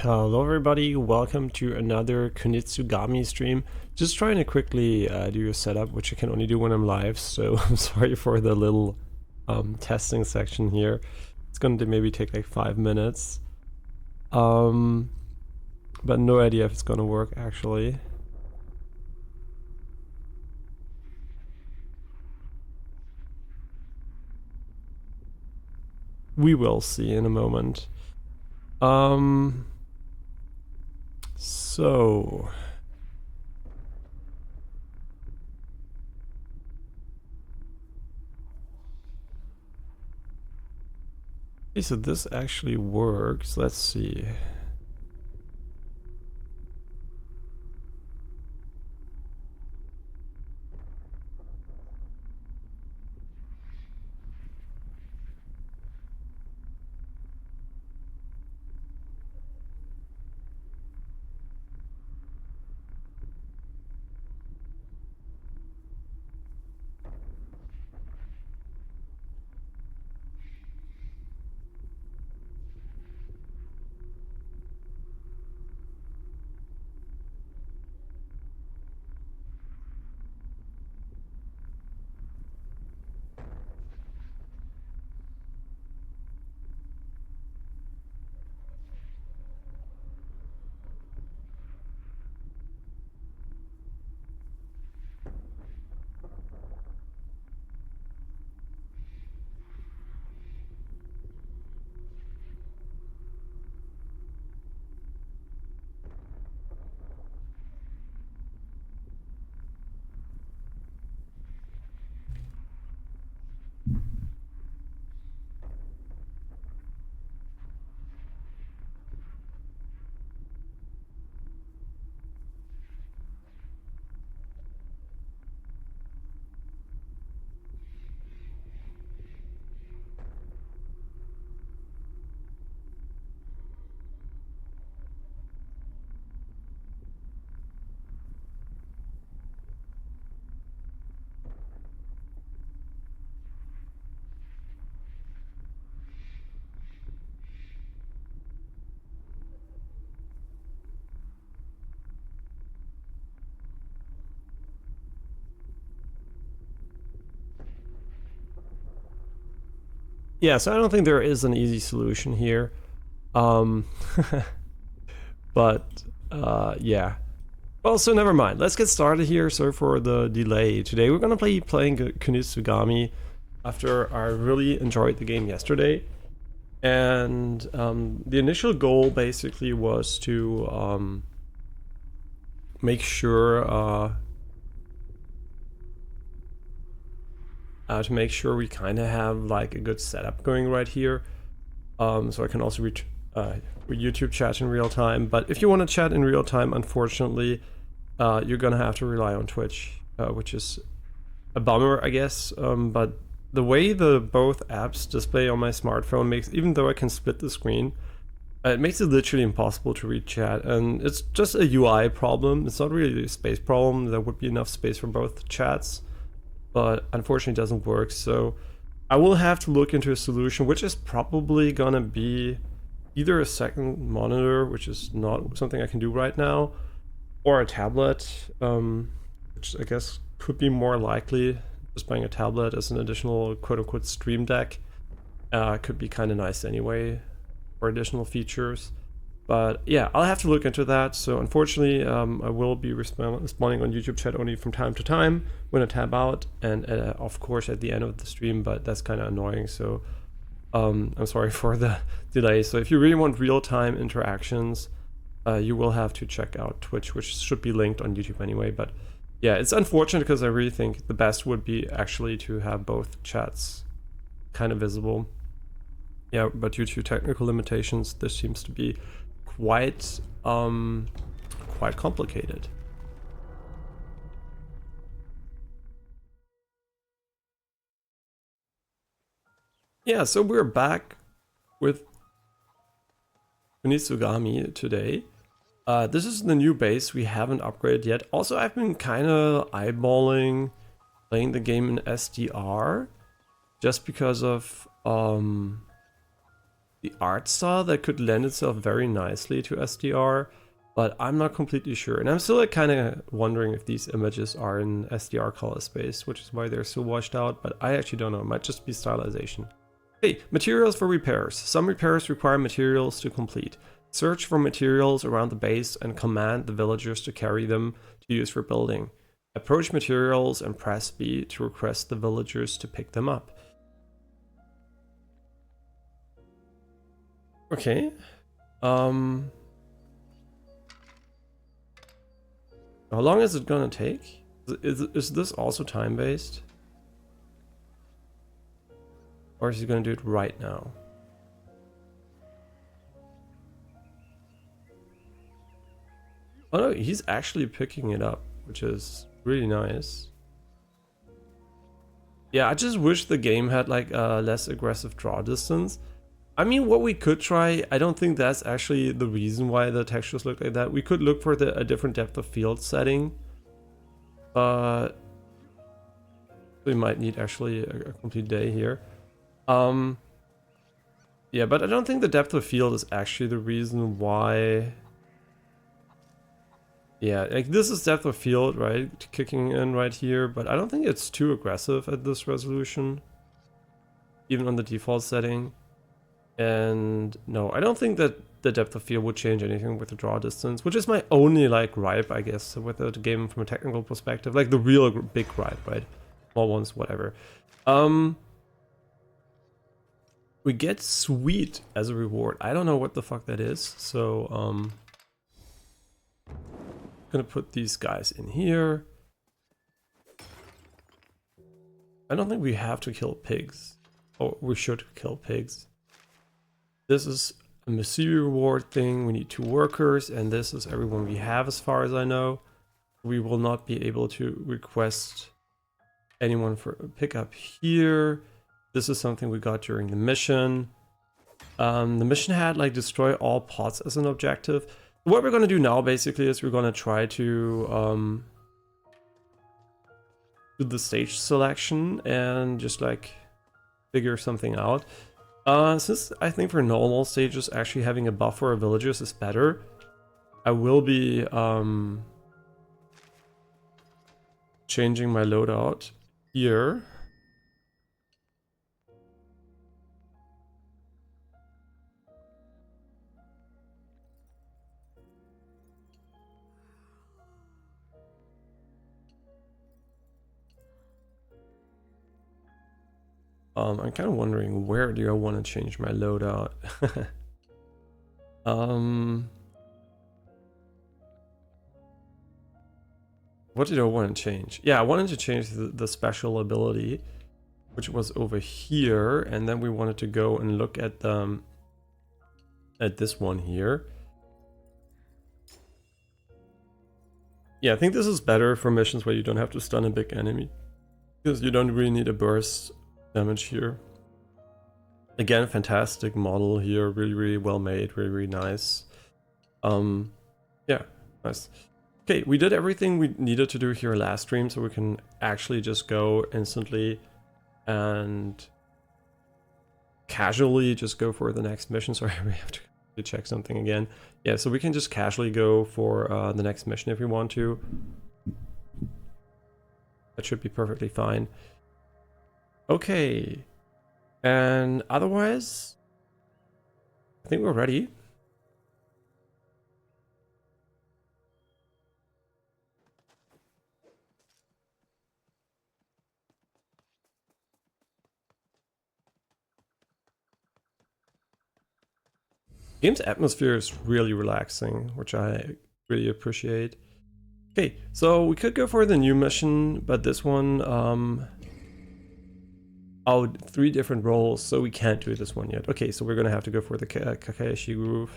Hello everybody, welcome to another Kunitsu-Gami stream. Just trying to quickly do a setup, which I can only do when I'm live, so I'm sorry for the little testing section here. It's going to maybe take like 5 minutes. But no idea if it's going to work actually. We will see in a moment. So okay, so this actually works. Let's see. Yeah, so I don't think there is an easy solution here. Um, but yeah. Well, so never mind. Let's get started here. Sorry for the delay. Today we're gonna be playing Kunitsu-Gami after I really enjoyed the game yesterday. And the initial goal basically was to make sure we kind of have like a good setup going right here. So I can also reach YouTube chat in real time. But if you want to chat in real time, unfortunately, you're gonna have to rely on Twitch, which is a bummer, I guess. But the way the both apps display on my smartphone makes, even though I can split the screen, it makes it literally impossible to read chat. And it's just a UI problem. It's not really a space problem. There would be enough space for both chats, but unfortunately it doesn't work. So I will have to look into a solution, which is probably gonna be either a second monitor, which is not something I can do right now, or a tablet, which I guess could be more likely. Just buying a tablet as an additional quote-unquote stream deck could be kind of nice anyway for additional features. But yeah, I'll have to look into that. So unfortunately, I will be responding on YouTube chat only from time to time when I tab out, and of course at the end of the stream, but that's kind of annoying. So I'm sorry for the delay. So if you really want real-time interactions, you will have to check out Twitch, which should be linked on YouTube anyway. But yeah, it's unfortunate because I really think the best would be actually to have both chats kind of visible. Yeah, but due to technical limitations, this seems to be quite complicated. Yeah, so we're back with Kunitsu-Gami today. This is the new base we haven't upgraded yet. Also, I've been kind of eyeballing playing the game in SDR just because of the art style that could lend itself very nicely to SDR, but I'm not completely sure. And I'm still like kind of wondering if these images are in SDR color space, which is why they're so washed out, but I actually don't know. It might just be stylization. Hey, materials for repairs. Some repairs require materials to complete. Search for materials around the base and command the villagers to carry them to use for building. Approach materials and press B to request the villagers to pick them up. Okay. How long is it gonna take? Is this also time-based? Or is he gonna do it right now? Oh no, he's actually picking it up, which is really nice. Yeah, I just wish the game had like a less aggressive draw distance. I mean, what we could try, I don't think that's actually the reason why the textures look like that. We could look for a different depth of field setting. But we might need actually a complete day here. Yeah, but I don't think the depth of field is actually the reason why. Yeah, like this is depth of field, right? Kicking in right here, but I don't think it's too aggressive at this resolution, even on the default setting. And no, I don't think that the depth of field would change anything with the draw distance, which is my only like gripe, I guess, with the game from a technical perspective. Like the real big gripe, right? Small ones, whatever. We get sweet as a reward. I don't know what the fuck that is, so gonna put these guys in here. I don't think we have to kill pigs. Or we should kill pigs. This is a Missouri reward thing. We need 2 workers, and this is everyone we have as far as I know. We will not be able to request anyone for a pickup here. This is something we got during the mission. The mission had like destroy all pots as an objective. What we're gonna do now basically is we're gonna try to do the stage selection and just like figure something out. Since I think for normal stages actually having a buffer of villagers is better, I will be changing my loadout here. I'm kind of wondering, where do I want to change my loadout? What did I want to change? Yeah, I wanted to change the special ability, which was over here, and then we wanted to go and look at this one here. Yeah, I think this is better for missions where you don't have to stun a big enemy, because you don't really need a burst damage here. Again, fantastic model here, really well made, really nice. Yeah, nice. Okay, we did everything we needed to do here last stream, so we can actually just go instantly and casually just go for the next mission. Sorry, we have to check something again. Yeah, so we can just casually go for the next mission if we want to. That should be perfectly fine. Okay, and otherwise, I think we're ready. Game's atmosphere is really relaxing, which I really appreciate. Okay, so we could go for the new mission, but this one, oh, 3 different roles, so we can't do this one yet. Okay, so we're gonna have to go for the Kakashi Groove.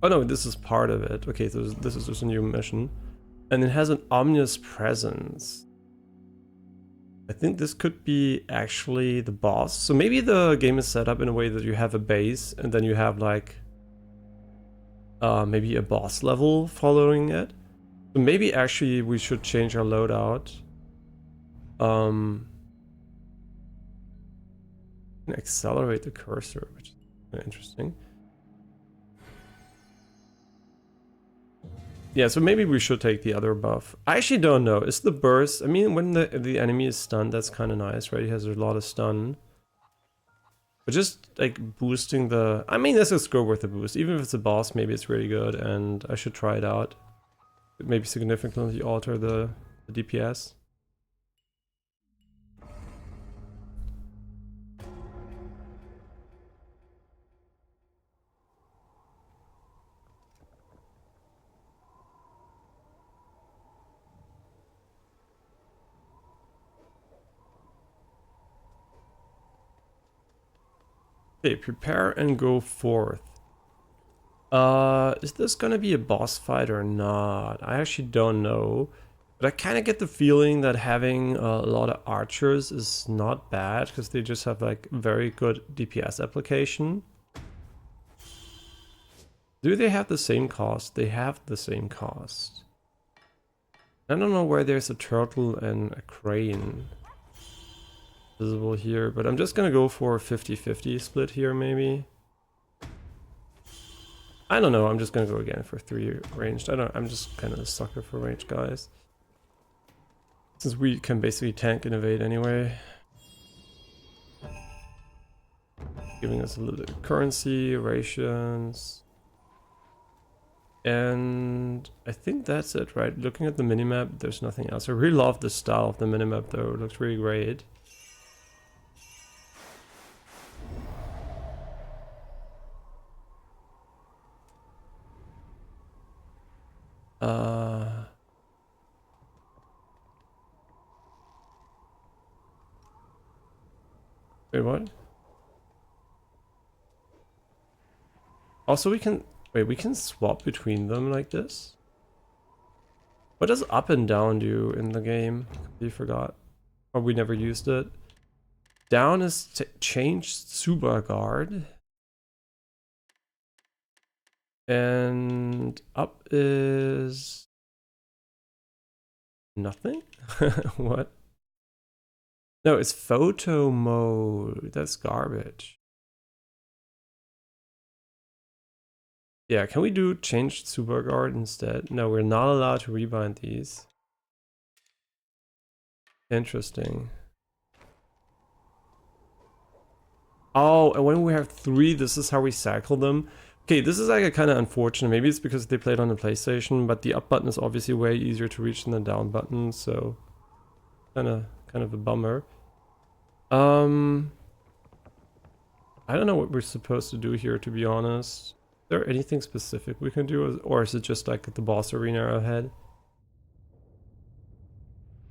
Oh no, this is part of it. Okay, so this is just a new mission. And it has an ominous presence. I think this could be actually the boss. So maybe the game is set up in a way that you have a base and then you have like maybe a boss level following it. So maybe actually we should change our loadout. can accelerate the cursor, which is interesting. Yeah, so maybe we should take the other buff. I actually don't know. Is the burst... I mean, when the enemy is stunned, that's kind of nice, right? He has a lot of stun. But just, like, boosting the... I mean, this is go worth a boost. Even if it's a boss, maybe it's really good, and I should try it out. Maybe significantly alter the DPS. Okay, prepare and go forth. Is this gonna be a boss fight or not? I actually don't know. But I kind of get the feeling that having a lot of archers is not bad, because they just have like very good DPS application. Do they have the same cost? They have the same cost. I don't know where there's a turtle and a crane visible here, but I'm just gonna go for a 50-50 split here maybe. I don't know, I'm just gonna go again for 3 ranged. I'm just kind of a sucker for ranged guys. Since we can basically tank and evade anyway. Giving us a little bit of currency, rations. And I think that's it, right? Looking at the minimap, there's nothing else. I really love the style of the minimap though, it looks really great. Wait, what? Also, we can... Wait, we can swap between them like this? What does up and down do in the game? You forgot. Or we never used it. Down is changed Tsuba Guard. And up is... nothing? What? No, it's photo mode. That's garbage. Yeah, can we do change Super Guard instead? No, we're not allowed to rebind these. Interesting. Oh, and when we have 3, this is how we cycle them. Okay, this is like a kind of unfortunate. Maybe it's because they played on the PlayStation, but the up button is obviously way easier to reach than the down button, so kind of a bummer. I don't know what we're supposed to do here, to be honest. Is there anything specific we can do, or is it just like the boss arena ahead?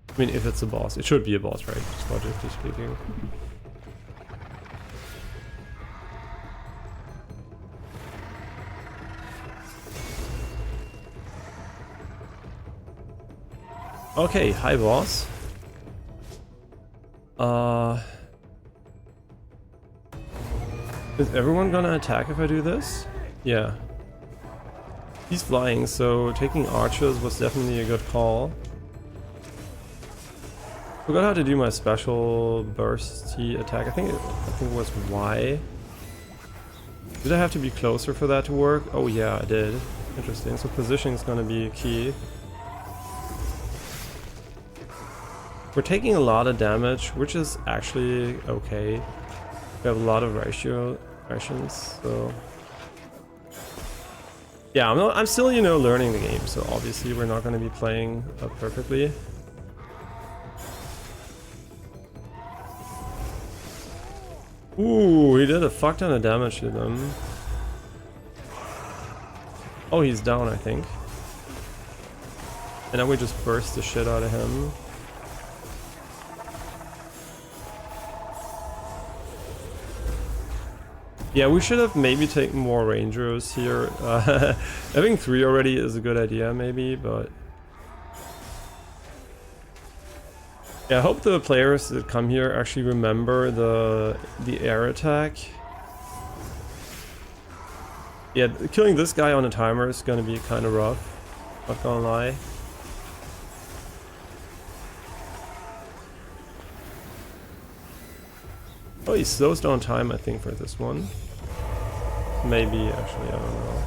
I mean, if it's a boss, it should be a boss, right? Just logically speaking. Okay, hi boss. Is everyone gonna attack if I do this? Yeah. He's flying, so taking archers was definitely a good call. Forgot how to do my special bursty attack. I think it was Y. Did I have to be closer for that to work? Oh yeah, I did. Interesting. So positioning is gonna be key. We're taking a lot of damage, which is actually okay. We have a lot of rations, so yeah, I'm still, you know, learning the game, so obviously we're not going to be playing perfectly. Ooh, he did a fuck ton of damage to them. Oh, he's down, I think. And then we just burst the shit out of him. Yeah, we should have maybe taken more rangers here. Having 3 already is a good idea, maybe, but... Yeah, I hope the players that come here actually remember the air attack. Yeah, killing this guy on a timer is gonna be kind of rough, not gonna lie. Oh, he slows down time, I think, for this one. Maybe, actually, I don't know.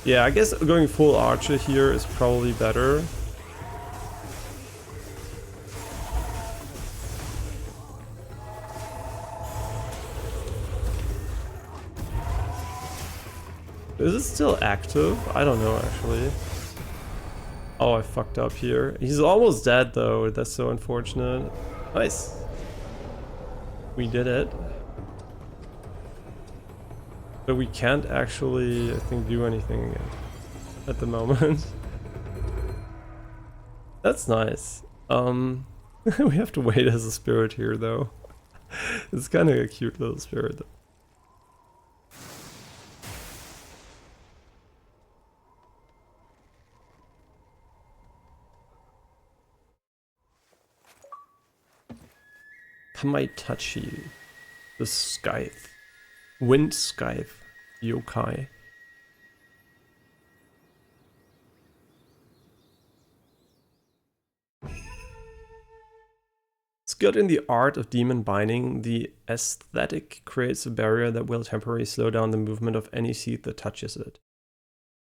Yeah, I guess going full archer here is probably better. Is it still active? I don't know, actually. Oh, I fucked up here. He's almost dead, though. That's so unfortunate. Nice. We did it. But we can't actually, I think, do anything at the moment. That's nice. We have to wait as a spirit here, though. It's kind of a cute little spirit. Kamaitachi, the Scythe, Wind Scythe, Yokai. Skilled in the art of demon binding, the aesthetic creates a barrier that will temporarily slow down the movement of any seed that touches it.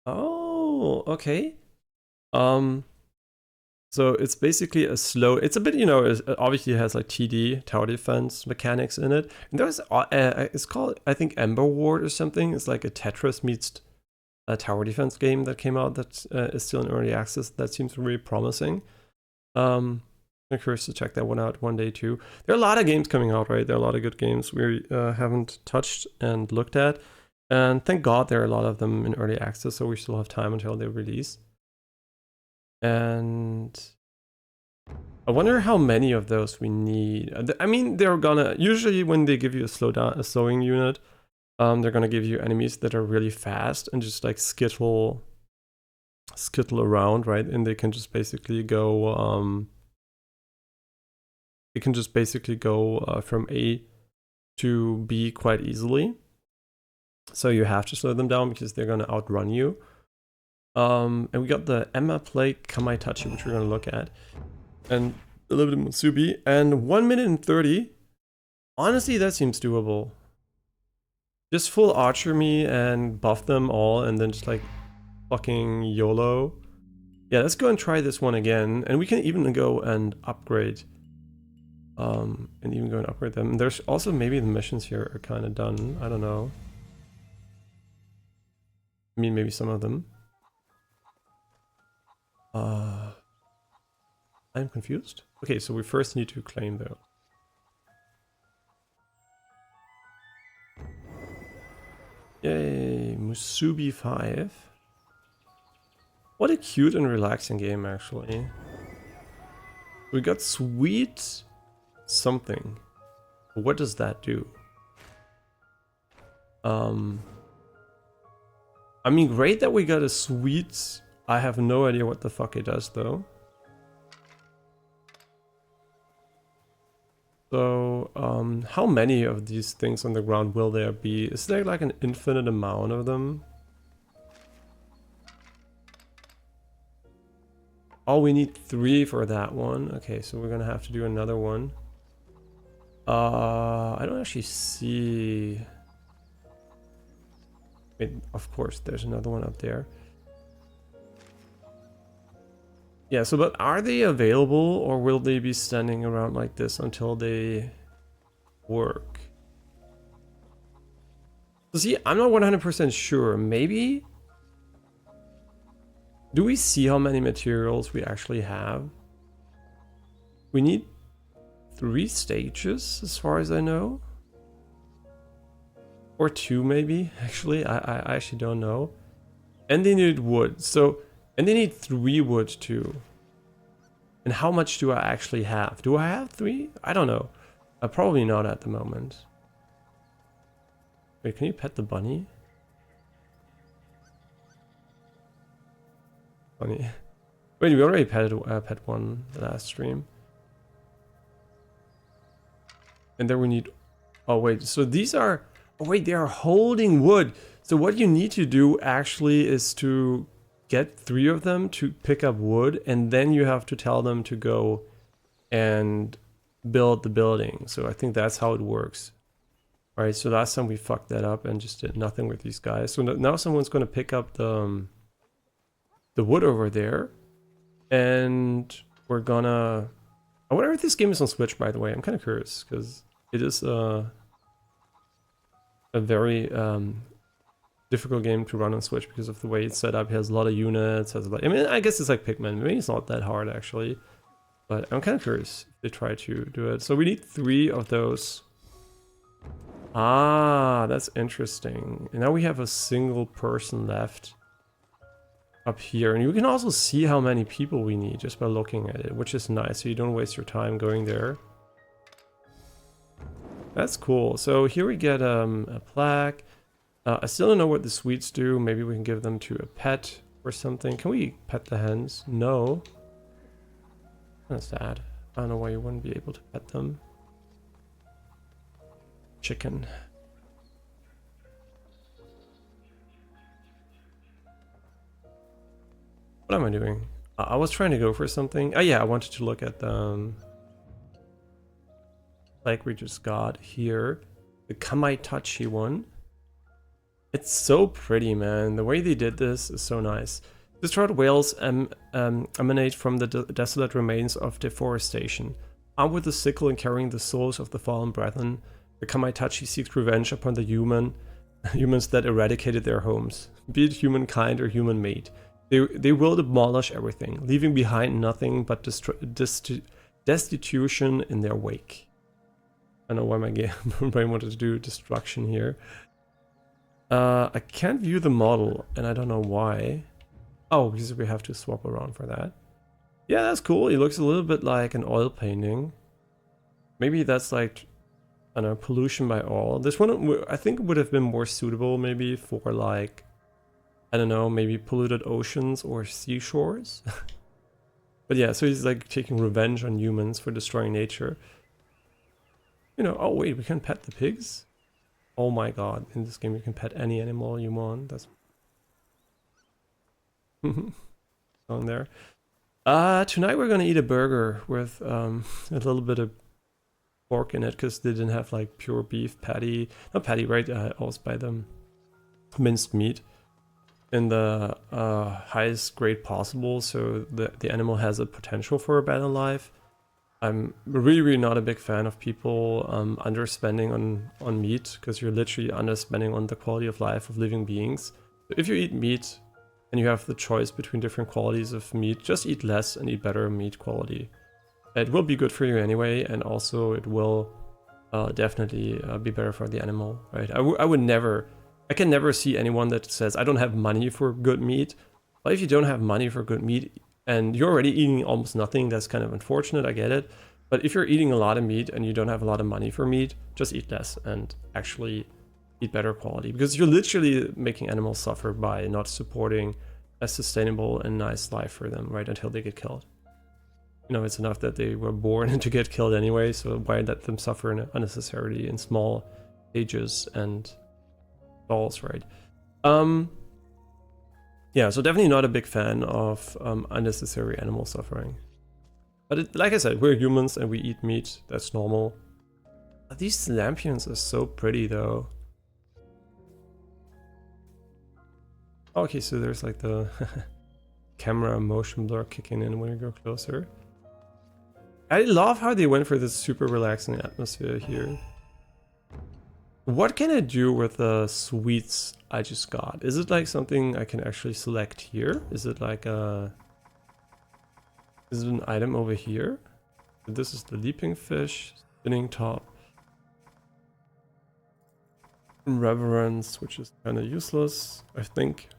Oh, okay. So it's basically a slow, it's a bit, you know, obviously it has like TD, tower defense mechanics in it. And there's, it's called, I think, Ember Ward or something. It's like a Tetris meets a tower defense game that came out that is still in early access. That seems really promising. I'm curious to check that one out one day too. There are a lot of games coming out, right? There are a lot of good games we haven't touched and looked at. And thank God there are a lot of them in early access, so we still have time until they release. And I wonder how many of those we need. I mean, they're gonna, usually when they give you a slowing unit, they're gonna give you enemies that are really fast and just like skittle around, right? And they can just basically go, from A to B quite easily. So you have to slow them down because they're gonna outrun you. And we got the Emma Plague Kamaitachi, which we're gonna look at, and a little bit of Musubi, and 1 minute and 30. Honestly, that seems doable. Just full archer me and buff them all, and then just like fucking YOLO. Yeah, let's go and try this one again, and we can even go and upgrade. And even go and upgrade them. There's also maybe the missions here are kind of done. I don't know. I mean, maybe some of them. I'm confused. Okay, so we first need to claim though. Yay, Musubi 5. What a cute and relaxing game, actually. We got sweet something. What does that do? I mean, great that we got a sweet. I have no idea what the fuck it does though. So, how many of these things on the ground will there be? Is there like an infinite amount of them? Oh, we need 3 for that one. Okay, so we're gonna have to do another one. I don't actually see... Wait, of course, there's another one up there. Yeah, so but are they available or will they be standing around like this until they work? So see, I'm not 100% sure. Maybe? Do we see how many materials we actually have? We need 3 stages as far as I know. Or 2 maybe, actually. I actually don't know. And they need wood, so... And they need 3 wood too. And how much do I actually have? Do I have 3? I don't know. Probably not at the moment. Wait, can you pet the bunny? Bunny. Wait, we already pet one the last stream. And then we need... Oh wait, so these are... Oh wait, they are holding wood. So what you need to do actually is to get 3 of them to pick up wood, and then you have to tell them to go and build the building. So I think that's how it works. All right, so last time we fucked that up and just did nothing with these guys. So now someone's going to pick up the wood over there, and we're gonna... I wonder if this game is on Switch, by the way. I'm kind of curious, because it is a very difficult game to run on Switch because of the way it's set up. It has a lot of units, has a lot... I mean, I guess it's like Pikmin. Maybe it's not that hard, actually. But I'm kind of curious if they try to do it. So we need 3 of those. Ah, that's interesting. And now we have a single person left up here. And you can also see how many people we need just by looking at it, which is nice. So you don't waste your time going there. That's cool. So here we get a plaque. I still don't know what the sweets do. Maybe we can give them to a pet or something. Can we pet the hens? No. That's sad. I don't know why you wouldn't be able to pet them. Chicken. What am I doing? I was trying to go for something. Oh yeah, I wanted to look at the like we just got here. The Kamaitachi one. It's so pretty, man. The way they did this is so nice. Distraught whales emanate from the desolate remains of deforestation. Armed with a sickle and carrying the souls of the fallen brethren, the Kamaitachi seeks revenge upon the humans that eradicated their homes, be it humankind or human-made. They will demolish everything, leaving behind nothing but destitution in their wake. I don't know why my brain wanted to do destruction here. I can't view the model, and I don't know why. Oh, because we have to swap around for that. Yeah, that's cool. It looks a little bit like an oil painting. Maybe that's like, I don't know, pollution by oil. This one, I think, would have been more suitable maybe for like, I don't know, maybe polluted oceans or seashores. But yeah, so he's like taking revenge on humans for destroying nature. You know, oh wait, we can pet the pigs? Oh my god, in this game you can pet any animal you want. That's on there. Tonight we're gonna eat a burger with a little bit of pork in it because they didn't have like pure beef patty. Not patty, right? I always buy them minced meat in the highest grade possible, so the animal has a potential for a better life. I'm really not a big fan of people underspending on meat, because you're literally underspending on the quality of life of living beings. So if you eat meat and you have the choice between different qualities of meat, just eat less and eat better meat quality. It will be good for you anyway, and also it will definitely be better for the animal, right? I can never see anyone that says, I don't have money for good meat. Well, if you don't have money for good meat, and you're already eating almost nothing, that's kind of unfortunate, I get it. But if you're eating a lot of meat and you don't have a lot of money for meat, just eat less and actually eat better quality. Because you're literally making animals suffer by not supporting a sustainable and nice life for them, right, until they get killed. You know, it's enough that they were born to get killed anyway, so why let them suffer unnecessarily in small ages and balls, right? Yeah, so definitely not a big fan of unnecessary animal suffering. But like I said, we're humans and we eat meat. That's normal. These lampions are so pretty, though. Okay, so there's like the camera motion blur kicking in when you go closer. I love how they went for this super relaxing atmosphere here. What can I do with the sweets I just got? Is it like something I can actually select here? Is it like a... Is it an item over here? This is the leaping fish, spinning top. Reverence, which is kind of useless, I think.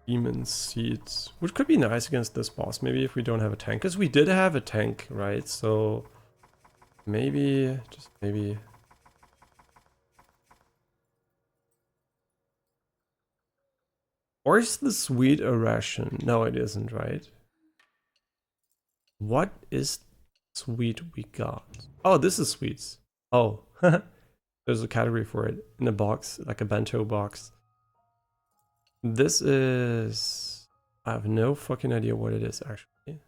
Demon seeds, which could be nice against this boss, maybe if we don't have a tank. Because we did have a tank, right? So... maybe, just maybe. Or is the sweet a ration? No, it isn't, right? What is sweet we got? Oh, this is sweets. Oh, there's a category for it in a box, like a bento box. This is... I have no fucking idea what it is, actually.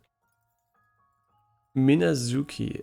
Minazuki.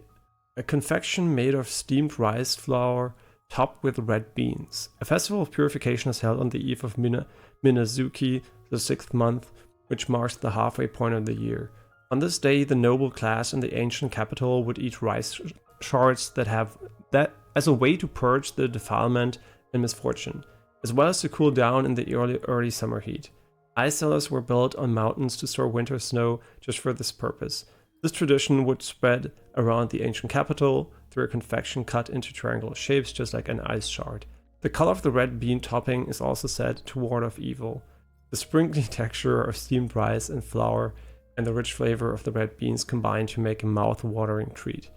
A confection made of steamed rice flour topped with red beans. A festival of purification is held on the eve of Minazuki, the 6th month, which marks the halfway point of the year. On this day, the noble class in the ancient capital would eat rice shards that have that as a way to purge the defilement and misfortune, as well as to cool down in the early summer heat. Ice cellars were built on mountains to store winter snow just for this purpose. This tradition would spread around the ancient capital through a confection cut into triangular shapes, just like an ice shard. The color of the red bean topping is also said to ward off evil. The sprinkly texture of steamed rice and flour and the rich flavor of the red beans combine to make a mouth-watering treat.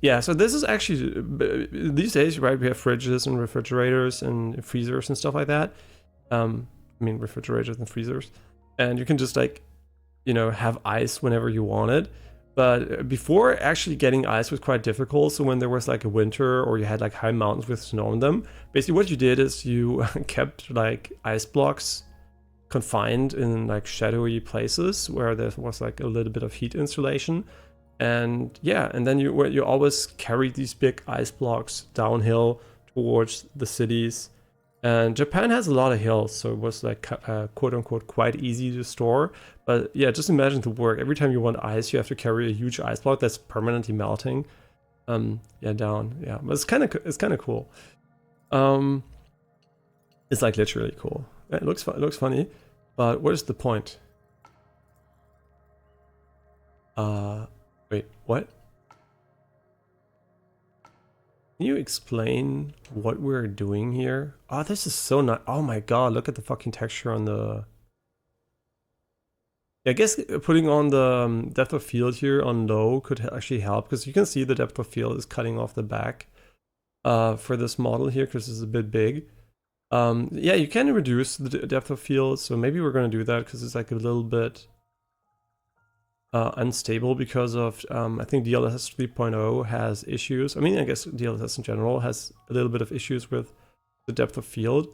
Yeah, so this is actually, these days, right, we have fridges and refrigerators and freezers and stuff like that. I mean, refrigerators and freezers. And you can just, like, you know, have ice whenever you want it. But before, actually getting ice was quite difficult. So when there was like a winter or you had like high mountains with snow on them, basically what you did is you kept like ice blocks confined in like shadowy places where there was like a little bit of heat insulation. And yeah, and then you always carried these big ice blocks downhill towards the cities. And Japan has a lot of hills, so it was like quote unquote quite easy to store. But yeah, just imagine the work. Every time you want ice, you have to carry a huge ice block that's permanently melting. Yeah, down. Yeah, but it's kind of cool. It's like literally cool. Yeah, it looks funny, but what is the point? Wait, what? Can you explain what we're doing here? Oh, this is so nice. Oh my god, look at the fucking texture on the... Yeah, I guess putting on the depth of field here on low could actually help, because you can see the depth of field is cutting off the back for this model here, because it's a bit big. Yeah, you can reduce the depth of field, so maybe we're going to do that, because it's like a little bit unstable because of, I think DLSS 3.0 has issues. I mean, I guess DLSS in general has a little bit of issues with the depth of field.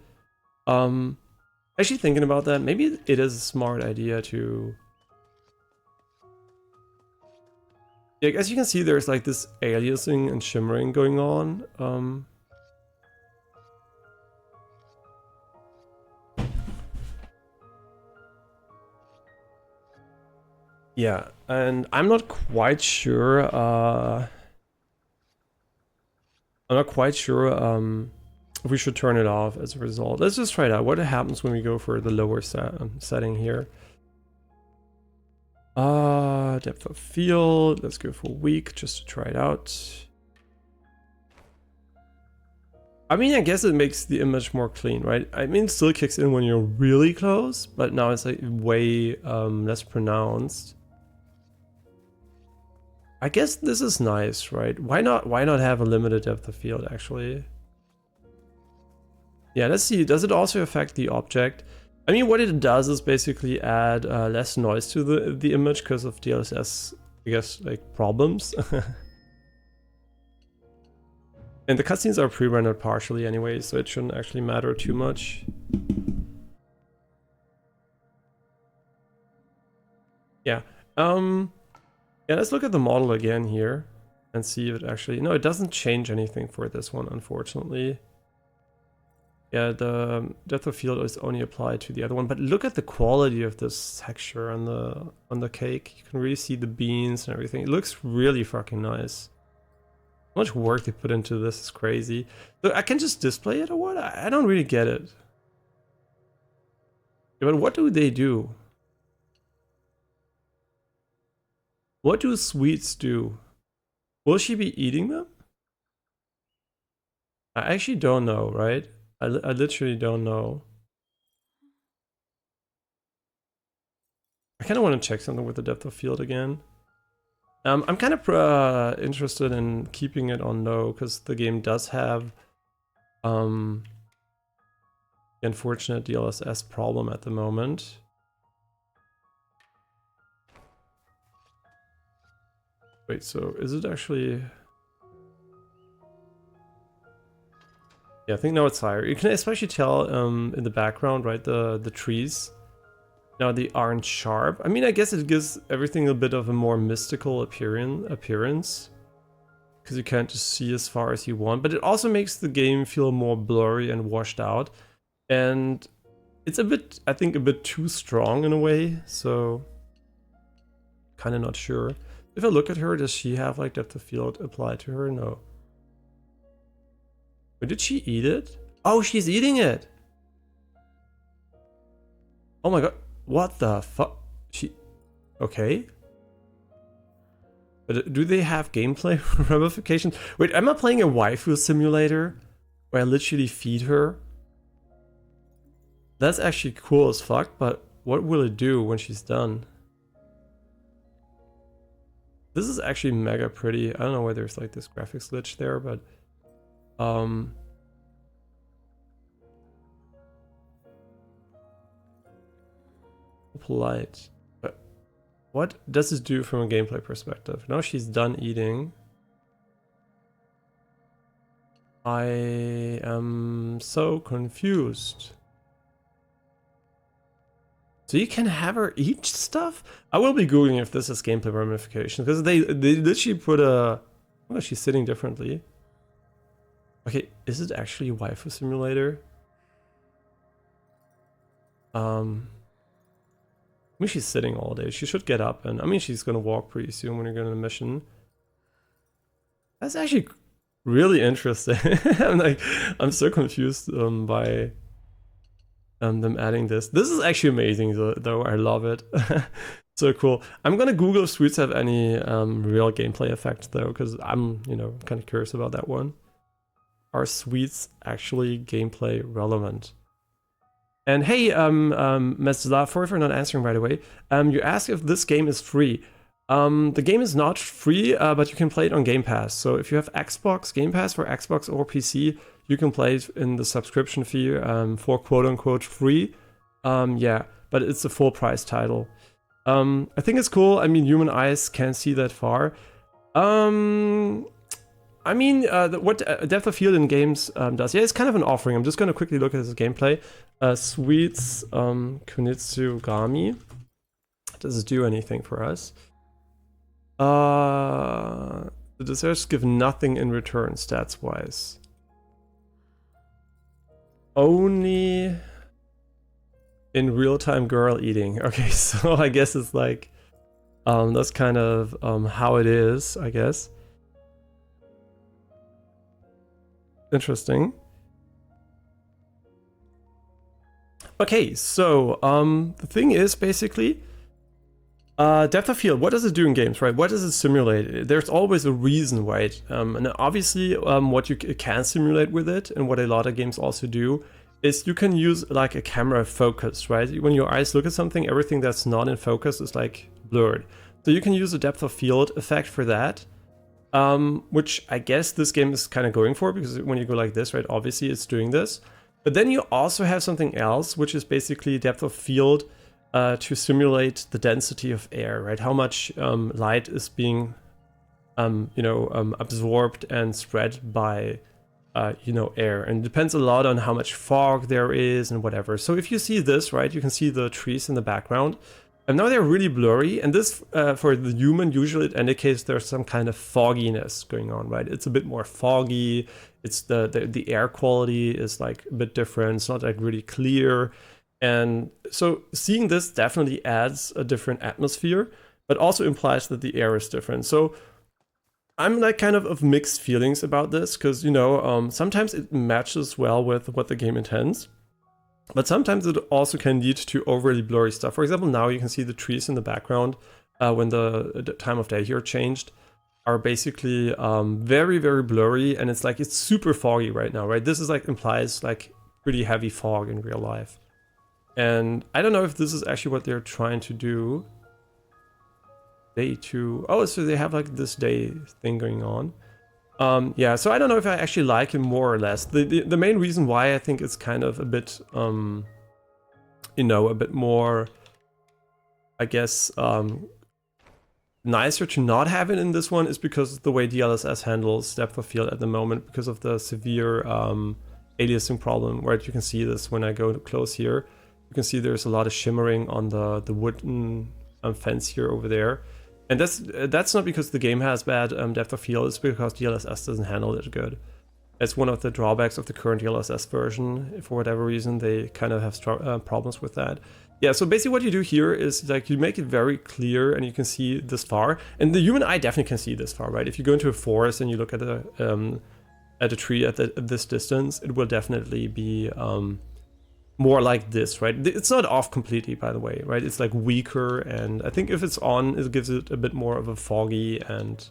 Actually thinking about that, maybe it is a smart idea to... Yeah, as you can see, there's like this aliasing and shimmering going on. Yeah, and I'm not quite sure, if we should turn it off as a result. Let's just try it out. What happens when we go for the lower setting here? Depth of field. Let's go for weak just to try it out. I mean, I guess it makes the image more clean, right? I mean, it still kicks in when you're really close, but now it's like way less pronounced. I guess this is nice, right? Why not have a limited depth of field, actually? Yeah, let's see. Does it also affect the object? I mean, what it does is basically add less noise to the image because of DLSS, I guess, like problems. And the cutscenes are pre-rendered partially anyway, so it shouldn't actually matter too much. Yeah. Yeah, let's look at the model again here and see if it actually... No, it doesn't change anything for this one, unfortunately. Yeah, the depth of field is only applied to the other one, but look at the quality of this texture on the cake. You can really see the beans and everything. It looks really fucking nice. How much work they put into this is crazy. So I can just display it or what? I don't really get it. Yeah, but what do they do? What do sweets do? Will she be eating them? I actually don't know, right? I literally don't know. I kind of want to check something with the depth of field again. I'm kind of interested in keeping it on low because the game does have the unfortunate DLSS problem at the moment. Wait, so is it actually... Yeah, I think now it's higher. You can especially tell in the background, right? The trees. Now they aren't sharp. I mean, I guess it gives everything a bit of a more mystical appearance. Because you can't just see as far as you want. But it also makes the game feel more blurry and washed out. And it's a bit, I think, a bit too strong in a way. So, kind of not sure. If I look at her, does she have like depth of field applied to her? No. But did she eat it? Oh, she's eating it! Oh my god. What the fuck? Okay. But do they have gameplay ramifications? Wait, am I playing a waifu simulator? Where I literally feed her? That's actually cool as fuck, but what will it do when she's done? This is actually mega pretty. I don't know why there's like this graphics glitch there, but polite. But what does this do from a gameplay perspective? Now she's done eating. I am so confused. So you can have her eat stuff? I will be googling if this is gameplay ramifications, because they literally put a... Oh, she's sitting differently. Okay, is it actually a waifu simulator? I mean, she's sitting all day. She should get up, and I mean, she's gonna walk pretty soon when you're going on a mission. That's actually really interesting. I'm so confused by them adding this. This is actually amazing, though. I love it. So cool. I'm gonna Google if sweets have any real gameplay effects, though, because I'm, kind of curious about that one. Are sweets actually gameplay relevant? And hey, Mezzla, sorry for not answering right away. You asked if this game is free. The game is not free, but you can play it on Game Pass. So if you have Xbox Game Pass for Xbox or PC, you can play it in the subscription fee for quote-unquote free. Yeah, but it's a full-price title. I think it's cool. I mean, human eyes can't see that far. I mean, what depth of field in games does, yeah, it's kind of an offering. I'm just going to quickly look at his gameplay. Sweets Kunitsu-Gami. Does it do anything for us? The desserts give nothing in return, stats-wise. Only in real-time girl eating. Okay, so I guess it's like, that's kind of how it is, I guess. Interesting. Okay, so the thing is basically depth of field. What does it do in games, right? What does it simulate? There's always a reason, right? And obviously, what you can simulate with it, and what a lot of games also do, is you can use like a camera focus, right? When your eyes look at something, everything that's not in focus is like blurred. So you can use a depth of field effect for that. Which I guess this game is kind of going for, because when you go like this, right, obviously it's doing this. But then you also have something else, which is basically depth of field to simulate the density of air, right? How much light is being, absorbed and spread by, air. And it depends a lot on how much fog there is and whatever. So if you see this, right, you can see the trees in the background. And now they're really blurry, and this, for the human, usually it indicates there's some kind of fogginess going on, right? It's a bit more foggy, it's the air quality is like a bit different, it's not like really clear. And so seeing this definitely adds a different atmosphere, but also implies that the air is different. So I'm like kind of mixed feelings about this, because, sometimes it matches well with what the game intends. But sometimes it also can lead to overly blurry stuff. For example, now you can see the trees in the background when the time of day here changed are basically very, very blurry. And it's super foggy right now, right? This is like implies like pretty heavy fog in real life. And I don't know if this is actually what they're trying to do. Day 2. Oh, so they have like this day thing going on. Yeah, so I don't know if I actually like it more or less. The main reason why I think it's kind of a bit, a bit more, I guess, nicer to not have it in this one is because of the way DLSS handles depth of field at the moment, because of the severe aliasing problem, right? You can see this when I go close here. You can see there's a lot of shimmering on the wooden fence here over there. And that's not because the game has bad depth of field, it's because DLSS doesn't handle it good. It's one of the drawbacks of the current DLSS version. For whatever reason, they kind of have problems with that. Yeah, so basically what you do here is like you make it very clear and you can see this far. And the human eye definitely can see this far, right? If you go into a forest and you look at a tree at this distance, it will definitely be more like this, right? It's not off completely, by the way, right? It's like weaker, and I think if it's on, it gives it a bit more of a foggy and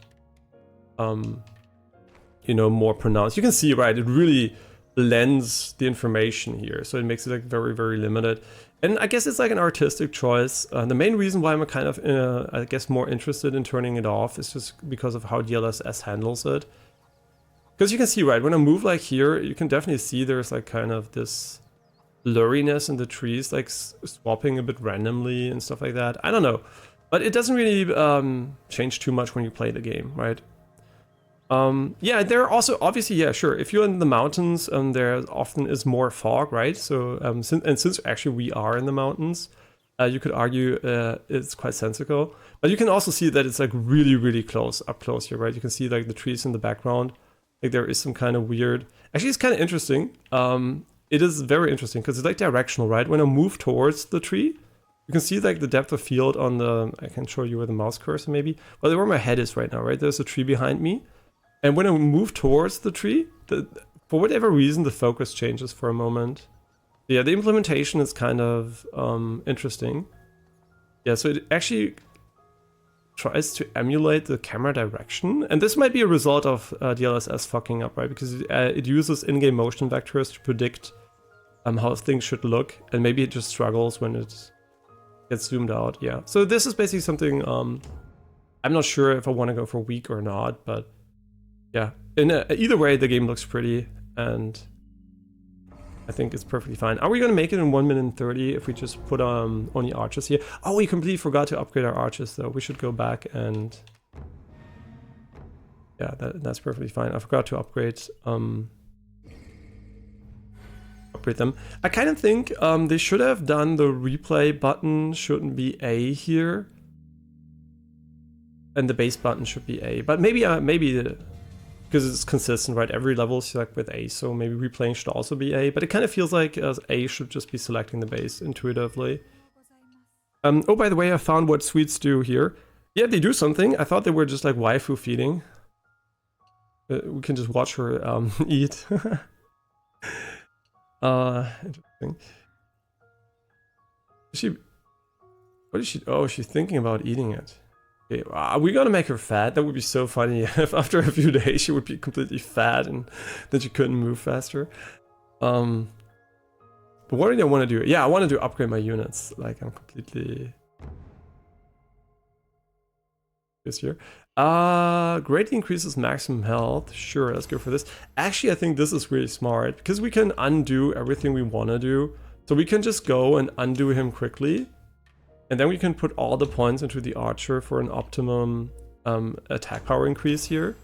you know, more pronounced. You can see, right, it really blends the information here, so it makes it like very, very limited. And I guess it's like an artistic choice. The main reason why I'm kind of, I guess, more interested in turning it off is just because of how DLSS handles it. Because you can see, right, when I move like here, you can definitely see there's like kind of this blurriness in the trees, like swapping a bit randomly and stuff like that. I don't know, but it doesn't really change too much when you play the game, right? Yeah, there are also, obviously, yeah, sure, if you're in the mountains, there often is more fog, right? So, since actually we are in the mountains, you could argue it's quite sensical. But you can also see that it's like really, really close, up close here, right? You can see like the trees in the background. Like there is some kind of weird... Actually, it's kind of interesting. It is very interesting because it's like directional, right? When I move towards the tree, you can see like the depth of field on the... I can show you where the mouse cursor maybe. Well, where my head is right now, right? There's a tree behind me. And when I move towards the tree, for whatever reason, the focus changes for a moment. Yeah, the implementation is kind of interesting. Yeah, so it actually tries to emulate the camera direction. And this might be a result of DLSS fucking up, right? Because it uses in-game motion vectors to predict how things should look. And maybe it just struggles when it gets zoomed out. Yeah, so this is basically something I'm not sure if I want to go for weak or not, but yeah, either way, the game looks pretty, and I think it's perfectly fine. Are we going to make it in 1 minute and 30 if we just put only archers here? Oh, we completely forgot to upgrade our archers, though. We should go back and... Yeah, that's perfectly fine. I forgot to upgrade them. I kind of think they should have done the replay button shouldn't be A here. And the base button should be A. But maybe because it's consistent, right? Every level is select with A, so maybe replaying should also be A, but it kind of feels like A should just be selecting the base intuitively. Oh, by the way, I found what sweets do here. Yeah, they do something. I thought they were just like waifu feeding. We can just watch her eat. Interesting. What is she? Oh, she's thinking about eating it. Okay, are we gonna make her fat? That would be so funny if after a few days she would be completely fat and then she couldn't move faster. But what do I want to do? Yeah, I want to upgrade my units. Like I'm completely this here. Greatly increases maximum health. Sure, let's go for this. Actually, I think this is really smart because we can undo everything we want to do. So we can just go and undo him quickly. And then we can put all the points into the archer for an optimum attack power increase here.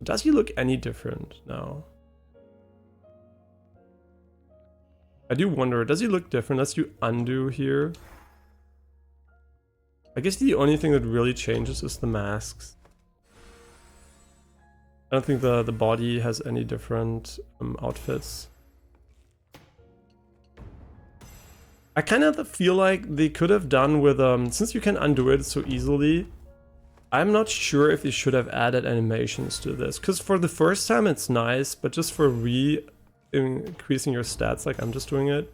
Does he look any different now? I do wonder, does he look different? Let's do undo here. I guess the only thing that really changes is the masks. I don't think the body has any different outfits. I kind of feel like they could have done with, since you can undo it so easily, I'm not sure if they should have added animations to this. Because for the first time it's nice, but just for increasing your stats like I'm just doing it,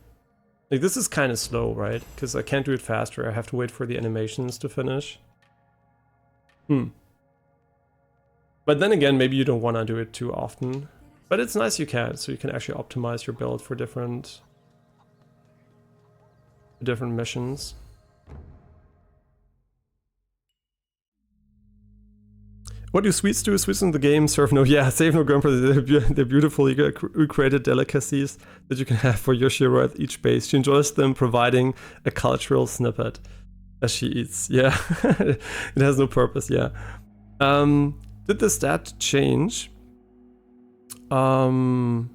like this is kind of slow, right? Because I can't do it faster, I have to wait for the animations to finish. But then again, maybe you don't want to do it too often. But it's nice you can, so you can actually optimize your build for different missions. What do sweets do? Sweets in the game serve no... Yeah, save no grandpa. They're beautifully recreated delicacies that you can have for Yoshiro at each base. She enjoys them, providing a cultural snippet as she eats. Yeah, it has no purpose, yeah. Did the stat change? when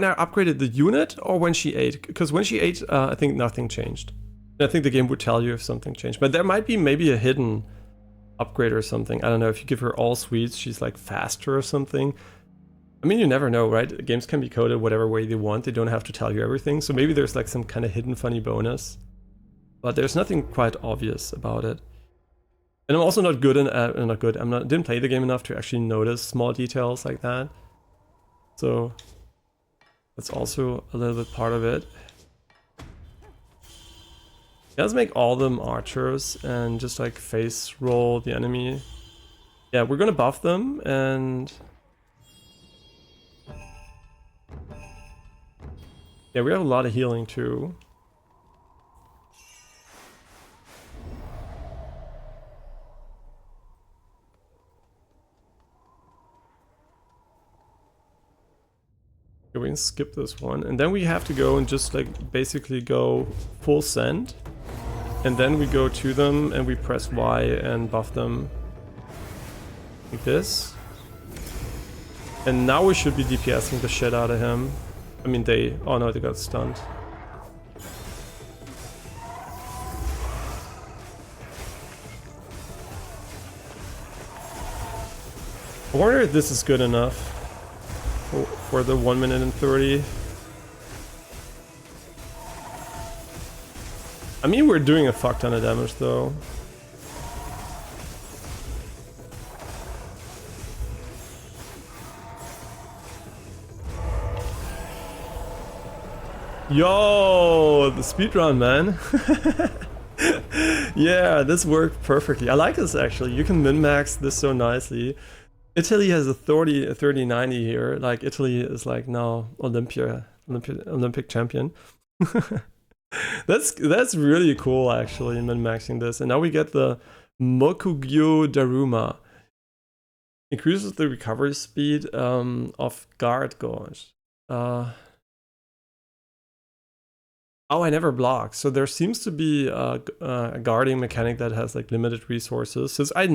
I upgraded the unit or when she ate? Because when she ate, I think nothing changed. I think the game would tell you if something changed. But there might be maybe a hidden upgrade or something. I don't know, if you give her all sweets, she's like faster or something. I mean, you never know, right? Games can be coded whatever way they want. They don't have to tell you everything. So maybe there's like some kind of hidden funny bonus. But there's nothing quite obvious about it. And I'm also not good in didn't play the game enough to actually notice small details like that. So that's also a little bit part of it. Yeah, let's make all of them archers and just like face roll the enemy. Yeah, we're gonna buff them and yeah, we have a lot of healing too. Okay, we can skip this one. And then we have to go and just like basically go full send. And then we go to them and we press Y and buff them. Like this. And now we should be DPSing the shit out of him. I mean, oh no, they got stunned. I wonder if this is good enough for the 1 minute and 30. I mean, we're doing a fuck ton of damage though. Yo, the speedrun, man. Yeah, this worked perfectly. I like this actually. You can min-max this so nicely. Italy has a 30-90 here. Like Italy is like now Olympic champion. That's really cool actually, min-maxing this. And now we get the Mokugyo Daruma. Increases the recovery speed of guard gauge. Oh, I never block. So there seems to be a guarding mechanic that has like limited resources. Since I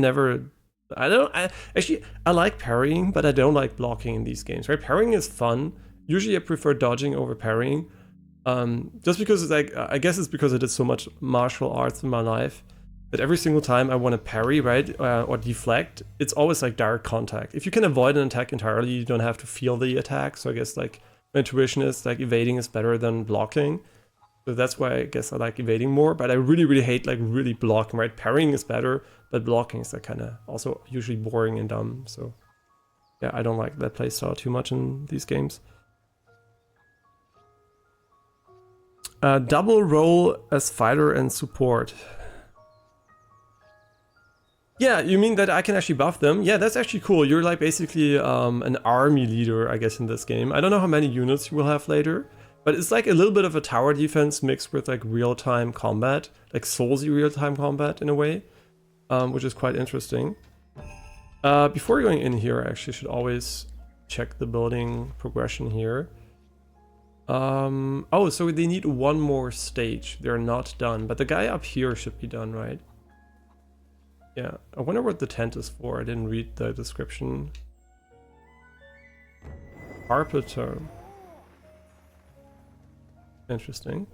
like parrying, but I don't like blocking in these games, right? Parrying is fun. Usually I prefer dodging over parrying. Just because it's like, I guess it's because I did so much martial arts in my life that every single time I want to parry, right, or deflect, it's always like direct contact. If you can avoid an attack entirely, you don't have to feel the attack. So I guess like my intuition is like evading is better than blocking. So that's why I guess I like evading more, but I really, really hate like really blocking, right? Parrying is better, but blocking is like kind of also usually boring and dumb. So yeah, I don't like that playstyle too much in these games. Double role as fighter and support. Yeah, you mean that I can actually buff them? Yeah, that's actually cool. You're like basically an army leader, I guess, in this game. I don't know how many units you will have later. But it's like a little bit of a tower defense mixed with like real-time combat, like Soulsy real-time combat in a way, which is quite interesting. Before going in here, I actually should always check the building progression here. Oh, so they need one more stage. They're not done, but the guy up here should be done, right? Yeah, I wonder what the tent is for. I didn't read the description. Carpenter. Interesting.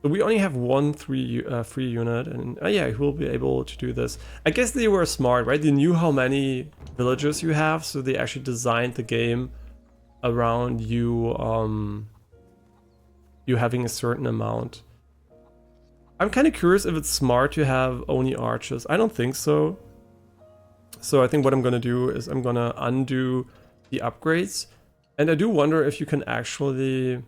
So we only have one free unit, and yeah, we'll be able to do this. I guess they were smart, right? They knew how many villagers you have, so they actually designed the game around you, you having a certain amount. I'm kind of curious if it's smart to have only archers. I don't think so. So I think what I'm gonna do is I'm gonna undo the upgrades, and I do wonder if you can actually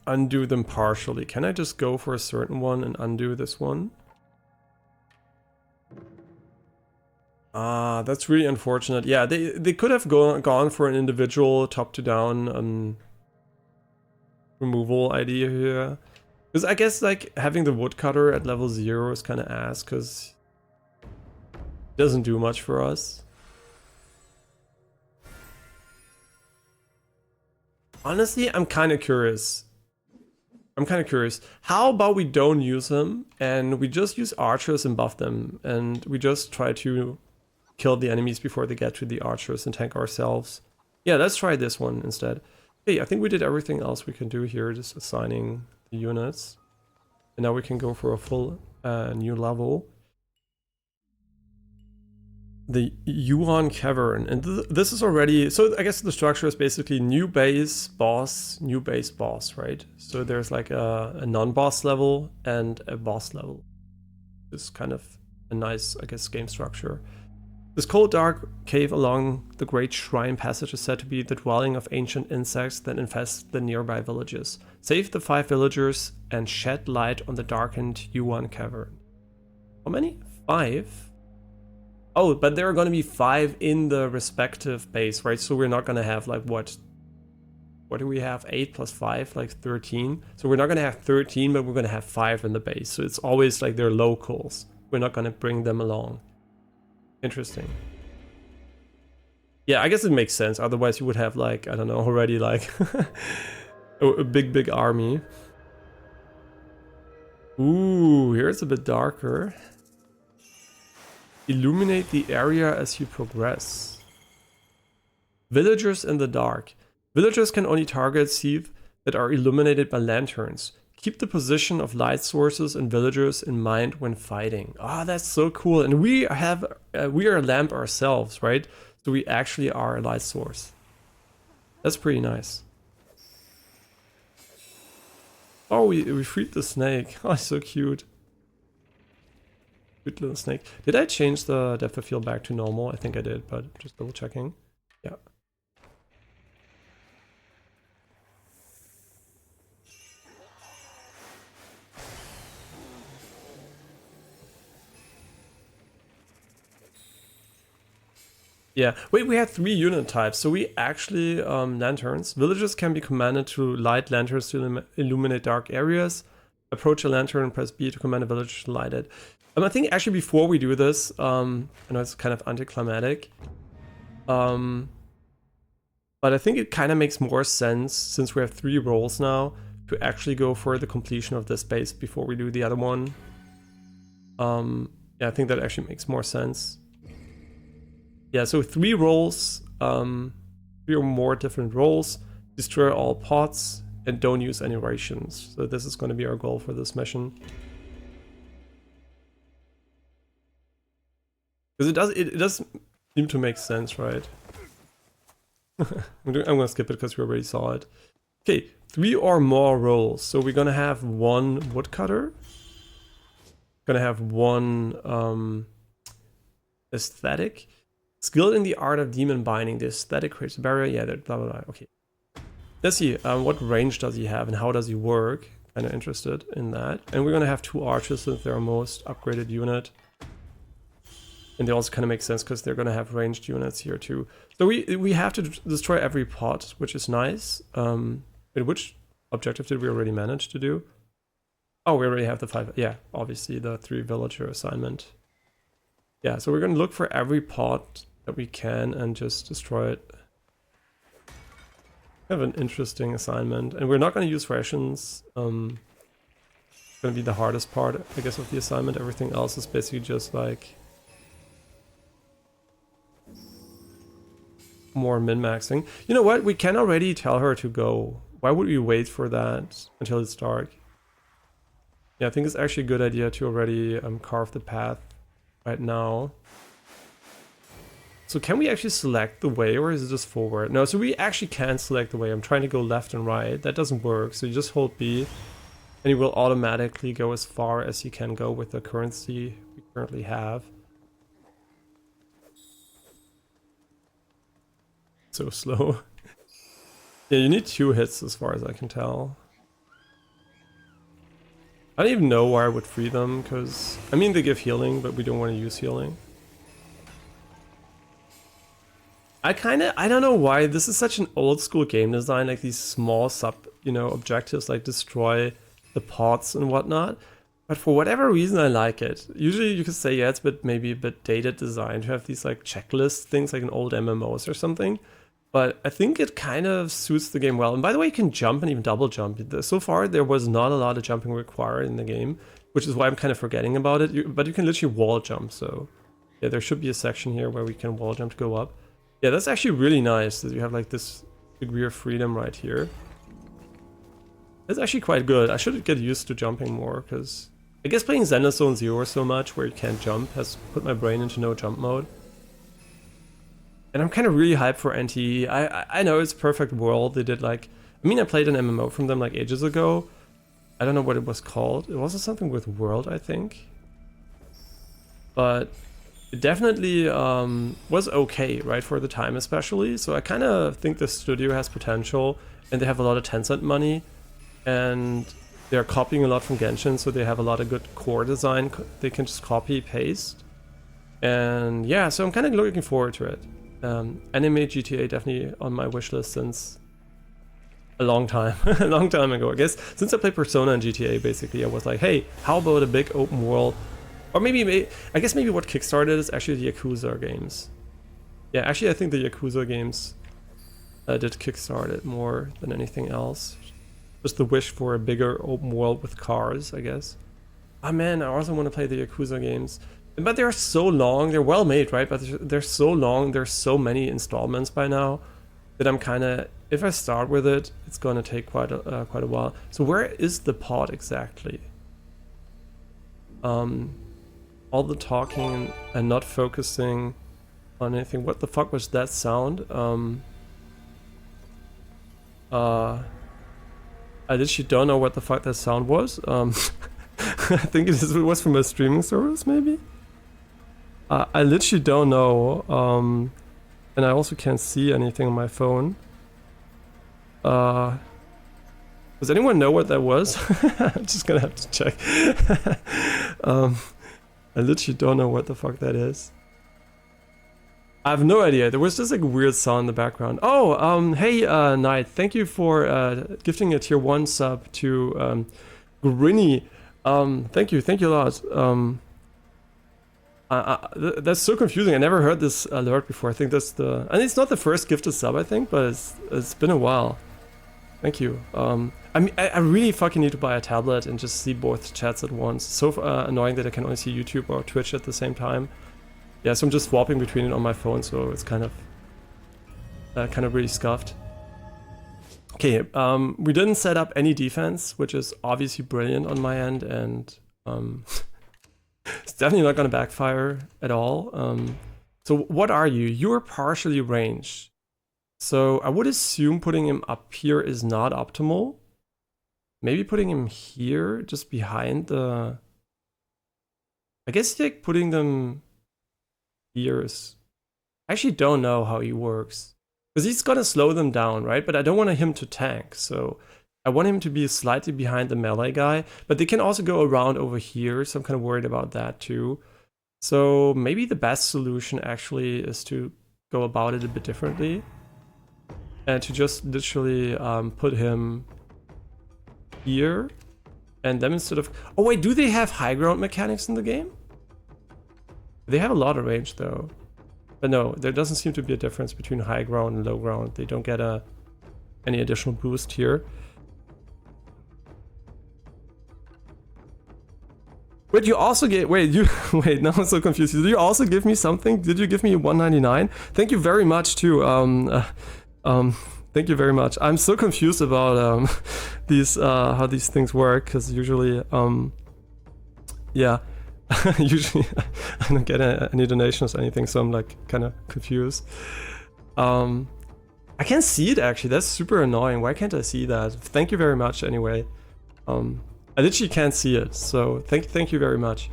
undo them partially. Can I just go for a certain one and undo this one? Ah, that's really unfortunate. Yeah, they could have gone for an individual top to down removal idea here. Because I guess like having the woodcutter at level 0 is kind of ass, because it doesn't do much for us. Honestly, I'm kind of curious. How about we don't use them and we just use archers and buff them, and we just try to kill the enemies before they get to the archers and tank ourselves. Yeah, let's try this one instead. Hey, I think we did everything else we can do here, just assigning the units. And now we can go for a full new level. The Yuan Cavern, and this is already, so I guess the structure is basically new base, boss, right? So there's like a non-boss level and a boss level. It's kind of a nice, I guess, game structure. This cold dark cave along the Great Shrine Passage is said to be the dwelling of ancient insects that infest the nearby villages. Save the 5 villagers and shed light on the darkened Yuan Cavern. How many? 5? Oh, but there are going to be 5 in the respective base, right? So we're not going to have like what do we have? 8 plus 5, like 13. So we're not going to have 13, but we're going to have 5 in the base. So it's always like they're locals. We're not going to bring them along. Interesting. Yeah, I guess it makes sense. Otherwise you would have like, I don't know, already like a big army. Ooh, here's a bit darker. Illuminate the area as you progress. Villagers in the dark. Villagers can only target seeds that are illuminated by lanterns. Keep the position of light sources and villagers in mind when fighting. Ah, oh, that's so cool. And we are a lamp ourselves, right? So we actually are a light source. That's pretty nice. Oh, we freed the snake. Oh, so cute. Cute little snake. Did I change the depth of field back to normal? I think I did, but just double checking. Yeah. Yeah, wait, we had 3 unit types. So we actually, lanterns. Villagers can be commanded to light lanterns to illuminate dark areas. Approach a lantern and press B to command a village to light it. I think actually before we do this, I know it's kind of anticlimactic. But I think it kind of makes more sense, since we have 3 roles now, to actually go for the completion of this base before we do the other one. Yeah, I think that actually makes more sense. Yeah, so 3 roles, 3 or more different roles, destroy all pots, and don't use any rations. So this is going to be our goal for this mission. Because it does seem to make sense, right? I'm gonna skip it because we already saw it. Okay, 3 or more roles. So we're gonna have 1 woodcutter. Gonna have 1 aesthetic. Skilled in the art of demon binding. The aesthetic creates a barrier. Yeah, blah blah blah. Okay. Let's see. What range does he have and how does he work? Kind of interested in that. And we're gonna have 2 archers since they're our most upgraded unit. And they also kind of make sense because they're going to have ranged units here too. So we have to destroy every pot, which is nice. Which objective did we already manage to do? Oh, we already have the 5. Yeah, obviously the 3 villager assignment. Yeah, so we're going to look for every pot that we can and just destroy it. Kind of an interesting assignment. And we're not going to use rations. It's going to be the hardest part, I guess, of the assignment. Everything else is basically just like more min-maxing. You know what? We can already tell her to go. Why would we wait for that until it's dark? Yeah, I think it's actually a good idea to already carve the path right now. So can we actually select the way, or is it just forward? No, so we actually can select the way. I'm trying to go left and right. That doesn't work. So you just hold B and you will automatically go as far as you can go with the currency we currently have. So slow. Yeah, you need 2 hits as far as I can tell. I don't even know why I would free them, because I mean they give healing, but we don't want to use healing. I don't know why this is such an old school game design, like these small objectives like destroy the pots and whatnot. But for whatever reason I like it. Usually you could say, yeah, it's maybe a bit dated design to have these like checklist things like in old MMOs or something. But I think it kind of suits the game well. And by the way, you can jump and even double jump. So far, there was not a lot of jumping required in the game, which is why I'm kind of forgetting about it. But you can literally wall jump, so Yeah, there should be a section here where we can wall jump to go up. Yeah, that's actually really nice that you have like this degree of freedom right here. It's actually quite good. I should get used to jumping more, because I guess playing Zenless Zone Zero so much where you can't jump has put my brain into no jump mode. And I'm kind of really hyped for NTE. I know it's a perfect world. They did like, I mean, I played an MMO from them like ages ago. I don't know what it was called. It was something with World, I think. But it definitely was okay, right, for the time especially. So I kind of think the studio has potential, and they have a lot of Tencent money. And they're copying a lot from Genshin, so they have a lot of good core design. They can just copy, paste. And yeah, so I'm kind of looking forward to it. Anime GTA definitely on my wish list since a long time. A long time ago. I guess since I played Persona and GTA, basically, I was like, hey, how about a big open world? Or maybe I guess maybe what kickstarted is actually the Yakuza games. Yeah, actually I think the Yakuza games did kickstart it more than anything else. Just the wish for a bigger open world with cars, I guess. Oh man, I also want to play the Yakuza games. But they're so long, they're well made, right? But they're so long, there's so many installments by now that I'm kind of, if I start with it, it's gonna take quite a while. So where is the pod exactly? All the talking and not focusing on anything. What the fuck was that sound? I literally don't know what the fuck that sound was. I think it was from a streaming service, maybe? I literally don't know. And I also can't see anything on my phone. Does anyone know what that was? I'm just gonna have to check. I literally don't know what the fuck that is. I have no idea. There was just like a weird sound in the background. Oh, hey, Knight, thank you for gifting a tier 1 sub to Grinny. Thank you a lot. That's so confusing. I never heard this alert before. I think that's the, and it's not the first gifted sub, I think, but it's been a while. Thank you. I mean, I really fucking need to buy a tablet and just see both chats at once. So annoying that I can only see YouTube or Twitch at the same time. Yeah, so I'm just swapping between it on my phone, so it's kind of really scuffed. Okay, we didn't set up any defense, which is obviously brilliant on my end, and it's definitely not gonna backfire at all. So what are you? You're partially ranged. So I would assume putting him up here is not optimal. Maybe putting him here, just behind the... I guess like putting them here is... I actually don't know how he works. Because he's gonna slow them down, right? But I don't want him to tank, so... I want him to be slightly behind the melee guy, but they can also go around over here, so I'm kind of worried about that too. So maybe the best solution actually is to go about it a bit differently. And to just literally put him here. And then instead of... Oh wait, do they have high ground mechanics in the game? They have a lot of range though. But no, there doesn't seem to be a difference between high ground and low ground. They don't get any additional boost here. Wait, you also get... Wait, wait, now I'm so confused. Did you also give me something? Did you give me 199? Thank you very much too. Thank you very much. I'm so confused about these how these things work, because usually yeah, usually I don't get any donations or anything, so I'm like kind of confused. I can't see it actually. That's super annoying. Why can't I see that? Thank you very much anyway. I literally can't see it, so thank you very much.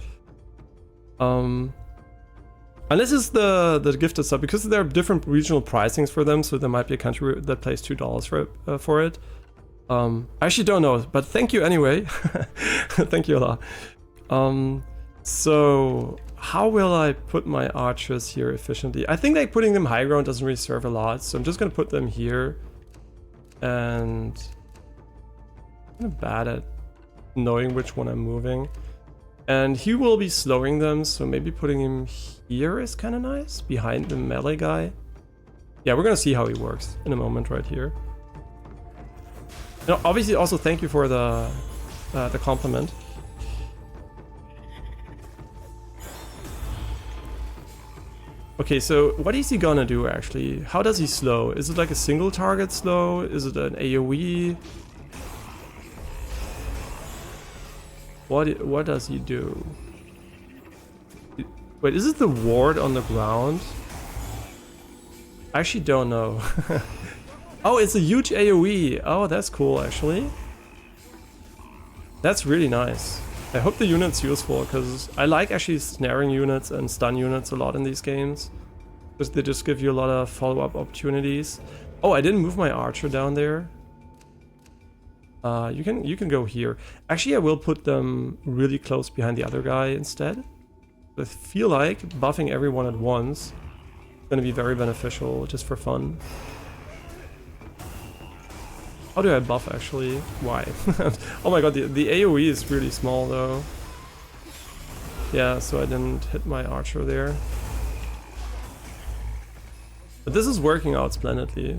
And this is the gifted sub, because there are different regional pricings for them, so there might be a country that pays $2 for it. I actually don't know, but thank you anyway. Thank you a lot. So how will I put my archers here efficiently? I think like putting them high ground doesn't really serve a lot, so I'm just gonna put them here. And I'm kind of bad at knowing which one I'm moving. And he will be slowing them, so maybe putting him here is kind of nice, behind the melee guy. Yeah, we're gonna see how he works in a moment right here. You know, obviously also thank you for the compliment. Okay, so what is he gonna do actually? How does he slow? Is it like a single target slow? Is it an AoE? What does he do? Wait, is it the ward on the ground? I actually don't know. Oh, it's a huge AoE. Oh, that's cool actually. That's really nice. I hope the unit's useful, because I like actually snaring units and stun units a lot in these games. Because they just give you a lot of follow-up opportunities. Oh, I didn't move my archer down there. You can go here. Actually, I will put them really close behind the other guy instead. I feel like buffing everyone at once is going to be very beneficial, just for fun. How do I buff actually? Why? Oh my god, the AoE is really small though. Yeah, so I didn't hit my archer there. But this is working out splendidly.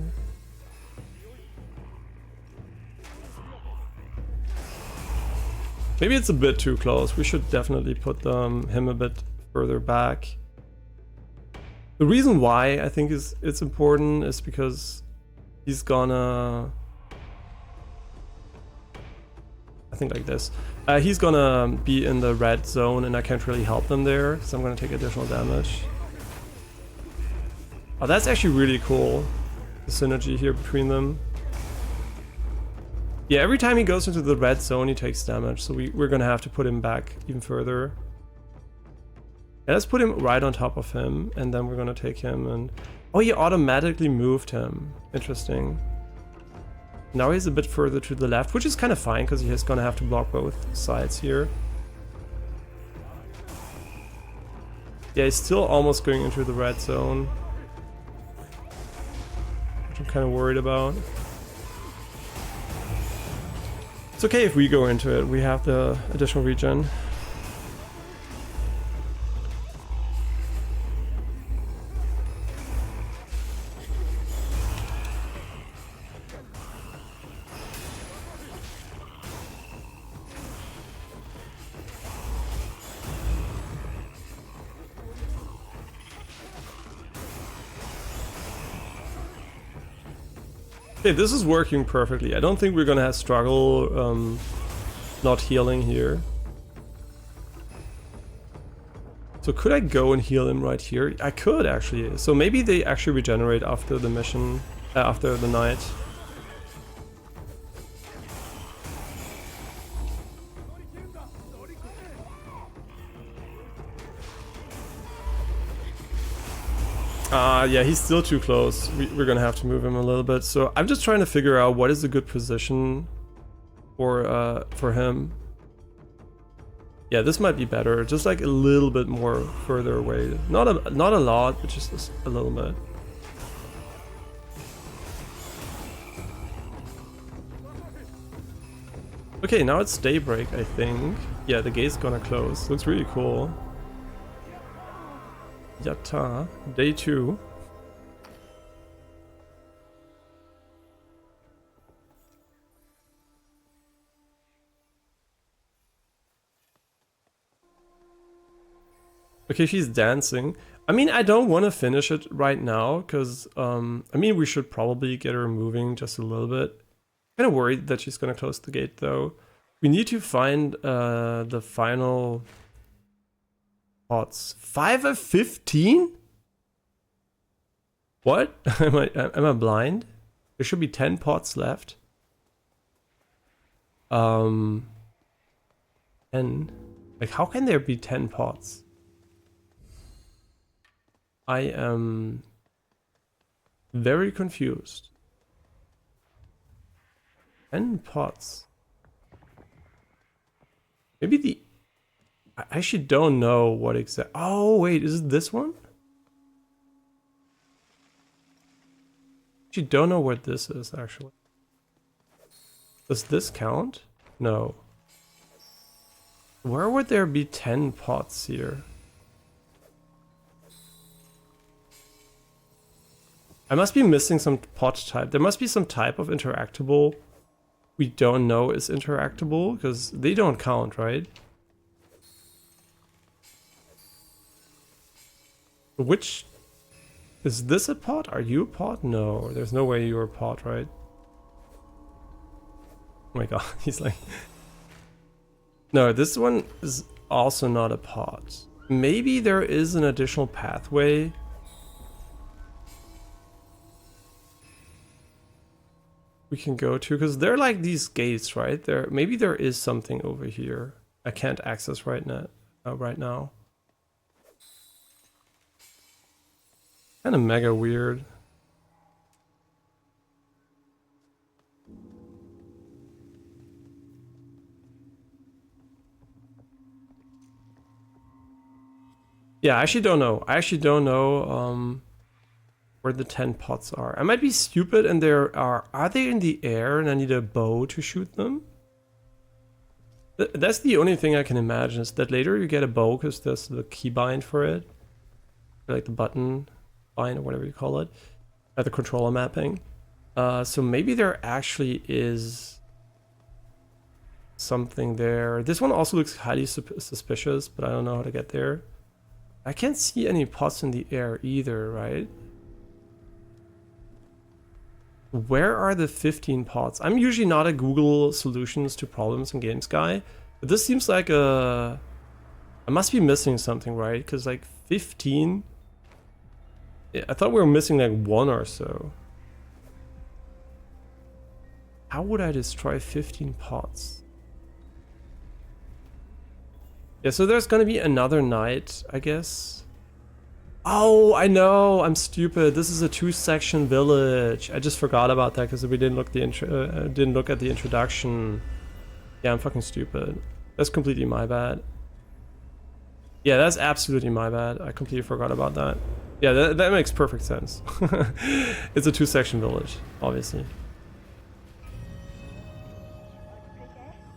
Maybe it's a bit too close. We should definitely put him a bit further back. The reason why I think it's important is because he's gonna... I think like this. He's gonna be in the red zone and I can't really help them there, so I'm gonna take additional damage. Oh, that's actually really cool. The synergy here between them. Yeah, every time he goes into the red zone he takes damage, so we're gonna have to put him back even further. Yeah, let's put him right on top of him, and then we're gonna take him and... Oh, he automatically moved him. Interesting. Now he's a bit further to the left, which is kind of fine, because he's gonna have to block both sides here. Yeah, he's still almost going into the red zone, which I'm kind of worried about. It's okay if we go into it, we have the additional regen. Okay, this is working perfectly. I don't think we're gonna have struggle not healing here. So could I go and heal him right here? I could actually. So maybe they actually regenerate after the mission, after the night. Yeah, he's still too close. We're gonna have to move him a little bit. So I'm just trying to figure out what is a good position for him. Yeah, this might be better. Just like a little bit more further away. Not a lot, but just a little bit. Okay, now it's daybreak, I think. Yeah, the gate's gonna close. Looks really cool. Yatta, day 2. Okay, she's dancing. I mean, I don't want to finish it right now, because, I mean, we should probably get her moving just a little bit. Kind of worried that she's gonna close the gate, though. We need to find the final pots. 5 of 15? What? Am I blind? There should be 10 pots left. 10. Like, how can there be 10 pots? I am very confused. 10 pots. Maybe the... I actually don't know what exact... Oh, wait, is it this one? I actually don't know what this is, actually. Does this count? No. Where would there be 10 pots here? I must be missing some pot type. There must be some type of interactable we don't know is interactable, because they don't count, right? Which Is this a pot? Are you a pot? No, there's no way you're a pot, right? Oh my god, he's like... No, this one is also not a pot. Maybe there is an additional pathway. We can go to, because they're like these gates, right? Maybe there is something over here I can't access right now. Kind of mega weird. Yeah, I actually don't know. Where the 10 pots are. I might be stupid and are they in the air and I need a bow to shoot them? That's the only thing I can imagine, is that later you get a bow because there's the keybind for it. Like the button bind or whatever you call it. The controller mapping. So maybe there actually is something there. This one also looks highly suspicious, but I don't know how to get there. I can't see any pots in the air either, right? Where are the 15 pots? I'm usually not a Google solutions to problems in games guy, but this seems like I must be missing something, right? Because like 15... Yeah, I thought we were missing like 1 or so. How would I destroy 15 pots? Yeah, so there's gonna be another night, I guess. Oh, I know, I'm stupid. This is a 2-section village. I just forgot about that because we didn't look at the introduction. Yeah, I'm fucking stupid. That's completely my bad. Yeah, that's absolutely my bad. I completely forgot about that. Yeah, that makes perfect sense. It's a 2-section village, obviously.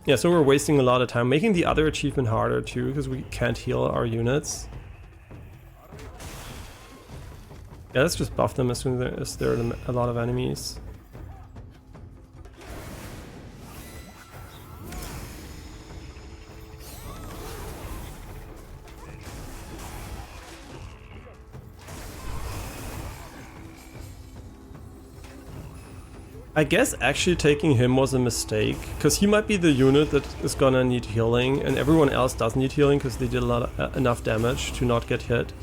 Yeah, so we're wasting a lot of time, making the other achievement harder too, because we can't heal our units. Yeah, let's just buff them as soon as there are a lot of enemies. I guess actually taking him was a mistake, because he might be the unit that is gonna need healing, and everyone else doesn't need healing because they did enough damage to not get hit.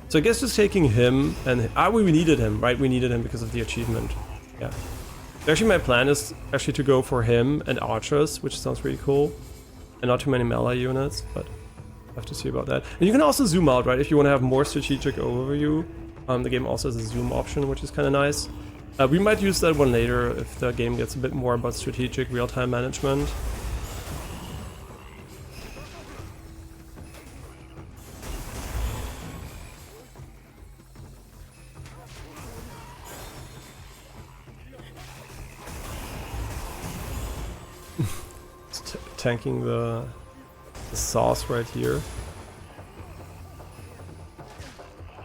So I guess just taking him, and we needed him, right? We needed him because of the achievement. Yeah. Actually, my plan is actually to go for him and archers, which sounds pretty cool, and not too many melee units, but I have to see about that. And you can also zoom out, right? If you want to have more strategic overview, the game also has a zoom option, which is kind of nice. We might use that one later if the game gets a bit more about strategic real-time management. Tanking the sauce right here.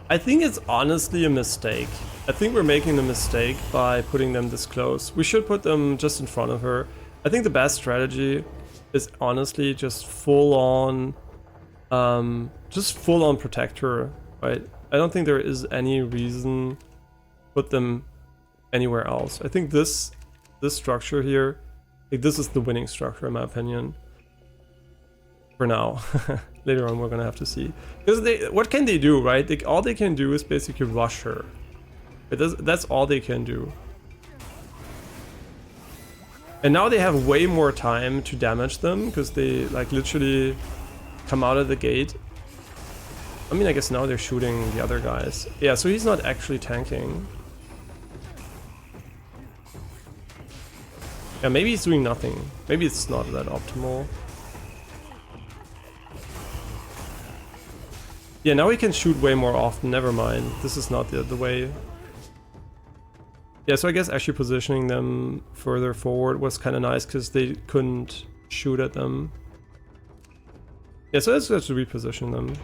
I think it's honestly a mistake. I think we're making the mistake by putting them this close. We should put them just in front of her. I think the best strategy is honestly just full on protect her, right? I don't think there is any reason to put them anywhere else. I think this structure here, like this is the winning structure in my opinion. For now. Later on we're gonna have to see. Because what can they do, right? All they can do is basically rush her. That's all they can do. And now they have way more time to damage them, because they like literally come out of the gate. I mean, I guess now they're shooting the other guys. Yeah, so he's not actually tanking. Yeah, maybe he's doing nothing. Maybe it's not that optimal. Yeah, now he can shoot way more often. Never mind. This is not the way. Yeah, so I guess actually positioning them further forward was kind of nice because they couldn't shoot at them. Yeah, so let's just reposition them.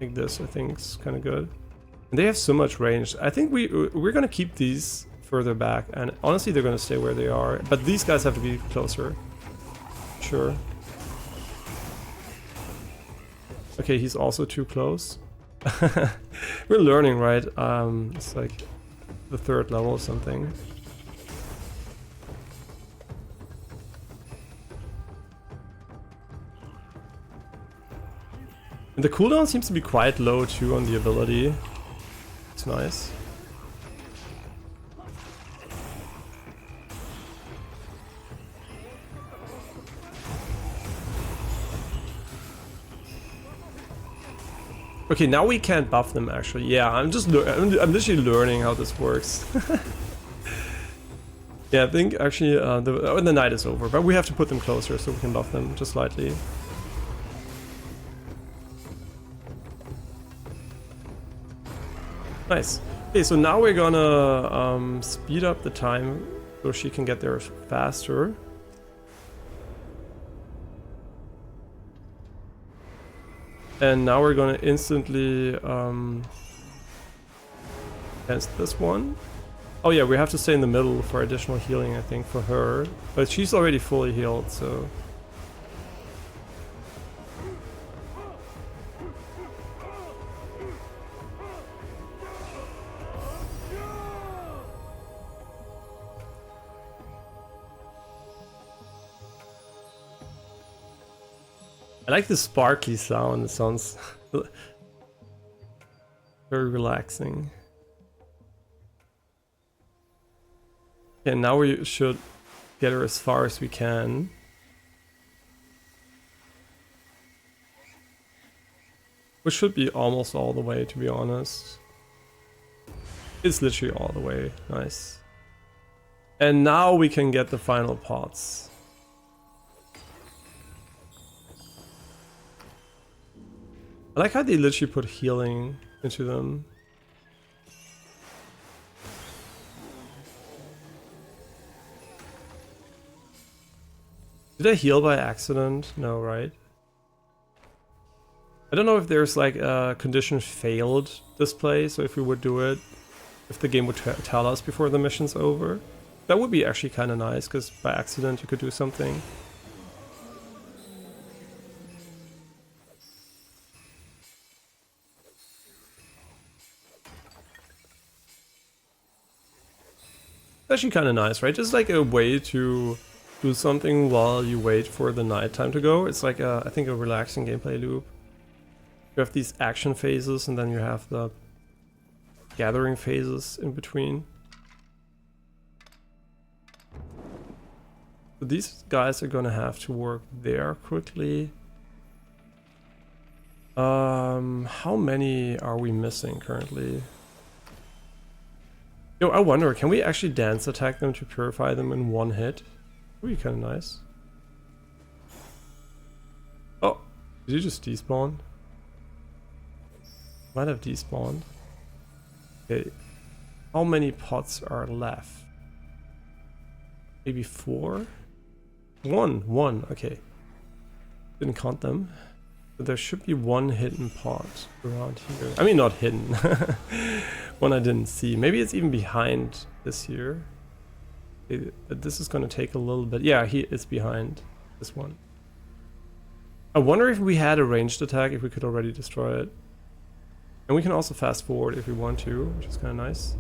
Like this, I think is kind of good. And they have so much range. I think we're gonna keep these further back, and honestly they're gonna stay where they are. But these guys have to be closer. Sure. Okay, he's also too close. We're learning, right? It's like the 3rd level or something. And the cooldown seems to be quite low too on the ability. It's nice. Okay, now we can't buff them actually. Yeah, I'm literally learning how this works. Yeah, I think actually the night is over, but we have to put them closer so we can buff them just slightly. Nice. Okay, so now we're gonna speed up the time so she can get there faster. And now we're gonna instantly against this one. Oh yeah, we have to stay in the middle for additional healing, I think, for her. But she's already fully healed, so... I like the sparkly sound, it sounds very relaxing. And now we should get her as far as we can. Which should be almost all the way, to be honest. It's literally all the way, nice. And now we can get the final pots. I like how they literally put healing into them. Did I heal by accident? No, right? I don't know if there's like a condition failed display, so if we would do it, if the game would tell us before the mission's over. That would be actually kind of nice, because by accident you could do something. Actually kind of nice, right? Just like a way to do something while you wait for the nighttime to go. It's like I think a relaxing gameplay loop. You have these action phases and then you have the gathering phases in between. So these guys are gonna have to work there quickly. How many are we missing currently? Yo, I wonder, can we actually dance attack them to purify them in one hit? Would be kind of nice. Oh, did you just despawn? Might have despawned. Okay, how many pots are left? Maybe 4? One, okay. Didn't count them. But there should be one hidden pot around here. I mean, not hidden. One I didn't see. Maybe it's even behind this here. But this is gonna take a little bit. Yeah, it's behind this one. I wonder if we had a ranged attack, if we could already destroy it. And we can also fast forward if we want to, which is kind of nice.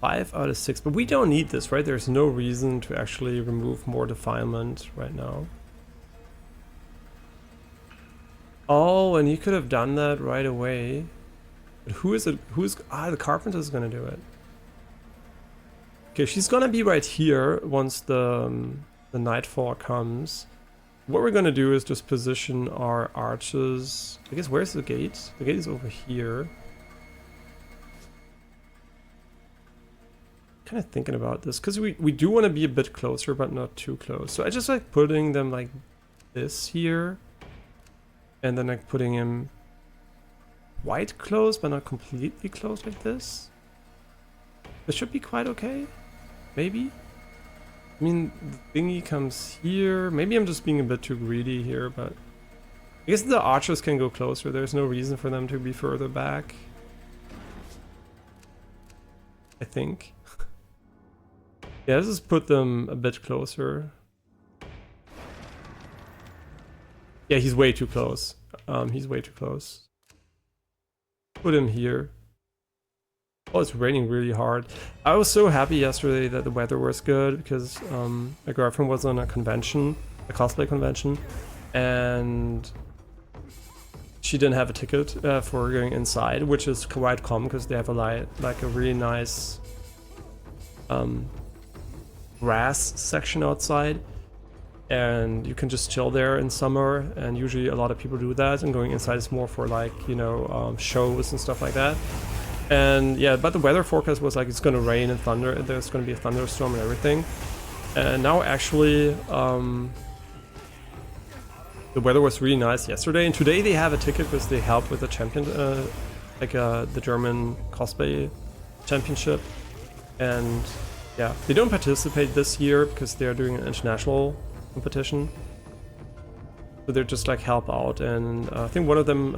Five out of 6, but we don't need this, right? There's no reason to actually remove more defilement right now. Oh, and you could have done that right away. But who is it? The carpenter's gonna do it. Okay, she's gonna be right here once the nightfall comes. What we're gonna do is just position our archers. I guess, where's the gate? The gate is over here. Kind of thinking about this because we do want to be a bit closer but not too close, so I just like putting them like this here and then like putting him quite close but not completely close like this. This should be quite okay, maybe. I mean, the thingy comes here. Maybe I'm just being a bit too greedy here, but I guess the archers can go closer. There's no reason for them to be further back, I think. Yeah, let's just put them a bit closer. Yeah, he's way too close. He's way too close. Put him here. Oh, it's raining really hard. I was so happy yesterday that the weather was good because my girlfriend was on a convention, a cosplay convention, and she didn't have a ticket for going inside, which is quite common because they have a like a really nice grass section outside, and you can just chill there in summer. And usually a lot of people do that, and going inside is more for like, you know, shows and stuff like that. And yeah, but the weather forecast was like it's gonna rain and thunder, there's gonna be a thunderstorm and everything. And now actually the weather was really nice yesterday, and today they have a ticket because they help with the champion, the German cosplay championship. And yeah, they don't participate this year because they're doing an international competition. So they're just like help out, and I think one of them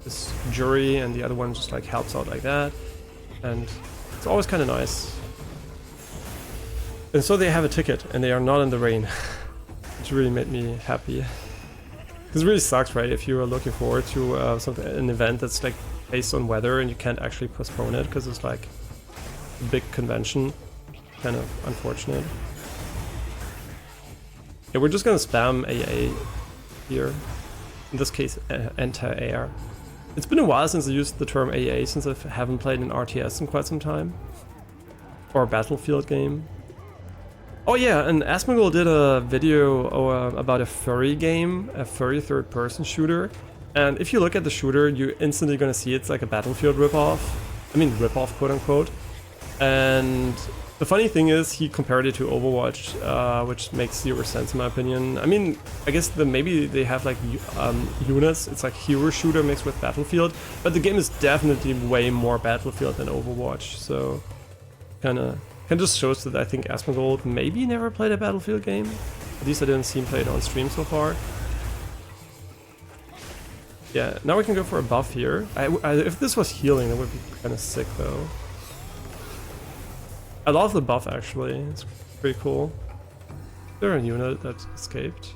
is jury, and the other one just like helps out like that. And it's always kind of nice. And so they have a ticket, and they are not in the rain, which really made me happy. Because it really sucks, right? If you are looking forward to an event that's like based on weather, and you can't actually postpone it because it's like a big convention. Kind of unfortunate. Yeah, we're just gonna spam AA here. In this case, anti-air. It's been a while since I used the term AA, since I haven't played an RTS in quite some time. Or a Battlefield game. Oh yeah, and Asmongold did a video about a furry game, a furry third-person shooter. And if you look at the shooter, you're instantly gonna see it's like a Battlefield ripoff. I mean, ripoff, quote-unquote. And the funny thing is, he compared it to Overwatch, which makes zero sense in my opinion. I mean, I guess maybe they have like units. It's like hero shooter mixed with Battlefield, but the game is definitely way more Battlefield than Overwatch. So, kind of just shows that I think Asmongold maybe never played a Battlefield game. At least I didn't see him play it on stream so far. Yeah, now we can go for a buff here. If this was healing, that would be kind of sick though. I love the buff actually, it's pretty cool. Is there a unit that escaped?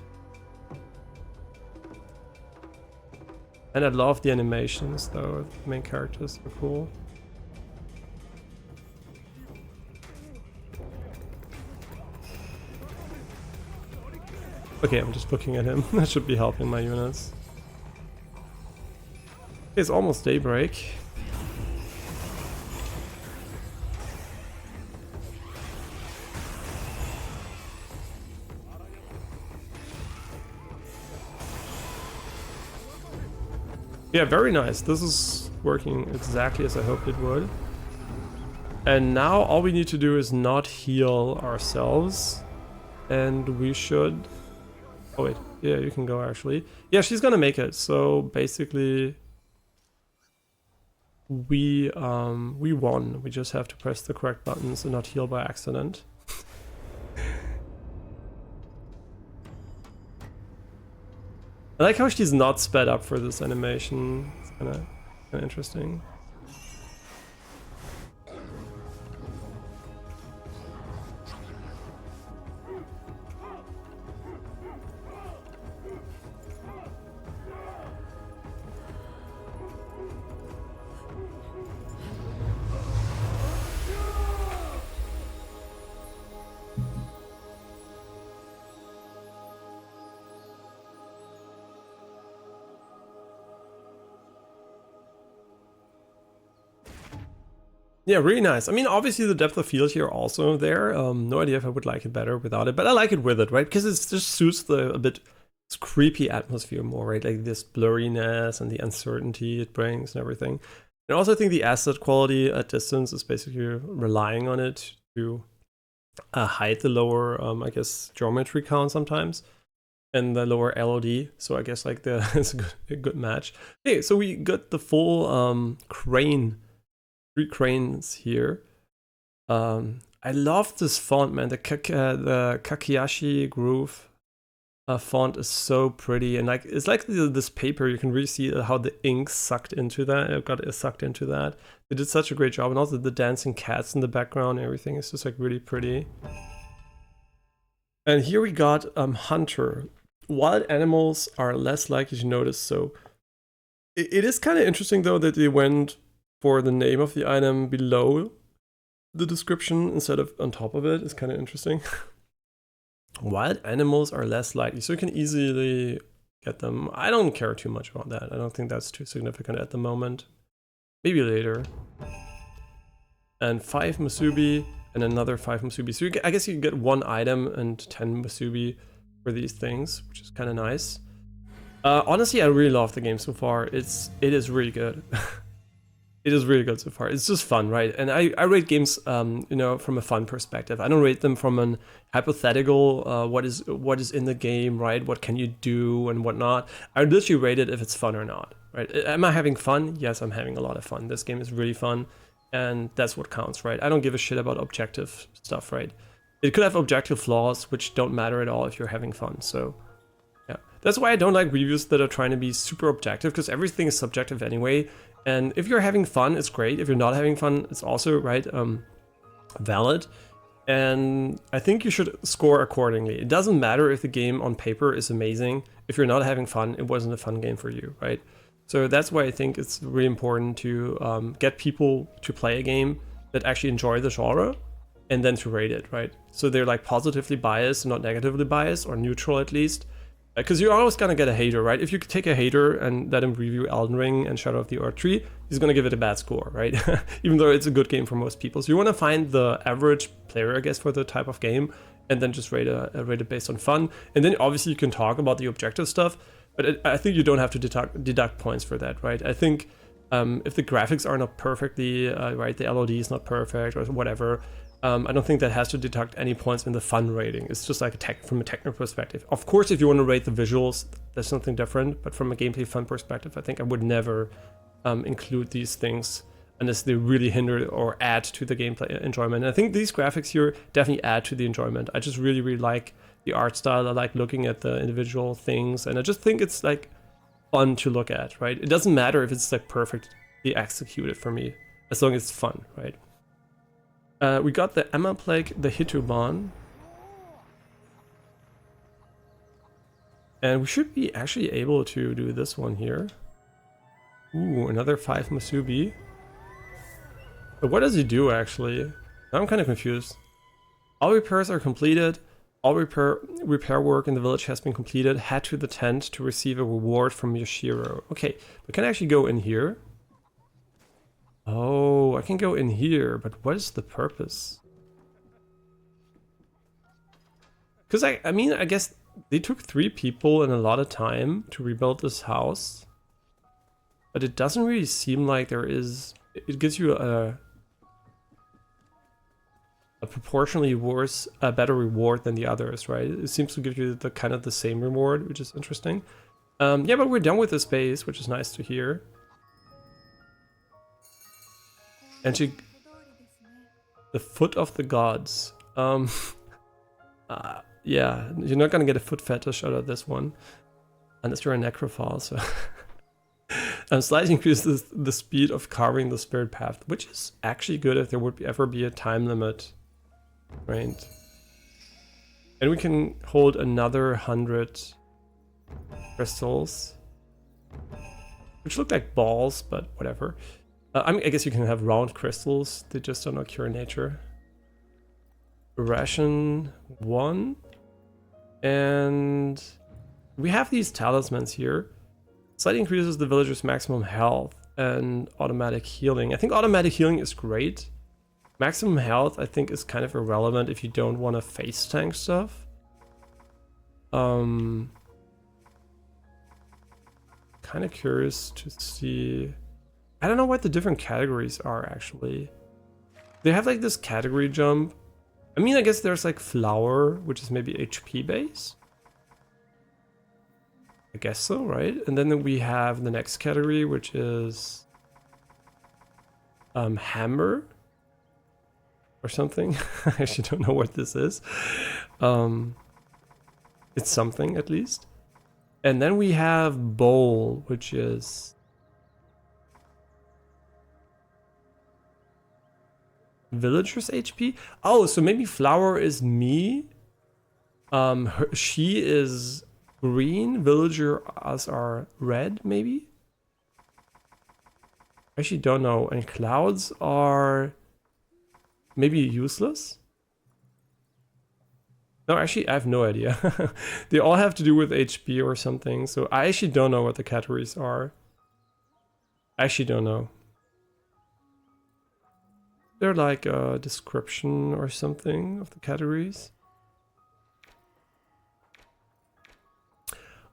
And I love the animations though, the main characters are cool. Okay, I'm just looking at him, that should be helping my units. It's almost daybreak. Yeah, very nice. This is working exactly as I hoped it would. And now all we need to do is not heal ourselves. And we should... Oh wait, yeah, you can go actually. Yeah, she's gonna make it. So basically... We won. We just have to press the correct buttons and not heal by accident. I like how she's not sped up for this animation. It's kind of interesting. Yeah, really nice. I mean, obviously the depth of field here also there. No idea if I would like it better without it, but I like it with it, right? Because it just suits the a bit creepy atmosphere more, right? Like this blurriness and the uncertainty it brings and everything. And also I think the asset quality at distance is basically relying on it to hide the lower, I guess, geometry count sometimes. And the lower LOD, so I guess like it's a good match. Okay, so we got the full crane. 3 cranes here. I love this font, man. The Kakeyashi Groove font is so pretty, and like it's like this paper. You can really see how the ink sucked into that. It got sucked into that. They did such a great job, and also the dancing cats in the background. And everything is just like really pretty. And here we got Hunter. wild animals are less likely to notice. So it is kind of interesting though that they went for the name of the item below the description instead of on top of it. It's kind of interesting. Wild animals are less likely, so you can easily get them. I don't care too much about that. I don't think that's too significant at the moment. Maybe later. And 5 Musubi and another 5 Musubi. So I guess you can get 1 item and 10 Musubi for these things, which is kind of nice. Honestly, I really love the game so far. It is really good. It is really good so far. It's just fun, right? And I rate games, you know, from a fun perspective. I don't rate them from an hypothetical, what is in the game, right? What can you do and whatnot. I literally rate it if it's fun or not, right? Am I having fun? Yes, I'm having a lot of fun. This game is really fun, and that's what counts, right? I don't give a shit about objective stuff, right? It could have objective flaws, which don't matter at all if you're having fun, so... yeah, that's why I don't like reviews that are trying to be super objective, because everything is subjective anyway. And if you're having fun, it's great. If you're not having fun, it's also right valid. And I think you should score accordingly. It doesn't matter if the game on paper is amazing. If you're not having fun, it wasn't a fun game for you, right? So that's why I think it's really important to get people to play a game that actually enjoy the genre, and then to rate it, right? So they're like positively biased, not negatively biased, or neutral at least. Because you're always gonna get a hater, right? If you take a hater and let him review Elden Ring and Shadow of the Erdtree, he's gonna give it a bad score, right? Even though it's a good game for most people. So you wanna find the average player, I guess, for the type of game, and then just rate it based on fun. And then obviously you can talk about the objective stuff, but I think you don't have to deduct points for that, right? I think if the graphics are not perfectly, right, the LOD is not perfect or whatever, I don't think that has to deduct any points in the fun rating. It's just like from a technical perspective. Of course, if you want to rate the visuals, that's something different. But from a gameplay fun perspective, I think I would never include these things unless they really hinder or add to the gameplay enjoyment. And I think these graphics here definitely add to the enjoyment. I just really, really like the art style. I like looking at the individual things, and I just think it's like fun to look at, right? It doesn't matter if it's like perfectly executed for me, as long as it's fun, right? We got the Emma Plague, the Hitubon. And we should be actually able to do this one here. Ooh, another 5 Musubi. But what does he do actually? Now I'm kind of confused. All repairs are completed. All repair work in the village has been completed. Head to the tent to receive a reward from Yoshiro. Okay, we can actually go in here. Oh, I can go in here, but what is the purpose? Because I mean, I guess they took 3 people and a lot of time to rebuild this house. But it doesn't really seem like there is... It gives you a proportionally better reward than the others, right? It seems to give you the kind of the same reward, which is interesting. Yeah, but we're done with this base, which is nice to hear. And the foot of the gods. Yeah, you're not gonna get a foot fetish out of this one, unless you're a necrophile. So, slightly increases the speed of carving the spirit path, which is actually good if there would ever be a time limit, right? And we can hold another 100 crystals, which look like balls, but whatever. I mean, I guess you can have round crystals. They just don't occur in nature. Ration 1. And we have these talismans here. Slightly increases the villager's maximum health and automatic healing. I think automatic healing is great. Maximum health, I think, is kind of irrelevant if you don't want to face tank stuff. Kind of curious to see... I don't know what the different categories are, actually. They have like this category jump. I mean, I guess there's like flower, which is maybe HP base. I guess so, right? And then we have the next category, which is hammer or something. I actually don't know what this is. It's something at least. And then we have bowl, which is villager's HP. Oh, so maybe flower is me. She is green, villagers are red, maybe? I actually don't know. And clouds are maybe useless? No, actually, I have no idea. They all have to do with HP or something, so I actually don't know what the categories are. I actually don't know. They're like a description or something of the categories.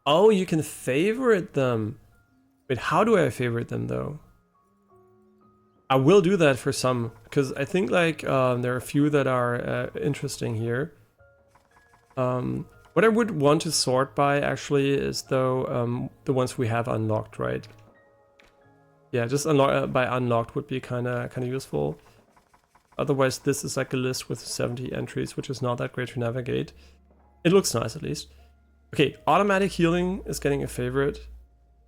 Oh, you can favorite them. Wait, how do I favorite them though? I will do that for some, because I think like there are a few that are interesting here. What I would want to sort by actually is though the ones we have unlocked, right? Yeah, just by unlocked would be kind of useful. Otherwise, this is like a list with 70 entries, which is not that great to navigate. It looks nice at least. Okay, automatic healing is getting a favorite.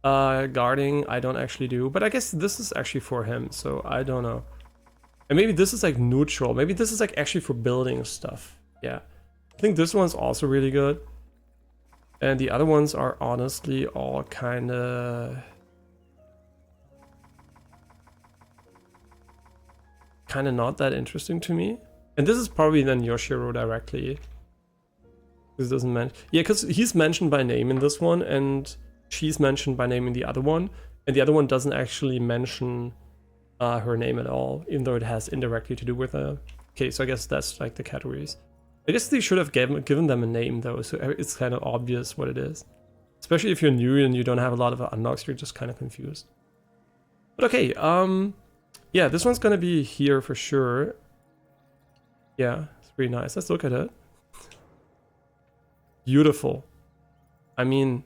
Guarding, I don't actually do, but I guess this is actually for him, so I don't know. And maybe this is like neutral. Maybe this is like actually for building stuff. Yeah. I think this one's also really good. And the other ones are honestly all kind of not that interesting to me. And this is probably then Yoshiro directly. This doesn't mention. Yeah, because he's mentioned by name in this one, and she's mentioned by name in the other one. And the other one doesn't actually mention her name at all, even though it has indirectly to do with her. Okay, so I guess that's like the categories. I guess they should have given them a name though, so it's kind of obvious what it is. Especially if you're new and you don't have a lot of unlocks, you're just kind of confused. But okay, yeah, this one's gonna be here for sure. Yeah, it's pretty nice. Let's look at it. Beautiful. I mean,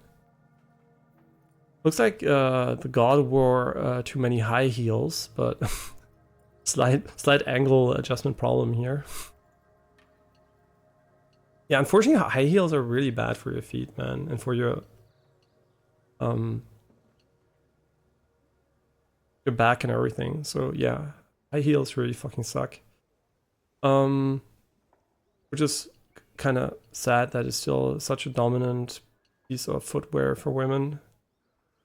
looks like the god wore too many high heels, but slight angle adjustment problem here. Yeah, unfortunately, high heels are really bad for your feet, man, and for your back and everything. So yeah, high heels really fucking suck. Which is kind of sad that it's still such a dominant piece of footwear for women.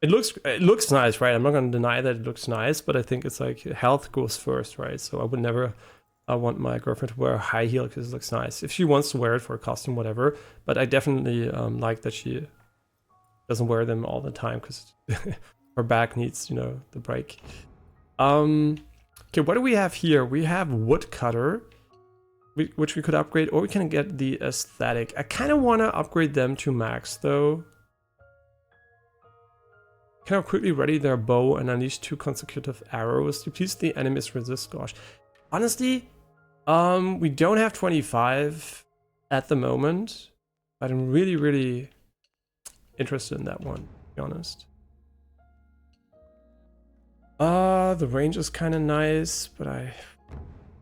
It looks nice, right? I'm not gonna deny that it looks nice, but I think it's like health goes first, right? So I would never want my girlfriend to wear a high heel because it looks nice. If she wants to wear it for a costume, whatever. But I definitely like that she doesn't wear them all the time because her back needs, you know, the break. Okay, what do we have here? We have woodcutter, which we could upgrade, or we can get the aesthetic. I kind of want to upgrade them to max though. Kind of quickly ready their bow and unleash 2 consecutive arrows. Depletes the enemy's resist. Gosh, honestly, we don't have 25 at the moment, but I'm really interested in that one, to be honest. The range is kind of nice, but I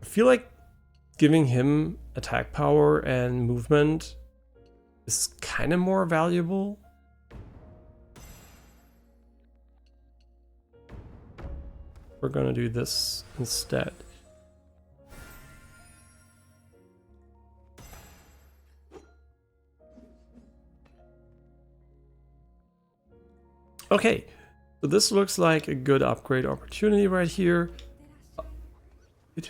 feel like giving him attack power and movement is kind of more valuable. We're gonna do this instead. Okay, so this looks like a good upgrade opportunity right here. We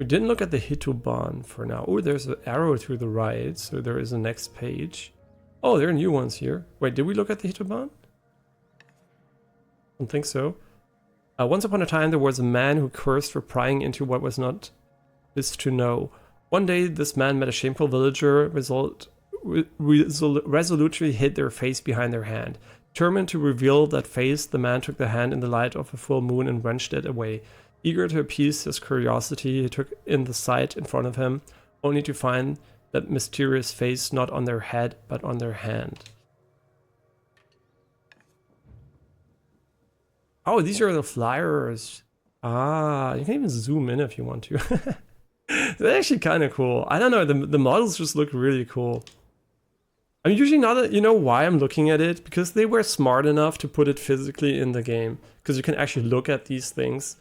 didn't look at the Hitoban for now. Oh, there's an arrow to the right, so there is a next page. Oh, there are new ones here. Wait, did we look at the Hitoban? I don't think so. Once upon a time, there was a man who cursed for prying into what was not his to know. One day, this man met a shameful villager, resolutely hid their face behind their hand. Determined to reveal that face, the man took the hand in the light of a full moon and wrenched it away. Eager to appease his curiosity, he took in the sight in front of him, only to find that mysterious face not on their head, but on their hand. Oh, these are the flyers. Ah, you can even zoom in if you want to. They're actually kind of cool. I don't know, the models just look really cool. I'm usually not, you know why I'm looking at it? Because they were smart enough to put it physically in the game. Because you can actually look at these things.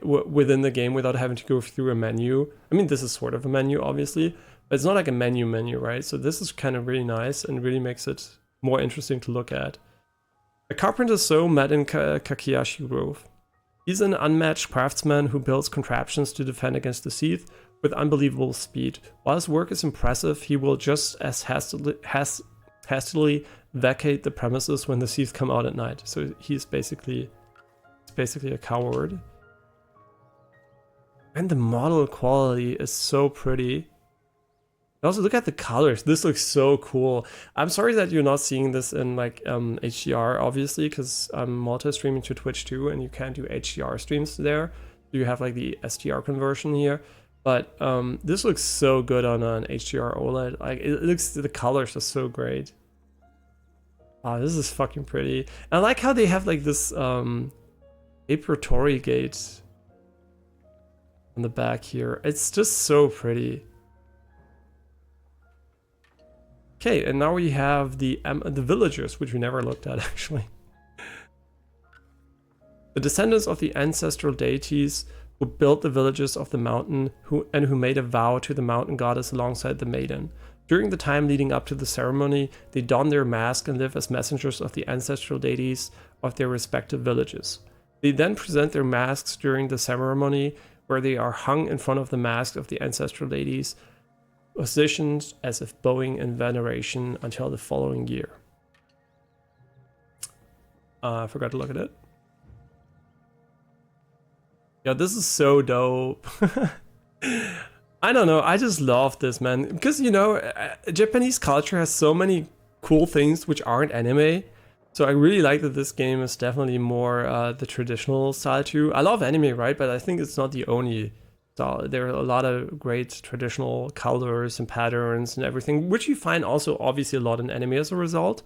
within the game without having to go through a menu. I mean, this is sort of a menu, obviously, but it's not like a menu, right? So this is kind of really nice and really makes it more interesting to look at. A carpenter's soul met in Kakiyashi Grove. He's an unmatched craftsman who builds contraptions to defend against the Seath with unbelievable speed. While his work is impressive, he will just as hastily vacate the premises when the Seath come out at night. So he's basically a coward. And the model quality is so pretty. Also, look at the colors. This looks so cool. I'm sorry that you're not seeing this in like HDR, obviously, because I'm multi-streaming to Twitch too, and you can't do HDR streams there. You have like the SDR conversion here, but this looks so good on an HDR OLED. Like it looks, the colors are so great. Wow, this is fucking pretty. And I like how they have like this Apertory gate on the back here. It's just so pretty. Okay, and now we have the villagers, which we never looked at actually. The descendants of the ancestral deities who built the villages of the mountain who made a vow to the mountain goddess alongside the maiden. During the time leading up to the ceremony, they don their mask and live as messengers of the ancestral deities of their respective villages. They then present their masks during the ceremony, where they are hung in front of the mask of the ancestral deities, positioned as if bowing in veneration until the following year. I forgot to look at it. Yeah, this is so dope. I don't know, I just love this, man. Because, you know, Japanese culture has so many cool things which aren't anime. So I really like that this game is definitely more the traditional style too. I love anime, right? But I think it's not the only style. There are a lot of great traditional colors and patterns and everything, which you find also obviously a lot in anime as a result.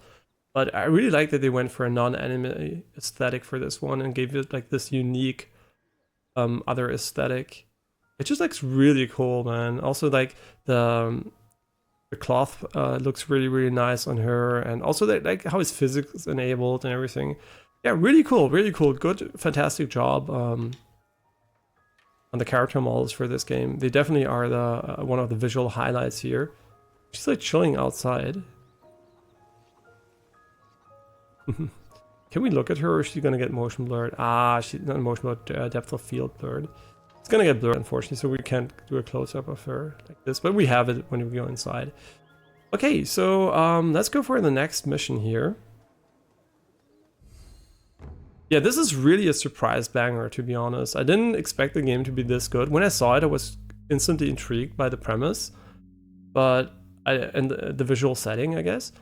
But I really like that they went for a non-anime aesthetic for this one and gave it like this unique other aesthetic. It just looks really cool, man. Also, like the cloth looks really, really nice on her, and also like how his physics enabled and everything. Yeah, really cool, really cool. Good, fantastic job on the character models for this game. They definitely are the one of the visual highlights here. She's like chilling outside. Can we look at her, or is she gonna get motion blurred? Ah, she's not motion blurred, depth of field blurred. It's gonna get blurred, unfortunately, so we can't do a close-up of her like this, but we have it when we go inside. Okay, so let's go for the next mission here. Yeah, this is really a surprise banger, to be honest. I didn't expect the game to be this good. When I saw it, I was instantly intrigued by the premise, and the visual setting, I guess.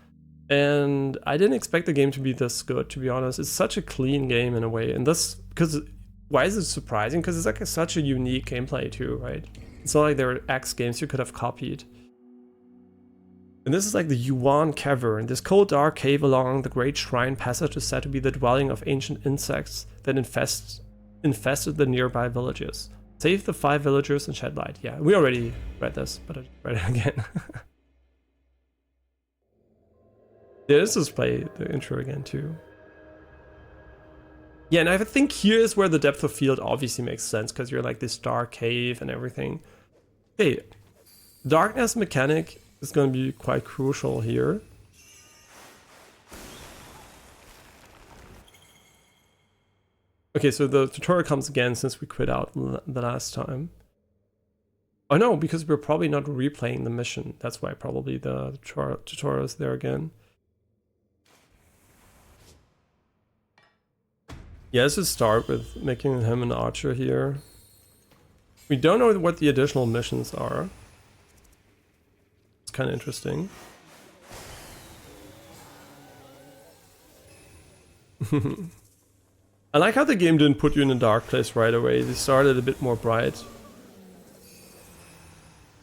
And I didn't expect the game to be this good, to be honest. It's such a clean game in a way, and this, because why is it surprising? Because it's like such a unique gameplay too, right? It's not like there are X games you could have copied. And this is like the Yuan Cavern. This cold dark cave along the Great Shrine Passage is said to be the dwelling of ancient insects that infested the nearby villages. Save the 5 villagers and shed light. Yeah, we already read this, but I read it again. Yeah, let's just play the intro again too. Yeah, and I think here is where the depth of field obviously makes sense, because you're like this dark cave and everything. Okay, darkness mechanic is going to be quite crucial here. Okay, so the tutorial comes again since we quit out the last time. Oh no, because we're probably not replaying the mission. That's why probably the tutorial is there again. Yeah, let's just start with making him an archer here. We don't know what the additional missions are. It's kind of interesting. I like how the game didn't put you in a dark place right away. They started a bit more bright.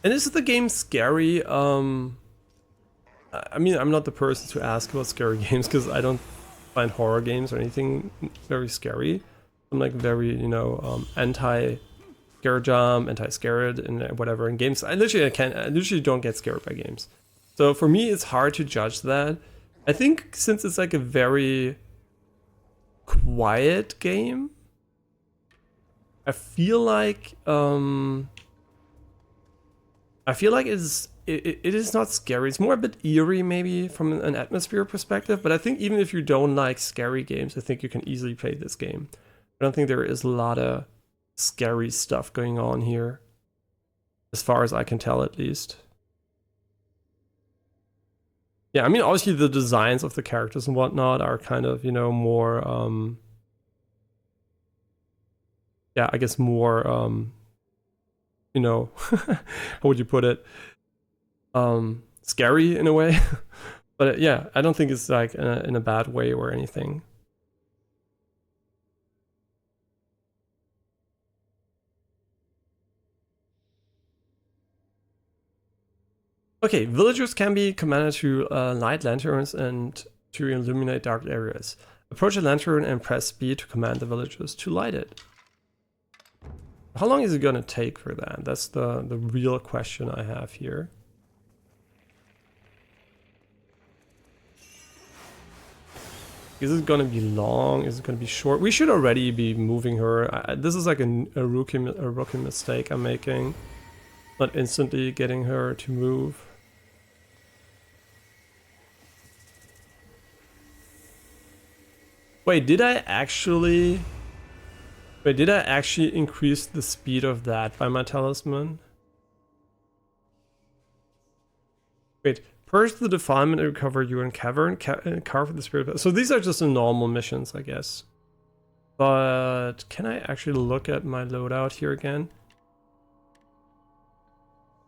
And is the game scary? I mean, I'm not the person to ask about scary games, because I don't find horror games or anything very scary. I'm like very, you know, anti-scare jump, anti-scared, and whatever in games. I literally don't get scared by games. So for me, it's hard to judge that. I think since it's like a very quiet game, I feel like it is not scary. It's more a bit eerie maybe from an atmosphere perspective, but I think even if you don't like scary games, I think you can easily play this game. I don't think there is a lot of scary stuff going on here, as far as I can tell at least. Yeah, I mean, obviously the designs of the characters and whatnot are kind of, you know, more, yeah, I guess more, you know, how would you put it? Scary in a way. But yeah, I don't think it's like in a bad way or anything. Okay, villagers can be commanded to light lanterns and to illuminate dark areas. Approach a lantern and press B to command the villagers to light it. How long is it gonna take for that? That's the real question I have here. Is it gonna be long? Is it gonna be short? We should already be moving her. This is like a rookie mistake I'm making. Not instantly getting her to move. Wait, did I actually increase the speed of that by my talisman? Wait, purge the defilement and recover you in cavern, carve the spirit. So these are just the normal missions, I guess. But can I actually look at my loadout here again?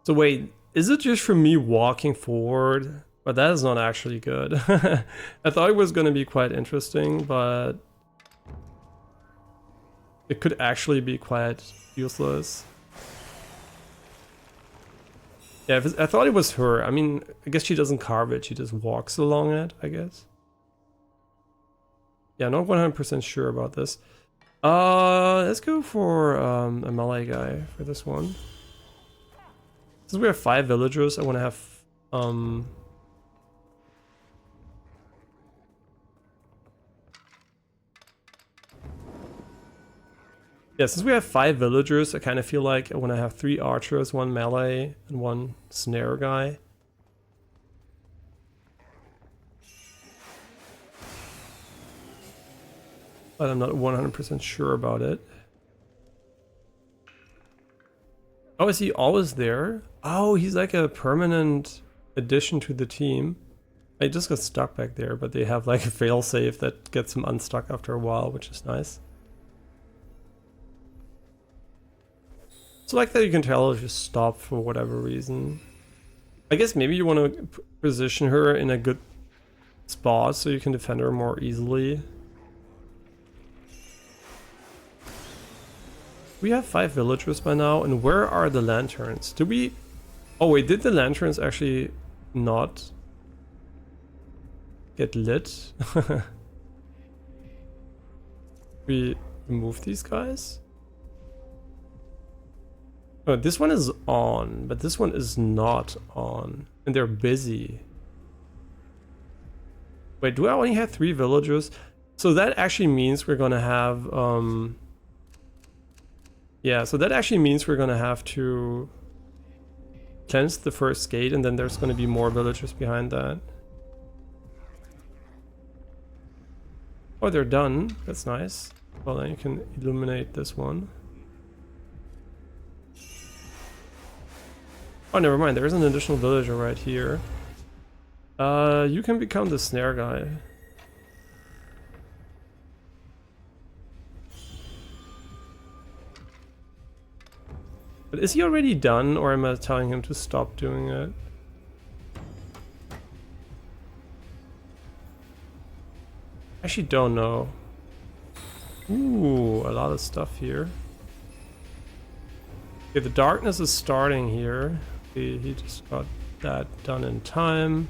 So wait, is it just for me walking forward? But that is not actually good. I thought it was going to be quite interesting, but it could actually be quite useless. Yeah, I thought it was her. I mean, I guess she doesn't carve it, she just walks along it, I guess. Yeah, not 100% sure about this. Let's go for a melee guy for this one. Since we have 5 villagers, I want to have yeah, since we have 5 villagers, I kind of feel like I want to have 3 archers, 1 melee, and 1 snare guy. But I'm not 100% sure about it. Oh, is he always there? Oh, he's like a permanent addition to the team. I just got stuck back there, but they have like a failsafe that gets him unstuck after a while, which is nice. So like that you can tell if you stop for whatever reason. I guess maybe you want to position her in a good spot so you can defend her more easily. We have 5 villagers by now, and where are the lanterns? Do we... Oh wait, did the lanterns actually not get lit? We remove these guys? Oh, this one is on, but this one is not on. And they're busy. Wait, do I only have 3 villagers? So that actually means we're gonna have... Yeah, so that actually means we're gonna have to cleanse the first gate, and then there's gonna be more villagers behind that. Oh, they're done. That's nice. Well, then you can illuminate this one. Oh, never mind. There's an additional villager right here. You can become the snare guy. But is he already done, or am I telling him to stop doing it? Actually don't know. Ooh, a lot of stuff here. Okay, the darkness is starting here. He just got that done in time.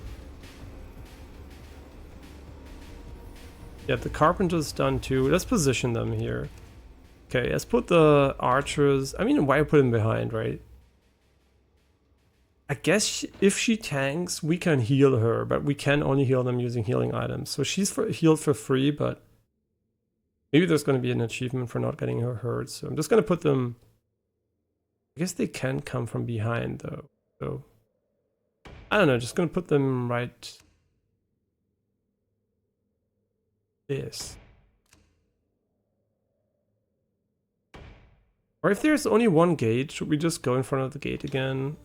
Yeah, the carpenter's done too. Let's position them here. Okay, let's put the archers... I mean, why put them behind, right? I guess if she tanks, we can heal her, but we can only heal them using healing items. So she's healed for free, but Maybe there's going to be an achievement for not getting her hurt, so I'm just going to put them... I guess they can come from behind, though. So, I don't know, just going to put them right... this. Or if there's only one gate, should we just go in front of the gate again?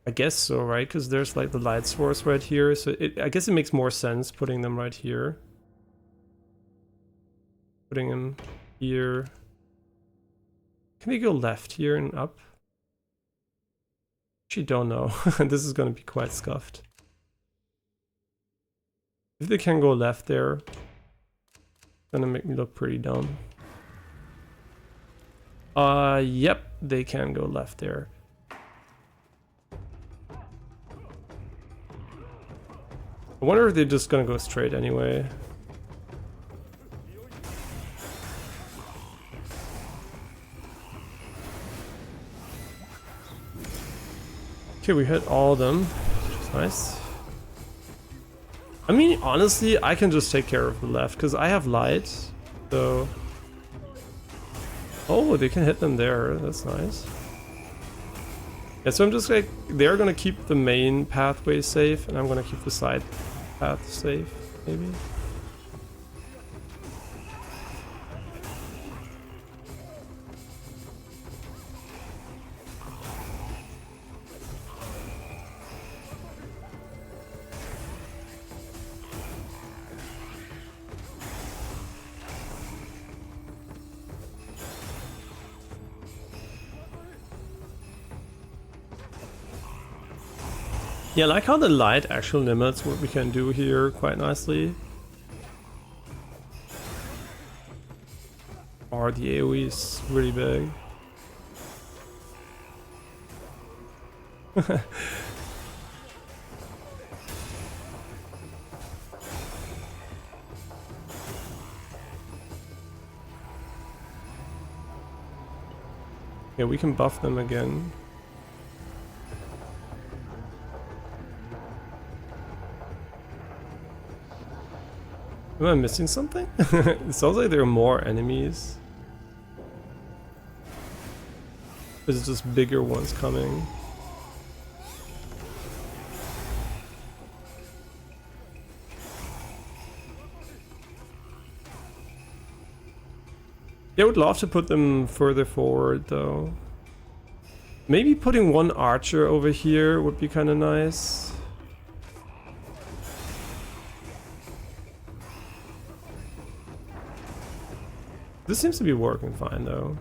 I guess so, right? Because there's like the light source right here, so I guess it makes more sense putting them right here. Putting them here. Can we go left here and up? Actually don't know. This is gonna be quite scuffed. If they can go left there, it's gonna make me look pretty dumb. Yep, they can go left there. I wonder if they're just gonna go straight anyway. Okay, we hit all of them, which is nice. I mean, honestly, I can just take care of the left, because I have light, so... Oh, they can hit them there, that's nice. Yeah, so I'm just like, they're gonna keep the main pathway safe, and I'm gonna keep the side path safe, maybe? Yeah, I like how the light actually limits what we can do here quite nicely. Or the AoE is really big. Yeah, we can buff them again. Am I missing something? It sounds like there are more enemies. There's just bigger ones coming. Yeah, I would love to put them further forward though. Maybe putting one archer over here would be kind of nice. This seems to be working fine though.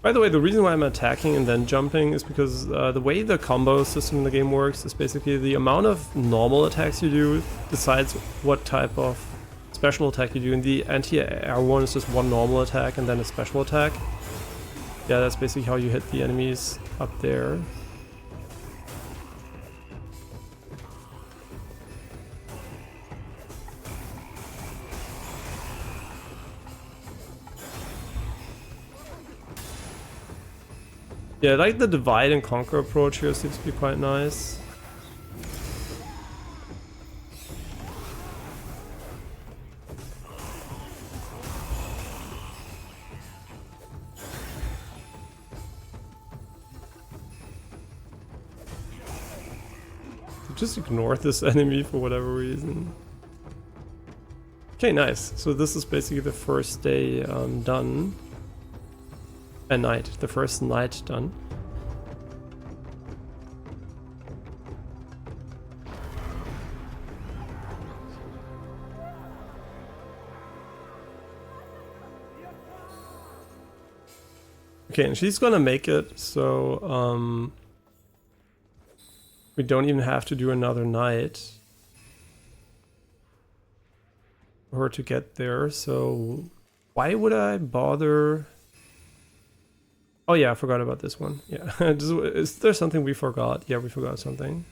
By the way, the reason why I'm attacking and then jumping is because the way the combo system in the game works is basically the amount of normal attacks you do decides what type of special attack you do. And the anti-air one is just one normal attack and then a special attack. Yeah, that's basically how you hit the enemies up there. Yeah, I like the divide and conquer approach here, seems to be quite nice. Just ignore this enemy for whatever reason. Okay, nice. So this is basically the first day done. A night, the first night done. Okay, and she's gonna make it, so we don't even have to do another night for her to get there, so why would I bother? Oh yeah, I forgot about this one. Yeah, is there something we forgot? Yeah, we forgot something.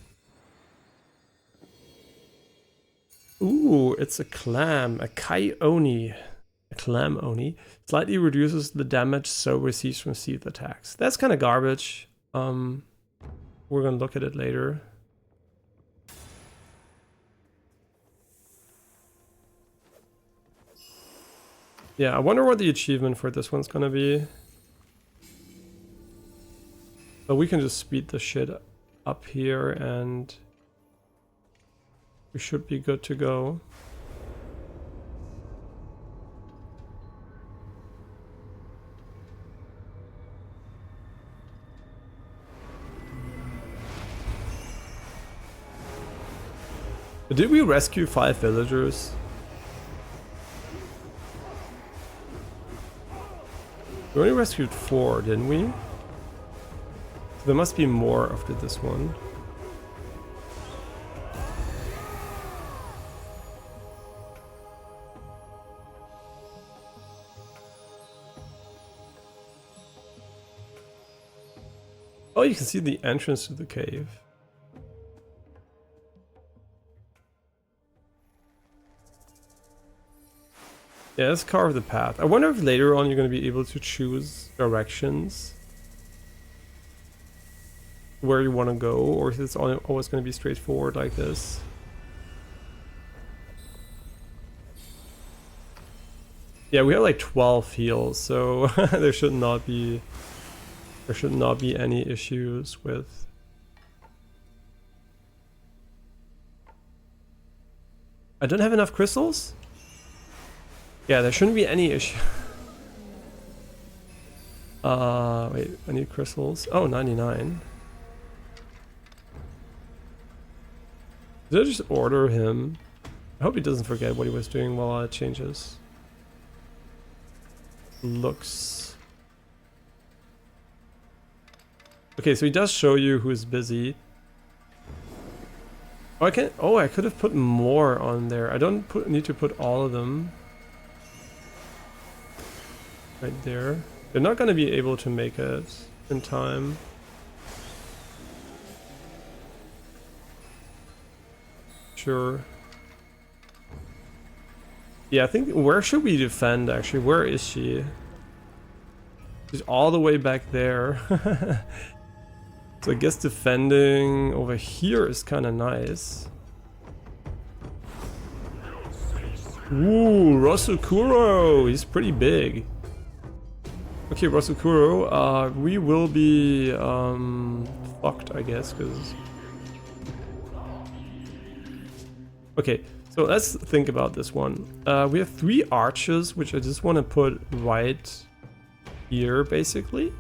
Ooh, it's a clam, a kai oni, a clam oni. Slightly reduces the damage so receives from seed attacks. That's kind of garbage. We're gonna look at it later. Yeah, I wonder what the achievement for this one's gonna be. But we can just speed the shit up here and we should be good to go. Did we rescue 5 villagers? We only rescued 4, didn't we? So there must be more after this one. Oh, you can see the entrance to the cave. Yeah, let's carve the path. I wonder if later on you're going to be able to choose directions where you want to go, or if it's always going to be straightforward like this. Yeah, we have like 12 heals, so there should not be any issues with. I don't have enough crystals? Yeah, there shouldn't be any issue. Wait, I need crystals. Oh, 99. Did I just order him? I hope he doesn't forget what he was doing while it changes. Looks. Okay, so he does show you who's busy. Oh, I could have put more on there. I don't need to put all of them. Right there. They're not going to be able to make it in time. Sure. Yeah, I think, where should we defend actually? Where is she? She's all the way back there. So I guess defending over here is kind of nice. Ooh, Rosukuro! He's pretty big. Okay, Rosukuro, we will be fucked, I guess, because... Okay, so let's think about this one. We have 3 arches, which I just want to put right here, basically.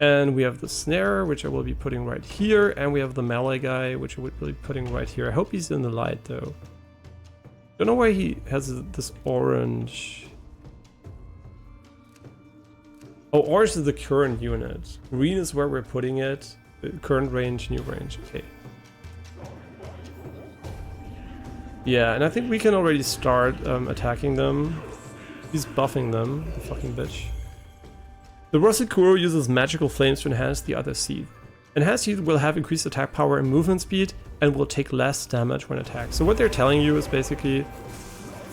And we have the snare, which I will be putting right here, and we have the melee guy, which I would be putting right here. I hope he's in the light, though. Don't know why he has this orange... Oh, orange is the current unit. Green is where we're putting it. The current range, new range. Okay. Yeah, and I think we can already start attacking them. He's buffing them, the fucking bitch. The Rosukuro uses magical flames to enhance the other seed. Enhanced seed will have increased attack power and movement speed and will take less damage when attacked. So what they're telling you is basically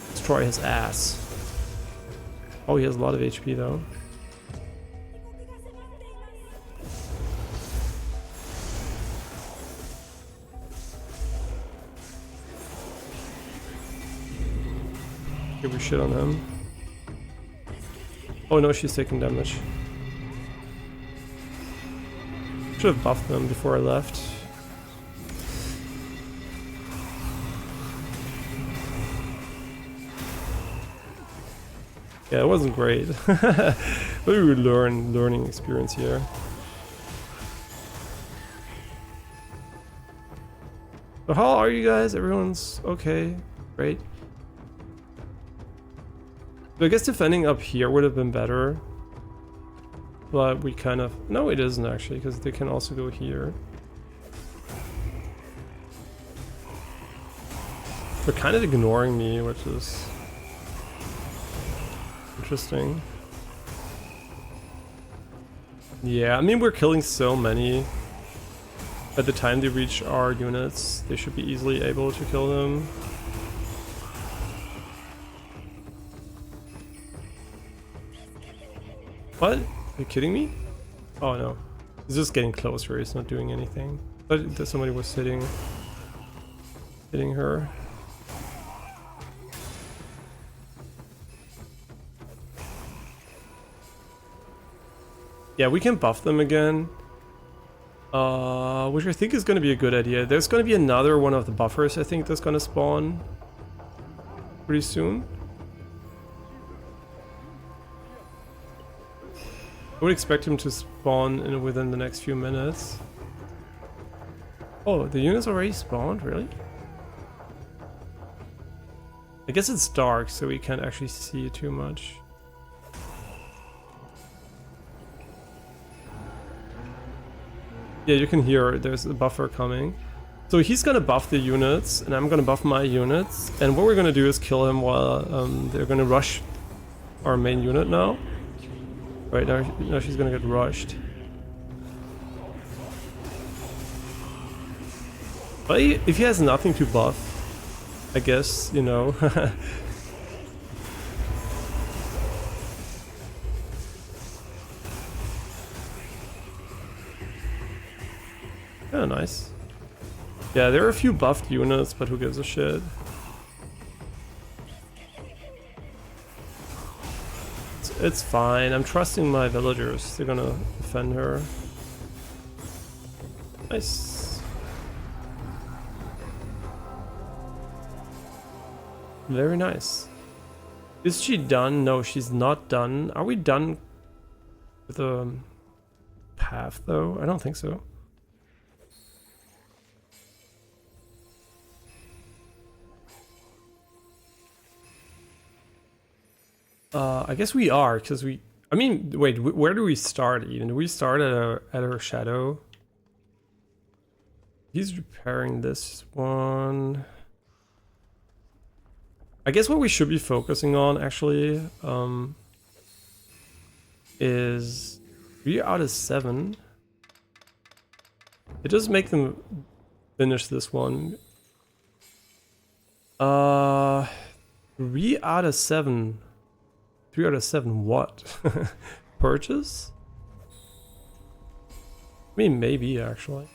destroy his ass. Oh, he has a lot of HP though. Give we shit on him. Oh no, she's taking damage. Should have buffed them before I left. Yeah, it wasn't great. But we would learning experience here. So how are you guys? Everyone's okay? Great. So I guess defending up here would have been better. But we kind of... No, it isn't actually, because they can also go here. They're kind of ignoring me, which is... interesting. Yeah, I mean, we're killing so many. By the time they reach our units, they should be easily able to kill them. What? Are you kidding me? Oh no. He's just getting closer, he's not doing anything. But somebody was hitting her. Yeah, we can buff them again. Which I think is going to be a good idea. There's going to be another one of the buffers, I think, that's going to spawn pretty soon. I would expect him to spawn within the next few minutes. Oh, the unit's already spawned? Really? I guess it's dark, so we can't actually see too much. Yeah, you can hear there's a buffer coming. So he's gonna buff the units, and I'm gonna buff my units. And what we're gonna do is kill him while they're gonna rush our main unit now. Right now she's gonna get rushed. But if he has nothing to buff, I guess, you know. Yeah, nice. Yeah, there are a few buffed units, but who gives a shit? It's fine. I'm trusting my villagers. They're gonna defend her. Nice. Very nice. Is she done? No, she's not done. Are we done with the path, though? I don't think so. I guess we are, because we... I mean, wait, where do we start even? Do we start at our shadow? He's repairing this one. I guess what we should be focusing on, actually, is 3 out of 7. It does make them finish this one. 3 out of 7. 3 out of 7 what? Purchase? I mean, maybe, actually.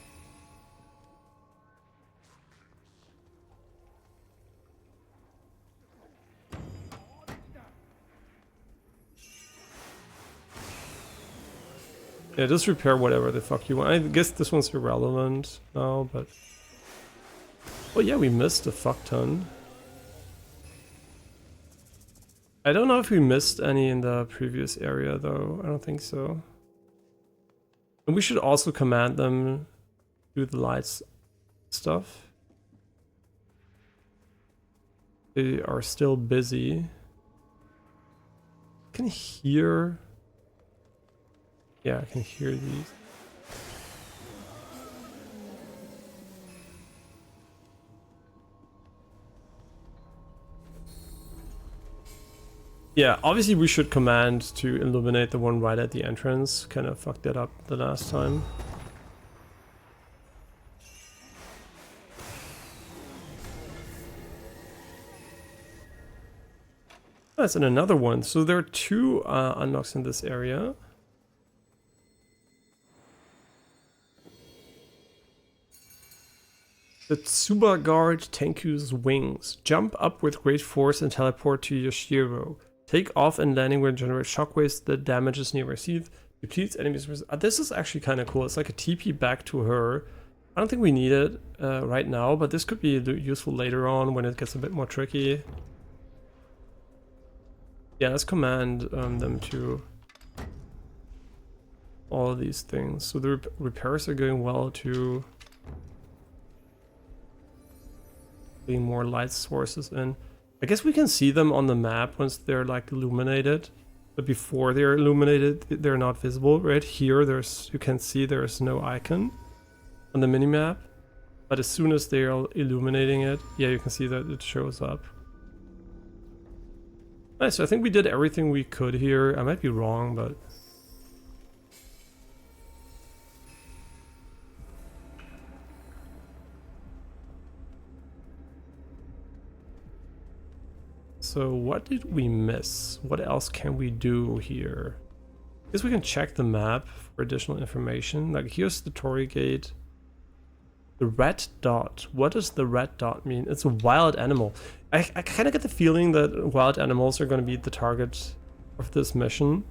Yeah, just repair whatever the fuck you want. I guess this one's irrelevant now, but... Oh yeah, we missed a fuck ton. I don't know if we missed any in the previous area, though. I don't think so. And we should also command them to do the lights stuff. They are still busy. I can hear... Yeah, I can hear these. Yeah, obviously we should command to illuminate the one right at the entrance. Kind of fucked that up the last time. That's in another one. So there are 2 unlocks in this area. The Tsuba Guard Tenku's wings. Jump up with great force and teleport to Yoshiro. Take off and landing will generate shockwaves that damages near receive. Depletes enemies. This is actually kind of cool. It's like a TP back to her. I don't think we need it right now, but this could be useful later on when it gets a bit more tricky. Yeah, let's command them to all of these things. So the repairs are going well too. Getting more light sources in. I guess we can see them on the map once they're like illuminated, but before they're illuminated they're not visible. Right here you can see there's no icon on the minimap, but as soon as they're illuminating it, yeah, you can see that it shows up. Nice, so I think we did everything we could here. I might be wrong, but... So what did we miss? What else can we do here? I guess we can check the map for additional information. Like here's the Torii Gate. The red dot. What does the red dot mean? It's a wild animal. I kind of get the feeling that wild animals are going to be the target of this mission.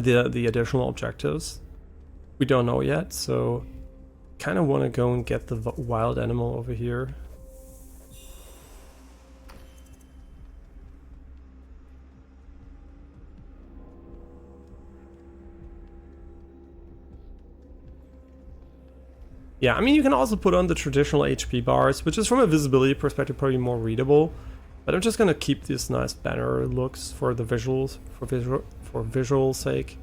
the additional objectives. We don't know yet, so kind of want to go and get the wild animal over here. Yeah, I mean, you can also put on the traditional HP bars, which is from a visibility perspective probably more readable. But I'm just gonna keep these nice banner looks for the visuals, for visual sake.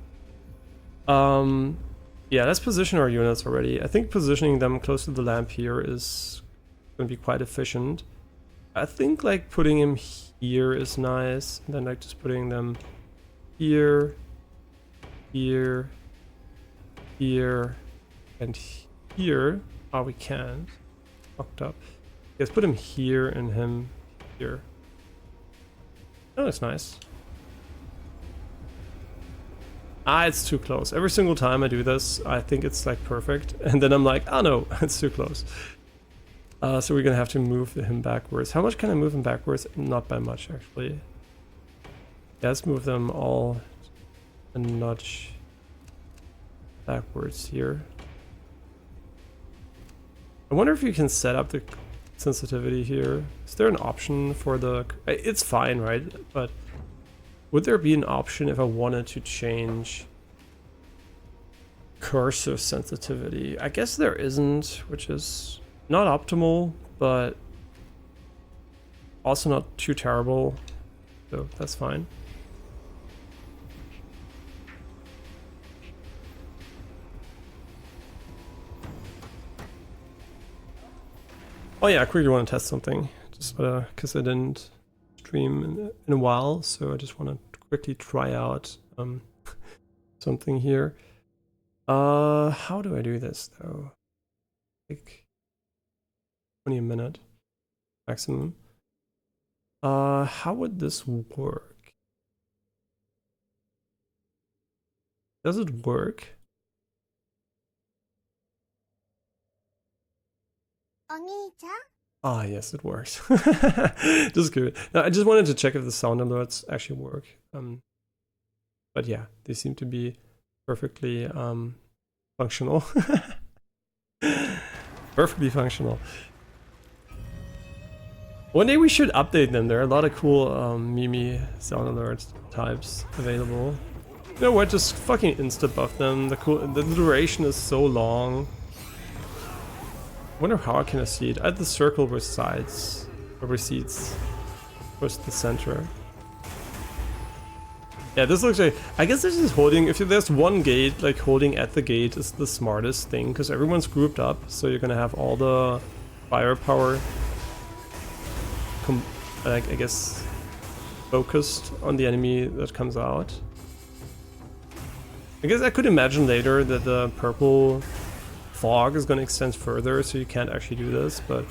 Yeah, let's position our units already. I think positioning them close to the lamp here is gonna be quite efficient. I think like putting him here is nice, and then like just putting them here, here, here, and here. Oh, we can't. Fucked up. Let's put him here and him here. Oh, that's nice. Ah, it's too close. Every single time I do this, I think it's like perfect. And then I'm like, oh no, it's too close. So we're gonna have to move him backwards. How much can I move him backwards? Not by much, actually. Yeah, let's move them all a notch backwards here. I wonder if you can set up the sensitivity here. Is there an option for the... It's fine, right? But would there be an option if I wanted to change cursor sensitivity? I guess there isn't, which is not optimal, but also not too terrible. So that's fine. Oh yeah, I quickly want to test something, just because I didn't stream in a while, so I just want to quickly try out something here. How do I do this though? Like 20 a minute maximum. How would this work? Does it work? Ah, yes, it works. Just good. No, I just wanted to check if the sound alerts actually work. But yeah, they seem to be perfectly functional. Perfectly functional. One day we should update them. There are a lot of cool Mimi sound alert types available. You know what? Just fucking insta buff them. The duration is so long. I wonder how I can see it. I had the circle with sides, or recedes, towards the center. Yeah, this looks like... I guess this is holding... If there's one gate, like holding at the gate is the smartest thing, because everyone's grouped up, so you're gonna have all the firepower, like, I guess, focused on the enemy that comes out. I guess I could imagine later that the purple fog is going to extend further, so you can't actually do this, but...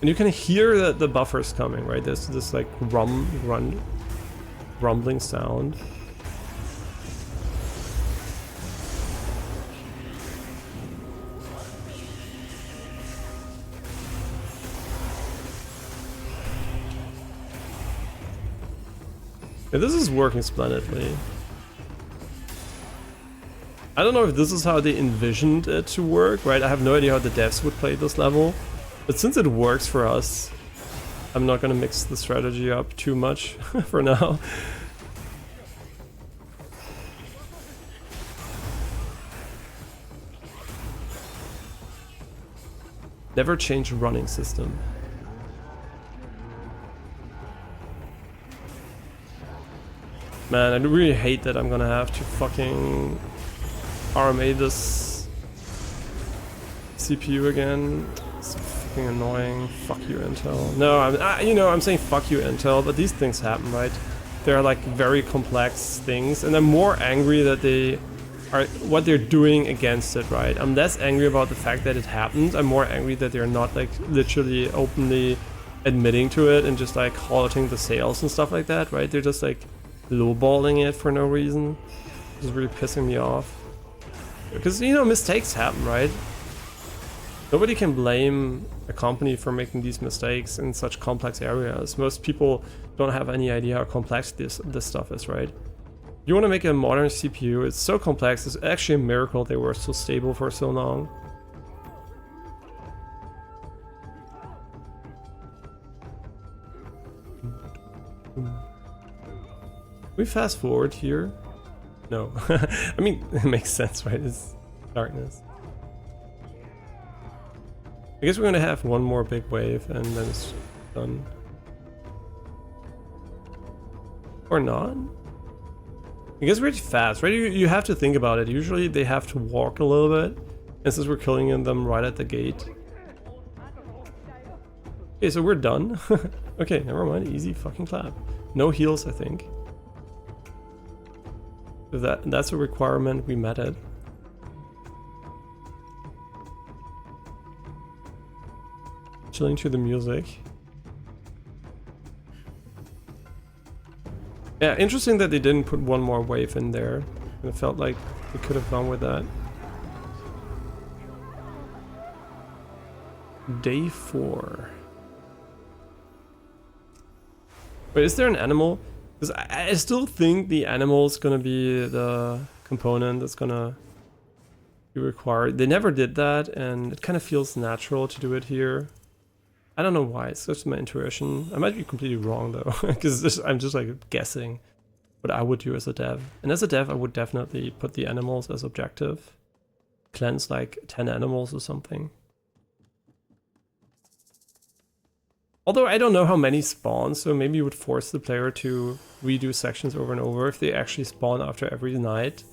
And you can hear that the buffer's coming, right? There's this like rumbling sound. Yeah, this is working splendidly. I don't know if this is how they envisioned it to work, right? I have no idea how the devs would play this level. But since it works for us, I'm not gonna mix the strategy up too much for now. Never change running system. Man, I really hate that I'm gonna have to fucking RMA this CPU again. It's fucking annoying. Fuck you, Intel. No, I'm saying fuck you, Intel, but these things happen, right? They're like very complex things, and I'm more angry that they are what they're doing against it, right? I'm less angry about the fact that it happened. I'm more angry that they're not like literally openly admitting to it and just like halting the sales and stuff like that, right? They're just like lowballing it for no reason. It's really pissing me off. Because, you know, mistakes happen, right? Nobody can blame a company for making these mistakes in such complex areas. Most people don't have any idea how complex this stuff is, right? You want to make a modern CPU, it's so complex, it's actually a miracle they were so stable for so long. We fast forward here? No. I mean, it makes sense, right? It's darkness. I guess we're gonna have one more big wave and then it's done. Or not? I guess we're fast, right? You have to think about it. Usually they have to walk a little bit. And since we're killing them right at the gate. Okay, so we're done. Okay, never mind. Easy fucking clap. No heals, I think. If that's a requirement, we met it. Chilling to the music. Yeah, interesting that they didn't put one more wave in there. It felt like they could have gone with that. Day 4. Wait, is there an animal? Because I still think the animal is gonna be the component that's gonna be required. They never did that, and it kind of feels natural to do it here. I don't know why, it's just my intuition. I might be completely wrong though, because I'm just like guessing what I would do as a dev. And as a dev, I would definitely put the animals as objective. Cleanse like 10 animals or something. Although I don't know how many spawn, so maybe you would force the player to redo sections over and over if they actually spawn after every night.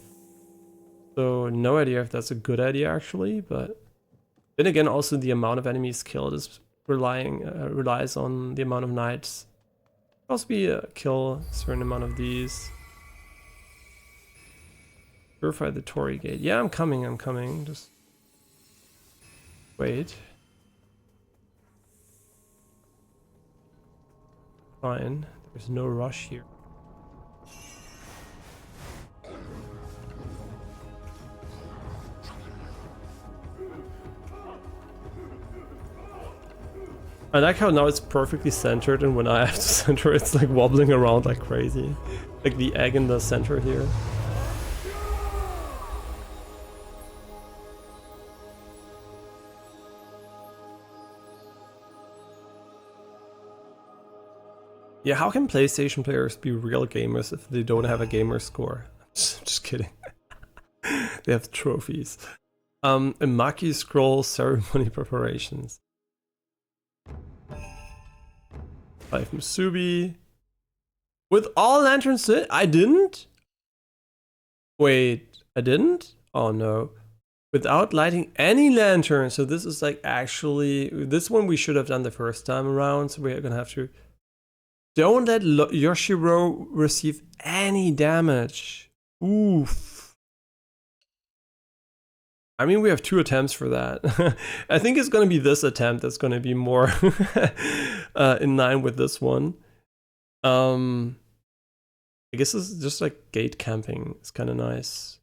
So no idea if that's a good idea actually, but then again also the amount of enemies killed is relies on the amount of nights. Also be kill a certain amount of these. Purify the Torii Gate. Yeah, I'm coming. Just wait. Fine. There's no rush here. I like how now it's perfectly centered, and when I have to center it's like wobbling around like crazy. Like the egg in the center here. Yeah, how can PlayStation players be real gamers if they don't have a gamer score? Just kidding. They have trophies. Maki scroll ceremony preparations. 5 Musubi. With all lanterns lit? I didn't? Wait, I didn't? Oh no. Without lighting any lanterns. So this is like actually... This one we should have done the first time around. So we're gonna have to... Don't let Yoshiro receive any damage. Oof. I mean, we have 2 attempts for that. I think it's going to be this attempt that's going to be more in line with this one. I guess it's just like gate camping. It's kind of nice.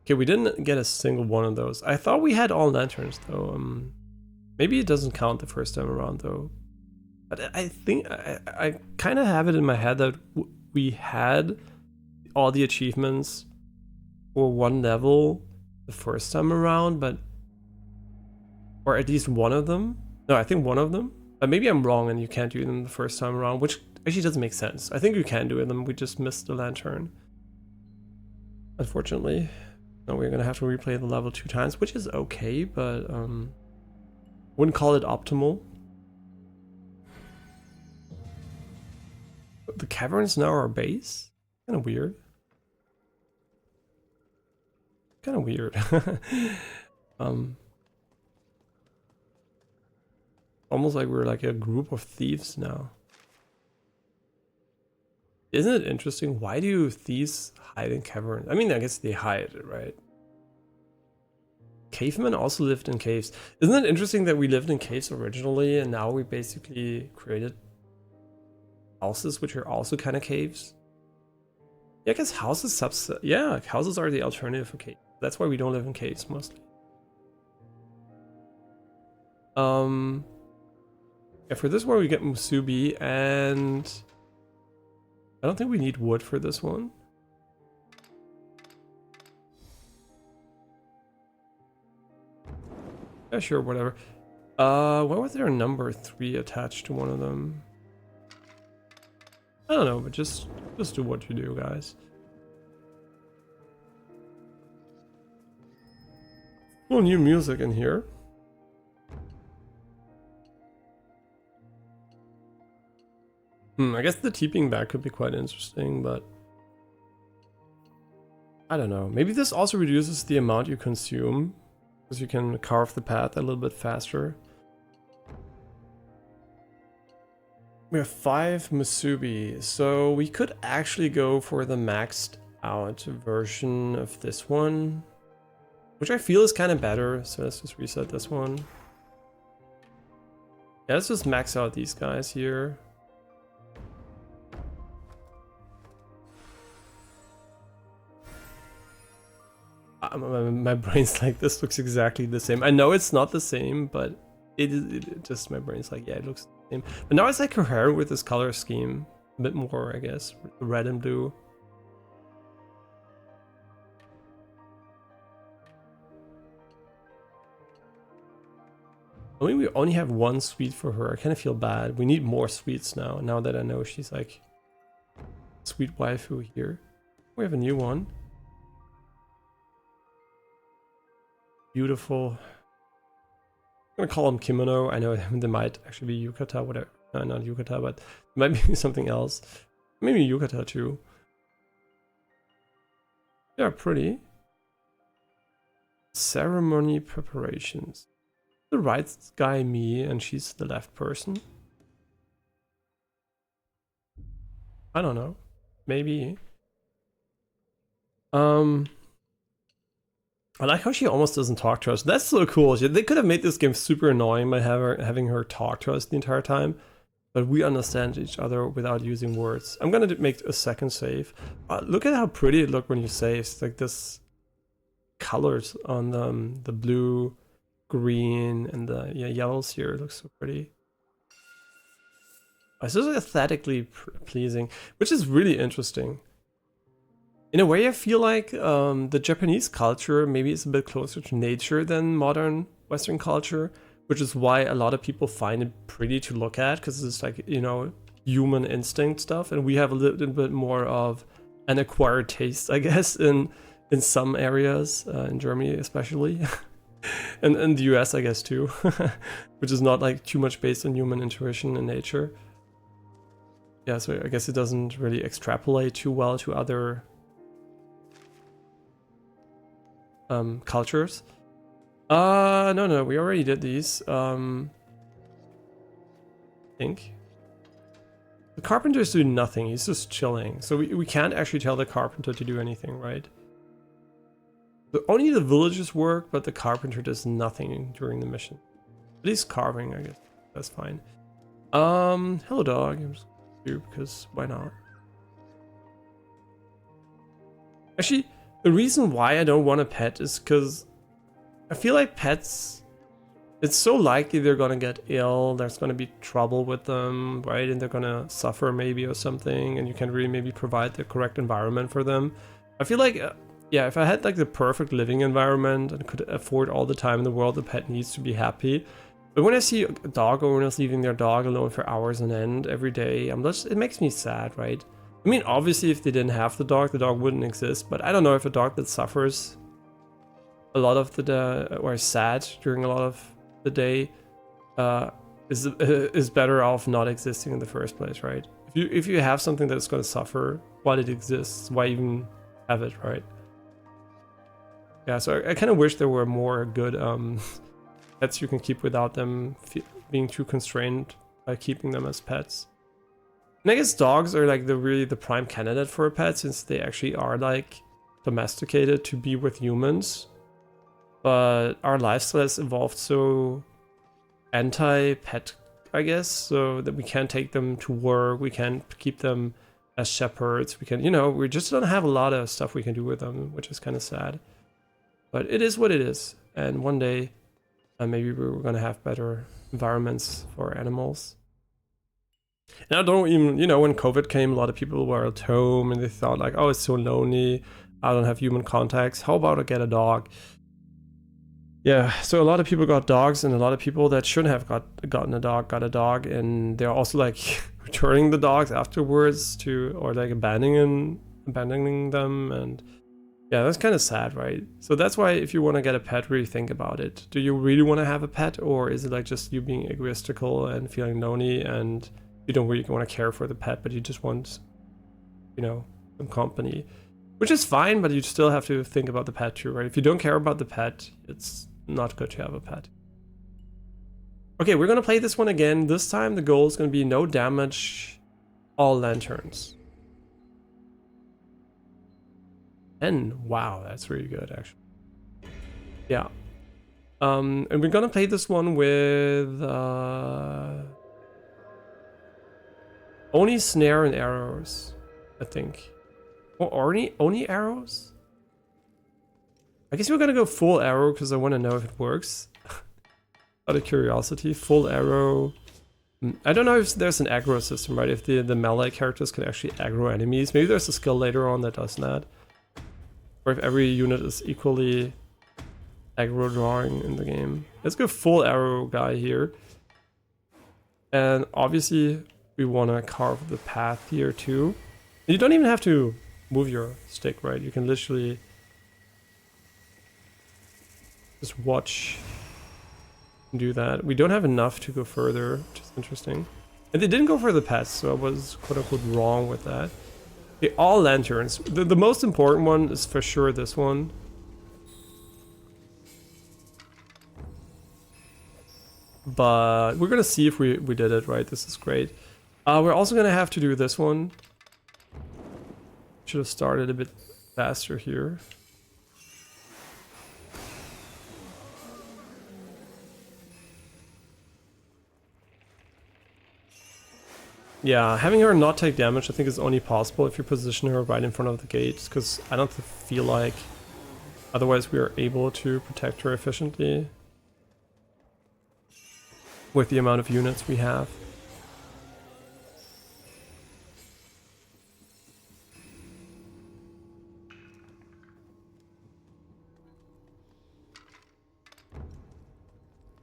Okay, we didn't get a single one of those. I thought we had all lanterns though. Maybe it doesn't count the first time around though. But I think I kind of have it in my head that we had all the achievements for one level the first time around, but or at least one of them. No, I think one of them. But maybe I'm wrong and you can't do them the first time around, which actually doesn't make sense. I think you can do them. We just missed the lantern, unfortunately. Now we're gonna have to replay the level 2 times, which is okay, but wouldn't call it optimal. The caverns now are base? Kind of weird. Kind of weird. Almost like we're like a group of thieves now. Isn't it interesting? Why do thieves hide in caverns? I mean, I guess they hide, right? Cavemen also lived in caves. Isn't it interesting that we lived in caves originally and now we basically created houses which are also kind of caves? Yeah, I guess houses houses are the alternative for caves. That's why we don't live in caves mostly. Yeah, for this one we get musubi, and I don't think we need wood for this one. Yeah, sure, whatever. Why was there a number 3 attached to one of them? I don't know, but just do what you do, guys. Cool new music in here. I guess the teeping back could be quite interesting, but I don't know. Maybe this also reduces the amount you consume, because you can carve the path a little bit faster. We have 5 musubi, so we could actually go for the maxed out version of this one, which I feel is kind of better. So let's just reset this one. Yeah, let's just max out these guys here. My brain's like, this looks exactly the same. I know it's not the same, but it just, my brain's like, yeah, it looks the same. But now it's like coherent with this color scheme a bit more, I guess. Red and blue. I mean, we only have 1 sweet for her. I kind of feel bad. We need more sweets now that I know she's like sweet waifu here. We have a new one. Beautiful. I'm gonna call him kimono. I know they might actually be yukata, whatever. No, not yukata, but it might be something else. Maybe yukata too. They're pretty. Ceremony preparations. The right guy me, and she's the left person. I don't know. Maybe. I like how she almost doesn't talk to us. That's so cool. They could have made this game super annoying by having her talk to us the entire time, but we understand each other without using words. I'm gonna make a second save. Look at how pretty it looked when you save. It's like this colors on the blue, green, and the yellows here. It looks so pretty. It's just aesthetically pleasing, which is really interesting. In a way, I feel like the Japanese culture maybe is a bit closer to nature than modern Western culture, which is why a lot of people find it pretty to look at, because it's like, you know, human instinct stuff, and we have a little bit more of an acquired taste, I guess, in some areas, in Germany especially, and in the US, I guess, too, which is not like too much based on human intuition and nature. Yeah, so I guess it doesn't really extrapolate too well to other cultures. No, we already did these. I think the carpenter's doing nothing. He's just chilling. So we can't actually tell the carpenter to do anything, right? So only the villagers work, but the carpenter does nothing during the mission. At least carving, I guess. That's fine. Hello dog. I'm just gonna do because why not? Actually, the reason why I don't want a pet is because I feel like pets, it's so likely they're gonna get ill, there's gonna be trouble with them, right? And they're gonna suffer maybe or something, and you can really maybe provide the correct environment for them. I feel like, yeah, if I had like the perfect living environment and could afford all the time in the world, the pet needs to be happy. But when I see dog owners leaving their dog alone for hours on end every day, it makes me sad, right? I mean, obviously, if they didn't have the dog wouldn't exist. But I don't know if a dog that suffers a lot of the day or is sad during a lot of the day is better off not existing in the first place, right? If you have something that's going to suffer while it exists, why even have it, right? Yeah, so I kind of wish there were more good pets you can keep without them being too constrained by keeping them as pets. And I guess dogs are like really the prime candidate for a pet, since they actually are like domesticated to be with humans. But our lifestyle has evolved so anti-pet, I guess, so that we can't take them to work, we can't keep them as shepherds, we can, you know, we just don't have a lot of stuff we can do with them, which is kind of sad. But it is what it is, and one day And maybe we were gonna have better environments for animals. And I don't even, you know, when COVID came, a lot of people were at home and they thought like, oh, it's so lonely. I don't have human contacts. How about I get a dog? Yeah, so a lot of people got dogs, and a lot of people that shouldn't have gotten a dog got a dog, and they're also like returning the dogs afterwards to, or like abandoning them, and yeah, that's kind of sad, right? So that's why if you want to get a pet, really think about it. Do you really want to have a pet, or is it like just you being egoistical and feeling lonely, and you don't really want to care for the pet, but you just want, you know, some company, which is fine, but you still have to think about the pet too, right? If you don't care about the pet, it's not good to have a pet. Okay, we're gonna play this one again. This time the goal is gonna be no damage, all lanterns. And wow, that's really good actually. Yeah. And we're gonna play this one with only snare and arrows, I think. Or only arrows? I guess we're gonna go full arrow because I want to know if it works. Out of curiosity, full arrow. I don't know if there's an aggro system, right? If the melee characters can actually aggro enemies. Maybe there's a skill later on that does that. Or if every unit is equally aggro drawing in the game. Let's go full arrow guy here. And obviously we want to carve the path here too. You don't even have to move your stick, right? You can literally just watch and do that. We don't have enough to go further, which is interesting. And they didn't go for the pets, so I was quote-unquote wrong with that. Okay, all lanterns. The most important one is for sure this one. But we're gonna see if we did it right. This is great. We're also gonna have to do this one. Should have started a bit faster here. Yeah, having her not take damage I think is only possible if you position her right in front of the gates, because I don't feel like otherwise we are able to protect her efficiently with the amount of units we have.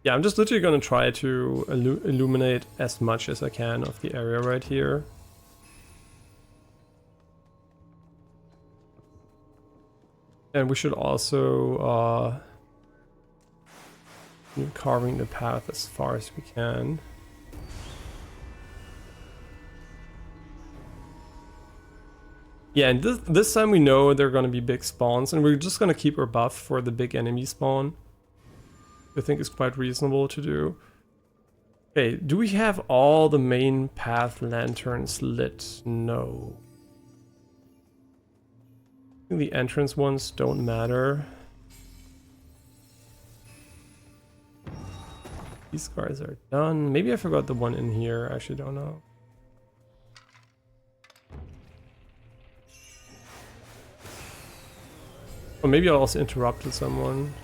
Yeah, I'm just literally gonna try to illuminate as much as I can of the area right here. And we should also carving the path as far as we can. Yeah, and this time we know they're gonna be big spawns, and we're just gonna keep our buff for the big enemy spawn. I think is quite reasonable to do. Okay, do we have all the main path lanterns lit? No. I think the entrance ones don't matter. These guys are done. Maybe I forgot the one in here. I actually don't know. Or maybe I also interrupted someone.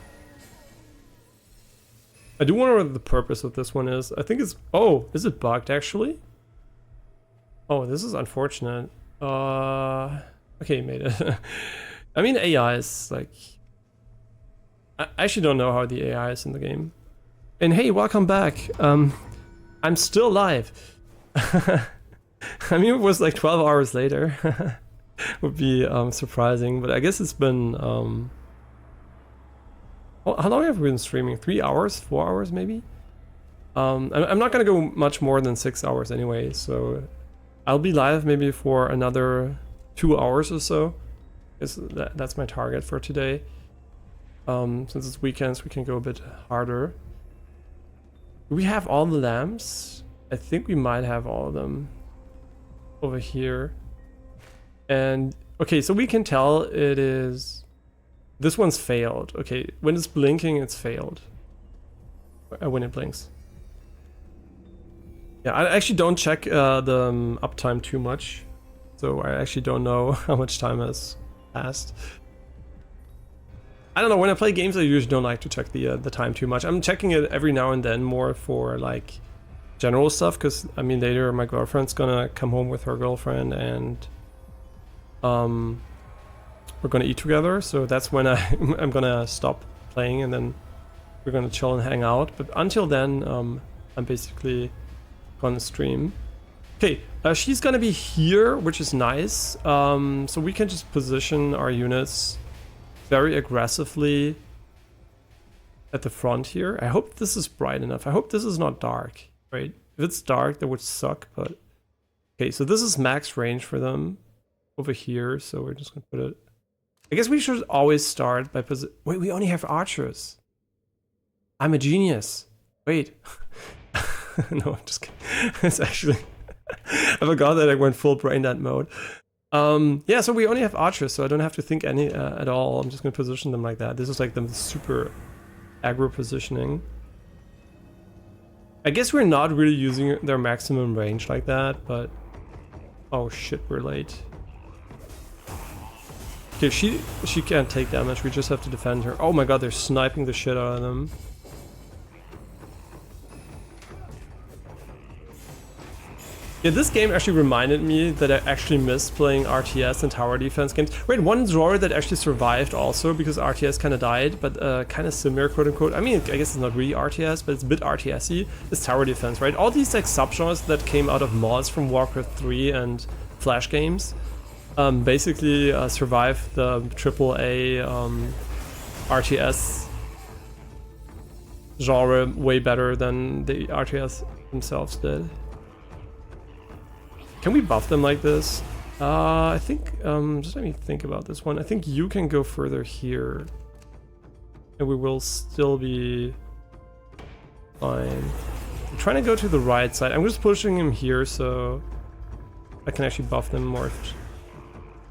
I do wonder what the purpose of this one is. I think it's... Oh, is it bugged actually? Oh, this is unfortunate. Okay, you made it. I mean, AI is like... I actually don't know how the AI is in the game. And hey, welcome back. I'm still live. I mean, it was like 12 hours later. Would be surprising, but I guess it's been... How long have we been streaming? 3 hours? 4 hours maybe? I'm not gonna go much more than 6 hours anyway, so I'll be live maybe for another 2 hours or so. That's my target for today. Since it's weekends, we can go a bit harder. Do we have all the lamps? I think we might have all of them over here. And okay, so we can tell it is... This one's failed. Okay, when it's blinking, it's failed. When it blinks. Yeah, I actually don't check the uptime too much. So I actually don't know how much time has passed. I don't know, when I play games I usually don't like to check the time too much. I'm checking it every now and then more for like general stuff, because I mean later my girlfriend's gonna come home with her girlfriend and we're gonna eat together, so that's when I'm gonna stop playing and then we're gonna chill and hang out. But until then, I'm basically gonna stream. Okay, she's gonna be here, which is nice. So we can just position our units very aggressively at the front here. I hope this is bright enough. I hope this is not dark, right? If it's dark, that would suck, but... Okay, so this is max range for them over here, so we're just gonna put it... I guess we should always start by Wait, we only have archers. I'm a genius. Wait. No, I'm just kidding. It's actually... I forgot that I went full brain dead mode. Yeah, so we only have archers, so I don't have to think any at all. I'm just gonna position them like that. This is like the super aggro positioning. I guess we're not really using their maximum range like that, but... Oh shit, we're late. Okay, she can't take damage, we just have to defend her. Oh my god, they're sniping the shit out of them. Yeah, this game actually reminded me that I actually missed playing RTS and tower defense games. Wait, one genre that actually survived also, because RTS kind of died, but kind of similar, quote unquote. I mean, I guess it's not really RTS, but it's a bit RTS-y, is tower defense, right? All these like subgenres that came out of mods from Warcraft 3 and Flash games basically survived the AAA RTS genre way better than the RTS themselves did. Can we buff them like this? I think, just let me think about this one. I think you can go further here. And we will still be fine. I'm trying to go to the right side. I'm just pushing him here so I can actually buff them more.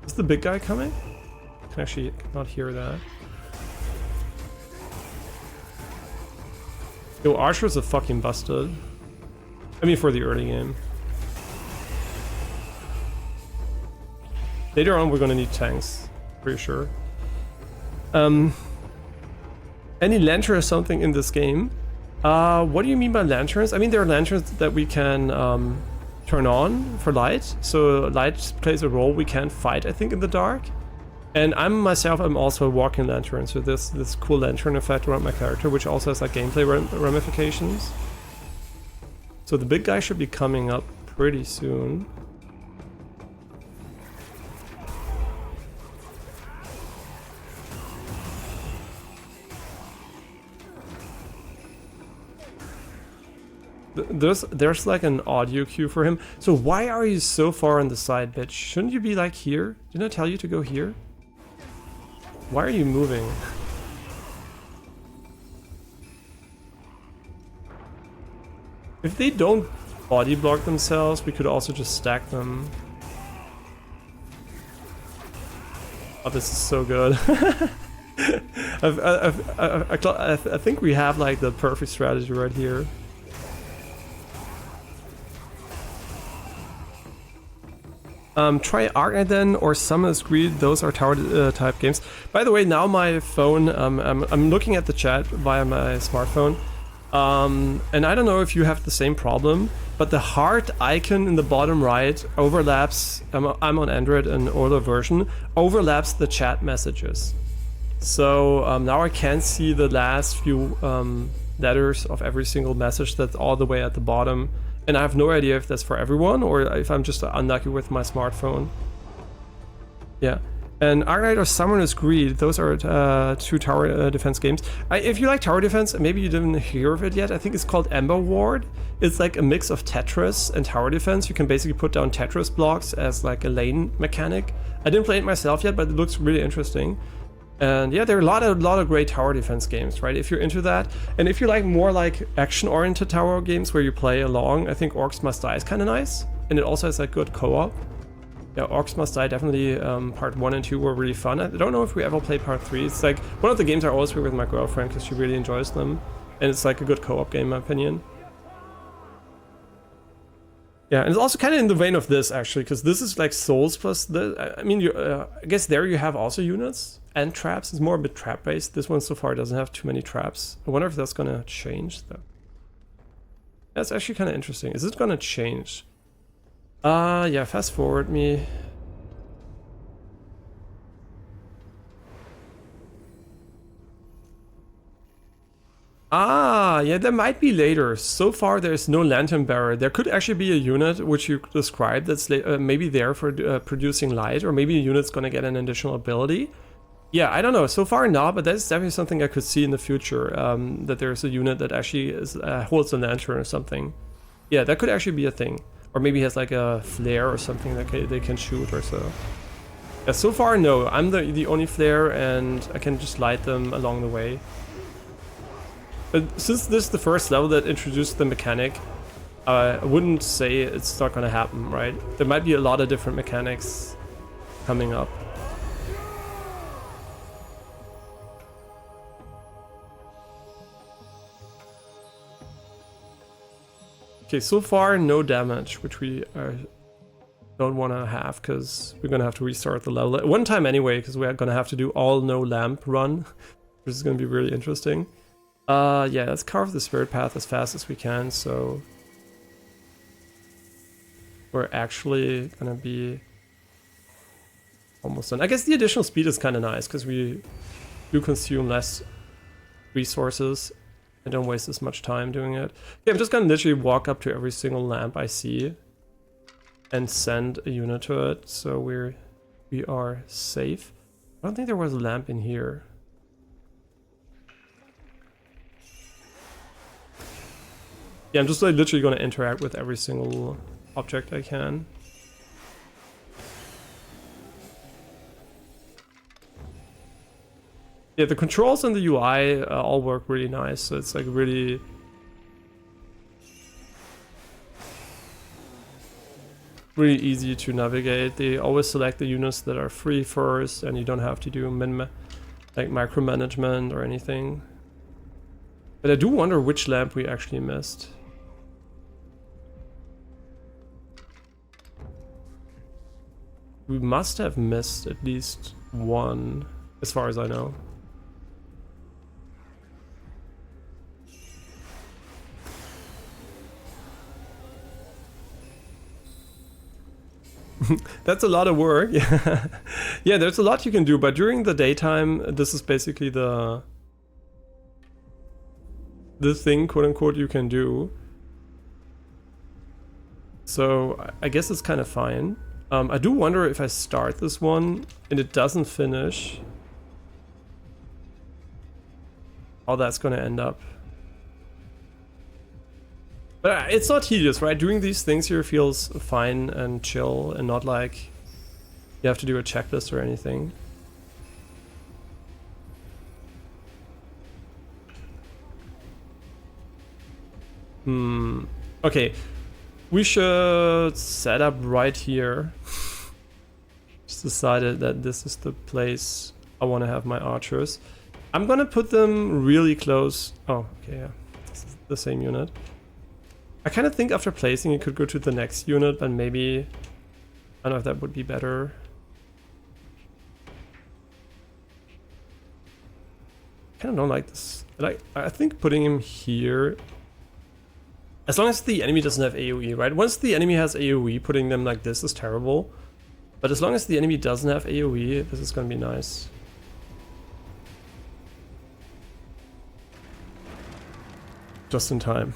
Is the big guy coming? I can actually not hear that. Yo, archers are fucking busted. I mean, for the early game. Later on, we're gonna need tanks, pretty sure. Any lantern or something in this game? What do you mean by lanterns? I mean, there are lanterns that we can turn on for light. So light plays a role. We can fight, I think, in the dark. And I'm also a walking lantern. So there's this cool lantern effect around my character, which also has like gameplay ramifications. So the big guy should be coming up pretty soon. There's like an audio cue for him. So why are you so far on the side, bitch? Shouldn't you be like here? Didn't I tell you to go here? Why are you moving? If they don't body block themselves, we could also just stack them. Oh, this is so good. I think we have like the perfect strategy right here. Try Arcade then, or Summoners Greed. Those are tower type games. By the way, now my phone, I'm looking at the chat via my smartphone, and I don't know if you have the same problem, but the heart icon in the bottom right overlaps, I'm on Android, an older version, overlaps the chat messages. So now I can't see the last few letters of every single message that's all the way at the bottom. And I have no idea if that's for everyone or if I'm just unlucky with my smartphone. Yeah. And Arcade or Summoner's Greed, those are two tower defense games. If you like tower defense, maybe you didn't hear of it yet, I think it's called Ember Ward. It's like a mix of Tetris and tower defense. You can basically put down Tetris blocks as like a lane mechanic. I didn't play it myself yet, but it looks really interesting. And yeah, there are a lot of great tower defense games, right? If you're into that, and if you like more like action-oriented tower games where you play along, I think Orcs Must Die is kind of nice, and it also has like good co-op. Yeah, Orcs Must Die definitely. Part 1 and 2 were really fun. I don't know if we ever played part 3. It's like one of the games I always play with my girlfriend because she really enjoys them, and it's like a good co-op game in my opinion. Yeah, and it's also kind of in the vein of this, actually, because this is like souls plus the... I mean, I guess there you have also units and traps. It's more a bit trap-based. This one so far doesn't have too many traps. I wonder if that's going to change, though. That's actually kind of interesting. Is it going to change? Yeah, fast forward me. Yeah, there might be later. So far, there's no lantern bearer. There could actually be a unit which you described that's maybe there for producing light, or maybe a unit's gonna get an additional ability. Yeah, I don't know. So far, not, but that's definitely something I could see in the future. That there's a unit that actually holds a lantern or something. Yeah, that could actually be a thing. Or maybe has like a flare or something that they can shoot or so. Yeah, so far, no. I'm the only flare, and I can just light them along the way. But since this is the first level that introduced the mechanic, I wouldn't say it's not gonna happen, right? There might be a lot of different mechanics coming up. Okay, so far no damage, which we don't want to have, because we're gonna have to restart the level one time anyway, because we're gonna have to do all no lamp run, which is gonna be really interesting. Yeah, let's carve the spirit path as fast as we can, so we're actually gonna be almost done. I guess the additional speed is kind of nice, because we do consume less resources and don't waste as much time doing it. Yeah, I'm just gonna literally walk up to every single lamp I see and send a unit to it, so we are safe. I don't think there was a lamp in here. Yeah, I'm just like literally going to interact with every single object I can. Yeah, the controls and the UI all work really nice, so it's like really... really easy to navigate. They always select the units that are free first, and you don't have to do like micromanagement or anything. But I do wonder which lamp we actually missed. We must have missed at least one, as far as I know. That's a lot of work. Yeah. Yeah, there's a lot you can do, but during the daytime, this is basically the thing, quote unquote, you can do. So I guess it's kind of fine. I do wonder if I start this one and it doesn't finish, how that's gonna end up. But it's not tedious, right? Doing these things here feels fine and chill, and not like you have to do a checklist or anything. Okay. We should set up right here. Just decided that this is the place I want to have my archers. I'm gonna put them really close. Oh, okay, yeah. This is the same unit. I kind of think after placing it could go to the next unit, but maybe... I don't know if that would be better. I kind of don't like this. Like, I think putting him here... As long as the enemy doesn't have AoE, right? Once the enemy has AoE, putting them like this is terrible. But as long as the enemy doesn't have AoE, this is gonna be nice. Just in time.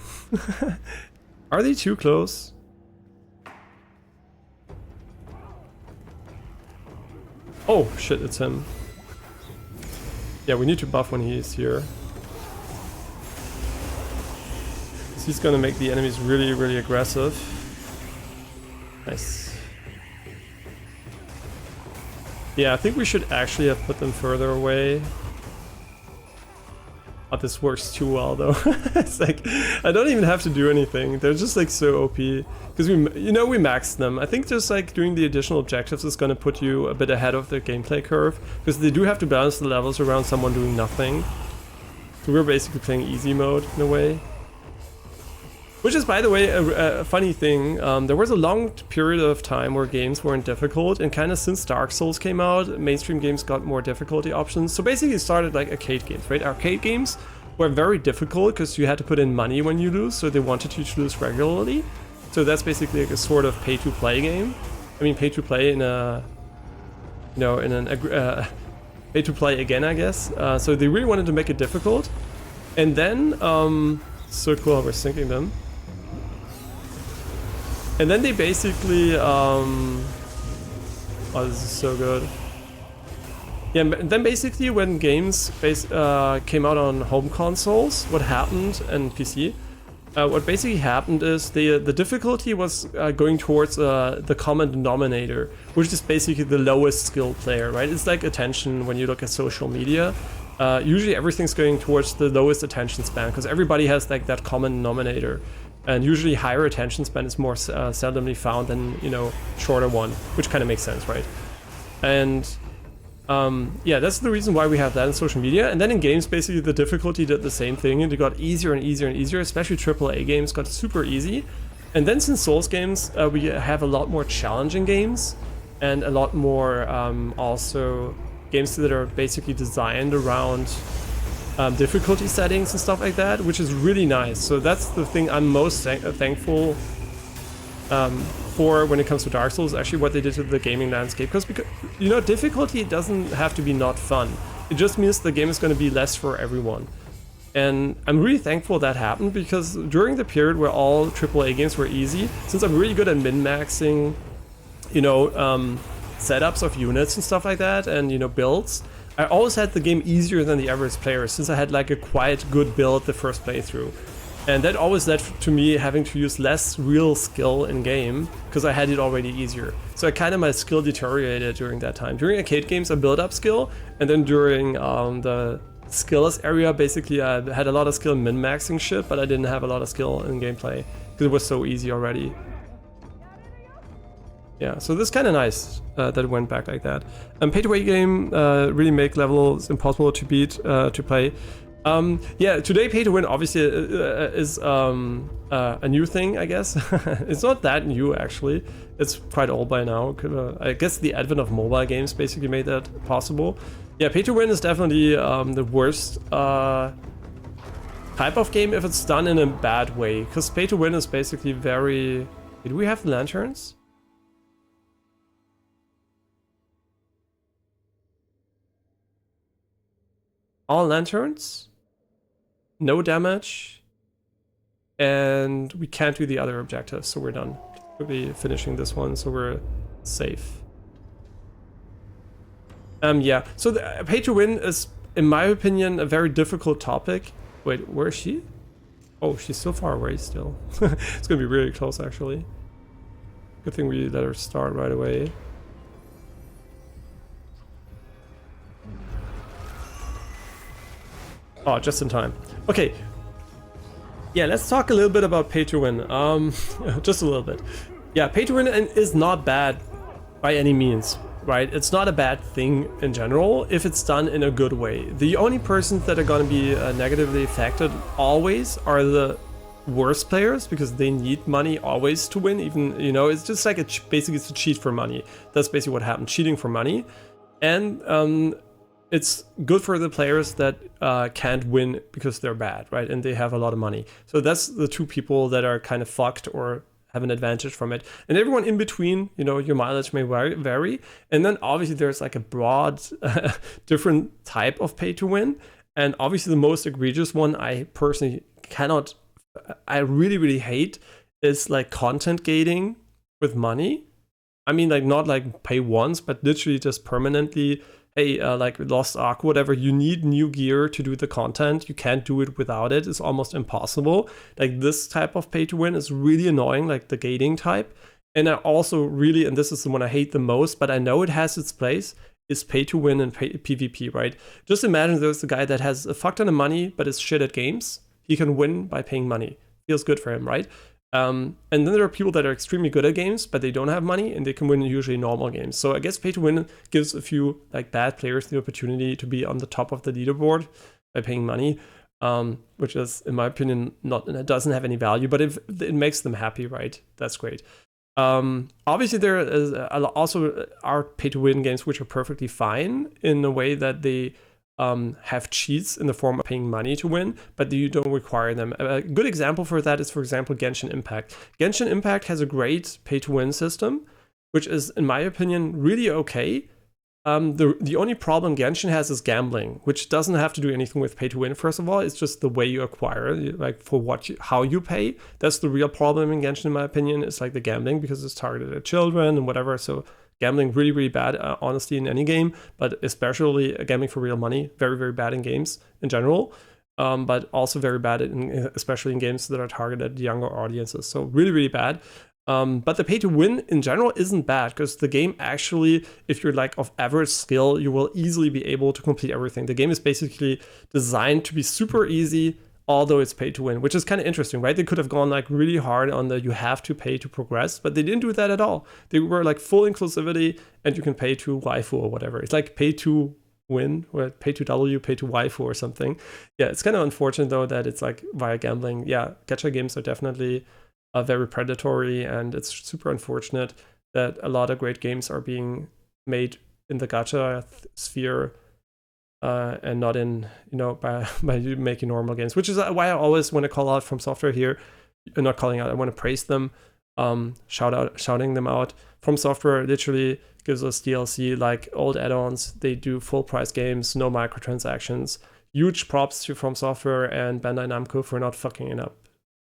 Are they too close? Oh shit, it's him. Yeah, we need to buff when he is here. He's gonna make the enemies really, really aggressive. Nice. Yeah, I think we should actually have put them further away. Oh, this works too well though. It's like, I don't even have to do anything. They're just like so OP. Because we maxed them. I think just like doing the additional objectives is gonna put you a bit ahead of the gameplay curve. Because they do have to balance the levels around someone doing nothing. So we're basically playing easy mode in a way. Which is, by the way, a funny thing. There was a long period of time where games weren't difficult, and kind of since Dark Souls came out, mainstream games got more difficulty options. So basically, it started like arcade games, right? Arcade games were very difficult because you had to put in money when you lose, so they wanted you to lose regularly. So that's basically like a sort of pay-to-play game. I mean, pay-to-play in a, you know, in an pay-to-play again, I guess. So they really wanted to make it difficult, and then so cool how we're syncing them. And then they basically, oh, this is so good. Yeah, and then basically when games came out on home consoles, what happened, and PC, what basically happened is the difficulty was going towards the common denominator, which is basically the lowest skill player, right? It's like attention when you look at social media. Usually everything's going towards the lowest attention span, because everybody has like that common denominator. And usually higher attention span is more seldomly found than, you know, shorter one, which kind of makes sense, right? And yeah, that's the reason why we have that in social media. And then in games, basically the difficulty did the same thing, and it got easier and easier and easier, especially AAA games got super easy. And then since Souls games, we have a lot more challenging games, and a lot more also games that are basically designed around difficulty settings and stuff like that, which is really nice. So that's the thing I'm most thankful for when it comes to Dark Souls, actually what they did to the gaming landscape. Because, you know, difficulty doesn't have to be not fun. It just means the game is going to be less for everyone. And I'm really thankful that happened, because during the period where all AAA games were easy, since I'm really good at min-maxing, you know, setups of units and stuff like that, and, you know, builds, I always had the game easier than the average player, since I had like a quite good build the first playthrough. And that always led to me having to use less real skill in game, because I had it already easier. So I kind of, my skill deteriorated during that time. During arcade games I built up skill, and then during the skillless area, basically I had a lot of skill in min-maxing shit, but I didn't have a lot of skill in gameplay, because it was so easy already. Yeah, so this is kind of nice that it went back like that. Pay-to-win game really make levels impossible to beat, to play. Yeah, today pay-to-win obviously is a new thing, I guess. It's not that new, actually. It's quite old by now. I guess the advent of mobile games basically made that possible. Yeah, pay-to-win is definitely the worst type of game if it's done in a bad way. Because pay-to-win is basically very... Do we have lanterns? All lanterns, no damage, and we can't do the other objectives, so we're done. We'll be finishing this one, so we're safe. Yeah, so the pay-to-win is, in my opinion, a very difficult topic. Wait, where is she? Oh, she's so far away still. It's gonna be really close, actually. Good thing we let her start right away. Oh, just in time. Okay. Yeah, let's talk a little bit about pay-to-win. Just a little bit. Yeah, pay-to-win is not bad by any means, right? It's not a bad thing in general if it's done in a good way. The only persons that are going to be negatively affected always are the worst players, because they need money always to win. Even, you know, it's just like basically it's a cheat for money. That's basically what happened, cheating for money. And it's good for the players that can't win because they're bad, right? And they have a lot of money. So that's the two people that are kind of fucked or have an advantage from it. And everyone in between, you know, your mileage may vary. And then obviously there's like a broad, different type of pay to win. And obviously the most egregious one I personally cannot, I really, really hate is like content gating with money. I mean, like not like pay once, but literally just permanently, hey, like Lost Ark, whatever, you need new gear to do the content. You can't do it without it. It's almost impossible. Like this type of pay to win is really annoying, like the gating type. And I also really, and this is the one I hate the most, but I know it has its place, is pay to win and PvP, right? Just imagine there's a guy that has a fuck ton of money, but is shit at games. He can win by paying money. Feels good for him, right? And then there are people that are extremely good at games, but they don't have money, and they can win usually normal games. So I guess pay to win gives a few like bad players the opportunity to be on the top of the leaderboard by paying money. which is, in my opinion, it doesn't have any value, but if it makes them happy, right, that's great. Obviously, there is also are pay-to-win games which are perfectly fine in a way that they have cheats in the form of paying money to win, but you don't require them. A good example for that is, for example, Genshin Impact. Genshin Impact has a great pay-to-win system, which is, in my opinion, really okay. The only problem Genshin has is gambling, which doesn't have to do anything with pay to win. First of all, it's just the way you acquire, like for how you pay. That's the real problem in Genshin, in my opinion. It's like the gambling, because it's targeted at children and whatever. So gambling really, really bad, honestly, in any game, but especially gambling for real money, very, very bad in games in general. But also very bad, especially in games that are targeted at younger audiences. So really, really bad. But the pay to win in general isn't bad, because the game actually, if you're like of average skill, you will easily be able to complete everything. The game is basically designed to be super easy, although it's pay to win, which is kind of interesting, right? They could have gone like really hard on the you have to pay to progress, but they didn't do that at all. They were like full inclusivity, and you can pay to waifu or whatever. It's like pay to win, or pay to W, pay to waifu or something. Yeah, it's kind of unfortunate though that it's like via gambling. Yeah, gacha games are definitely very predatory, and it's super unfortunate that a lot of great games are being made in the gacha sphere and not in, by making normal games, which is why I always want to call out From Software here. Not calling out, I want to praise them, shouting them out. From Software literally gives us DLC, like old add-ons. They do full price games, no microtransactions. Huge props to From Software and Bandai Namco for not fucking it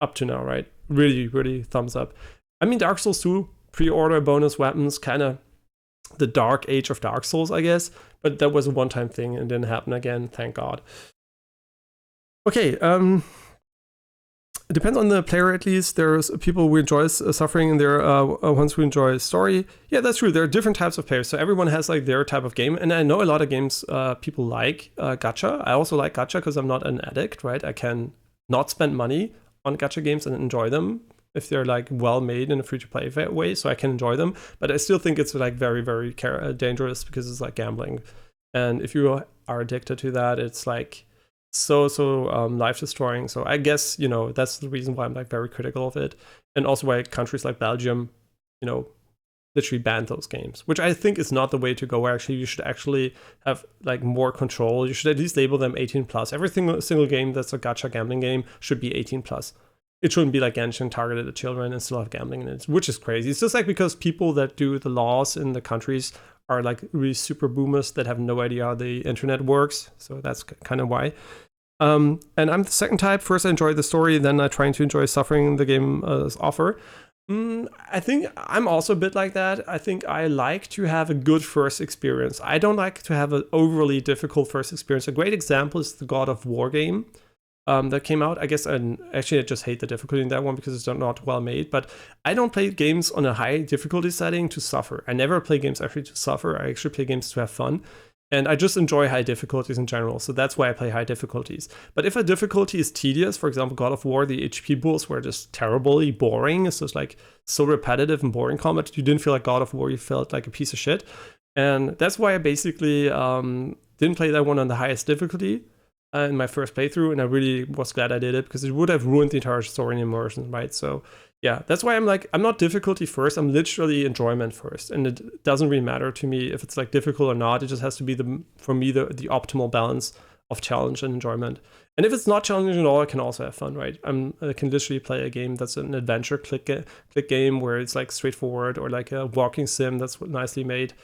up to now, right? Really, really thumbs up. I mean, Dark Souls 2, pre-order bonus weapons, kind of the dark age of Dark Souls, I guess, but that was a one-time thing and didn't happen again, thank God. Okay, it depends on the player, at least. There's people who enjoy suffering, and there are ones who enjoy story. Yeah, that's true. There are different types of players, so everyone has like their type of game, and I know a lot of games people like gacha. I also like gacha because I'm not an addict, right? I can not spend money on gacha games and enjoy them if they're like well made in a free-to-play way, so I can enjoy them. But I still think it's like very, very dangerous, because it's like gambling, and if you are addicted to that, it's like so life destroying. So I guess that's the reason why I'm like very critical of it, and also why countries like Belgium, literally banned those games, which I think is not the way to go. Actually, you should actually have like more control. You should at least label them 18 plus. Every single game that's a gacha gambling game should be 18 plus. It shouldn't be like Genshin targeted at children and still have gambling in it, which is crazy. It's just like because people that do the laws in the countries are like really super boomers that have no idea how the internet works. So that's kind of why. And I'm the second type. First, I enjoy the story, then I try to enjoy suffering the game offer. I think I'm also a bit like that. I think I like to have a good first experience. I don't like to have an overly difficult first experience. A great example is the God of War game that came out. I guess, and actually I just hate the difficulty in that one because it's not well made, but I don't play games on a high difficulty setting to suffer. I never play games actually to suffer. I actually play games to have fun. And I just enjoy high difficulties in general, so that's why I play high difficulties. But if a difficulty is tedious, for example, God of War, the HP pools were just terribly boring. It's just like so repetitive and boring combat. You didn't feel like God of War, you felt like a piece of shit. And that's why I basically didn't play that one on the highest difficulty in my first playthrough, and I really was glad I did it, because it would have ruined the entire story and immersion, right? So yeah, that's why I'm not difficulty first, I'm literally enjoyment first. And it doesn't really matter to me if it's like difficult or not. It just has to be for me the optimal balance of challenge and enjoyment. And if it's not challenging at all, I can also have fun, right? I can literally play a game that's an adventure click game where it's like straightforward, or like a walking sim that's nicely made.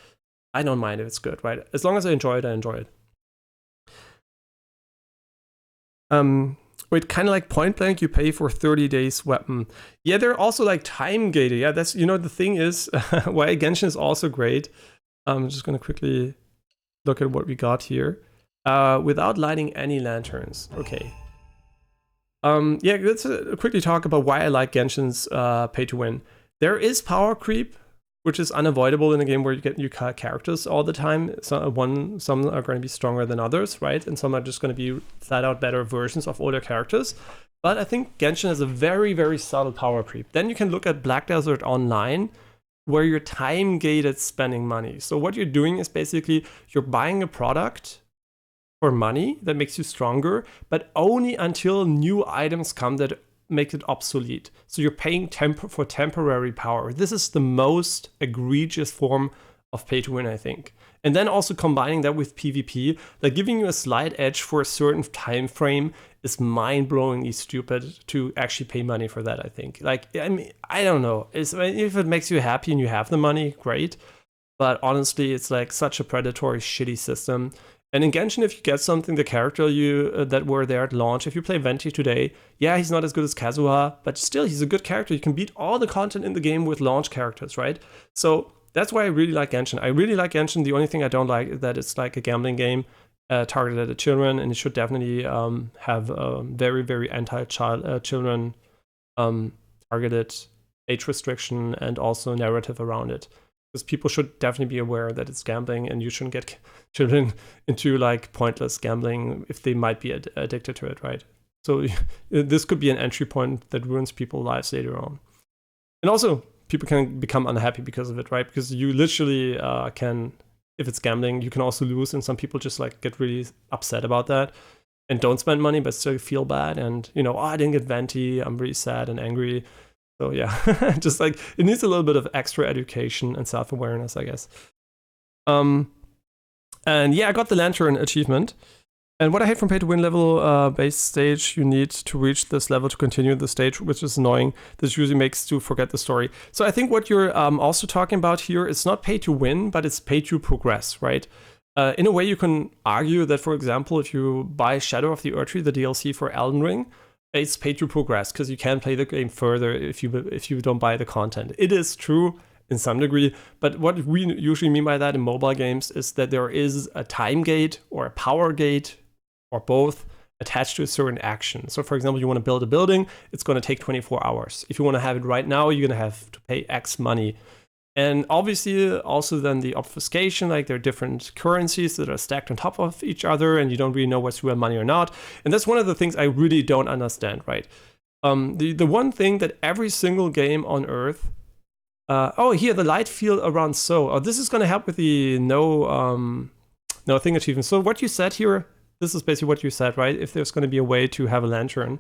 I don't mind if it's good, right? As long as I enjoy it, I enjoy it. Wait, kind of like Point Blank, you pay for 30 days weapon. Yeah, they're also like time gated. Yeah, that's, the thing is, why Genshin is also great. I'm just going to quickly look at what we got here. Without lighting any lanterns. Okay. Yeah, let's quickly talk about why I like Genshin's pay to win. There is power creep, which is unavoidable in a game where you get new characters all the time. Some are going to be stronger than others, right? And some are just going to be flat out better versions of older characters. But I think Genshin has a very, very subtle power creep. Then you can look at Black Desert Online, where you're time gated spending money. So what you're doing is basically you're buying a product for money that makes you stronger, but only until new items come that make it obsolete. So you're paying for temporary power. This is the most egregious form of pay to win, I think. And then also combining that with PvP, like giving you a slight edge for a certain time frame is mind-blowingly stupid to actually pay money for that, I think. Like, I mean, I don't know. If it makes you happy and you have the money, great. But honestly, it's like such a predatory, shitty system. And in Genshin, if you get something, the character that were there at launch, if you play Venti today, yeah, he's not as good as Kazuha, but still, he's a good character. You can beat all the content in the game with launch characters, right? So that's why I really like Genshin. I really like Genshin. The only thing I don't like is that it's like a gambling game targeted at children, and it should definitely have very, very anti-child children targeted age restriction and also narrative around it. Because people should definitely be aware that it's gambling, and you shouldn't get children into like pointless gambling if they might be addicted to it, right? So this could be an entry point that ruins people's lives later on. And also, people can become unhappy because of it, right? Because you literally can, if it's gambling, you can also lose, and some people just like get really upset about that and don't spend money but still feel bad. And oh, I didn't get Venti, I'm really sad and angry. So yeah, just like it needs a little bit of extra education and self-awareness, I guess. And yeah, I got the Lantern achievement. And what I hate from pay to win level based stage, you need to reach this level to continue the stage, which is annoying. This usually makes you forget the story. So I think what you're also talking about here is not pay to win, but it's pay to progress, right? In a way, you can argue that, for example, if you buy Shadow of the Erdtree, the DLC for Elden Ring, it's pay to progress because you can play the game further if you don't buy the content. It is true in some degree, but what we usually mean by that in mobile games is that there is a time gate or a power gate or both attached to a certain action. So for example, you want to build a building, it's going to take 24 hours. If you want to have it right now, you're going to have to pay X money. And obviously also then the obfuscation, like there are different currencies that are stacked on top of each other and you don't really know what's real money or not. And that's one of the things I really don't understand, right? The one thing that every single game on Earth, here, the light field around this is going to help with the no thing achievement. So what you said here, this is basically what you said, right? If there's going to be a way to have a lantern.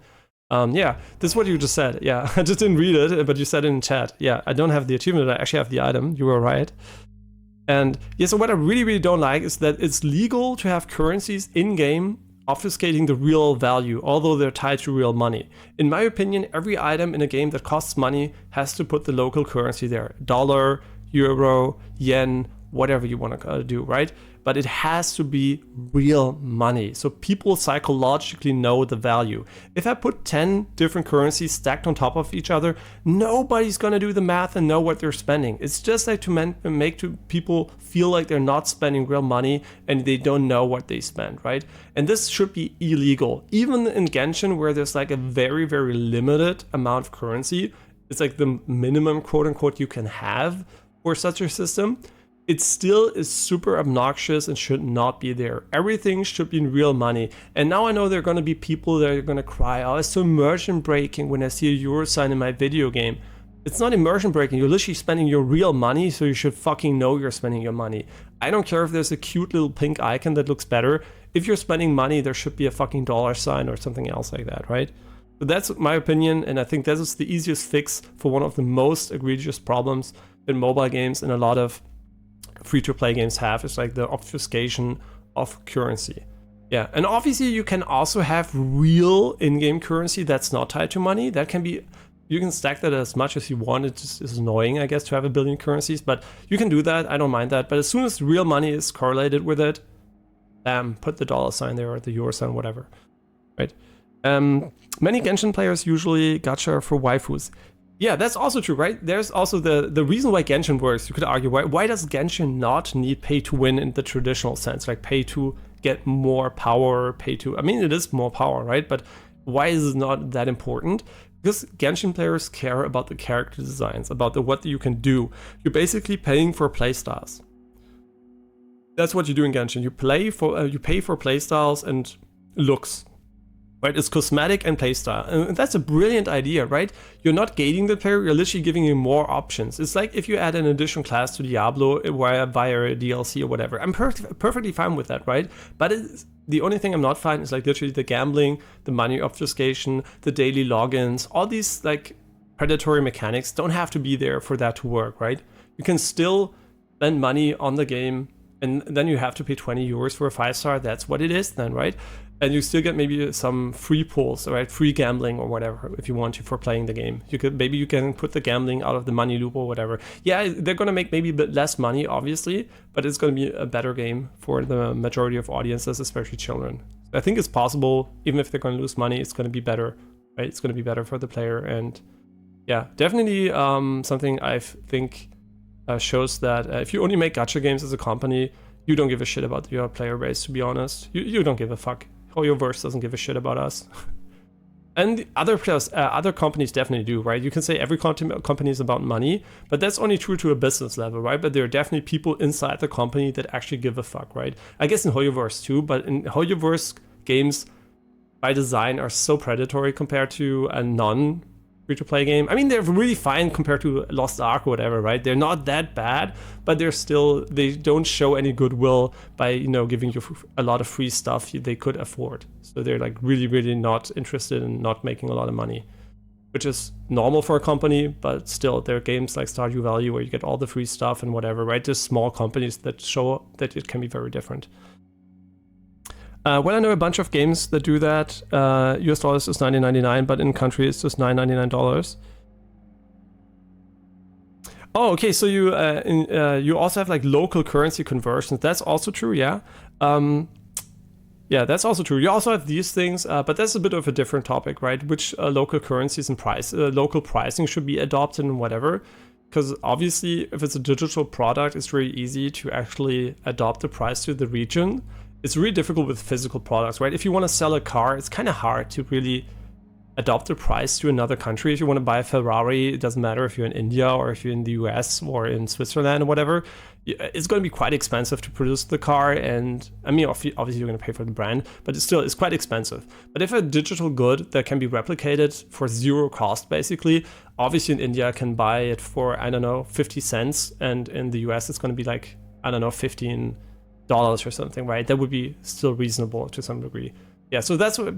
Yeah, this is what you just said. Yeah, I just didn't read it, but you said it in chat. Yeah, I don't have the achievement, I actually have the item. You were right. And yeah, so what I really, really don't like is that it's legal to have currencies in-game obfuscating the real value, although they're tied to real money. In my opinion, every item in a game that costs money has to put the local currency there. Dollar, euro, yen, whatever you want to do, right? But it has to be real money. So people psychologically know the value. If I put 10 different currencies stacked on top of each other, nobody's going to do the math and know what they're spending. It's just like to make people feel like they're not spending real money and they don't know what they spend, right? And this should be illegal. Even in Genshin, where there's like a very, very limited amount of currency, it's like the minimum, quote unquote, you can have for such a system. It still is super obnoxious and should not be there. Everything should be in real money. And now I know there are going to be people that are going to cry, oh, it's so immersion breaking when I see a euro sign in my video game. It's not immersion breaking. You're literally spending your real money, so you should fucking know you're spending your money. I don't care if there's a cute little pink icon that looks better. If you're spending money, there should be a fucking dollar sign or something else like that, right? So that's my opinion, and I think that is the easiest fix for one of the most egregious problems in mobile games and a lot of free-to-play games have. Is like the obfuscation of currency. Yeah, and obviously you can also have real in-game currency that's not tied to money. That can be, you can stack that as much as you want. It just is annoying, I guess, to have a billion currencies, but you can do that. I don't mind that. But as soon as real money is correlated with it, bam, put the dollar sign there or the euro sign, whatever, right? Many Genshin players usually gacha for waifus. Yeah, that's also true, right? There's also the reason why Genshin works. You could argue, why does Genshin not need pay to win in the traditional sense? Like pay to get more power, I mean, it is more power, right? But why is it not that important? Because Genshin players care about the character designs, about what you can do. You're basically paying for playstyles. That's what you do in Genshin. You pay for playstyles and looks. right? It's cosmetic and playstyle. And that's a brilliant idea, right? You're not gating the player, you're literally giving him more options. It's like if you add an additional class to Diablo via a DLC or whatever. I'm perfectly fine with that, right? But the only thing I'm not fine is like literally the gambling, the money obfuscation, the daily logins, all these like predatory mechanics don't have to be there for that to work, right? You can still spend money on the game and then you have to pay 20 euros for a 5-star. That's what it is then, right? And you still get maybe some free pulls, right? Free gambling or whatever if you want to for playing the game. Maybe you can put the gambling out of the money loop or whatever. Yeah, they're gonna make maybe a bit less money, obviously, but it's gonna be a better game for the majority of audiences, especially children. I think it's possible, even if they're gonna lose money, it's gonna be better, right? It's gonna be better for the player. And yeah, definitely something I think shows that if you only make gacha games as a company, you don't give a shit about your player base, to be honest. You don't give a fuck. Hoyoverse doesn't give a shit about us. And the other players, other companies definitely do, right? You can say every company is about money, but that's only true to a business level, right? But there are definitely people inside the company that actually give a fuck, right? I guess in Hoyoverse too, but in Hoyoverse games by design are so predatory compared to a non-free-to-play game. I mean, they're really fine compared to Lost Ark or whatever, right? They're not that bad, but they don't show any goodwill by, you know, giving you a lot of free stuff they could afford. So they're like really, really not interested in not making a lot of money, which is normal for a company, but still, there are games like Stardew Valley where you get all the free stuff and whatever, right? There's small companies that show that it can be very different. Well, I know a bunch of games that do that. US dollars is $19.99, but in country it's just $9.99. Oh, okay. So you also have like local currency conversions. That's also true, yeah. Yeah, that's also true. You also have these things, but that's a bit of a different topic, right? Which local currencies and local pricing should be adopted and whatever. Because obviously, if it's a digital product, it's very easy to actually adopt the price to the region. It's really difficult with physical products, right? If you want to sell a car, it's kind of hard to really adopt the price to another country. If you want to buy a Ferrari, it doesn't matter if you're in India or if you're in the US or in Switzerland or whatever. It's going to be quite expensive to produce the car. And I mean, obviously you're going to pay for the brand, but it's quite expensive. But if a digital good that can be replicated for zero cost, basically, obviously in India can buy it for, I don't know, 50 cents. And in the US, it's going to be like, I don't know, $15 or something, right? That would be still reasonable to some degree. Yeah, so that's a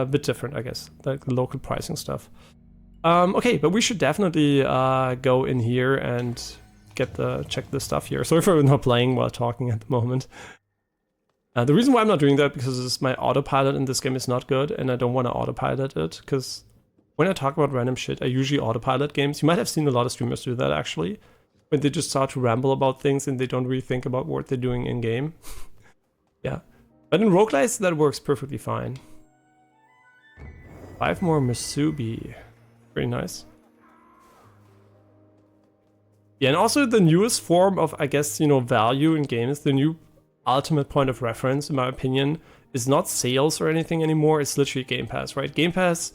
bit different, I guess, like the local pricing stuff. Okay, but we should definitely go in here and check the stuff here. Sorry for not playing while talking at the moment. The reason why I'm not doing that because my autopilot in this game is not good, and I don't want to autopilot it because when I talk about random shit, I usually autopilot games. You might have seen a lot of streamers do that actually, when they just start to ramble about things and they don't really think about what they're doing in game. Yeah. But in roguelites, that works perfectly fine. 5 more Masubi. Very nice. Yeah, and also the newest form of, I guess, you know, value in games, the new ultimate point of reference, in my opinion, is not sales or anything anymore. It's literally Game Pass, right? Game Pass,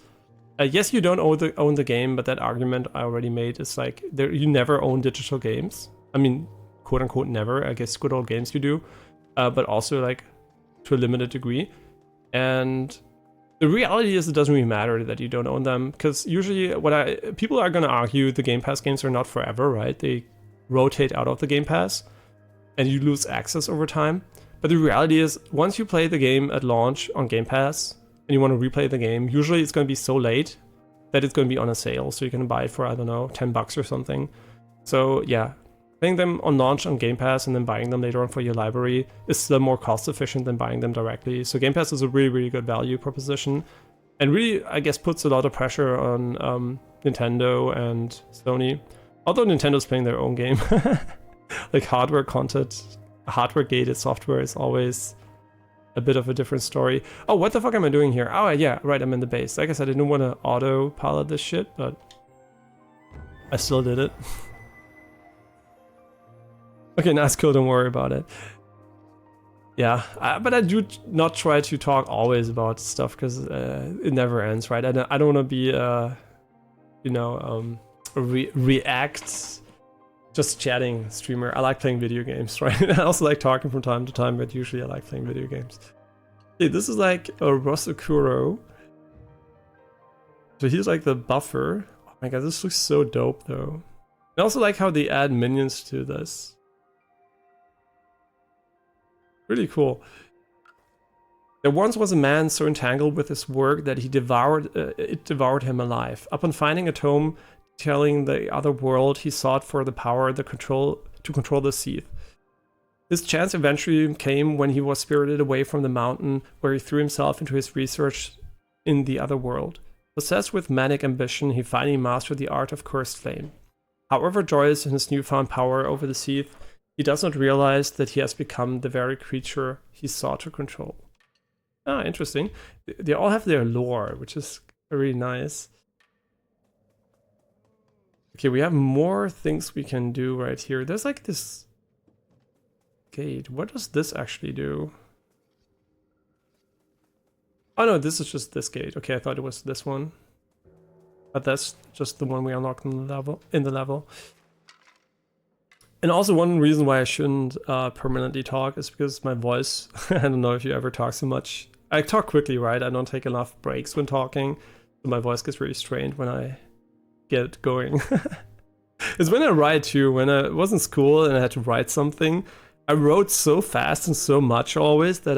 yes, you don't own the game, but that argument I already made is like, you never own digital games. I mean, quote unquote never. I guess good old games you do. But also like to a limited degree. And the reality is it doesn't really matter that you don't own them, because usually people are going to argue the Game Pass games are not forever, right? They rotate out of the Game Pass and you lose access over time. But the reality is once you play the game at launch on Game Pass and you want to replay the game, usually it's going to be so late that it's going to be on a sale. So you can buy it for, I don't know, $10 or something. So yeah, playing them on launch on Game Pass and then buying them later on for your library is still more cost efficient than buying them directly. So Game Pass is a really, really good value proposition, and really, I guess, puts a lot of pressure on Nintendo and Sony. Although Nintendo's playing their own game. Like hardware content, hardware gated software is always a bit of a different story. Oh, what the fuck am I doing here? Oh yeah, right, I'm in the base. Like I said, I didn't want to autopilot this shit, but I still did it. Okay, nice kill, don't worry about it. Yeah, but I do not try to talk always about stuff because it never ends, right? I don't want to be, react, just chatting streamer. I like playing video games, right? I also like talking from time to time, but usually I like playing video games. Okay, this is like a Rosakuro. So he's like the buffer. Oh my god, this looks so dope though. I also like how they add minions to this. Really cool. There once was a man so entangled with his work that it devoured him alive. Upon finding a tome telling the other world, he sought for the power to control the Seath. This chance eventually came when he was spirited away from the mountain, where he threw himself into his research in the other world. Possessed with manic ambition, he finally mastered the art of cursed flame. However joyous in his newfound power over the Seath, he does not realize that he has become the very creature he sought to control. Ah, interesting. They all have their lore, which is very nice. Okay, we have more things we can do right here. There's like this gate. What does this actually do? Oh no, this is just this gate. Okay, I thought it was this one. But that's just the one we unlocked in the level. And also one reason why I shouldn't permanently talk is because my voice, I don't know if you ever talk so much. I talk quickly, right? I don't take enough breaks when talking. So my voice gets really strained when I get going. It's when I write too. When I was in school and I had to write something, I wrote so fast and so much always that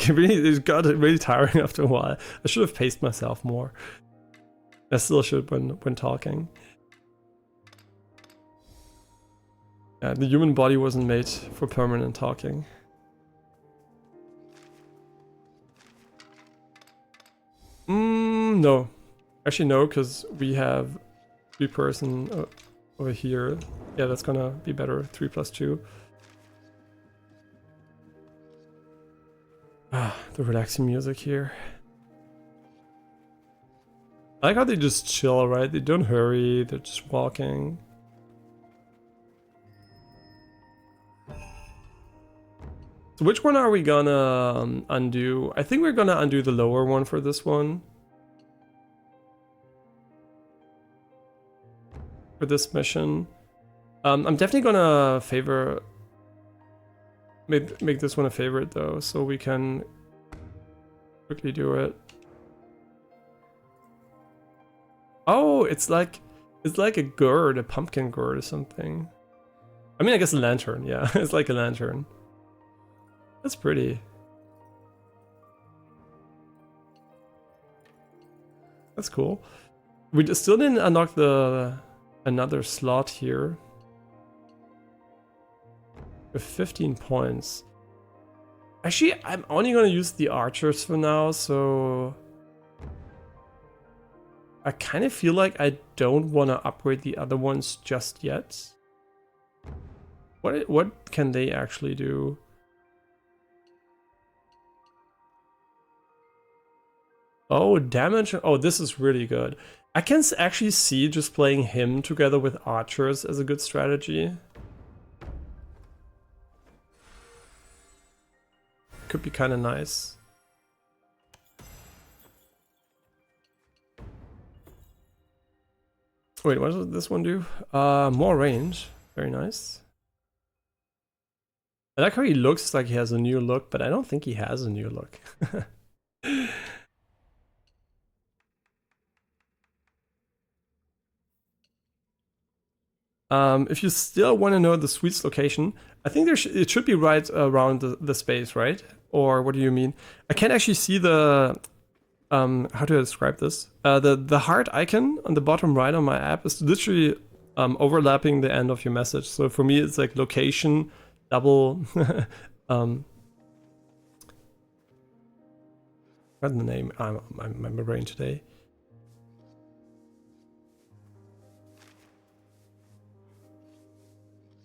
it got really tiring after a while. I should have paced myself more. I still should when talking. Yeah, the human body wasn't made for permanent talking. No. Actually, no, because we have 3-person over here. Yeah, that's gonna be better. 3 + 2. Ah, the relaxing music here. I like how they just chill, right? They don't hurry, they're just walking. So which one are we gonna undo? I think we're gonna undo the lower one for this one. For this mission. I'm definitely gonna make this one a favorite though, so we can quickly do it. Oh, it's like a gourd, a pumpkin gourd or something. I mean, I guess a lantern, yeah. It's like a lantern. That's pretty. That's cool. We still didn't unlock another slot here. With 15 points. Actually, I'm only gonna use the archers for now, so I kind of feel like I don't want to upgrade the other ones just yet. What can they actually do? Oh, damage. Oh, this is really good. I can actually see just playing him together with archers as a good strategy. Could be kind of nice. Wait, what does this one do? More range. Very nice. I like how he looks like he has a new look, but I don't think he has a new look. If you still want to know the suite's location, I think it should be right around the space, right? Or what do you mean? I can't actually see the how do I describe this? The heart icon on the bottom right on my app is literally overlapping the end of your message. So for me, it's like location double. What's the name? My brain today.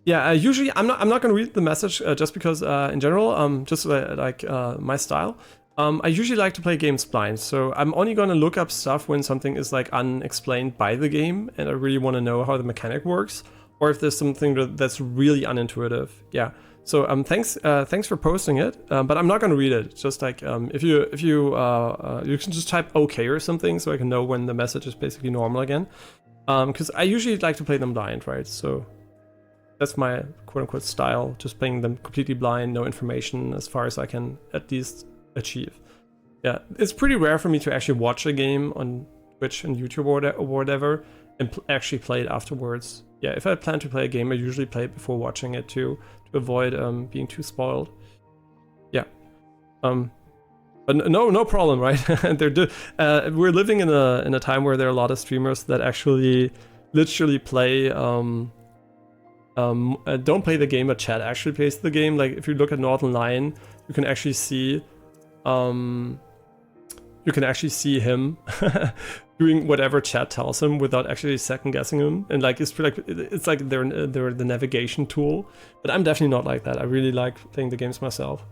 Yeah, usually I'm not gonna read the message just because in general, just like my style. I usually like to play games blind, so I'm only gonna look up stuff when something is like unexplained by the game and I really want to know how the mechanic works, or if there's something that's really unintuitive. Yeah. So thanks for posting it, but I'm not gonna read it. Just like if you can just type OK or something, so I can know when the message is basically normal again. Because I usually like to play them blind, right? So that's my quote-unquote style, just playing them completely blind, no information as far as I can at least achieve. Yeah, it's pretty rare for me to actually watch a game on Twitch and YouTube or whatever, and actually play it afterwards. Yeah, if I plan to play a game, I usually play it before watching it to avoid being too spoiled. Yeah. But no problem, right? We're living in a time where there are a lot of streamers that actually literally play don't play the game, but chat actually plays the game. Like if you look at Northern Lion, you can actually see him doing whatever chat tells him without actually second guessing him, and like it's like they're the navigation tool. But I'm definitely not like that. I really like playing the games myself.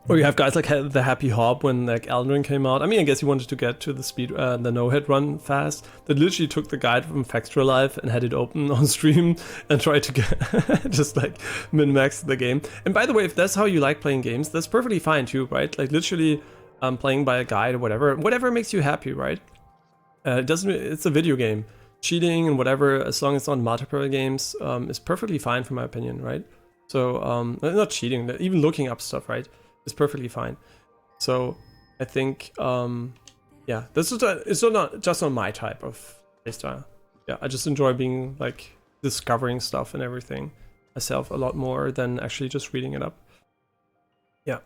Or you have guys like the Happy Hob when like Elden Ring came out. I mean, I guess he wanted to get to the speed, the no-hit run fast. That literally took the guide from Factual Life and had it open on stream and tried to get just like min-max the game. And by the way, if that's how you like playing games, that's perfectly fine too, right? Like literally playing by a guide or whatever makes you happy, right? It's a video game. Cheating and whatever, as long as it's not multiplayer games, is perfectly fine from my opinion, right? So not cheating, even looking up stuff, right? It's perfectly fine. So I think, yeah, this is it's not just on my type of playstyle. Yeah, I just enjoy being like discovering stuff and everything myself a lot more than actually just reading it up. Yeah.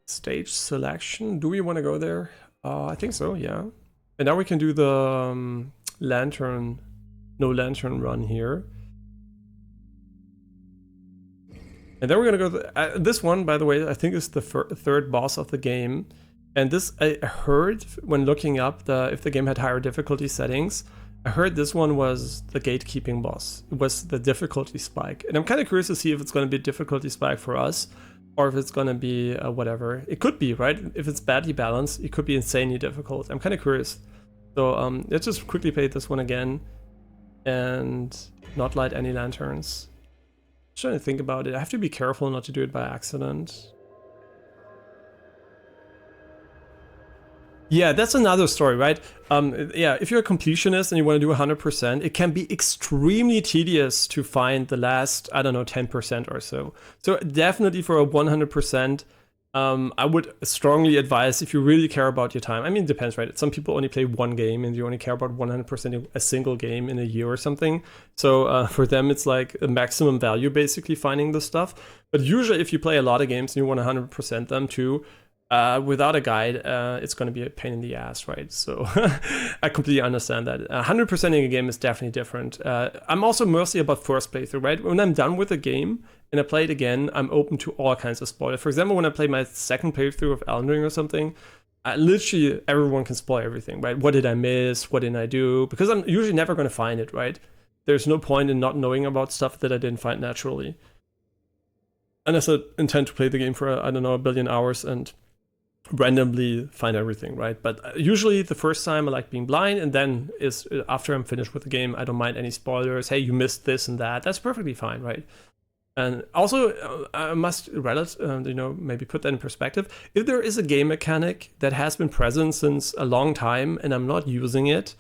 Stage selection. Do we want to go there? I think so. Yeah. And now we can do the no lantern run here. And then we're gonna go. This one, by the way, I think is the third boss of the game. And this I heard when looking up if the game had higher difficulty settings. I heard this one was the gatekeeping boss. It was the difficulty spike, and I'm kind of curious to see if it's going to be a difficulty spike for us, or if it's going to be whatever. It could be, right? If it's badly balanced, it could be insanely difficult. I'm kind of curious. So let's just quickly play this one again, and not light any lanterns. Trying to think about it. I have to be careful not to do it by accident. Yeah, that's another story, right? Yeah, if you're a completionist and you want to do 100%, it can be extremely tedious to find the last, I don't know, 10% or so. So definitely for a 100%, I would strongly advise, if you really care about your time. I mean, it depends, right? Some people only play one game and you only care about 100% a single game in a year or something. So for them, it's like a maximum value, basically finding this stuff. But usually if you play a lot of games and you want 100% them too, without a guide, it's going to be a pain in the ass, right? So I completely understand that. 100%ing a game is definitely different. I'm also mostly about first playthrough, right? When I'm done with a game and I play it again, I'm open to all kinds of spoilers. For example, when I play my second playthrough of Elden Ring or something, literally everyone can spoil everything, right? What did I miss? What didn't I do? Because I'm usually never going to find it, right? There's no point in not knowing about stuff that I didn't find naturally. Unless I intend to play the game for, I don't know, 1 billion hours and randomly find everything, right? But usually the first time I like being blind, and then is after I'm finished with the game, I don't mind any spoilers. Hey, you missed this and that. That's perfectly fine, right? And also, I must maybe put that in perspective. If there is a game mechanic that has been present since a long time and I'm not using it,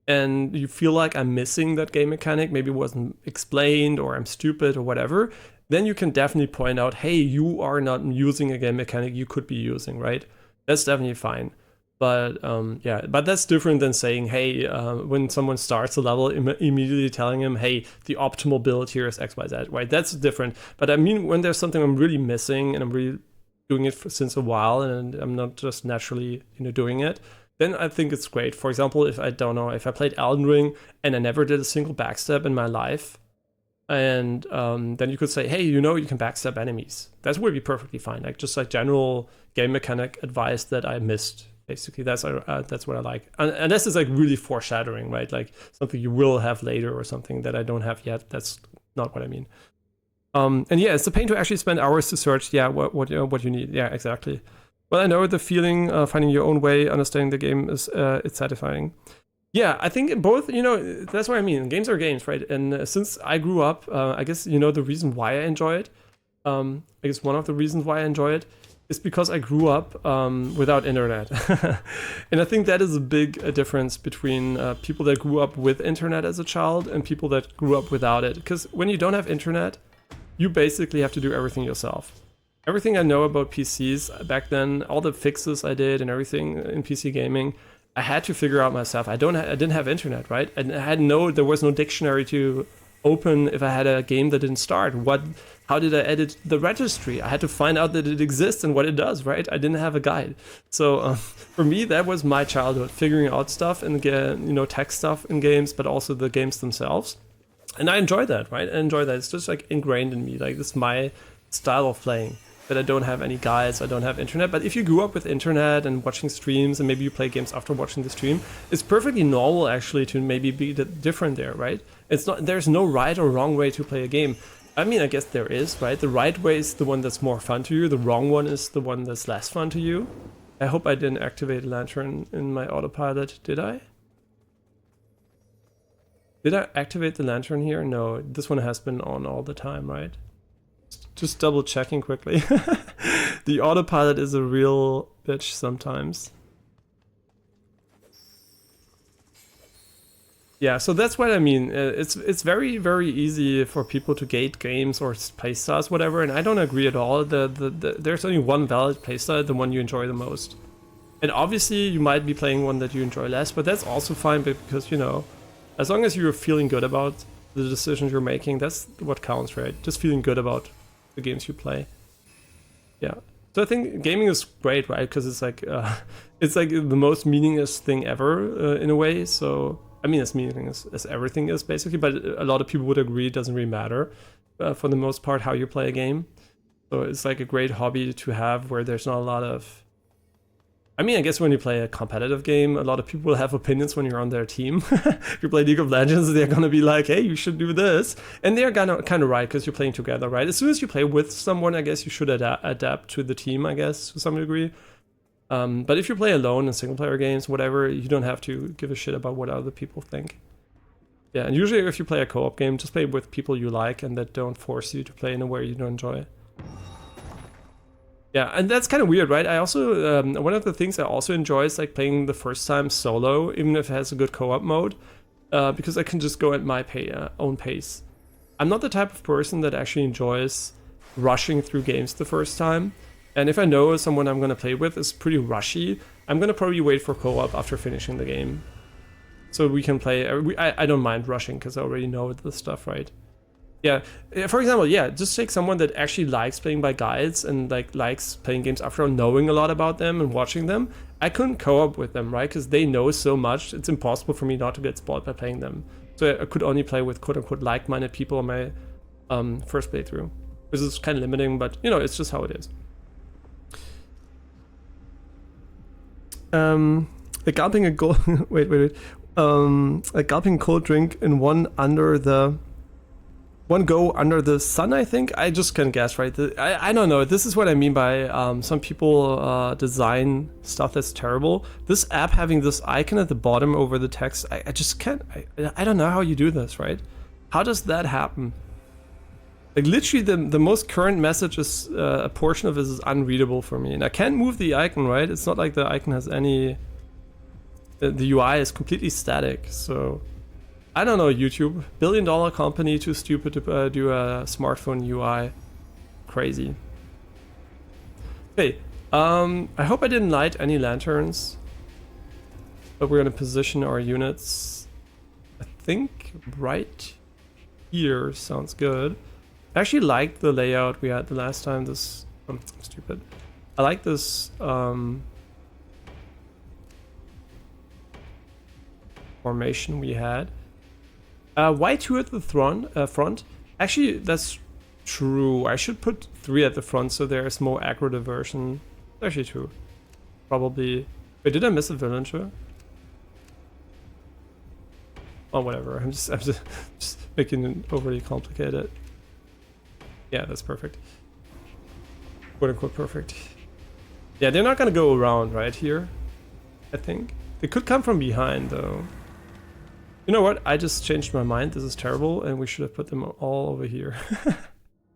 and you feel like I'm missing that game mechanic, maybe it wasn't explained or I'm stupid or whatever, then you can definitely point out, hey, you are not using a game mechanic you could be using, right? That's definitely fine. But yeah, but that's different than saying, hey, when someone starts a level, immediately telling him, hey, the optimal build here is X, Y, Z, right? That's different. But I mean, when there's something I'm really missing and I'm really doing it since a while and I'm not just naturally, doing it, then I think it's great. For example, if I played Elden Ring and I never did a single backstep in my life, and then you could say, hey, you can backstab enemies. That would be perfectly fine. Like just like general game mechanic advice that I missed. Basically, that's what I like. And this is like really foreshadowing, right? Like something you will have later or something that I don't have yet. That's not what I mean. And yeah, it's a pain to actually spend hours to search. Yeah, what you need. Yeah, exactly. Well, I know the feeling finding your own way, understanding the game is it's satisfying. Yeah, I think both, that's what I mean. Games are games, right? And since I grew up, I guess, the reason why I enjoy it, I guess one of the reasons why I enjoy it is because I grew up without internet. And I think that is a big difference between people that grew up with internet as a child and people that grew up without it. Because when you don't have internet, you basically have to do everything yourself. everything I know about PCs back then, all the fixes I did and everything in PC gaming, I had to figure out myself. I didn't have internet, right? There was no dictionary to open if I had a game that didn't start. How did I edit the registry? I had to find out that it exists and what it does, right? I didn't have a guide. So for me, that was my childhood, figuring out stuff and tech stuff in games, but also the games themselves. And I enjoy that, right? I enjoy that. It's just like ingrained in me. Like, this is my style of playing. That I don't have any guides, I don't have internet. But if you grew up with internet and watching streams, and maybe you play games after watching the stream, it's perfectly normal actually to maybe be different there, right? There's no right or wrong way to play a game. I mean, I guess there is, right? The right way is the one that's more fun to you. The wrong one is the one that's less fun to you. I hope I didn't activate a lantern in my autopilot. Did I? Did I activate the lantern here? No, this one has been on all the time, right? Just double checking quickly. The autopilot is a real bitch sometimes. Yeah, so that's what I mean. It's very, very easy for people to gate games or playstyles, whatever, and I don't agree at all. There's only one valid playstyle, the one you enjoy the most. And obviously you might be playing one that you enjoy less, but that's also fine because, as long as you're feeling good about the decisions you're making, that's what counts, right? Just feeling good about the games you play. Yeah. So I think gaming is great, right? Because it's like the most meaningless thing ever in a way. So I mean, as meaningless as everything is basically, but a lot of people would agree it doesn't really matter for the most part how you play a game. So it's like a great hobby to have where there's not a lot of. I mean, I guess when you play a competitive game, a lot of people will have opinions when you're on their team. If you play League of Legends, they're gonna be like, hey, you should do this. And they're kind of right, because you're playing together, right? As soon as you play with someone, I guess you should adapt to the team, I guess, to some degree. But if you play alone in single-player games, whatever, you don't have to give a shit about what other people think. Yeah, and usually if you play a co-op game, just play with people you like and that don't force you to play in a way you don't enjoy. Yeah, and that's kind of weird, right? I also, one of the things I also enjoy is like playing the first time solo, even if it has a good co-op mode, because I can just go at my own pace. I'm not the type of person that actually enjoys rushing through games the first time. And if I know someone I'm going to play with is pretty rushy, I'm going to probably wait for co-op after finishing the game. So we can play, I don't mind rushing because I already know the stuff, right? Yeah, for example, yeah, just take someone that actually likes playing by guides and like likes playing games after knowing a lot about them and watching them. I couldn't co-op with them, right? Because they know so much, it's impossible for me not to get spoiled by playing them. So I could only play with quote-unquote like-minded people on my first playthrough. This is kind of limiting, but it's just how it is. Gulping a gold a gulping cold drink in one go under the sun, I think. I just can guess, right? I don't know. This is what I mean by some people design stuff that's terrible. This app having this icon at the bottom over the text, I just can't. I don't know how you do this, right? How does that happen? Like literally the most current message is a portion of this is unreadable for me. And I can't move the icon, right? It's not like the icon has any... The UI is completely static, so... I don't know, YouTube. $1 billion company, too stupid to do a smartphone UI. Crazy. Okay, I hope I didn't light any lanterns. But we're gonna position our units, I think, right here sounds good. I actually liked the layout we had the last time. This... I'm stupid. I like this formation we had. Why 2 at the front? Actually, that's true. I should put 3 at the front so there's more aggro diversion. Actually 2. Probably... Wait, did I miss a villager? Oh, whatever. I'm just making it overly complicated. Yeah, that's perfect. Quote unquote perfect. Yeah, they're not gonna go around right here, I think. They could come from behind though. You know what? I just changed my mind. This is terrible and we should have put them all over here.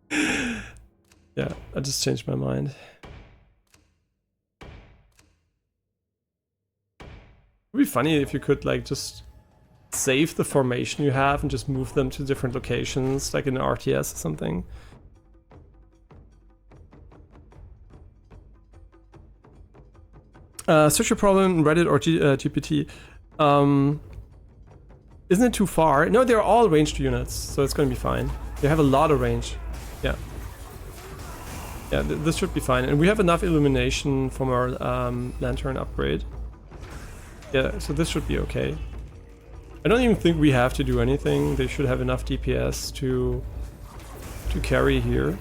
Yeah, I just changed my mind. It'd be funny if you could like just save the formation you have and just move them to different locations, like in an RTS or something. Search your problem in Reddit or GPT. Isn't it too far? No, they're all ranged units, so it's going to be fine. They have a lot of range. Yeah. Yeah, this should be fine. And we have enough illumination from our lantern upgrade. Yeah, so this should be okay. I don't even think we have to do anything. They should have enough DPS to carry here.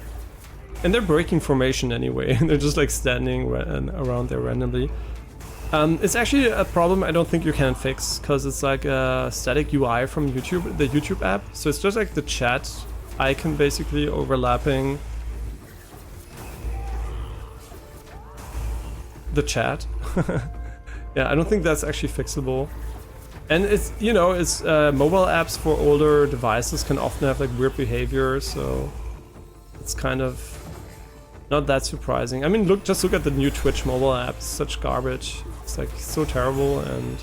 And they're breaking formation anyway. They're just like standing around there randomly. It's actually a problem I don't think you can fix, because it's like a static UI from YouTube, the YouTube app. So it's just like the chat icon basically overlapping the chat. Yeah, I don't think that's actually fixable. And it's, you know, it's mobile apps for older devices can often have like weird behavior, so it's kind of not that surprising. I mean, just look at the new Twitch mobile app. It's such garbage. It's like so terrible, and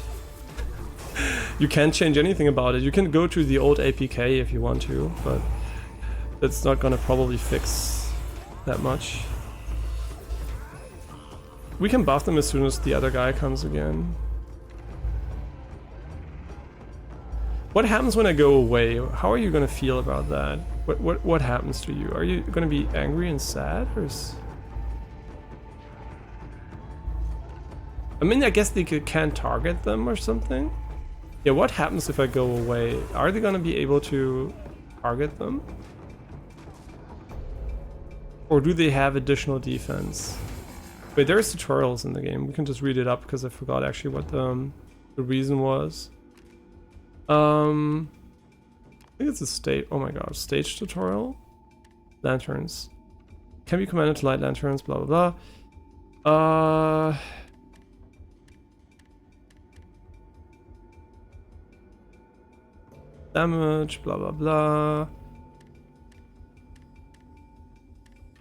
you can't change anything about it. You can go to the old APK if you want to, but that's not gonna probably fix that much. We can buff them as soon as the other guy comes again. What happens when I go away? How are you gonna feel about that? What happens to you? Are you gonna be angry and sad, or I mean, I guess they can't target them or something. Yeah, what happens if I go away? Are they gonna be able to target them? Or do they have additional defense? Wait, there's tutorials in the game. We can just read it up because I forgot actually what the reason was. I think it's a stage. Oh my god, stage tutorial. Lanterns can be commanded to light lanterns. Blah blah blah. Damage. Blah blah blah.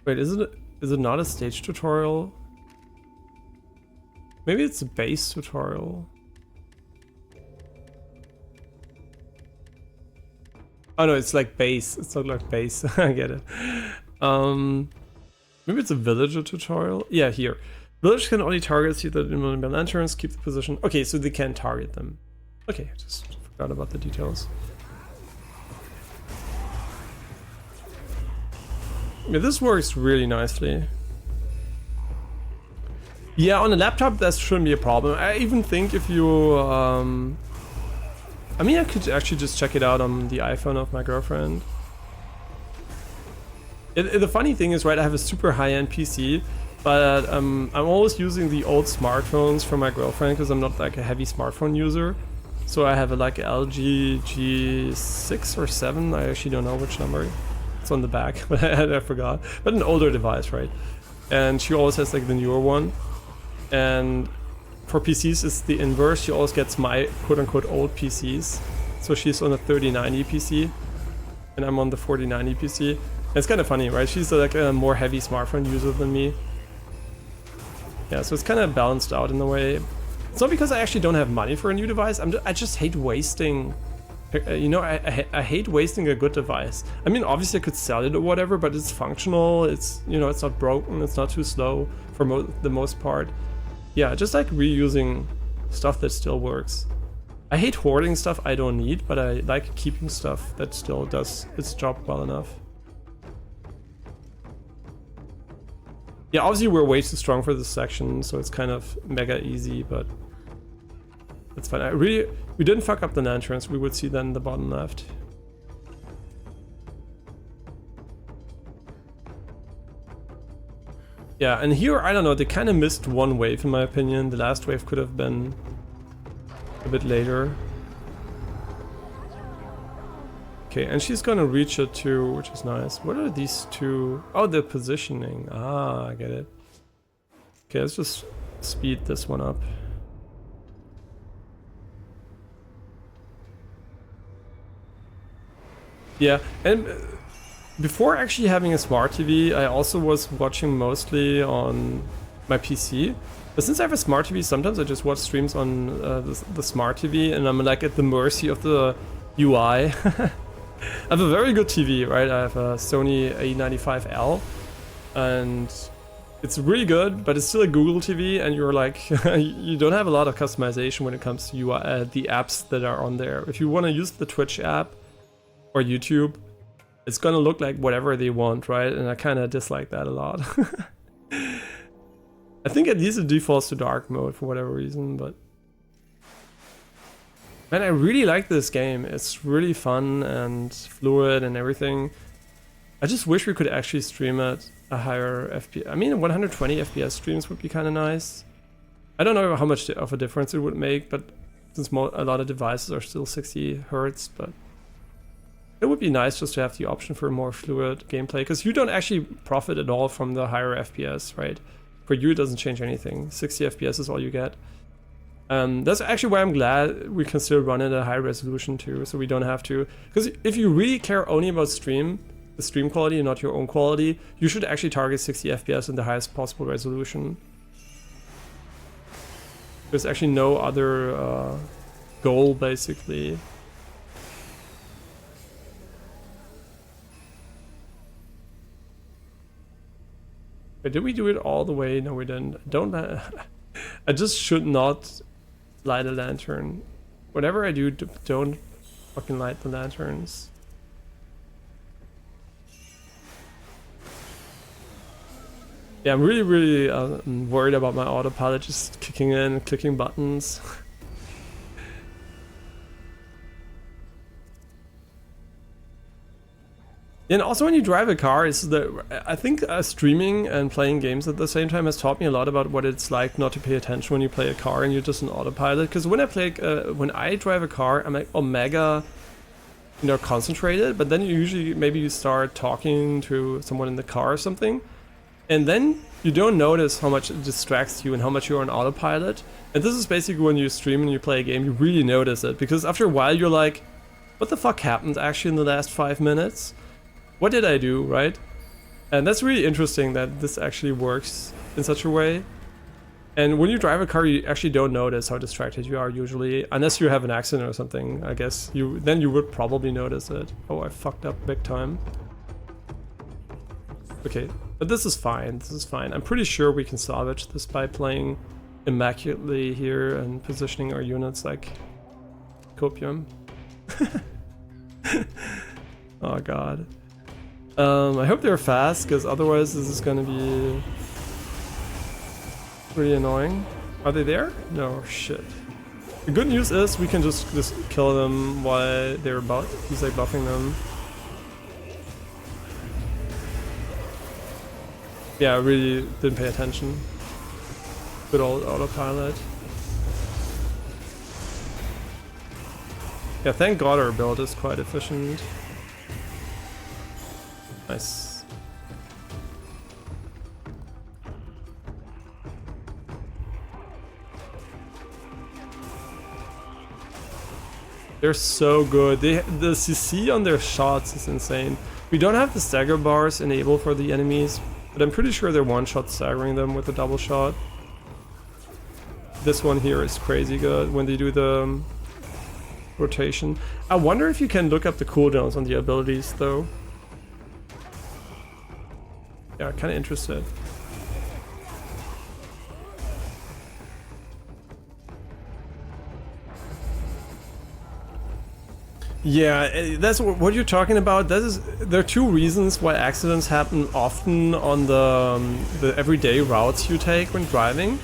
Wait, is it not a stage tutorial? Maybe it's a base tutorial. Oh no, it's like base. It's not like base. I get it. Maybe it's a villager tutorial. Yeah, here. Villagers can only target see the lanterns, keep the position. Okay, so they can target them. Okay, I just forgot about the details. Yeah, this works really nicely. Yeah, on a laptop that shouldn't be a problem. I even think if you I mean, I could actually just check it out on the iPhone of my girlfriend. The funny thing is, right, I have a super high-end PC, but I'm always using the old smartphones from my girlfriend because I'm not like a heavy smartphone user. So I have a like LG G6 or 7, I actually don't know which number. It's on the back, but I forgot. But an older device, right? And she always has like the newer one. And for PCs, it's the inverse. She always gets my quote-unquote old PCs. So she's on a 3090 PC, and I'm on the 4090 PC. And it's kind of funny, right? She's like a more heavy smartphone user than me. Yeah, so it's kind of balanced out in a way. It's not because I actually don't have money for a new device. I just hate wasting. You know, I hate wasting a good device. I mean, obviously I could sell it or whatever, but it's functional. It's, you know, it's not broken. It's not too slow for the most part. Yeah, just like reusing stuff that still works. I hate hoarding stuff I don't need, but I like keeping stuff that still does its job well enough. Yeah, obviously we're way too strong for this section, so it's kind of mega easy, but that's fine. We didn't fuck up the lanterns. We would see that in the bottom left. Yeah, and here, I don't know, they kind of missed one wave in my opinion. The last wave could have been a bit later. Okay, and she's gonna reach it too, which is nice. What are these two? Oh, the positioning. Ah, I get it. Okay, let's just speed this one up. Yeah, and before actually having a smart TV, I also was watching mostly on my PC. But since I have a smart TV, sometimes I just watch streams on the smart TV, and I'm like at the mercy of the UI. I have a very good TV, right? I have a Sony A95L, and it's really good, but it's still a Google TV, and you're like, you don't have a lot of customization when it comes to UI, the apps that are on there. If you want to use the Twitch app or YouTube, it's gonna look like whatever they want, right? And I kind of dislike that a lot. I think at least it defaults to dark mode for whatever reason, but man, I really like this game. It's really fun and fluid and everything. I just wish we could actually stream at a higher FPS. I mean, 120 FPS streams would be kind of nice. I don't know how much of a difference it would make, but since a lot of devices are still 60 Hertz, but it would be nice just to have the option for more fluid gameplay, because you don't actually profit at all from the higher FPS, right? For you, it doesn't change anything. 60 FPS is all you get. That's actually why I'm glad we can still run it at a high resolution too, so we don't have to. Because if you really care only about the stream quality and not your own quality, you should actually target 60 FPS in the highest possible resolution. There's actually no other goal, basically. But did we do it all the way? No, we didn't. Don't. I just should not light a lantern. Whatever I do, don't fucking light the lanterns. Yeah, I'm really worried about my autopilot just kicking in, clicking buttons. And also when you drive a car, I think streaming and playing games at the same time has taught me a lot about what it's like not to pay attention when you play a car and you're just an autopilot. Because when I drive a car, I'm like omega, concentrated. But then maybe you start talking to someone in the car or something, and then you don't notice how much it distracts you and how much you're on autopilot. And this is basically when you stream and you play a game, you really notice it, because after a while you're like, what the fuck happened actually in the last 5 minutes? What did I do, right? And that's really interesting that this actually works in such a way. And when you drive a car, you actually don't notice how distracted you are usually, unless you have an accident or something. I guess then you would probably notice it. Oh, I fucked up big time. Okay, but this is fine. This is fine. I'm pretty sure we can salvage this by playing immaculately here and positioning our units like copium. Oh god. I hope they're fast, because otherwise this is gonna be pretty annoying. Are they there? No, shit. The good news is we can just kill them while they're about. He's like buffing them. Yeah, I really didn't pay attention. Good old autopilot. Yeah, thank god our build is quite efficient. Nice. They're so good. The CC on their shots is insane. We don't have the stagger bars enabled for the enemies, but I'm pretty sure they're one-shot staggering them with a double shot. This one here is crazy good when they do the rotation. I wonder if you can look up the cooldowns on the abilities though. Yeah, kind of interested. Yeah, that's what you're talking about. There are two reasons why accidents happen often on the everyday routes you take when driving.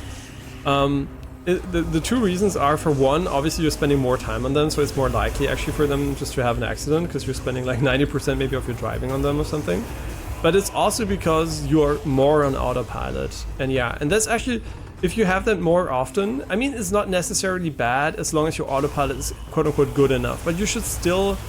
The two reasons are, for one, obviously you're spending more time on them, so it's more likely actually for them just to have an accident, because you're spending like 90% maybe of your driving on them or something. But it's also because you're more on autopilot. And yeah, and that's actually, if you have that more often, I mean, it's not necessarily bad as long as your autopilot is quote-unquote good enough, but you should still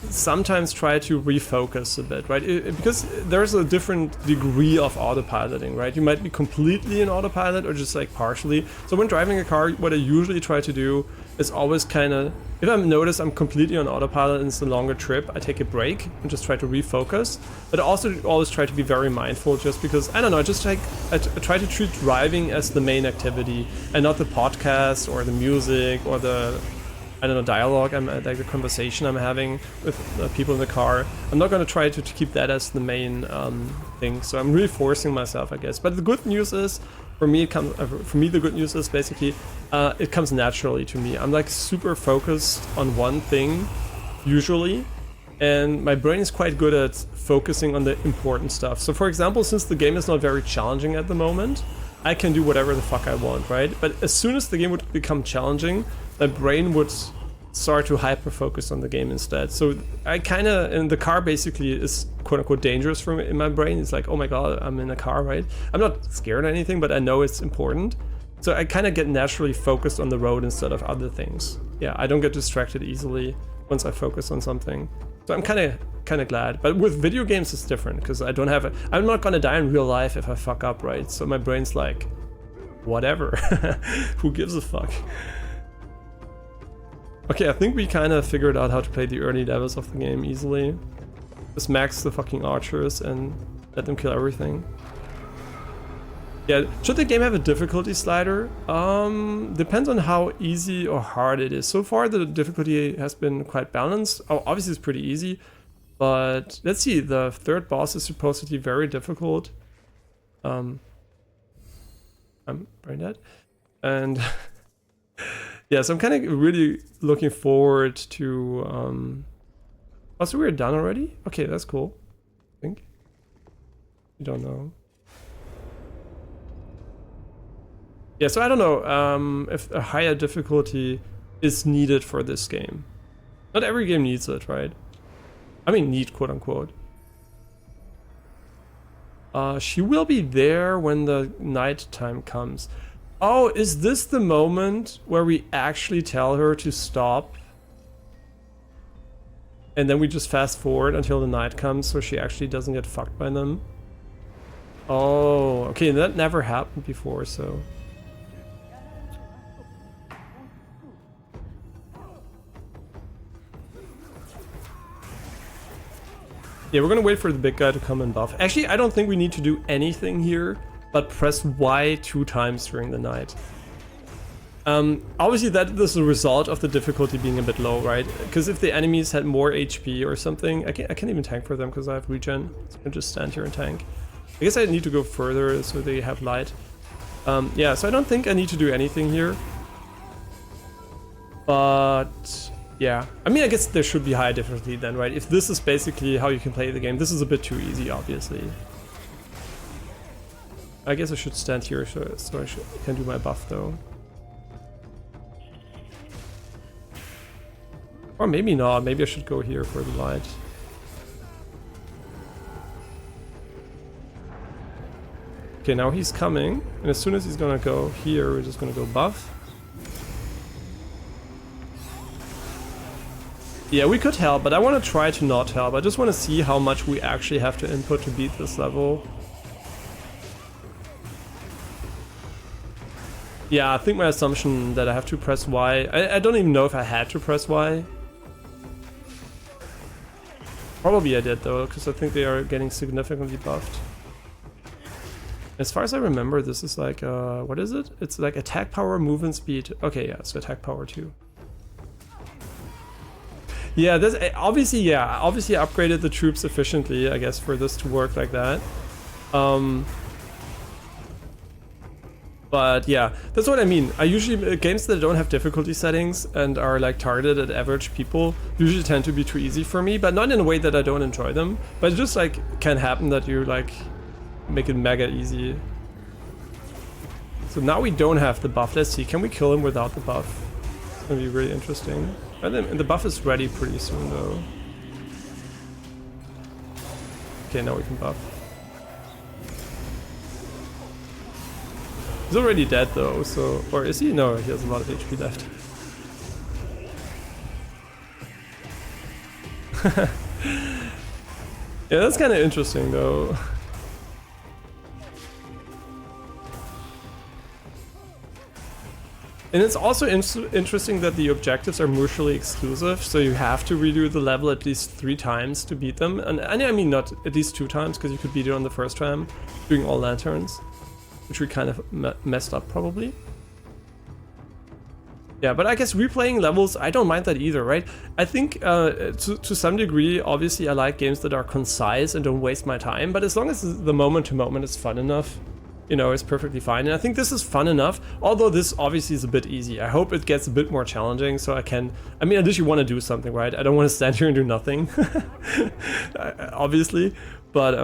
sometimes try to refocus a bit, right? Because there's a different degree of autopiloting, right? You might be completely in autopilot or just like partially. So when driving a car, what I usually try to do is always kind of, if I notice I'm completely on autopilot and it's a longer trip, I take a break and just try to refocus. But I also always try to be very mindful, just because, I don't know, I try to treat driving as the main activity and not the podcast or the music or the I don't know, dialogue, like the conversation I'm having with people in the car. I'm not going to try to keep that as the main thing, so I'm really forcing myself, I guess. But the good news is, for me, the good news is basically, it comes naturally to me. I'm like super focused on one thing, usually, and my brain is quite good at focusing on the important stuff. So for example, since the game is not very challenging at the moment, I can do whatever the fuck I want, right? But as soon as the game would become challenging, my brain would start to hyper-focus on the game instead. So I kind of, in the car basically is quote-unquote dangerous for me in my brain. It's like, oh my god, I'm in a car, right? I'm not scared or anything, but I know it's important. So I kind of get naturally focused on the road instead of other things. Yeah, I don't get distracted easily once I focus on something. So I'm kind of glad. But with video games it's different, because I don't have a, I'm not gonna die in real life if I fuck up, right? So my brain's like, whatever. Who gives a fuck? Okay, I think we kind of figured out how to play the early levels of the game easily. Just max the fucking archers and let them kill everything. Yeah, should the game have a difficulty slider? Depends on how easy or hard it is. So far the difficulty has been quite balanced. Oh, obviously it's pretty easy, but let's see, the third boss is supposed to be very difficult. I'm brain dead. And yeah, so I'm kind of really looking forward to... Oh, so we're done already? Okay, that's cool. I think. You don't know. Yeah, so I don't know if a higher difficulty is needed for this game. Not every game needs it, right? I mean, need, quote unquote. She will be there when the night time comes. Oh, is this the moment where we actually tell her to stop? And then we just fast forward until the night comes so she actually doesn't get fucked by them? Oh, okay, that never happened before, so... Yeah, we're gonna wait for the big guy to come and buff. Actually, I don't think we need to do anything here, but press Y 2 times during the night. Obviously that is a result of the difficulty being a bit low, right? Because if the enemies had more HP or something, I can't even tank for them because I have regen. So I can just stand here and tank. I guess I need to go further so they have light. Yeah, so I don't think I need to do anything here. But... yeah, I mean, I guess there should be higher difficulty then, right? If this is basically how you can play the game, this is a bit too easy, obviously. I guess I should stand here so I can do my buff, though. Or maybe not, maybe I should go here for the light. Okay, now he's coming, and as soon as he's gonna go here, we're just gonna go buff. Yeah, we could help, but I want to try to not help. I just want to see how much we actually have to input to beat this level. Yeah, I think my assumption that I have to press Y... I don't even know if I had to press Y. Probably I did, though, because I think they are getting significantly buffed. As far as I remember, this is like... what is it? It's like attack power, movement speed. Okay, yeah, so attack power too. Yeah, this obviously upgraded the troops efficiently, I guess, for this to work like that. But yeah, that's what I mean. I usually, games that don't have difficulty settings and are like targeted at average people usually tend to be too easy for me, but not in a way that I don't enjoy them. But it just like can happen that you like make it mega easy. So now we don't have the buff. Let's see, can we kill him without the buff? It's gonna be really interesting. And the buff is ready pretty soon, though. Okay, now we can buff. He's already dead, though, so... or is he? No, he has a lot of HP left. Yeah, that's kind of interesting, though. And it's also interesting that the objectives are mutually exclusive, so you have to redo the level at least 3 times to beat them. And I mean not at least 2 times, because you could beat it on the first time, doing all lanterns, which we kind of messed up probably. Yeah, but I guess replaying levels, I don't mind that either, right? I think to some degree, obviously, I like games that are concise and don't waste my time, but as long as the moment to moment is fun enough, you know, it's perfectly fine. And I think this is fun enough, although this obviously is a bit easy. I hope it gets a bit more challenging so I can, I mean, at least you want to do something, right? I don't want to stand here and do nothing, obviously, but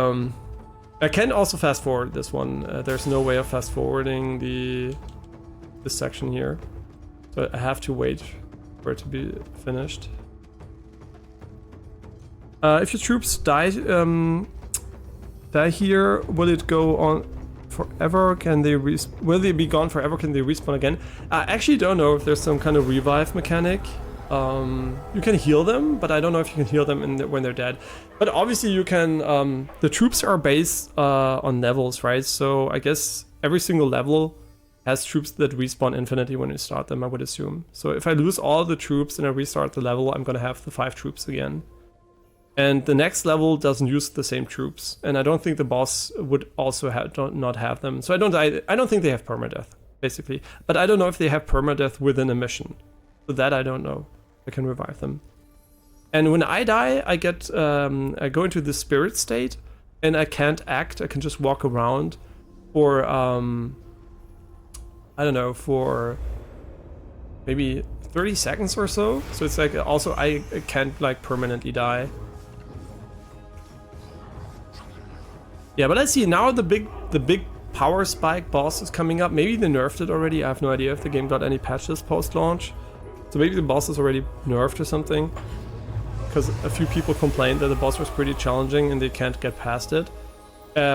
I can also fast forward this one. There's no way of fast forwarding this section here. So I have to wait for it to be finished. If your troops die here, will it go on forever? Can they will they be gone forever? Can they respawn again? I actually don't know if there's some kind of revive mechanic. You can heal them, but I don't know if you can heal them when they're dead. But obviously you can. The troops are based on levels, right? So I guess every single level has troops that respawn infinitely when you start them, I would assume. So if I lose all the troops and I restart the level, I'm gonna have the 5 troops again. And the next level doesn't use the same troops, and I don't think the boss would also not have them. So I don't think they have permadeath, basically. But I don't know if they have permadeath within a mission. So that I don't know. I can revive them. And when I die, I go into the spirit state, and I can't act. I can just walk around, or I don't know, for maybe 30 seconds or so. So it's like also I can't like permanently die. Yeah, but let's see, now the big power spike boss is coming up. Maybe they nerfed it already. I have no idea if the game got any patches post-launch. So maybe the boss is already nerfed or something. Because a few people complained that the boss was pretty challenging and they can't get past it.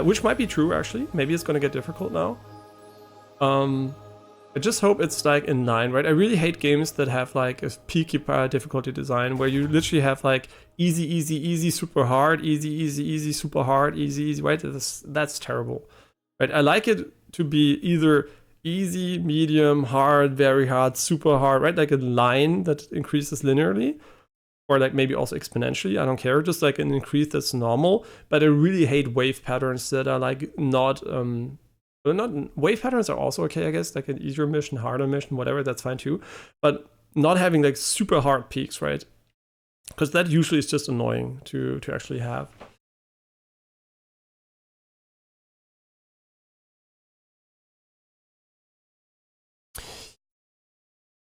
Which might be true actually. Maybe it's gonna get difficult now. I just hope it's like in line, right? I really hate games that have like a peaky difficulty design where you literally have like easy, easy, easy, super hard, easy, easy, easy, super hard, easy, easy, right? That's terrible, right? I like it to be either easy, medium, hard, very hard, super hard, right? Like a line that increases linearly, or like maybe also exponentially. I don't care, just like an increase that's normal. But I really hate wave patterns that are like not wave patterns are also okay, I guess, like an easier mission, harder mission, whatever, that's fine too. But not having like super hard peaks, right? Because that usually is just annoying to actually have.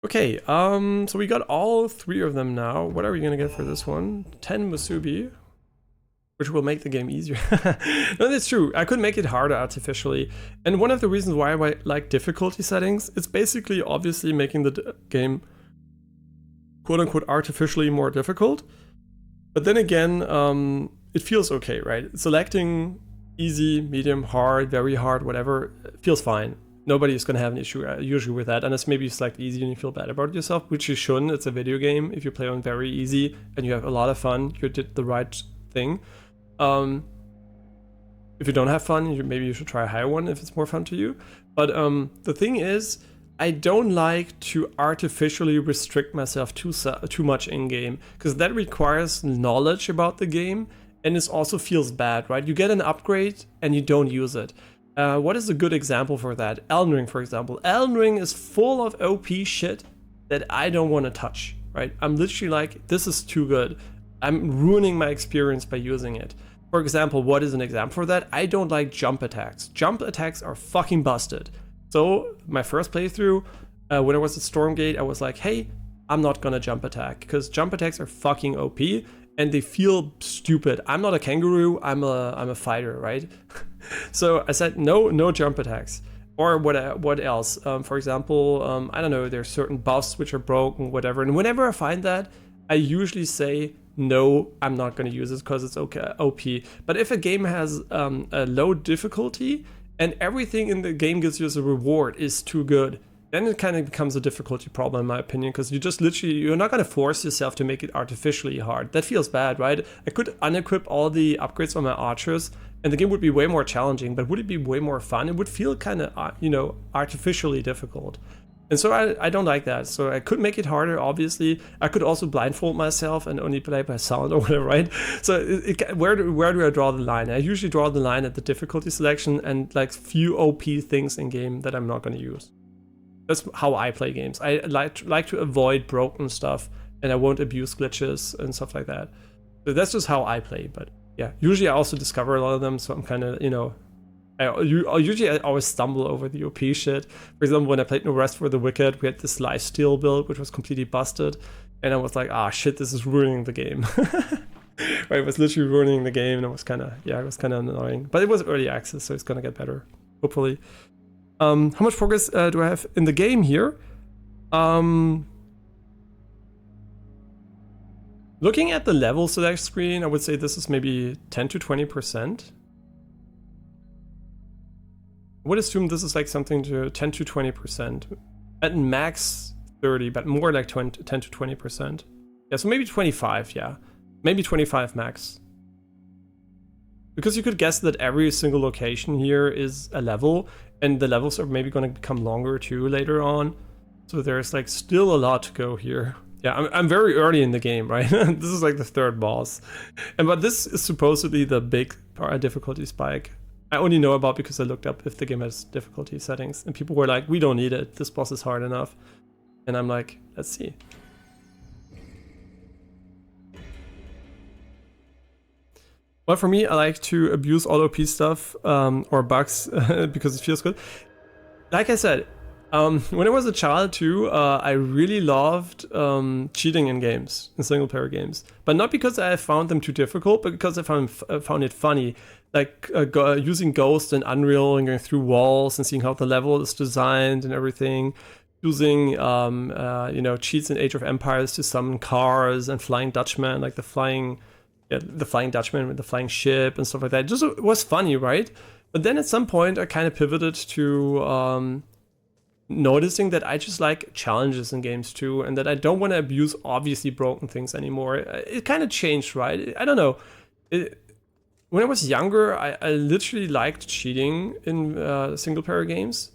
Okay, so we got all 3 of them now. What are we gonna get for this one? 10 Musubi, which will make the game easier. No, that's true. I could make it harder artificially. And one of the reasons why I like difficulty settings, it's basically obviously making the game quote-unquote artificially more difficult. But then again, it feels okay, right? Selecting easy, medium, hard, very hard, whatever, feels fine. Nobody is going to have an issue usually with that, unless maybe you select easy and you feel bad about yourself, which you shouldn't. It's a video game. If you play on very easy and you have a lot of fun, you did the right thing. If you don't have fun, maybe you should try a higher one if it's more fun to you. But the thing is, I don't like to artificially restrict myself too much in-game, because that requires knowledge about the game, and it also feels bad, right? You get an upgrade and you don't use it. What is a good example for that? Elden Ring, for example. Elden Ring is full of OP shit that I don't want to touch, right? I'm literally like, this is too good. I'm ruining my experience by using it. For example, what is an example for that? I don't like jump attacks. Jump attacks are fucking busted. So my first playthrough, when I was at Stormgate, I was like, hey, I'm not gonna jump attack, because jump attacks are fucking OP and they feel stupid. I'm not a kangaroo, I'm a fighter, right? So I said no jump attacks. Or what else? For example, I don't know, there's certain buffs which are broken, whatever. And whenever I find that, I usually say, no, I'm not going to use it because it's okay, OP. But if a game has a low difficulty and everything in the game gives you as a reward is too good, then it kind of becomes a difficulty problem in my opinion, because you're not going to force yourself to make it artificially hard. That feels bad, right? I could unequip all the upgrades on my archers and the game would be way more challenging, but would it be way more fun? It would feel kind of, artificially difficult. And so I don't like that. So I could make it harder, obviously. I could also blindfold myself and only play by sound or whatever, right? So where do I draw the line? I usually draw the line at the difficulty selection and like few OP things in game that I'm not going to use. That's how I play games. I like to avoid broken stuff, and I won't abuse glitches and stuff like that. So that's just how I play. But yeah, usually I also discover a lot of them, so I'm kind of, you know, usually I always stumble over the OP shit. For example, when I played No Rest for the Wicked, we had this lifesteal build which was completely busted, and I was like, ah, shit, this is ruining the game. Right, it was literally ruining the game, and it was kind of annoying. But it was early access, so it's gonna get better, hopefully. How much progress do I have in the game here? Looking at the level select screen, I would say this is maybe 10 to 20%. I would assume this is like something to 10 to 20%. At max 30, but more like 10 to 20%. Yeah, so maybe 25, yeah. Maybe 25 max. Because you could guess that every single location here is a level, and the levels are maybe going to become longer too later on. So there's like still a lot to go here. Yeah, I'm very early in the game, right? This is like the third boss. But this is supposedly the big difficulty spike. I only know about because I looked up if the game has difficulty settings, and people were like, we don't need it, this boss is hard enough. And I'm like, let's see. Well, for me, I like to abuse all OP stuff or bugs because it feels good. Like I said, when I was a child too, I really loved cheating in games, in single player games. But not because I found them too difficult, but because I found it funny. Like using Ghost and Unreal and going through walls and seeing how the level is designed and everything. Using you know, cheats in Age of Empires to summon cars and Flying Dutchman, like the Flying Dutchman with the flying ship and stuff like that. It just was funny, right? But then at some point I kind of pivoted to noticing that I just like challenges in games too, and that I don't want to abuse obviously broken things anymore. It kind of changed, right? I don't know. When I was younger, I literally liked cheating in single player games.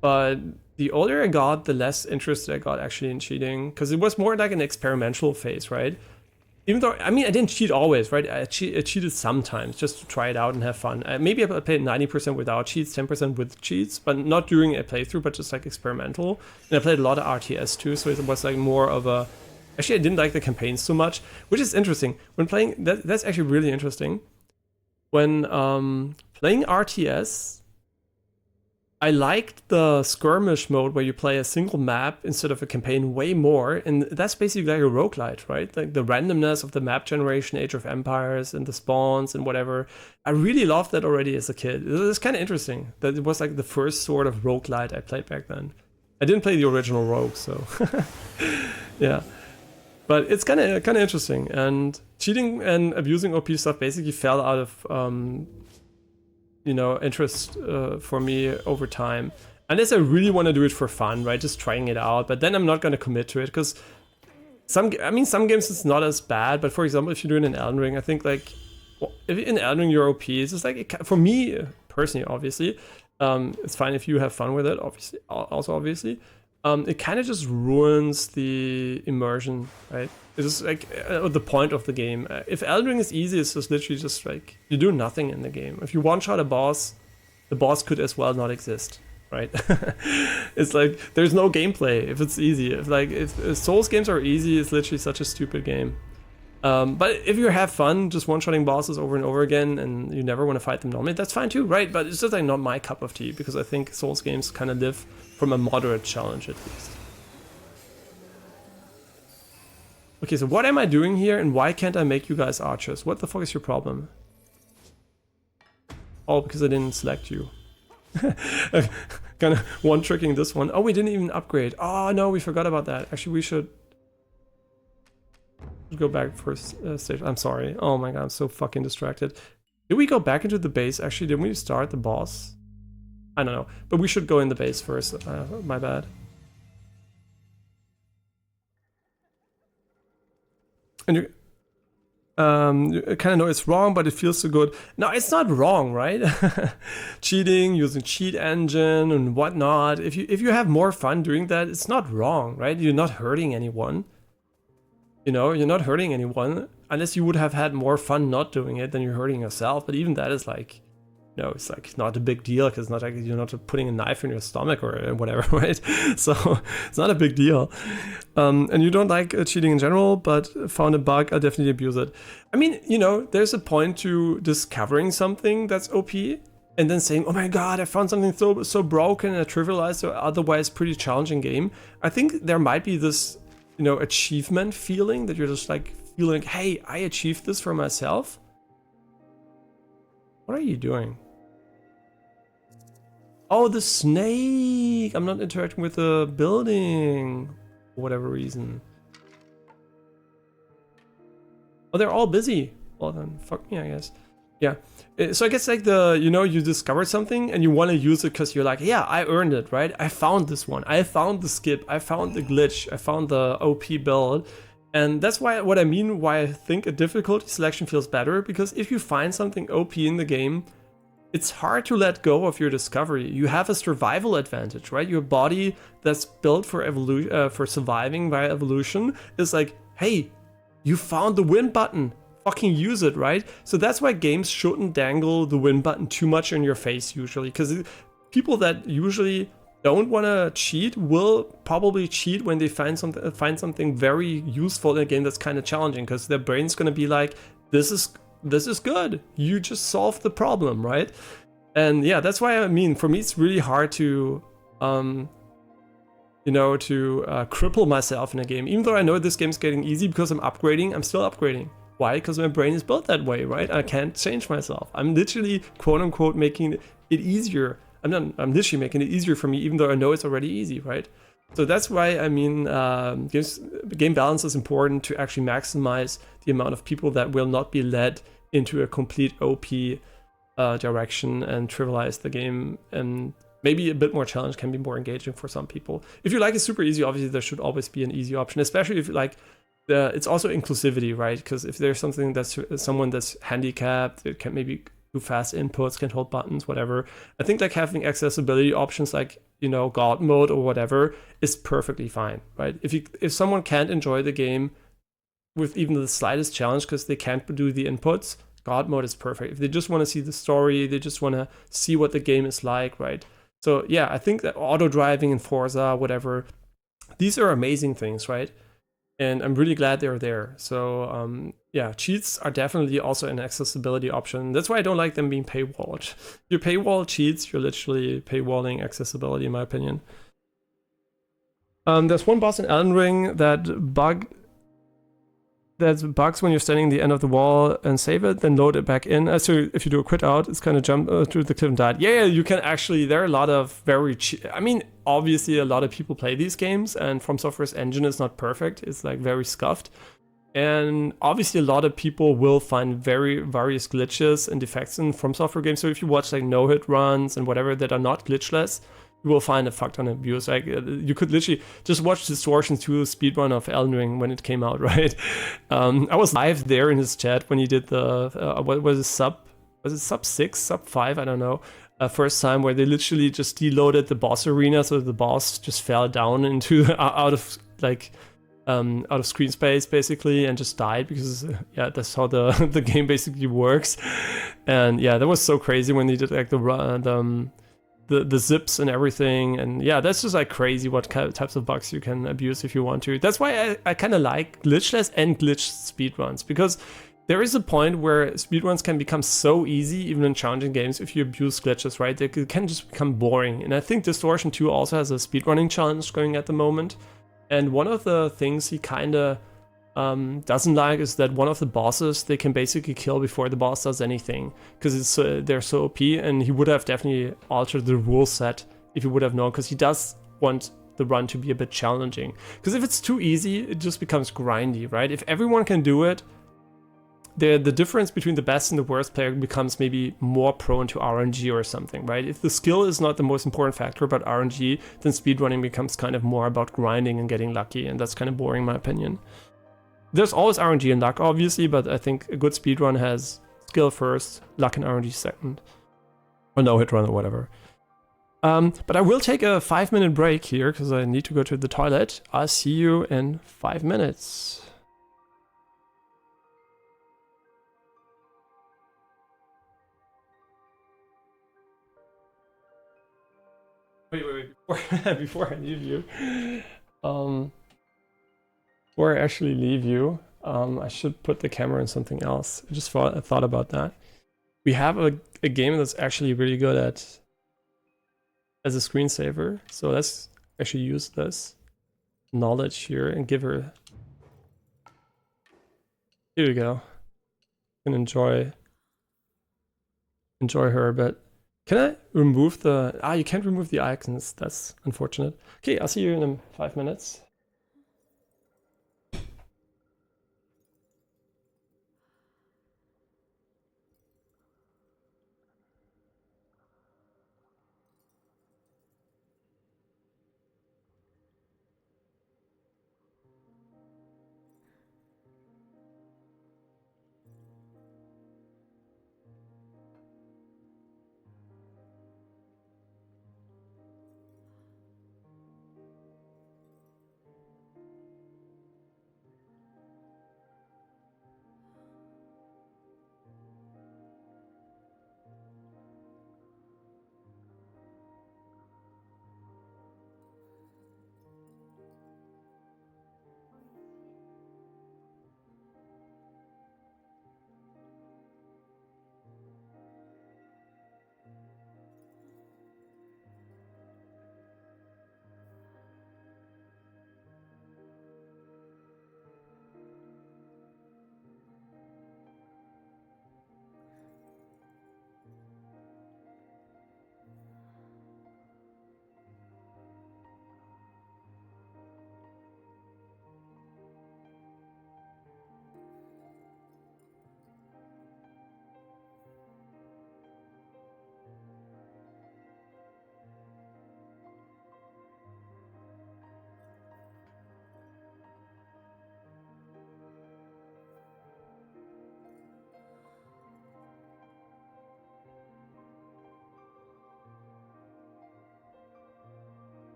But the older I got, the less interested I got actually in cheating, because it was more like an experimental phase, right? Even though, I mean, I didn't cheat always, right? I cheated sometimes just to try it out and have fun. Maybe I played 90% without cheats, 10% with cheats, but not during a playthrough, but just like experimental. And I played a lot of RTS too, so it was like more of a... Actually, I didn't like the campaigns so much, which is interesting. When playing... That's actually really interesting. When playing RTS... I liked the skirmish mode where you play a single map instead of a campaign way more, and that's basically like a roguelite, right? Like the randomness of the map generation, Age of Empires, and the spawns and whatever. I really loved that already as a kid. It was kind of interesting that it was like the first sort of roguelite I played back then. I didn't play the original Rogue, so yeah. But it's kind of interesting, and cheating and abusing OP stuff basically fell out of you know, interest for me over time. Unless I really want to do it for fun, right? Just trying it out. But then I'm not going to commit to it, because some games it's not as bad. But for example, if you're doing an Elden Ring, I think like if in Elden Ring you're OP, it's just like for me personally, obviously, it's fine if you have fun with it. Obviously, also obviously, it kind of just ruins the immersion, right? It's just like the point of the game. If Elden Ring is easy, it's just literally just like you do nothing in the game. If you one-shot a boss, the boss could as well not exist, right? It's like there's no gameplay if it's easy. If Souls games are easy, it's literally such a stupid game. But if you have fun just one-shotting bosses over and over again and you never want to fight them normally, that's fine too, right? But it's just like not my cup of tea, because I think Souls games kind of live from a moderate challenge at least. Okay, so what am I doing here, and why can't I make you guys archers? What the fuck is your problem? Oh, because I didn't select you. Kind of one-tricking this one. Oh, we didn't even upgrade. Oh no, we forgot about that. Actually, we should go back first stage. I'm sorry. Oh my god, I'm so fucking distracted. Did we go back into the base? Actually, didn't we start the boss? I don't know, but we should go in the base first. My bad. And you kind of know it's wrong, but it feels so good. No, it's not wrong, right? Cheating, using cheat engine and whatnot. If you have more fun doing that, it's not wrong, right? You're not hurting anyone. You know, you're not hurting anyone unless you would have had more fun not doing it than you're hurting yourself. But even that is like, no, it's like not a big deal because it's not like you're not putting a knife in your stomach or whatever, right? So it's not a big deal. And you don't like cheating in general, but found a bug, I'll definitely abuse it. I mean, you know, there's a point to discovering something that's OP and then saying, oh my god, I found something so broken and a trivialized or otherwise pretty challenging game. I think there might be this, you know, achievement feeling that you're just like feeling, hey, I achieved this for myself. What are you doing? Oh, the snake! I'm not interacting with the building for whatever reason. Oh, they're all busy. Well then, fuck me, I guess. Yeah. So I guess like you know, you discovered something and you want to use it because you're like, yeah, I earned it, right? I found this one. I found the skip. I found the glitch. I found the OP build. And that's why what I mean, why I think a difficulty selection feels better, because if you find something OP in the game, it's hard to let go of your discovery. You have a survival advantage, right? Your body that's built for evolution, for surviving via evolution, is like, hey, you found the win button. Fucking use it, right? So that's why games shouldn't dangle the win button too much in your face usually, because people that usually don't want to cheat will probably cheat when they find something very useful in a game that's kind of challenging, because their brain's going to be like, this is good, you just solved the problem, right? And yeah, that's why, I mean, for me it's really hard to you know, to cripple myself in a game. Even though I know this game's getting easy because I'm upgrading, I'm still upgrading. Why? Because my brain is built that way, right? I can't change myself. I'm literally, quote unquote, making it easier. I'm literally making it easier for me, even though I know it's already easy, right? So that's why, I mean, game balance is important to actually maximize the amount of people that will not be led into a complete OP direction and trivialize the game. And maybe a bit more challenge can be more engaging for some people. If you like it super easy, obviously there should always be an easy option, especially if you like, it's also inclusivity, right? Because if there's something that's someone that's handicapped, it can maybe do fast inputs, can hold buttons, whatever. I think like having accessibility options like, you know, God mode or whatever is perfectly fine, right? If someone can't enjoy the game with even the slightest challenge because they can't do the inputs, God mode is perfect. If they just want to see the story, they just want to see what the game is like, right? So yeah, I think that auto driving in Forza, whatever, these are amazing things, right? And I'm really glad they're there. So yeah, cheats are definitely also an accessibility option. That's why I don't like them being paywalled. If you paywall cheats, you're literally paywalling accessibility, in my opinion. There's one boss in Elden Ring that bugs when you're standing at the end of the wall and save it, then load it back in. So if you do a quit out, it's kind of jump through the cliff and died. Yeah, you can actually, there are a lot of very I mean, obviously a lot of people play these games and From Software's engine is not perfect. It's like very scuffed. And obviously a lot of people will find various glitches and defects in From Software games. So if you watch like no-hit runs and whatever that are not glitchless, you will find a fuck ton of abuse. Like you could literally just watch Distortion 2 speedrun of Elden Ring when it came out, right? I was live there in his chat when he did the what was it, sub 6, sub 5, I don't know. First time where they literally just deloaded the boss arena, so the boss just fell down into out of screen space basically and just died because yeah, that's how the game basically works. And yeah, that was so crazy when they did like the zips and everything. And yeah, that's just like crazy what types of bugs you can abuse if you want to. That's why I kind of like glitchless and glitched speedruns, because there is a point where speedruns can become so easy, even in challenging games, if you abuse glitches, right? They can just become boring. And I think Distortion 2 also has a speedrunning challenge going at the moment. And one of the things he kind of doesn't like is that one of the bosses they can basically kill before the boss does anything, because it's they're so OP, and he would have definitely altered the rule set if he would have known, because he does want the run to be a bit challenging. Because if it's too easy, it just becomes grindy, right? If everyone can do it, the difference between the best and the worst player becomes maybe more prone to RNG or something, right? If the skill is not the most important factor about RNG, then speedrunning becomes kind of more about grinding and getting lucky, and that's kind of boring in my opinion. There's always RNG and luck, obviously, but I think a good speedrun has skill first, luck and RNG second. Or no-hit run or whatever. But I will take a 5-minute break here, because I need to go to the toilet. I'll see you in 5 minutes. Wait, before I leave you, before I actually leave you, I should put the camera in something else. I just thought about that. We have a game that's actually really good at as a screensaver, so let's actually use this knowledge here and give her. Here we go. And enjoy her a bit. Can I remove the... you can't remove the icons. That's unfortunate. Okay, I'll see you in 5 minutes.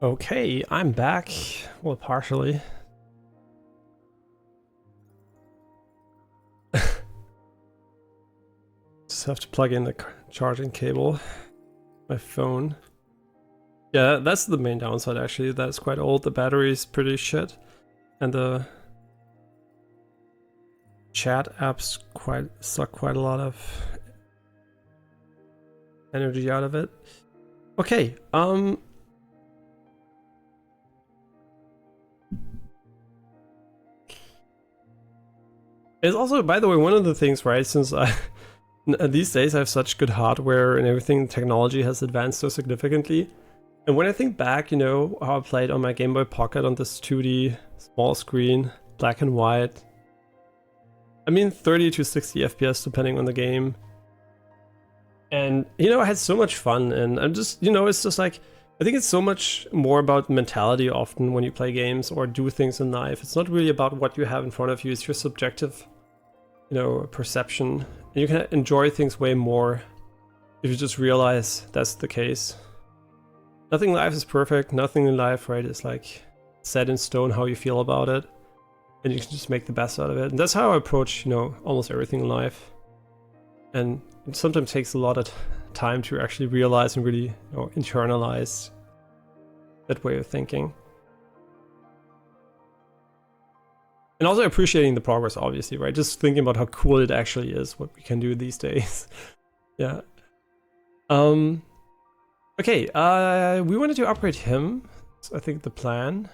Okay, I'm back. Well, partially. Just have to plug in the charging cable. My phone. Yeah, that's the main downside actually. That's quite old. The battery is pretty shit. And the chat apps suck quite a lot of energy out of it. Okay, it's also, by the way, one of the things, right, since these days I have such good hardware and everything, technology has advanced so significantly. And when I think back, you know, how I played on my Game Boy Pocket on this 2D small screen, black and white, I mean 30 to 60 FPS depending on the game. And, you know, I had so much fun, and I'm just, you know, it's just like, I think it's so much more about mentality often when you play games or do things in life. It's not really about what you have in front of you, it's your subjective, you know, perception. And you can enjoy things way more if you just realize that's the case. Nothing in life is perfect, nothing in life, right, is like set in stone how you feel about it. And you can just make the best out of it. And that's how I approach, you know, almost everything in life. And it sometimes takes a lot of time to actually realize and really, you know, internalize that way of thinking. And also appreciating the progress, obviously, right? Just thinking about how cool it actually is, what we can do these days. Yeah. Okay, we wanted to upgrade him. So I think the plan.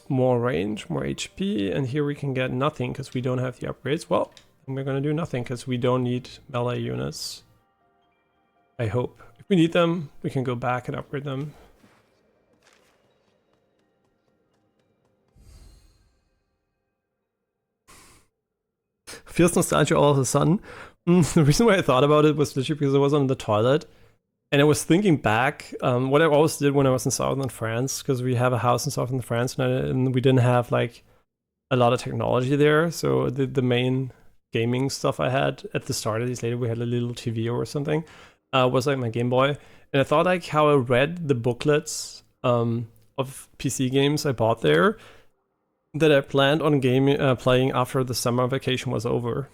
More range, more HP, and here we can get nothing because we don't have the upgrades. Well, we're gonna do nothing because we don't need melee units. I hope. If we need them, we can go back and upgrade them. Feels nostalgia all of a sudden. The reason why I thought about it was literally because I was on the toilet and I was thinking back what I always did when I was in southern France, because we have a house in southern France and we didn't have like a lot of technology there. So the main gaming stuff I had at the start, at least later we had a little TV or something, was like my Game Boy. And I thought like how I read the booklets of PC games I bought there that I planned on playing after the summer vacation was over.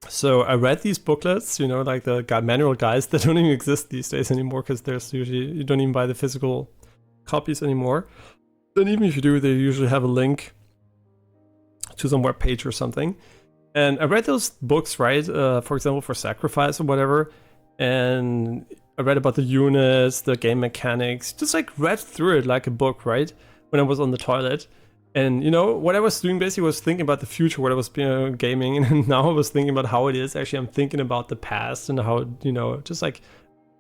So I read these booklets, you know, like the manual guides that don't even exist these days anymore, because there's usually, you don't even buy the physical copies anymore. Then even if you do, they usually have a link to some web page or something. And I read those books, right, for example, for Sacrifice or whatever, and I read about the units, the game mechanics, just like read through it like a book, right, when I was on the toilet. And, you know, what I was doing basically was thinking about the future, what I was gaming, and now I was thinking about how it is. Actually, I'm thinking about the past and how, you know, just like,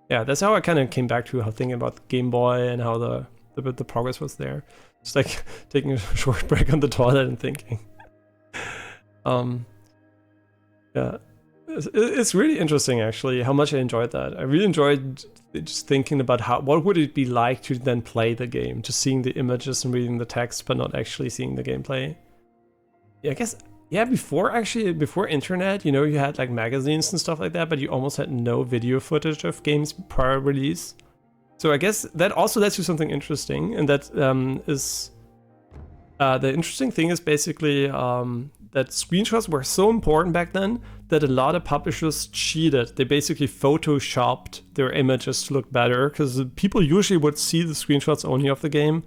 yeah, that's how I kind of came back to how thinking about the Game Boy and how the progress was there. Just like taking a short break on the toilet and thinking. Yeah, it's really interesting actually how much I enjoyed that. I really enjoyed just thinking about what would it be like to then play the game, just seeing the images and reading the text, but not actually seeing the gameplay. Yeah, I guess, yeah, before internet, you know, you had like magazines and stuff like that, but you almost had no video footage of games prior release. So I guess that also lets you something interesting, and that is the interesting thing is basically that screenshots were so important back then that a lot of publishers cheated. They basically photoshopped their images to look better, because people usually would see the screenshots only of the game.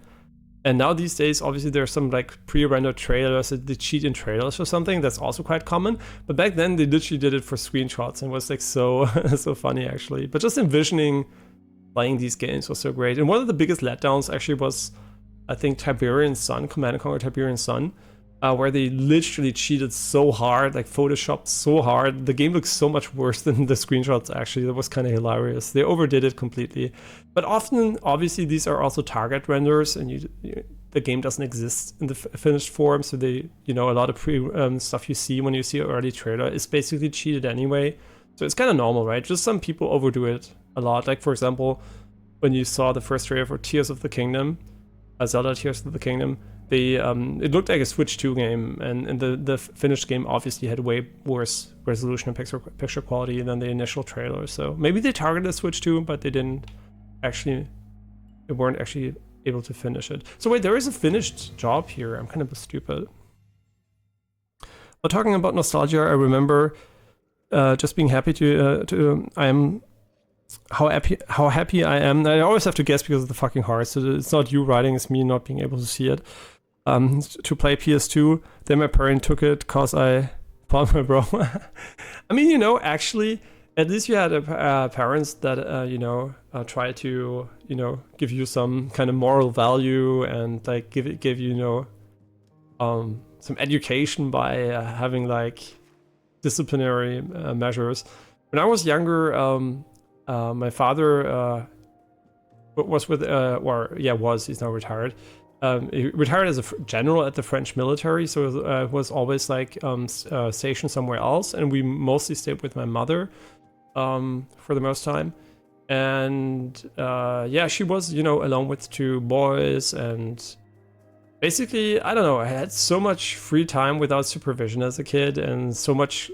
And now these days, obviously, there's some like pre-rendered trailers that they cheat in trailers or something. That's also quite common. But back then, they literally did it for screenshots, and it was like so so funny actually. But just envisioning playing these games was so great. And one of the biggest letdowns actually was, I think, Tiberian Sun, Command & Conquer Tiberian Sun, where they literally cheated so hard, like photoshopped so hard. The game looks so much worse than the screenshots actually. That was kind of hilarious. They overdid it completely. But often, obviously, these are also target renders, and the game doesn't exist in the finished form, so they, you know, a lot of stuff you see when you see an early trailer is basically cheated anyway. So it's kind of normal, right? Just some people overdo it a lot. Like, for example, when you saw the first trailer for Tears of the Kingdom, Zelda Tears of the Kingdom, it looked like a Switch 2 game, and the finished game obviously had way worse resolution and picture quality than the initial trailer. So maybe they targeted Switch 2, but they weren't actually able to finish it. So wait, there is a finished job here. I'm kind of stupid. But talking about nostalgia, I remember just being happy how happy I am. I always have to guess because of the fucking heart. So it's not you writing, it's me not being able to see it. To play PS2. Then my parent took it because I found my bro. I mean, you know, actually, at least you had parents that, you know, try to, you know, give you some kind of moral value and like give you, you know, some education by having like disciplinary measures. When I was younger, my father was with, he's now retired. he retired as a general at the French military, so was always like stationed somewhere else, and we mostly stayed with my mother for the most time. And yeah, she was, you know, along with 2 boys, and basically, I don't know, I had so much free time without supervision as a kid, and so much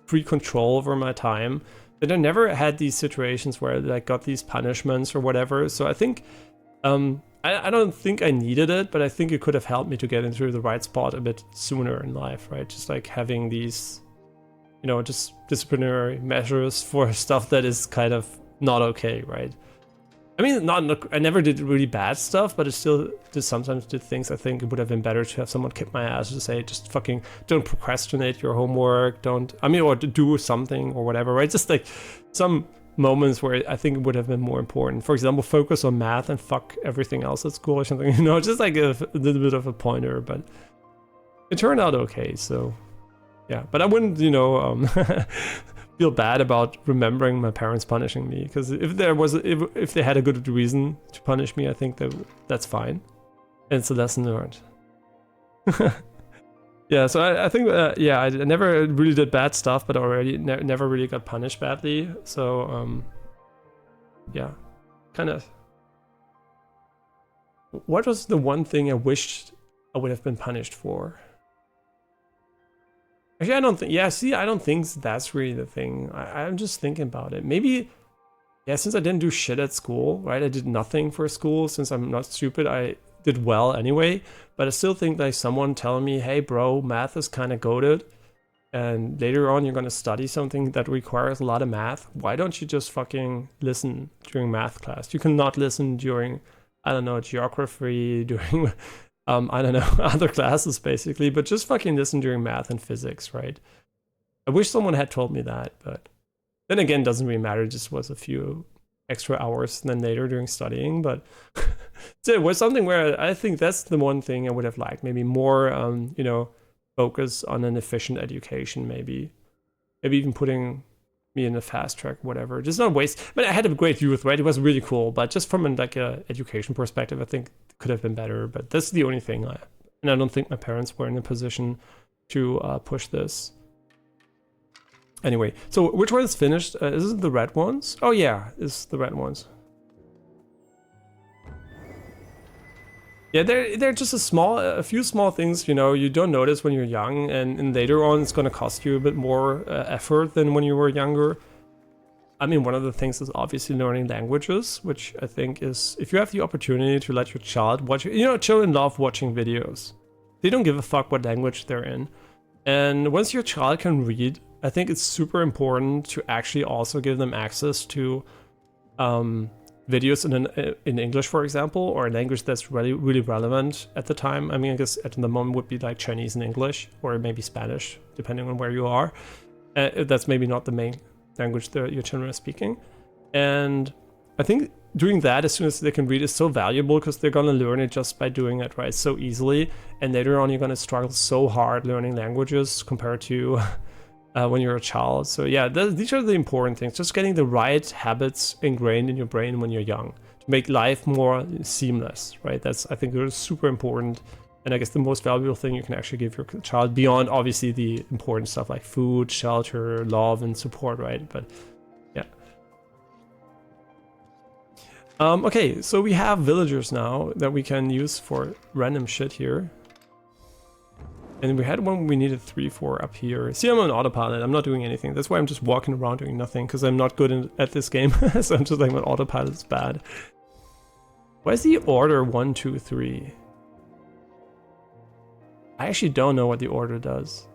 free control over my time that I never had these situations where I like got these punishments or whatever. So I think I don't think I needed it, but I think it could have helped me to get into the right spot a bit sooner in life, right? Just like having these, you know, just disciplinary measures for stuff that is kind of not okay, right? I mean, I never did really bad stuff, but I still just sometimes did things I think it would have been better to have someone kick my ass to say, just fucking don't procrastinate your homework, or to do something or whatever, right? Just like some moments where I think it would have been more important. For example, focus on math and fuck everything else at school or something, you know, just like a little bit of a pointer, but it turned out okay, so yeah. But I wouldn't, you know, feel bad about remembering my parents punishing me, because if they had a good reason to punish me, I think that's fine, and it's a lesson learned. Yeah, so I think yeah, I never really did bad stuff, but already never really got punished badly. So yeah, kind of. What was the one thing I wished I would have been punished for? Actually, I don't think. Yeah, see, I don't think that's really the thing. I'm just thinking about it. Maybe, yeah, since I didn't do shit at school, right? I did nothing for school. Since I'm not stupid, I did well anyway. But I still think like someone telling me, "Hey, bro, math is kind of goated, and later on you're gonna study something that requires a lot of math. Why don't you just fucking listen during math class? You cannot listen during, I don't know, geography, during." I don't know, other classes basically, but just fucking listen during math and physics, right? I wish someone had told me that, but then again, it doesn't really matter. It just was a few extra hours than later during studying, but so it was something where I think that's the one thing I would have liked. Maybe more, you know, focus on an efficient education, maybe even putting me in a fast track, whatever. Just not waste. But I had a great youth, right? It was really cool, but just from like a education perspective, I think it could have been better. But that's the only thing. And I don't think my parents were in a position to push this. Anyway, so which one is finished? Is it the red ones? Oh yeah, it's the red ones. Yeah, they're just a few small things, you know, you don't notice when you're young, and later on it's going to cost you a bit more effort than when you were younger. I mean, one of the things is obviously learning languages, which I think is, if you have the opportunity to let your child watch, you know, children love watching videos. They don't give a fuck what language they're in. And once your child can read, I think it's super important to actually also give them access to videos in English, for example, or a language that's really relevant at the time. I mean, I guess at the moment would be like Chinese and English, or maybe Spanish, depending on where you are. That's maybe not the main language that your children are speaking. And I think doing that as soon as they can read is so valuable, because they're going to learn it just by doing it, right? So easily. And later on, you're going to struggle so hard learning languages compared to when you're a child. So yeah, these are the important things. Just getting the right habits ingrained in your brain when you're young to make life more seamless, right? That's, I think, it's super important. And I guess the most valuable thing you can actually give your child, beyond obviously the important stuff like food, shelter, love, and support, right? But yeah. Okay, so we have villagers now that we can use for random shit here. And we had one we needed 3 for up here. See, I'm on autopilot. I'm not doing anything. That's why I'm just walking around doing nothing, because I'm not good at this game. So I'm just like, my autopilot is bad. Why is the order 1, 2, 3? I actually don't know what the order does.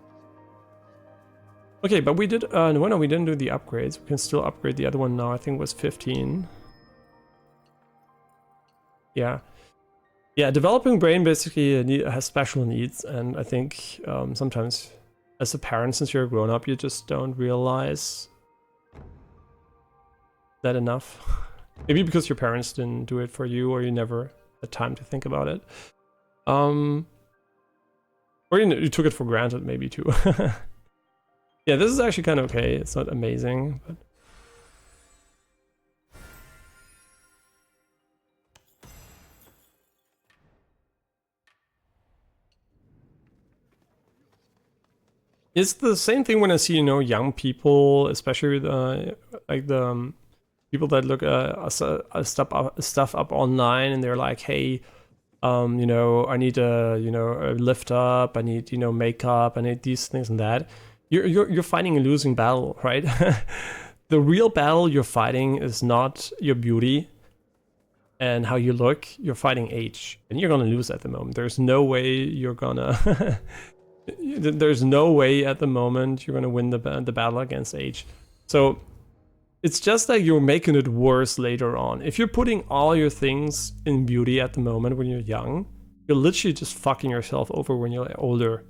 Okay, but we did, no, we didn't do the upgrades. We can still upgrade the other one now. I think it was 15. Yeah. Yeah, developing brain basically has special needs, and I think sometimes as a parent, since you're a grown-up, you just don't realize that enough. Maybe because your parents didn't do it for you, or you never had time to think about it. Or you took it for granted, maybe, too. Yeah, this is actually kind of okay. It's not amazing, but... It's the same thing when I see, you know, young people, especially like the people that look stuff up online, and they're like, hey, you know, I need a, you know, a lift up, I need, you know, makeup, I need these things and that. You're fighting a losing battle, right? The real battle you're fighting is not your beauty and how you look. You're fighting age, and you're gonna lose at the moment. There's no way you're gonna. There's no way at the moment you're gonna win the battle against age. So it's just like you're making it worse later on. If you're putting all your things in beauty at the moment when you're young, you're literally just fucking yourself over when you're older.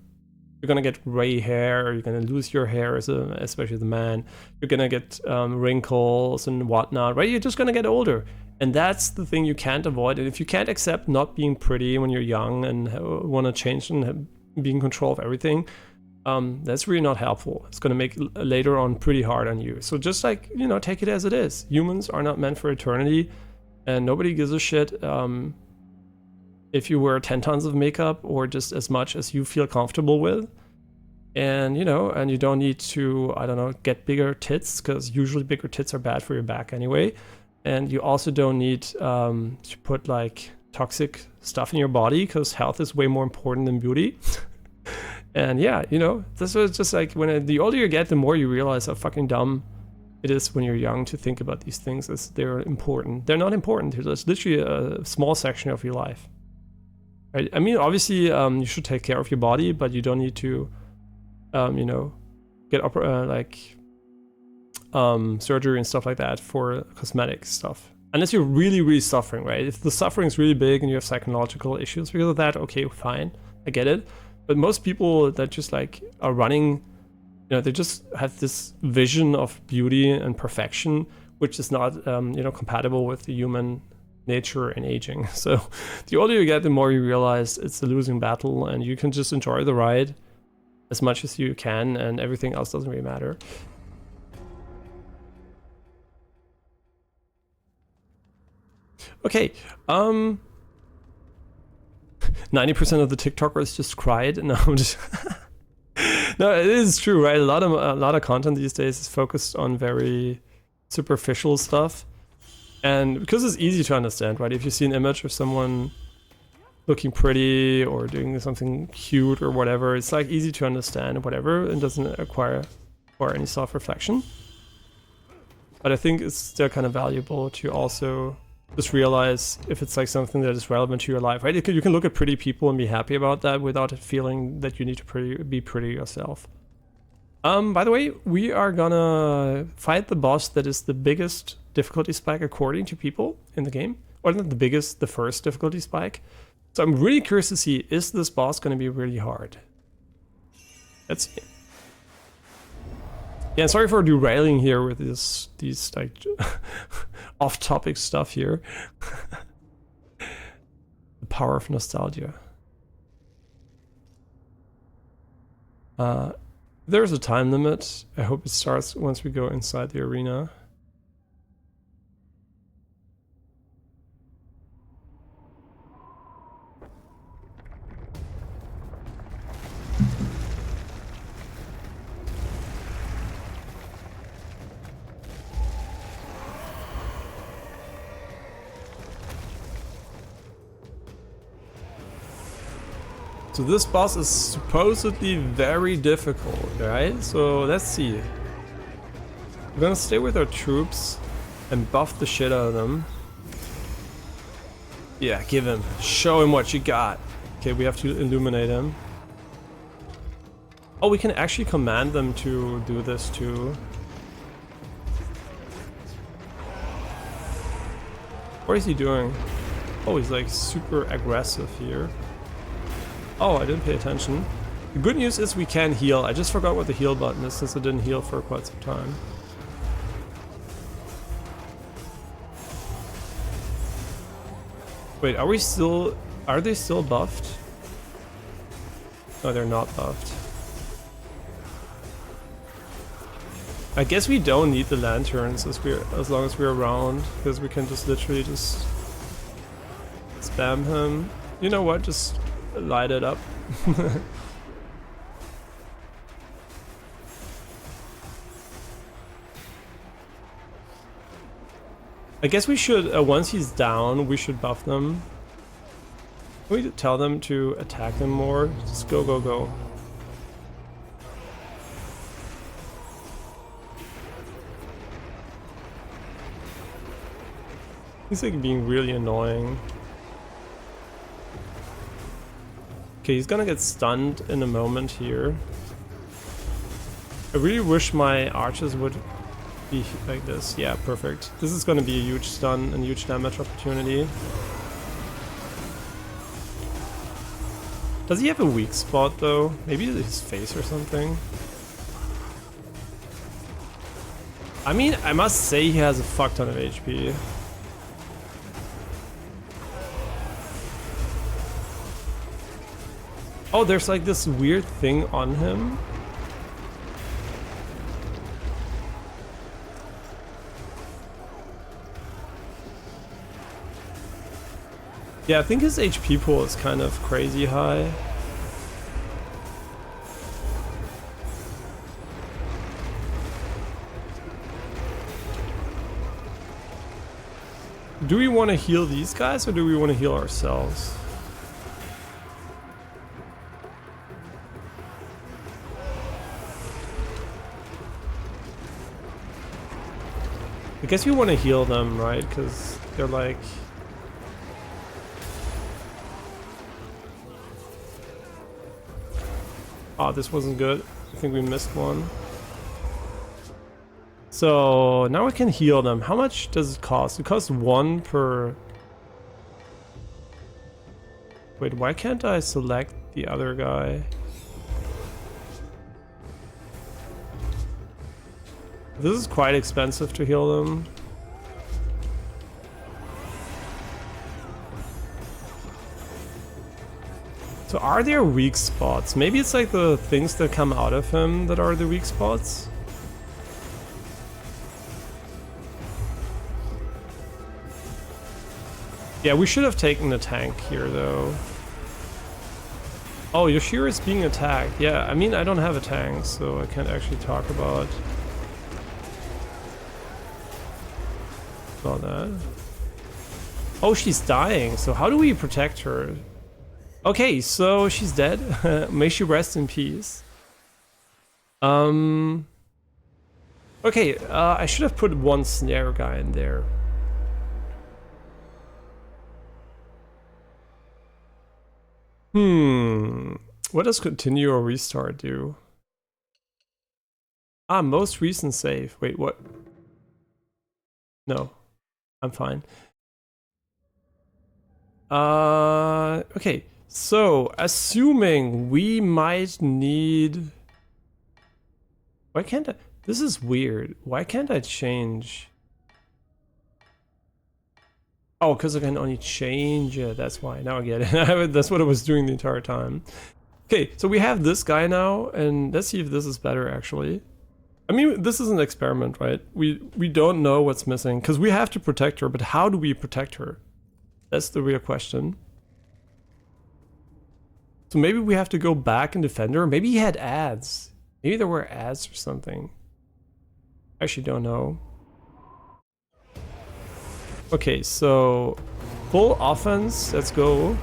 You're gonna get gray hair, you're gonna lose your hair, especially the man. You're gonna get wrinkles and whatnot, right? You're just gonna get older. And that's the thing you can't avoid. And if you can't accept not being pretty when you're young and want to change and be in control of everything, that's really not helpful. It's going to make later on pretty hard on you. So just like, you know, take it as it is. Humans are not meant for eternity, and nobody gives a shit if you wear 10 tons of makeup or just as much as you feel comfortable with. And, you know, and you don't need to, I don't know, get bigger tits, because usually bigger tits are bad for your back anyway. And you also don't need to put like toxic stuff in your body, because health is way more important than beauty. And yeah, you know, this was just like when the older you get, the more you realize how fucking dumb it is when you're young to think about these things as they're important. They're not important. They're just literally a small section of your life. Right? I mean, obviously, you should take care of your body, but you don't need to, you know, get up surgery and stuff like that for cosmetic stuff. Unless you're really, really suffering, right? If the suffering is really big and you have psychological issues because of that, okay, fine, I get it. But most people that just like are running, you know, they just have this vision of beauty and perfection, which is not, you know, compatible with the human nature and aging. So the older you get, the more you realize it's a losing battle, and you can just enjoy the ride as much as you can, and everything else doesn't really matter. Okay, 90% of the TikTokers just cried. No, I'm just no, it is true, right? A lot of content these days is focused on very superficial stuff, and because it's easy to understand, right? If you see an image of someone looking pretty or doing something cute or whatever, it's like easy to understand, whatever, and doesn't require any self-reflection. But I think it's still kind of valuable to also just realize if it's like something that is relevant to your life, right? You can look at pretty people and be happy about that without feeling that you need to be pretty yourself. By the way, we are gonna fight the boss that is the biggest difficulty spike according to people in the game. Or not the biggest, the first difficulty spike. So I'm really curious to see, is this boss gonna be really hard? Let's see. Yeah, sorry for derailing here with these like off-topic stuff here. The power of nostalgia. There's a time limit. I hope it starts once we go inside the arena. So this boss is supposedly very difficult, right? So let's see. We're gonna stay with our troops and buff the shit out of them. Yeah, give him. Show him what you got. Okay, we have to illuminate him. Oh, we can actually command them to do this too. What is he doing? Oh, he's like super aggressive here. Oh, I didn't pay attention. The good news is we can heal. I just forgot what the heal button is since I didn't heal for quite some time. Wait, are they still buffed? No, they're not buffed. I guess we don't need the lanterns as long as we're around, because we can just literally just spam him. You know what? Just light it up. I guess we should, once he's down, we should buff them. Can we tell them to attack them more? Just go, go, go. He's like being really annoying. Okay, he's gonna get stunned in a moment here. I really wish my archers would be like this. Yeah, perfect. This is gonna be a huge stun and huge damage opportunity. Does he have a weak spot though? Maybe his face or something? I mean, I must say he has a fuck ton of HP. Oh, there's like this weird thing on him. Yeah, I think his HP pool is kind of crazy high. Do we want to heal these guys or do we want to heal ourselves? I guess we want to heal them, right? Because they're like... Oh, this wasn't good. I think we missed one. So now we can heal them. How much does it cost? It costs 1 per... Wait, why can't I select the other guy? This is quite expensive to heal them. So are there weak spots? Maybe it's like the things that come out of him that are the weak spots? Yeah, we should have taken the tank here though. Oh, Yoshiro is being attacked. Yeah, I mean, I don't have a tank, so I can't actually talk about that. Oh, she's dying. So how do we protect her? Okay, so she's dead. May she rest in peace. Okay, I should have put 1 snare guy in there. What does continue or restart do? Ah, most recent save. Wait, what? No, I'm fine. Okay, so assuming we might need... Why can't I... This is weird. Why can't I change? Oh, because I can only change it. That's why. Now I get it. That's what I was doing the entire time. Okay, so we have this guy now, and let's see if this is better, actually. I mean, this is an experiment, right? We don't know what's missing, because we have to protect her, but how do we protect her? That's the real question. So maybe we have to go back and defend her. Maybe he had ads. Maybe there were ads or something. I actually don't know. Okay, so full offense, let's go.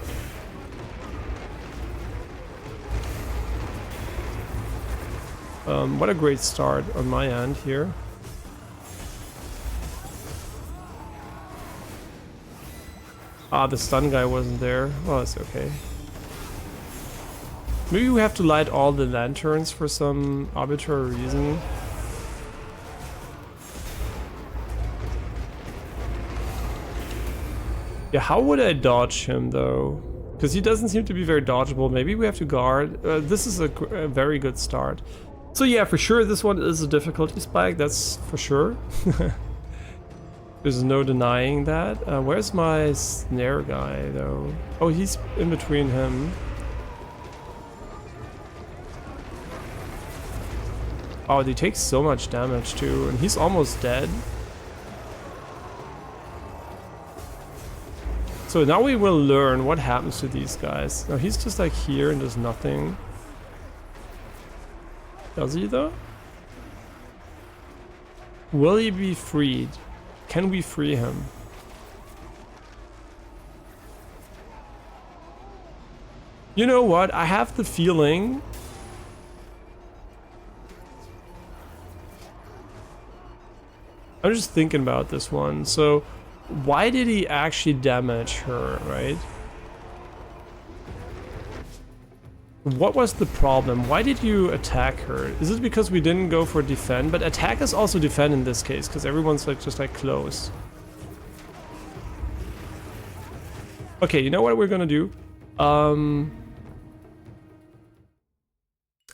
What a great start on my end here. Ah, the stun guy wasn't there. Well, it's okay. Maybe we have to light all the lanterns for some arbitrary reason. Yeah, how would I dodge him though? Because he doesn't seem to be very dodgeable. Maybe we have to guard. This is a very good start. So yeah, for sure this one is a difficulty spike, that's for sure. There's no denying that. Where's my snare guy though? Oh, he's in between him. Oh, he takes so much damage too, and he's almost dead. So now we will learn what happens to these guys. Now he's just like here and does nothing. Does he though? Will he be freed? can we free him? You know what? I have the feeling... I'm just thinking about this one. So, why did he actually damage her, right? What was the problem? Why did you attack her? Is it because we didn't go for defend? But attack is also defend in this case, because everyone's like just like close. Okay, you know what we're gonna do?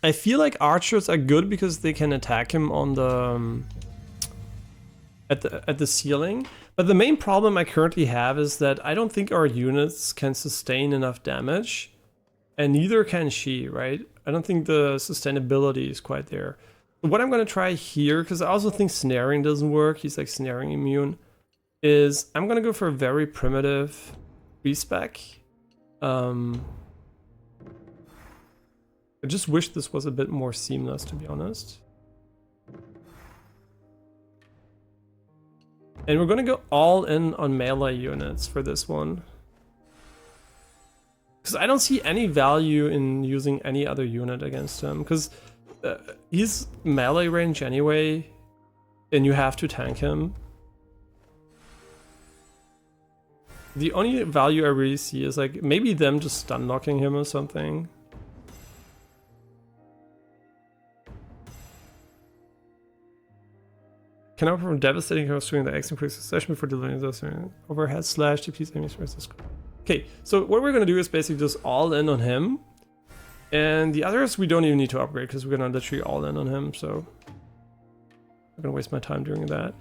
I feel like archers are good because they can attack him on the at the ceiling. But the main problem I currently have is that I don't think our units can sustain enough damage. And neither can she, right? I don't think the sustainability is quite there. What I'm gonna try here, because I also think snaring doesn't work, he's like snaring immune, is I'm gonna go for a very primitive respec. I just wish this was a bit more seamless, to be honest. And we're gonna go all in on melee units for this one. Because I don't see any value in using any other unit against him. Because he's melee range anyway, and you have to tank him. The only value I really see is like maybe them just stun locking him or something. Can I perform devastating heroes during the X in quick succession before delivering those overhead slash to please enemies versus. Okay, so what we're gonna do is basically just all in on him. And the others we don't even need to upgrade because we're gonna literally all in on him, so I'm gonna waste my time doing that.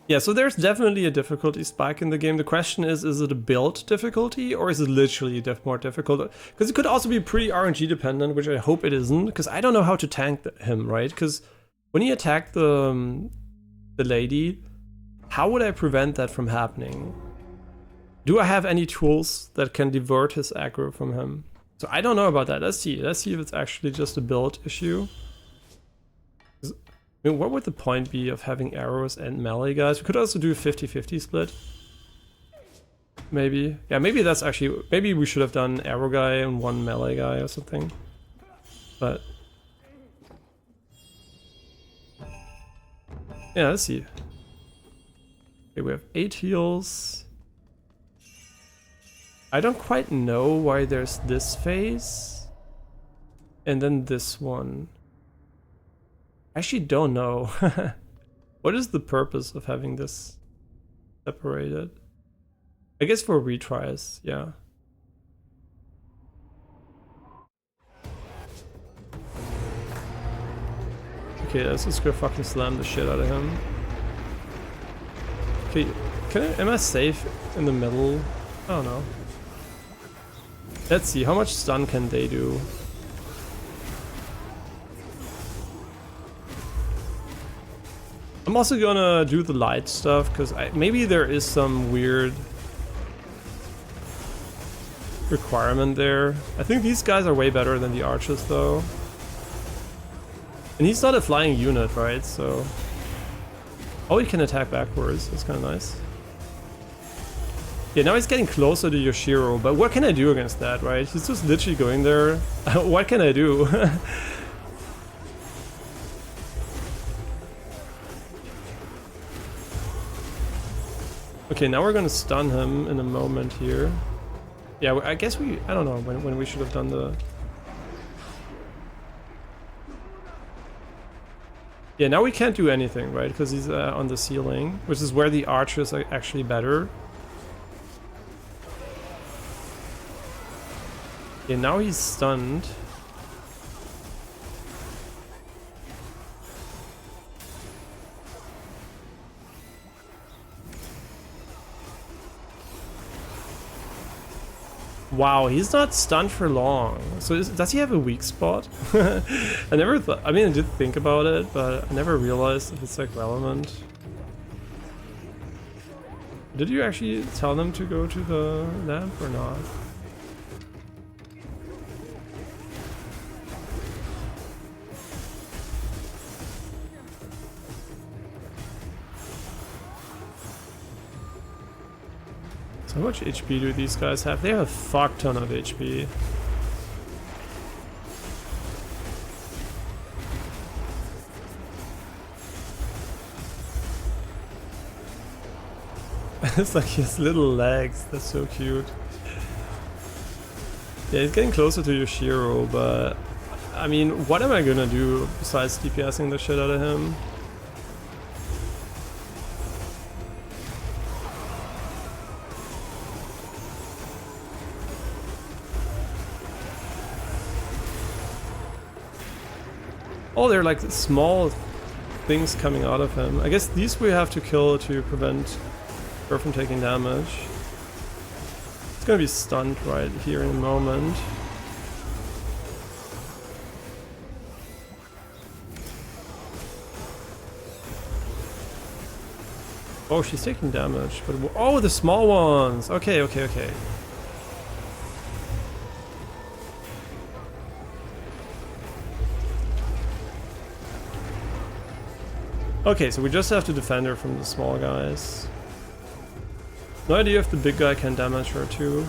Yeah, so there's definitely a difficulty spike in the game. The question is it a build difficulty or is it literally more difficult? Because it could also be pretty RNG dependent, which I hope it isn't, because I don't know how to tank him, right? Because when he attacked the lady, how would I prevent that from happening? Do I have any tools that can divert his aggro from him? So I don't know about that. Let's see. Let's see if it's actually just a build issue. I mean, what would the point be of having arrows and melee guys? We could also do a 50-50 split. Maybe. Yeah, maybe that's actually... Maybe we should have done arrow guy and one melee guy or something. But... yeah, let's see. Okay, we have 8 heals. I don't quite know why there's this phase. And then this one. I actually don't know. What is the purpose of having this separated? I guess for retries, yeah. Okay, let's just go fucking slam the shit out of him. Okay, am I safe in the middle? I don't know. Let's see, how much stun can they do? I'm also gonna do the light stuff, because maybe there is some weird requirement there. I think these guys are way better than the archers, though. And he's not a flying unit, right? So... oh, he can attack backwards. That's kind of nice. Yeah, now he's getting closer to Yoshiro, but what can I do against that, right? He's just literally going there. What can I do? Okay, now we're gonna stun him in a moment here. Yeah, I guess I don't know when we should have done the... yeah, now we can't do anything, right? Because he's on the ceiling, which is where the archers are actually better. Yeah, now he's stunned. Wow, he's not stunned for long. So does he have a weak spot? I never thought... I mean, I did think about it, but I never realized if it's like relevant. Did you actually tell them to go to the lamp or not? How much HP do these guys have? They have a fuck ton of HP. It's like his little legs, that's so cute. Yeah, he's getting closer to Yoshiro, but I mean, what am I gonna do besides DPSing the shit out of him? Oh, they're like small things coming out of him. I guess these we have to kill to prevent her from taking damage. It's gonna be stunned right here in a moment. Oh, she's taking damage, but oh, the small ones. Okay, okay, okay. Okay, so we just have to defend her from the small guys. No idea if the big guy can damage her too.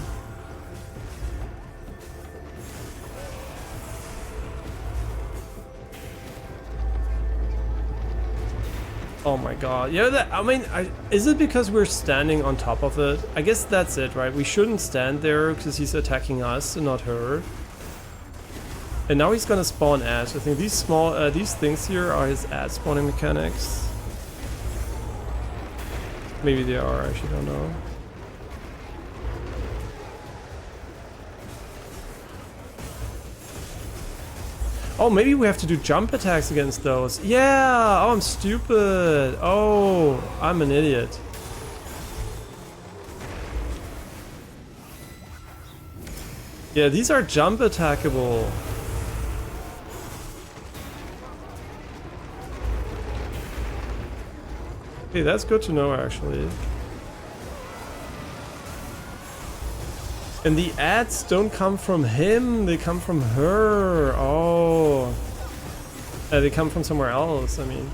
Oh my god. Yeah, I mean, is it because we're standing on top of it? I guess that's it, right? We shouldn't stand there because he's attacking us and not her. And now he's gonna spawn ads. I think these things here are his ad spawning mechanics. Maybe they are, I actually don't know. Oh, maybe we have to do jump attacks against those. Yeah! Oh, I'm stupid. Oh, I'm an idiot. Yeah, these are jump attackable. Okay, that's good to know actually. And the ads don't come from him, they come from her. Oh. They come from somewhere else, I mean.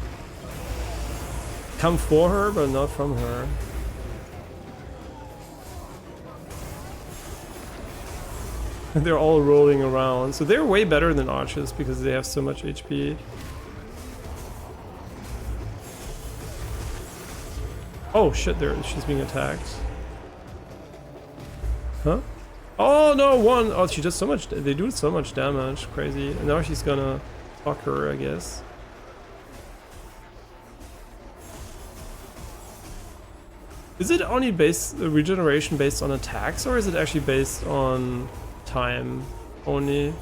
Come for her, but not from her. And they're all rolling around. So they're way better than archers because they have so much HP. Oh shit, she's being attacked. Huh? Oh no, one! Oh, she does so much, they do so much damage, crazy. And now she's gonna fuck her, I guess. Is it only regeneration based on attacks, or is it actually based on time only? I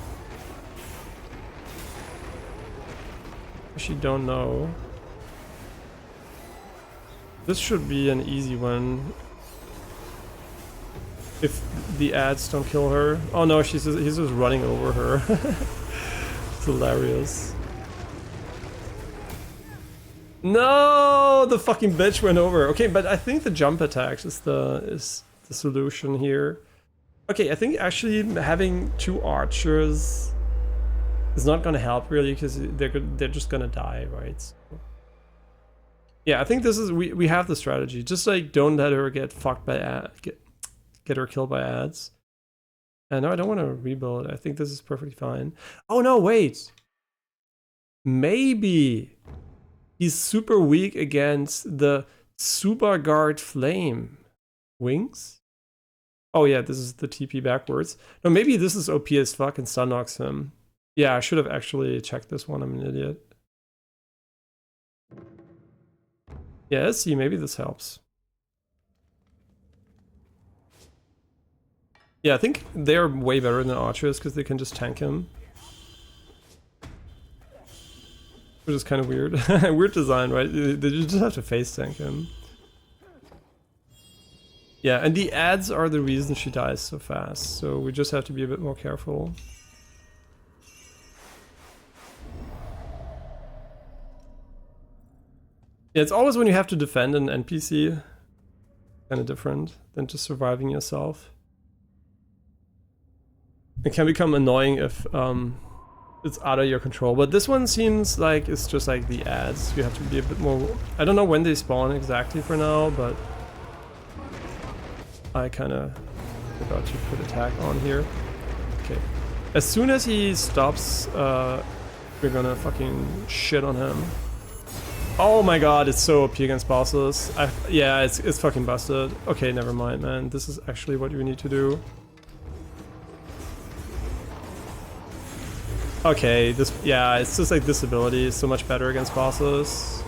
actually don't know. This should be an easy one. If the ads don't kill her. Oh no, he's just running over her. It's hilarious. No, the fucking bitch went over. Okay, but I think the jump attacks is the solution here. Okay, I think actually having two archers is not gonna help really because they're just gonna die, right? So, yeah, I think this is we have the strategy. Just like don't let her get fucked by get her killed by ads. And no, I don't want to rebuild. I think this is perfectly fine. Oh no, wait. Maybe he's super weak against the Super Guard Flame. Wings? Oh yeah, this is the TP backwards. No, maybe this is OP as fuck and stun knocks him. Yeah, I should have actually checked this one. I'm an idiot. Yeah, let's see, maybe this helps. Yeah, I think they're way better than archers because they can just tank him. Which is kind of weird. Weird design, right? They just have to face tank him. Yeah, and the ads are the reason she dies so fast, so we just have to be a bit more careful. Yeah, it's always when you have to defend an NPC, kind of different than just surviving yourself. It can become annoying if it's out of your control, but this one seems like it's just like the ads. You have to be a bit more... I don't know when they spawn exactly for now, but... I kind of forgot to put attack on here. Okay. As soon as he stops, we're gonna fucking shit on him. Oh my god, it's so OP against bosses. Yeah, it's fucking busted. Okay, never mind, man. This is actually what we need to do. Okay, yeah, it's just like this ability is so much better against bosses.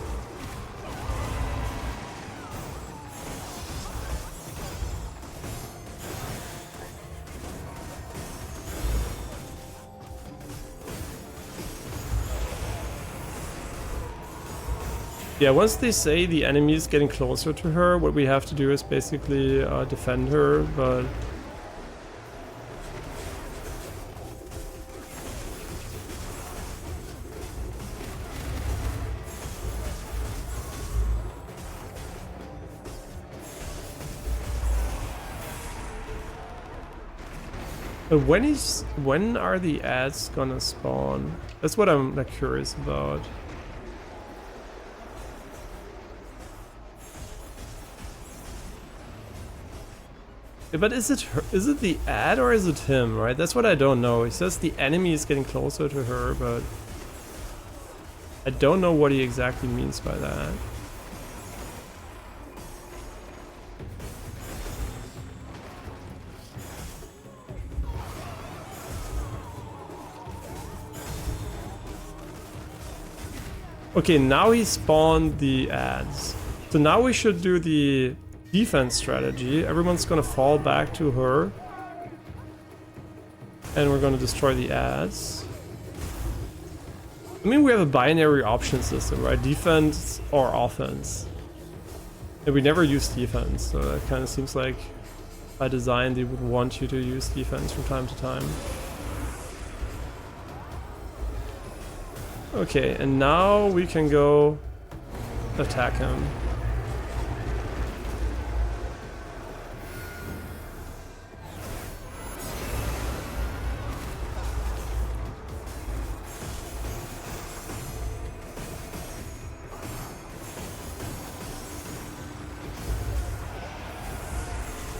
Yeah, once they say the enemy is getting closer to her, what we have to do is basically defend her, but... when are the ads gonna spawn? That's what I'm like curious about. But is it the ad or is it him, right? That's what I don't know. He says the enemy is getting closer to her, but I don't know what he exactly means by that. Okay, now he spawned the ads. So now we should do the defense strategy. Everyone's gonna fall back to her. And we're gonna destroy the ads. I mean, we have a binary option system, right? Defense or offense. And we never use defense, so that kind of seems like by design they would want you to use defense from time to time. Okay, and now we can go attack him.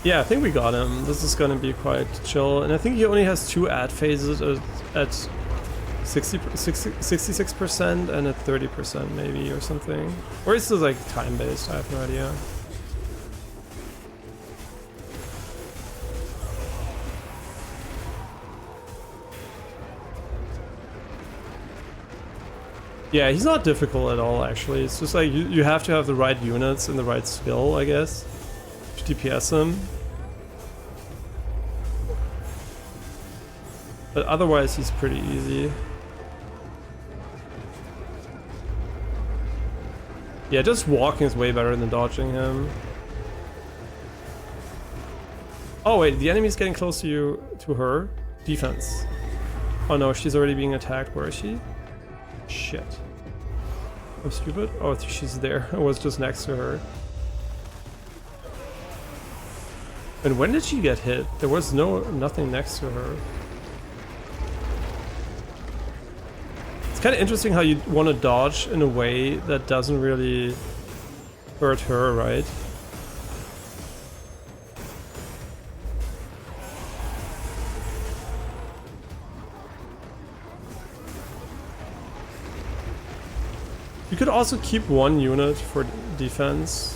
Yeah, I think we got him. This is gonna be quite chill. And I think he only has 2 ad phases at 66% and at 30% maybe or something. Or is this like time-based? I have no idea. Yeah, he's not difficult at all actually. It's just like you have to have the right units and the right skill, I guess, to DPS him. But otherwise he's pretty easy. Yeah, just walking is way better than dodging him. Oh wait, the enemy's getting close to her. Defense. Oh no, she's already being attacked. Where is she? Shit. I'm stupid. Oh, she's there. I was just next to her. And when did she get hit? There was nothing next to her. It's kind of interesting how you want to dodge in a way that doesn't really hurt her, right? You could also keep 1 unit for defense.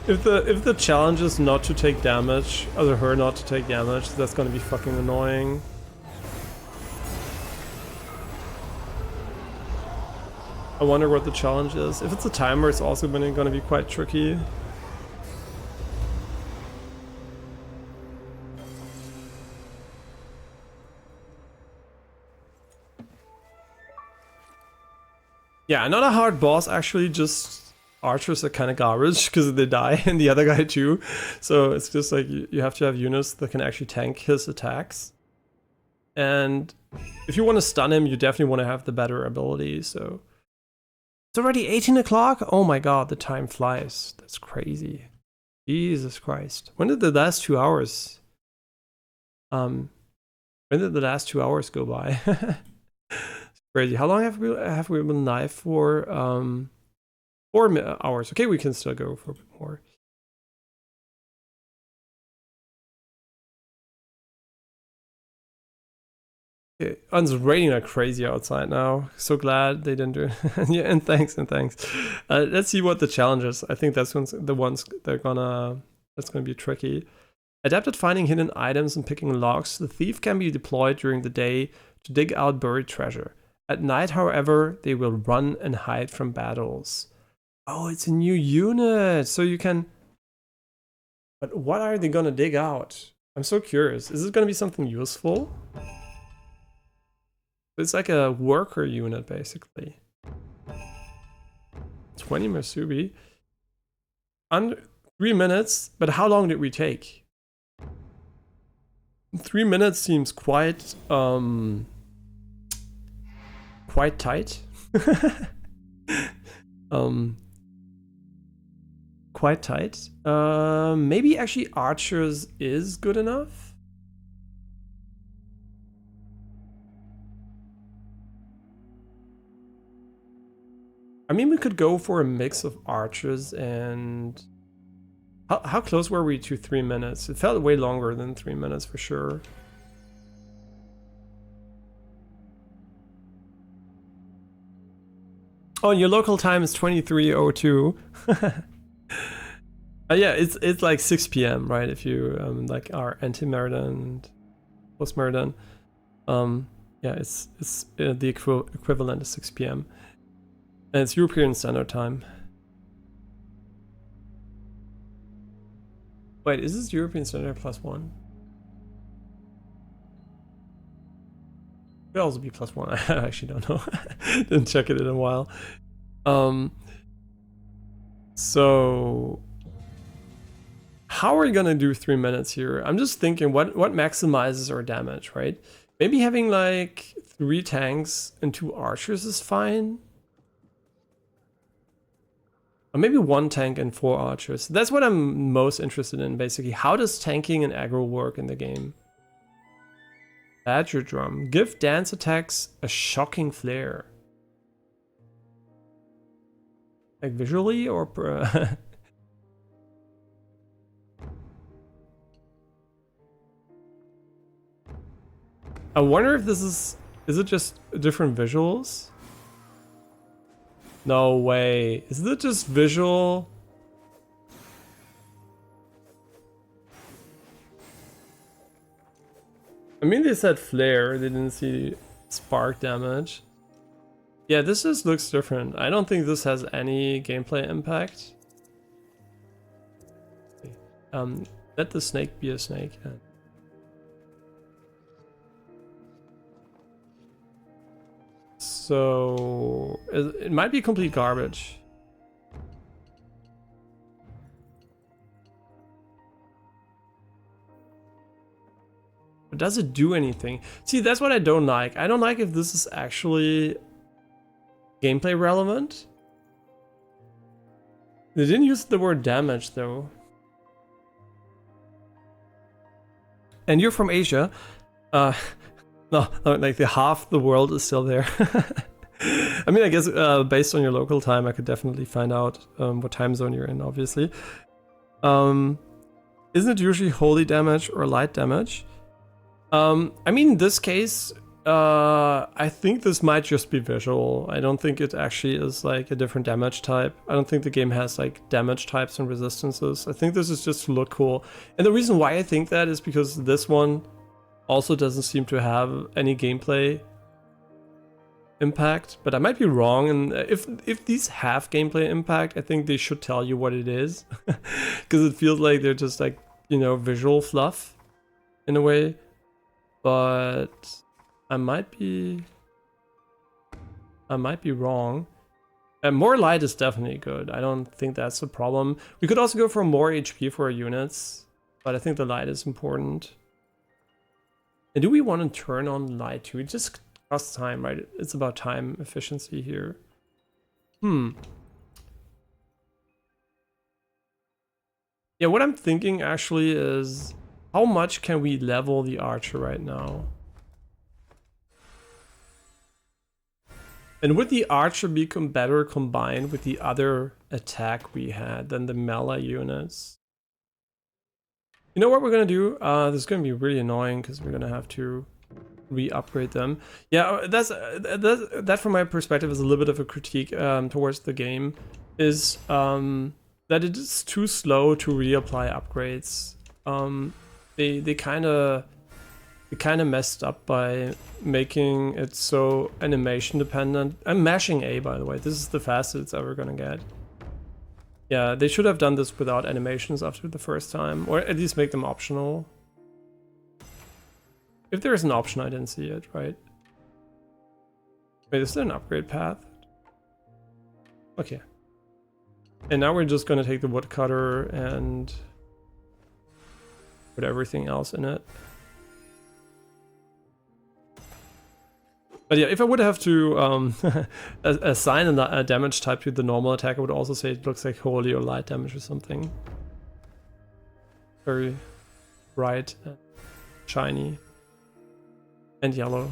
If the challenge is not to take damage, or her not to take damage, that's gonna be fucking annoying. I wonder what the challenge is. If it's a timer, it's also gonna be quite tricky. Yeah, not a hard boss actually, just archers are kind of garbage because they die and the other guy too. So it's just like you have to have units that can actually tank his attacks. And if you want to stun him, you definitely want to have the better ability, so... It's already 18 o'clock? Oh my god, the time flies. That's crazy. Jesus Christ. When did the last 2 hours when did the last 2 hours go by? It's crazy. How long have we been live for? 4 hours. Okay, we can still go for a bit more. It's raining like crazy outside now. So glad they didn't do it. Yeah, and thanks. Let's see what the challenge is. I think that's the ones that's gonna be tricky. Adapted finding hidden items and picking locks. The thief can be deployed during the day to dig out buried treasure. At night, however, they will run and hide from battles. Oh, it's a new unit, so you can. But what are they gonna dig out? I'm so curious. Is it gonna be something useful? It's like a worker unit, basically. 20 Masubi. Under 3 minutes, but how long did we take? 3 minutes seems quite tight. Quite tight. Maybe actually archers is good enough. I mean, we could go for a mix of archers and... How close were we to 3 minutes? It felt way longer than 3 minutes for sure. Oh, and your local time is 23:02. Yeah, it's like 6 p.m. right? If you like are anti-Meridian and post-Meridian. Yeah, it's the equivalent of 6 p.m. And it's European Standard Time. Wait, is this European Standard +1? Could also be +1. I actually don't know. Didn't check it in a while. So how are we gonna do 3 minutes here? I'm just thinking what maximizes our damage, right? Maybe having like 3 tanks and 2 archers is fine. Or maybe 1 tank and 4 archers. That's what I'm most interested in, basically. How does tanking and aggro work in the game? Badger drum. Give dance attacks a shocking flair. Like visually or... I wonder if this is it just different visuals? No way. Is it just visual? I mean, they said flare, they didn't see spark damage. Yeah, this just looks different. I don't think this has any gameplay impact. Let the snake be a snake. So it might be complete garbage. But does it do anything? See, that's what I don't like. I don't like if this is actually gameplay relevant. They didn't use the word damage though. And you're from Asia. No, like the half the world is still there. I mean, I guess based on your local time, I could definitely find out what time zone you're in, obviously. Isn't it usually holy damage or light damage? I mean, in this case, I think this might just be visual. I don't think it actually is like a different damage type. I don't think the game has like damage types and resistances. I think this is just to look cool. And the reason why I think that is because this one also doesn't seem to have any gameplay impact, but I might be wrong. And if these have gameplay impact, I think they should tell you what it is, because it feels like they're just like, you know, visual fluff in a way. But I might be wrong. And more light is definitely good. I don't think that's a problem. We could also go for more HP for our units, but I think the light is important. And do we want to turn on light too? It just costs time, right? It's about time efficiency here. Yeah, what I'm thinking actually is how much can we level the archer right now? And would the archer become better combined with the other attack we had than the melee units? You know what we're gonna do? This is gonna be really annoying because we're gonna have to re-upgrade them. Yeah, that from my perspective is a little bit of a critique towards the game, is that it is too slow to reapply upgrades. They kind of messed up by making it so animation dependent. I'm mashing A, by the way. This is the fastest it's ever gonna get. Yeah, they should have done this without animations after the first time, or at least make them optional. If there is an option, I didn't see it, right? Wait, is there an upgrade path? Okay. And now we're just gonna take the woodcutter and put everything else in it. But yeah, if I would have to assign a damage type to the normal attack, I would also say it looks like holy or light damage or something. Very bright and shiny. And yellow.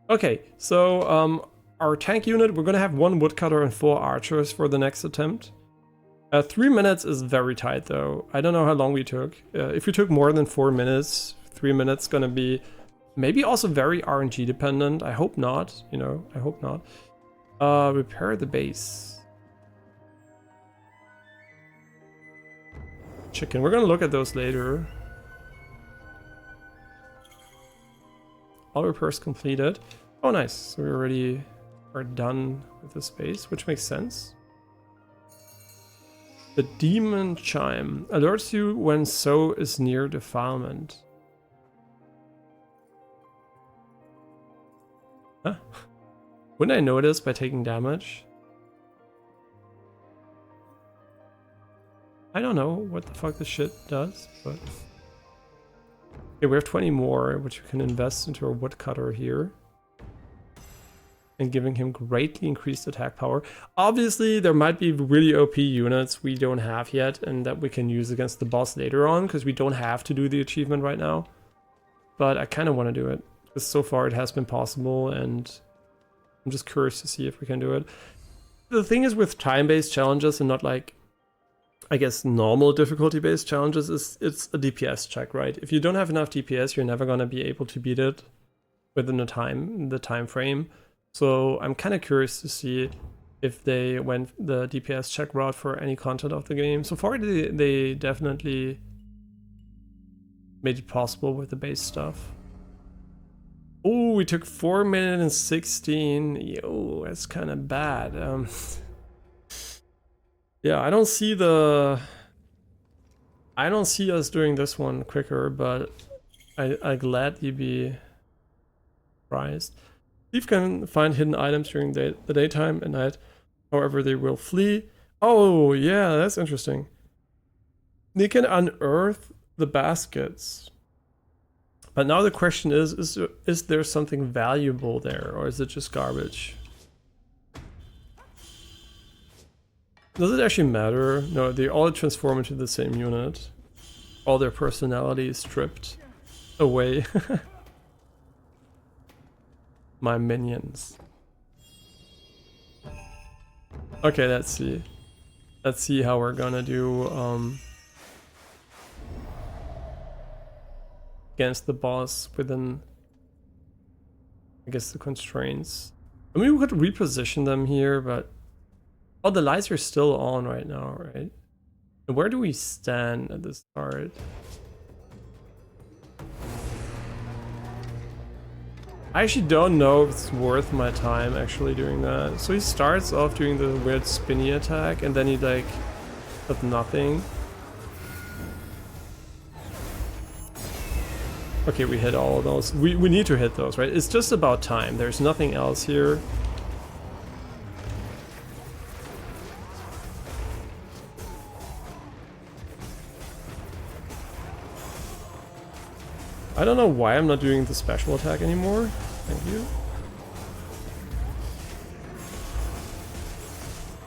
Okay, so our tank unit, we're gonna have 1 woodcutter and 4 archers for the next attempt. 3 minutes is very tight though. I don't know how long we took. If we took more than 4 minutes, 3 minutes gonna be maybe also very RNG dependent. I hope not, you know, I hope not. Repair the base. Chicken, we're gonna look at those later. All repairs completed. Oh nice, so we already are done with the space, which makes sense. The demon chime alerts you when so is near defilement. Huh? Wouldn't I notice by taking damage? I don't know what the fuck this shit does, but... Okay, we have 20 more, which we can invest into our woodcutter here. And giving him greatly increased attack power. Obviously, there might be really OP units we don't have yet and that we can use against the boss later on, because we don't have to do the achievement right now. But I kind of want to do it, because so far it has been possible, and I'm just curious to see if we can do it. The thing is with time-based challenges and not like, I guess, normal difficulty-based challenges, is it's a DPS check, right? If you don't have enough DPS, you're never going to be able to beat it within the time frame. So I'm kind of curious to see if they went the DPS check route for any content of the game. So far, they definitely made it possible with the base stuff. Oh, we took 4 minutes and 16. Yo, that's kind of bad. Yeah, I don't see us doing this one quicker, but I gladly be surprised. Thief can find hidden items during the daytime and night. However, they will flee. Oh, yeah, that's interesting. They can unearth the baskets. But now the question is there something valuable there, or is it just garbage? Does it actually matter? No, they all transform into the same unit. All their personality is stripped away. My minions. Okay, let's see. Let's see how we're gonna do against the boss within, I guess, the constraints. I mean, we could reposition them here, but oh, the lights are still on right now, right? And where do we stand at the start? I actually don't know if it's worth my time actually doing that. So he starts off doing the weird spinny attack and then he like does nothing. Okay, we hit all of those. We need to hit those, right? It's just about time. There's nothing else here. I don't know why I'm not doing the special attack anymore. Thank you.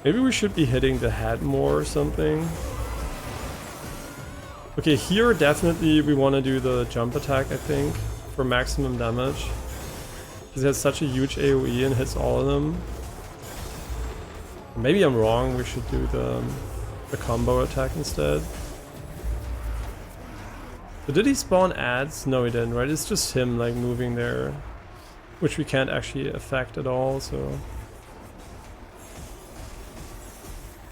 Maybe we should be hitting the head more or something. Okay, here definitely we want to do the jump attack, I think, for maximum damage. Because it has such a huge AoE and hits all of them. Maybe I'm wrong, we should do the combo attack instead. But did he spawn ads? No, he didn't, right? It's just him like moving there, which we can't actually affect at all, so...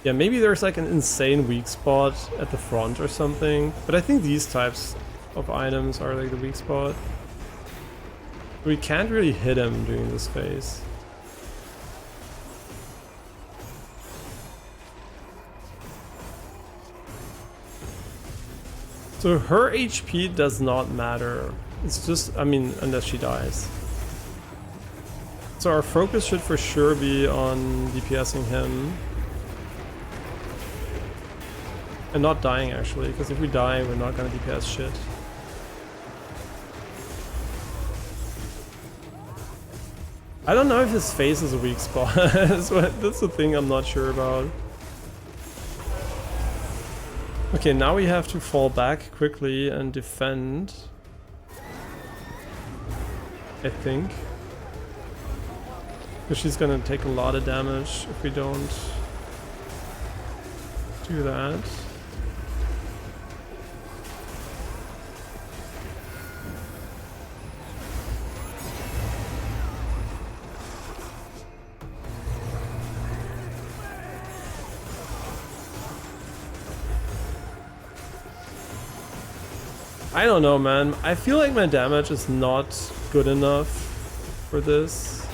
Yeah, maybe there's like an insane weak spot at the front or something, but I think these types of items are like the weak spot. We can't really hit him during this phase. So her HP does not matter. It's just, I mean, unless she dies. So our focus should for sure be on DPSing him. And not dying actually, because if we die, we're not gonna DPS shit. I don't know if his face is a weak spot. That's the thing I'm not sure about. Okay, now we have to fall back quickly and defend. I think. Because she's gonna take a lot of damage if we don't do that. I don't know, man. I feel like my damage is not good enough for this.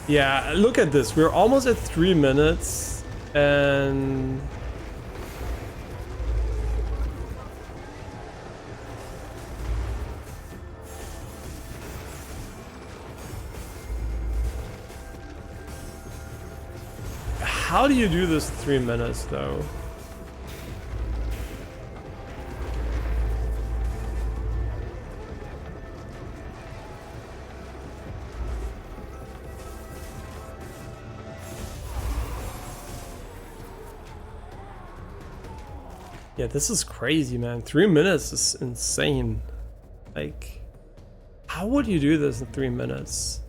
Yeah, look at this. We're almost at 3 minutes and... How do you do this in 3 minutes, though? Yeah, this is crazy, man. 3 minutes is insane. Like, how would you do this in 3 minutes?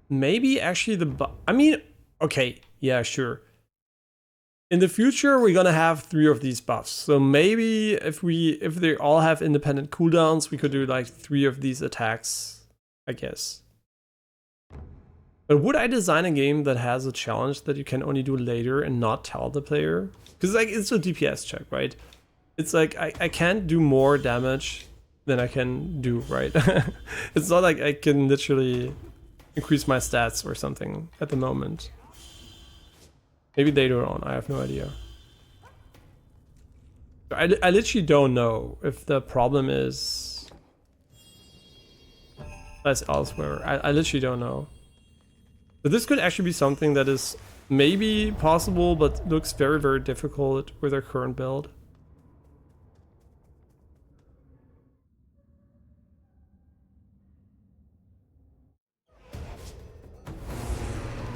Maybe actually I mean, okay, yeah, sure. In the future, we're gonna have 3 of these buffs. So maybe if they all have independent cooldowns, we could do like 3 of these attacks, I guess. But would I design a game that has a challenge that you can only do later and not tell the player? Because like it's a DPS check, right? It's like I can't do more damage than I can do, right? It's not like I can literally increase my stats or something at the moment. Maybe later on, I have no idea. I literally don't know if the problem is that's elsewhere. I literally don't know. But this could actually be something that is maybe possible, but looks very, very difficult with our current build.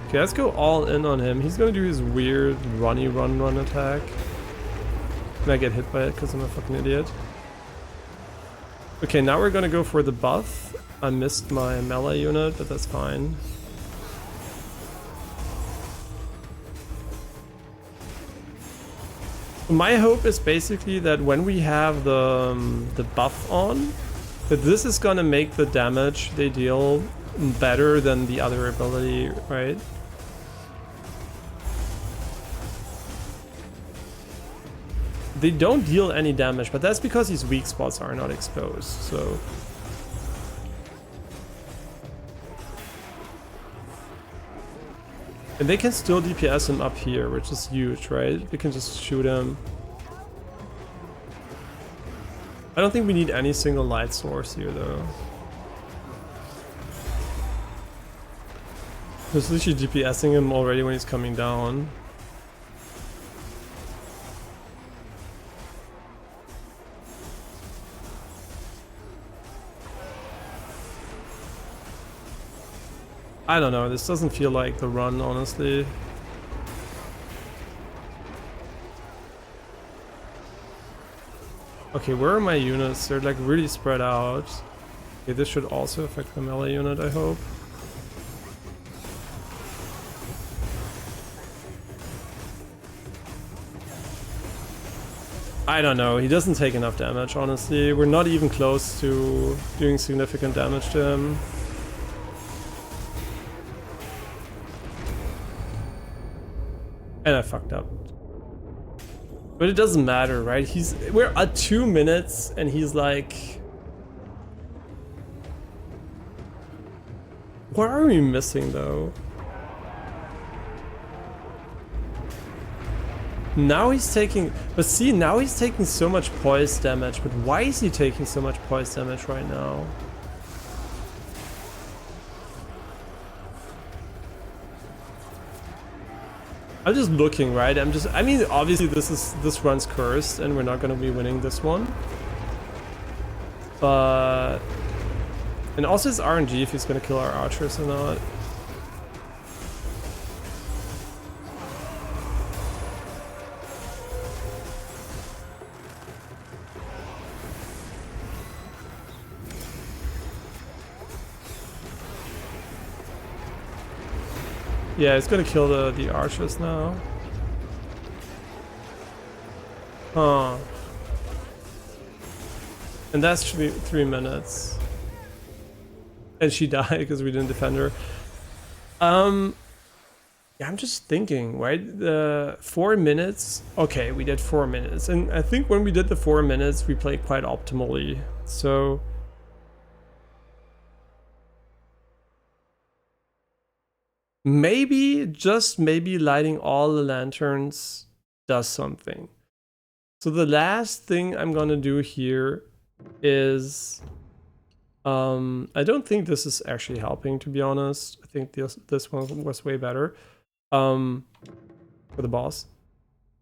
Okay, let's go all in on him. He's gonna do his weird runny run attack. And I get hit by it because I'm a fucking idiot. Okay, now we're gonna go for the buff. I missed my melee unit, but that's fine. My hope is basically that when we have the buff on, that this is gonna make the damage they deal better than the other ability, right? They don't deal any damage, but that's because his weak spots are not exposed, so... And they can still DPS him up here, which is huge, right? We can just shoot him. I don't think we need any single light source here, though. Just literally DPSing him already when he's coming down. I don't know, this doesn't feel like the run, honestly. Okay, where are my units? They're like really spread out. Okay, this should also affect the melee unit, I hope. I don't know, he doesn't take enough damage, honestly. We're not even close to doing significant damage to him. And I fucked up. But it doesn't matter, right? We're at 2 minutes and he's like... What are we missing though? Now he's taking... But see, now he's taking so much poise damage. But why is he taking so much poise damage right now? I'm just looking, right? I mean, obviously this run's cursed and we're not gonna be winning this one. But... And also it's RNG if he's gonna kill our archers or not. Yeah, it's gonna kill the archers now. Huh. And that's 3 minutes. And she died because we didn't defend her. Yeah, I'm just thinking, right? The 4 minutes. Okay, we did 4 minutes. And I think when we did the 4 minutes, we played quite optimally. So... Maybe, just maybe lighting all the lanterns does something. So the last thing I'm gonna do here is... I don't think this is actually helping, to be honest. I think this one was way better for the boss.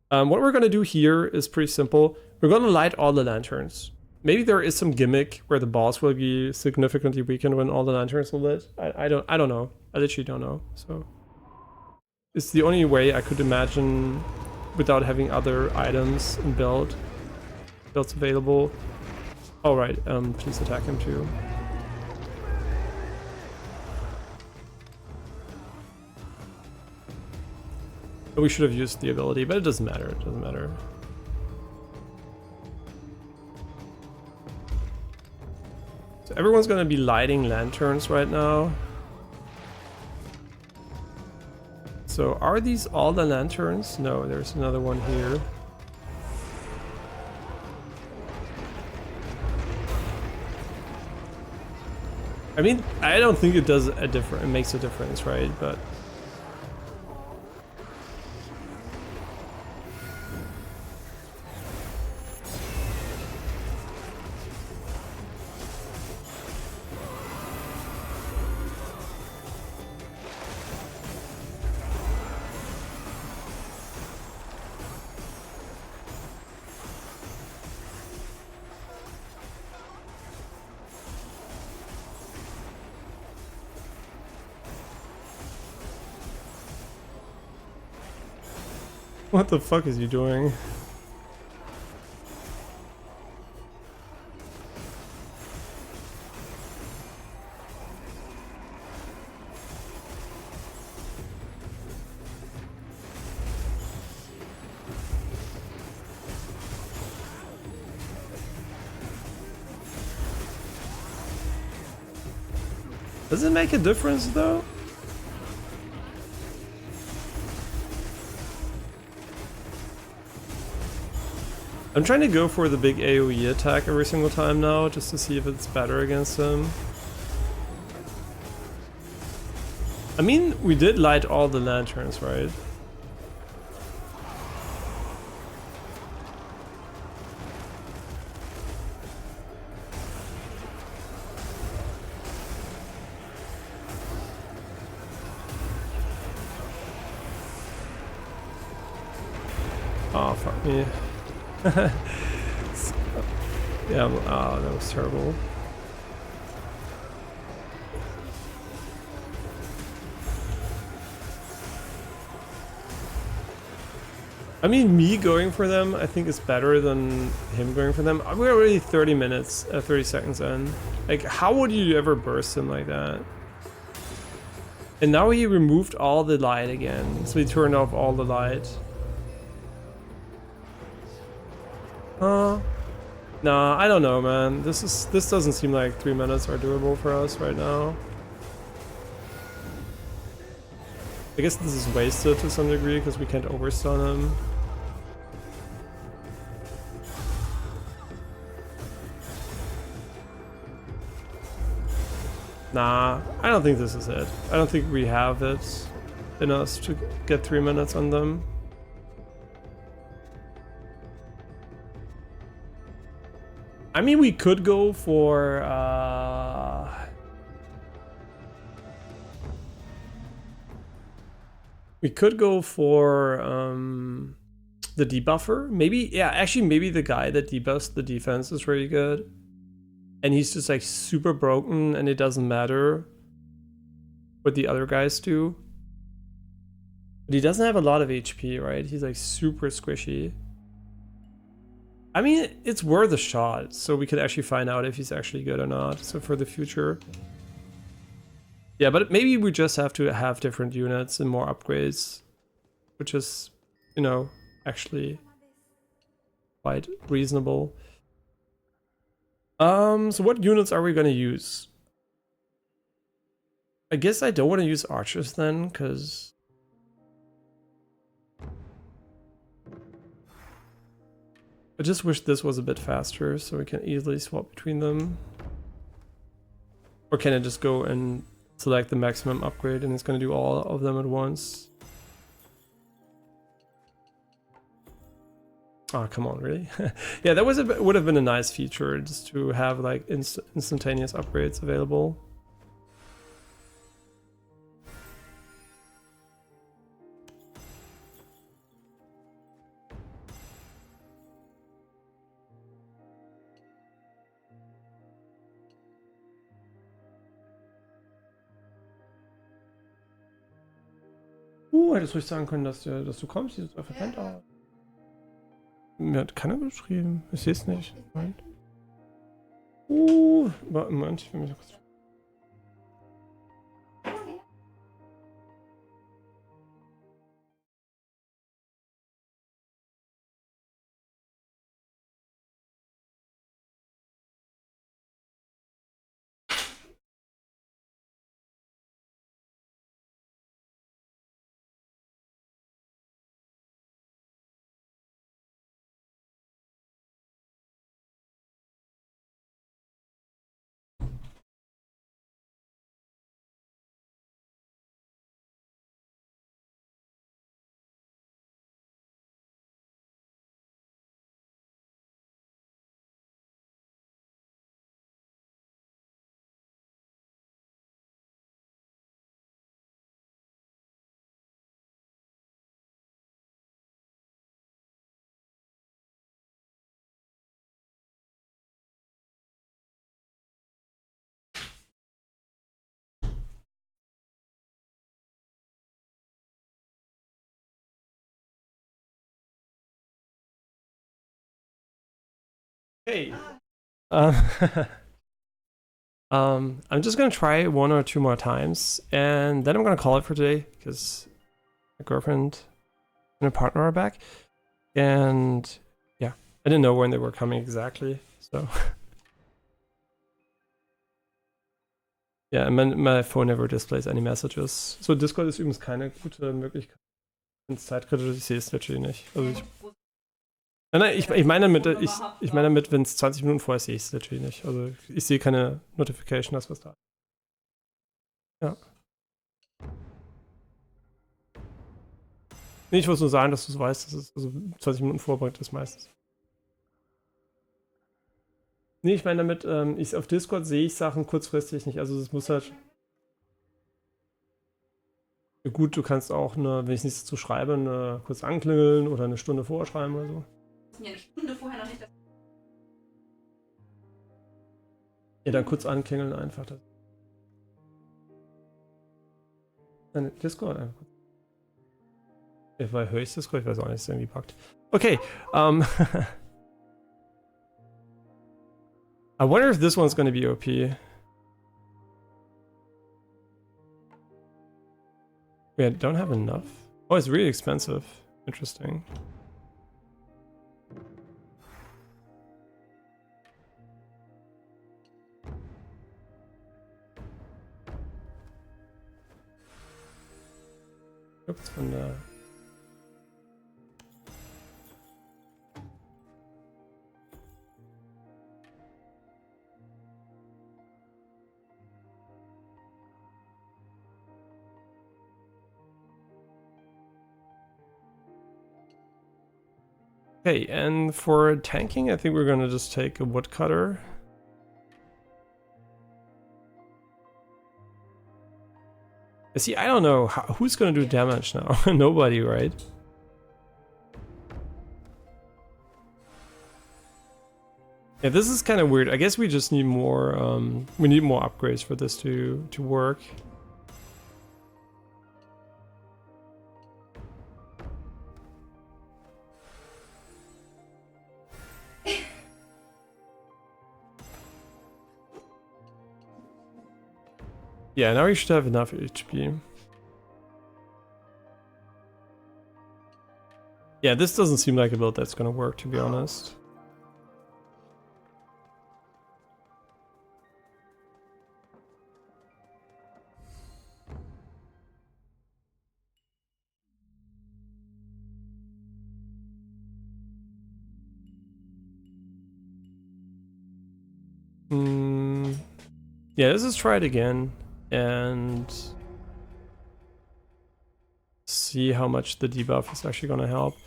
What we're gonna do here is pretty simple. We're gonna light all the lanterns. Maybe there is some gimmick where the boss will be significantly weakened when all the lanterns are lit. I don't know. I literally don't know. So it's the only way I could imagine without having other items and builds available. All right, please attack him too. We should have used the ability, but it doesn't matter. It doesn't matter. So everyone's gonna be lighting lanterns right now. So are these all the lanterns? No, there's another one here. I mean, I don't think it does a difference. It makes a difference, right? But what the fuck is he doing? Does it make a difference though? I'm trying to go for the big AoE attack every single time now, just to see if it's better against him. I mean, we did light all the lanterns, right? fuck me. Yeah, oh, that was terrible. I mean, me going for them, I think is better than him going for them. We're already 30 minutes, 30 seconds in. Like, how would you ever burst him like that? And now he removed all the light again, so he turned off all the light. Nah, I don't know, man. This doesn't seem like 3 minutes are doable for us right now. I guess this is wasted to some degree because we can't overstun him. Nah, I don't think this is it. I don't think we have it in us to get 3 minutes on them. I mean, we could go for the debuffer. Maybe, yeah, actually maybe the guy that debuffs the defense is really good. And he's just like super broken and it doesn't matter what the other guys do. But he doesn't have a lot of HP, right? He's like super squishy. I mean, it's worth a shot, so we could actually find out if he's actually good or not. So for the future. Yeah, but maybe we just have to have different units and more upgrades. Which is, you know, actually quite reasonable. So what units are we gonna use? I guess I don't want to use archers then, because I just wish this was a bit faster so we can easily swap between them. Or can I just go and select the maximum upgrade and it's gonna do all of them at once? Oh, come on, really? Yeah, that would have been a nice feature, just to have like instantaneous upgrades available. Hättest ruhig sagen können, dass du kommst, dieses verpennt aus. Mir hat keiner geschrieben. Ich sehe es nicht. Moment. Moment, ich will mich kurz. Hey. I'm just gonna try 1 or 2 more times, and then I'm gonna call it for today because my girlfriend and my partner are back, and yeah, I didn't know when they were coming exactly, so ja, my phone never displays any messages. So Discord ist übrigens keine gute Möglichkeit, wenn es zeitkritisch ist. Ich sehe es natürlich nicht. Also nein, ich meine damit, ich meine damit, wenn es 20 Minuten vorher ist, sehe ich es natürlich nicht. Also ich sehe keine Notification, dass was da ist. Ja. Nee, ich wollte nur sagen, dass du es weißt, dass es also 20 Minuten vorbringt ist meistens. Nee, ich meine damit, auf Discord sehe ich Sachen kurzfristig nicht. Also es muss halt. Gut, du kannst auch, wenn ich nichts dazu schreibe, kurz anklingeln oder eine Stunde vorschreiben oder so. Ja, eine Stunde vorher noch nicht. Ja, dann kurz anklingeln einfach. Deine Discord einfach. Weil höre ich Discord? Ich weiß auch nicht, ist irgendwie packt. Okay, I wonder if this one's gonna be OP. We don't have enough. Oh, it's really expensive. Interesting. Oops, von der. Okay, and for tanking, I think we're gonna just take a woodcutter. See, I don't know who's gonna do damage now. Nobody, right? Yeah, this is kind of weird. I guess we just need more. We need more upgrades for this to work. Yeah, now we should have enough HP. Yeah, this doesn't seem like a build that's gonna work, to be honest. Yeah, let's just try it again and see how much the debuff is actually gonna help.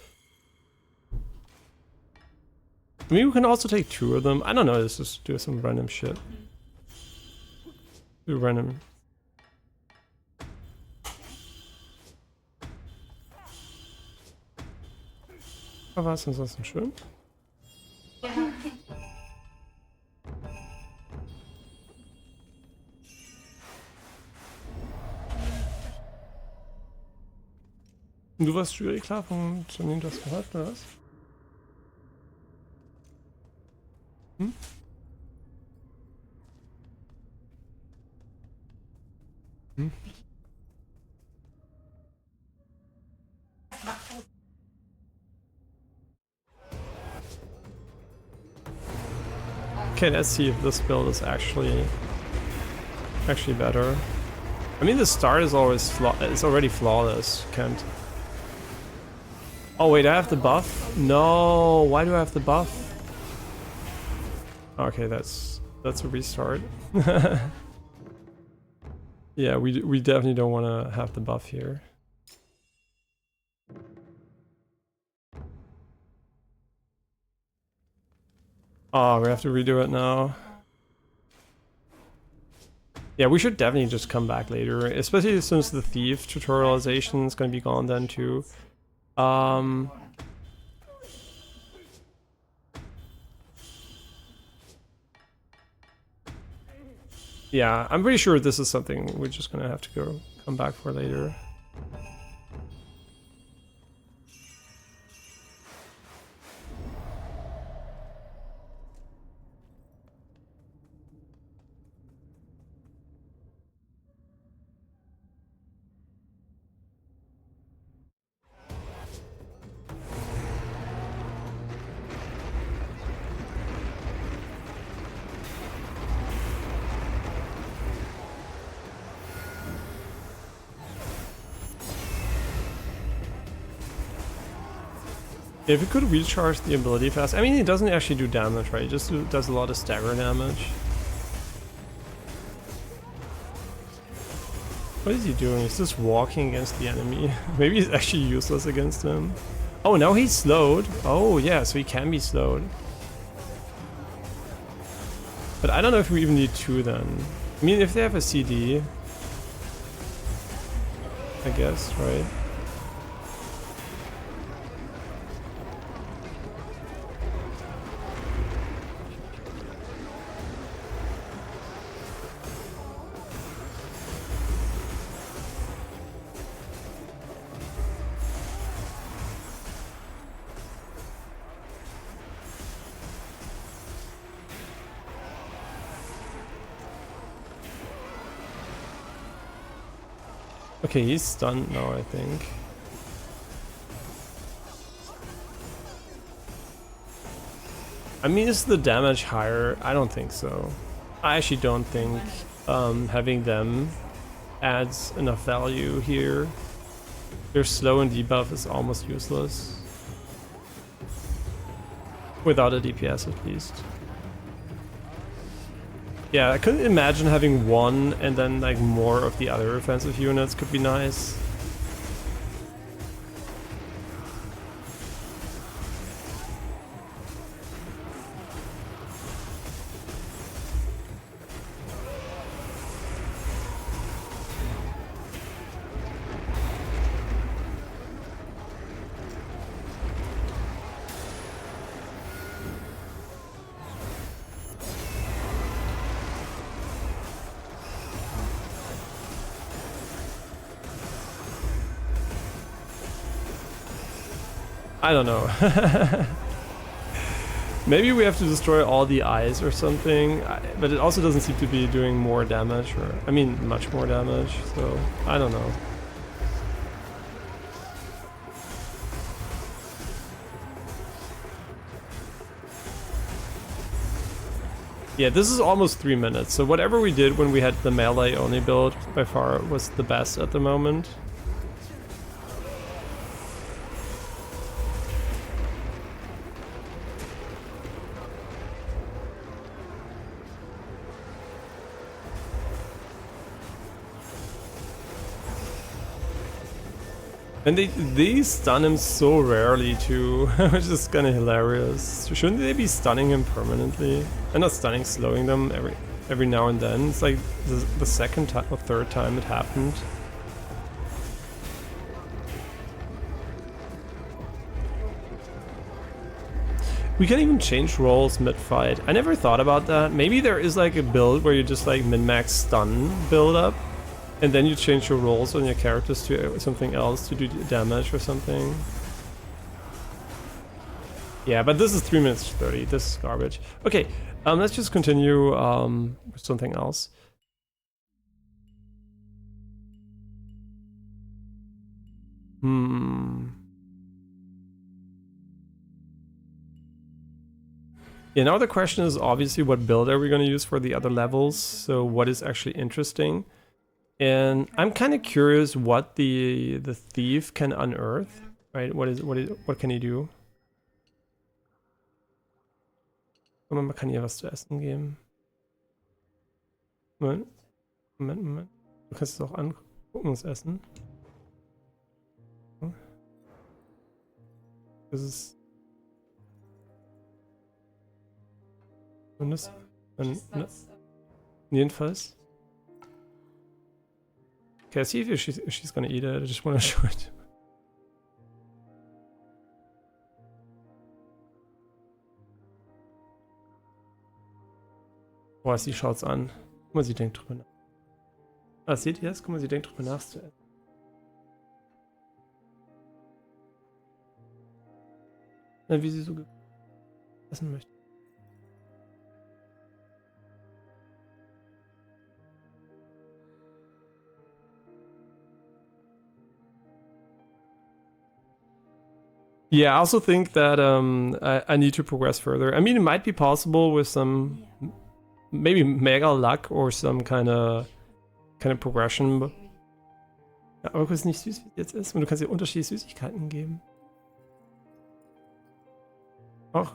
I mean, we can also take 2 of them. I don't know, let's just do some random shit. Do random. Aber was ist das denn schön? Ja. Du warst schwierig, klar, von Janine, das gehört, oder was? Hm? Hm? Okay, let's see if this build is actually better. I mean, the start is always it's already flawless. Can't. Oh wait, I have the buff? No, why do I have the buff? Okay, that's a restart. Yeah, we definitely don't want to have the buff here. Oh, we have to redo it now. Yeah, we should definitely just come back later, especially since the thief tutorialization is going to be gone then too. Yeah, I'm pretty sure this is something we're just gonna have to come back for later. If it could recharge the ability fast, I mean, it doesn't actually do damage, right? It just does a lot of stagger damage. What is he doing? He's just walking against the enemy. Maybe he's actually useless against him. Oh, now he's slowed. Oh, yeah, so he can be slowed. But I don't know if we even need 2 then. I mean, if they have a CD... I guess, right? Okay, he's stunned now, I think. I mean, is the damage higher? I don't think so. I actually don't think having them adds enough value here. Their slow and debuff is almost useless. Without a DPS at least. Yeah, I couldn't imagine having one and then like more of the other offensive units could be nice. I don't know. Maybe we have to destroy all the eyes or something, but it also doesn't seem to be doing more damage, or I mean much more damage, so I don't know. Yeah, this is almost 3 minutes, so whatever we did when we had the melee only build by far was the best at the moment. And they stun him so rarely too, which is kind of hilarious. Shouldn't they be stunning him permanently? And not stunning, slowing them every now and then. It's like the second time or third time it happened. We can even change roles mid-fight. I never thought about that. Maybe there is like a build where you just like min-max stun build up. And then you change your roles on your characters to something else to do damage or something. Yeah, but this is 3 minutes 30. This is garbage. Okay, let's just continue with something else. Yeah, now the question is obviously what build are we going to use for the other levels? So what is actually interesting? And I'm kind of curious what the thief can unearth, right? What can he do? Man kann hier was zu essen geben. Moment. Du kannst es auch angucken, das Essen. Das ist... Jedenfalls. Okay, let's see if she's gonna eat it. I just want to show it. Boah, sie schaut's an. Guck mal, sie denkt drüber nach. Ah, seht ihr das? Guck mal, sie denkt drüber nach zu essen. Na, wie sie so essen möchte. Yeah, I also think that I need to progress further. I mean, it might be possible with some maybe mega luck or some kind of progression. Ja, aber es ist nicht süß, wie es jetzt ist. Und du kannst dir unterschiedliche Süßigkeiten geben. Auch.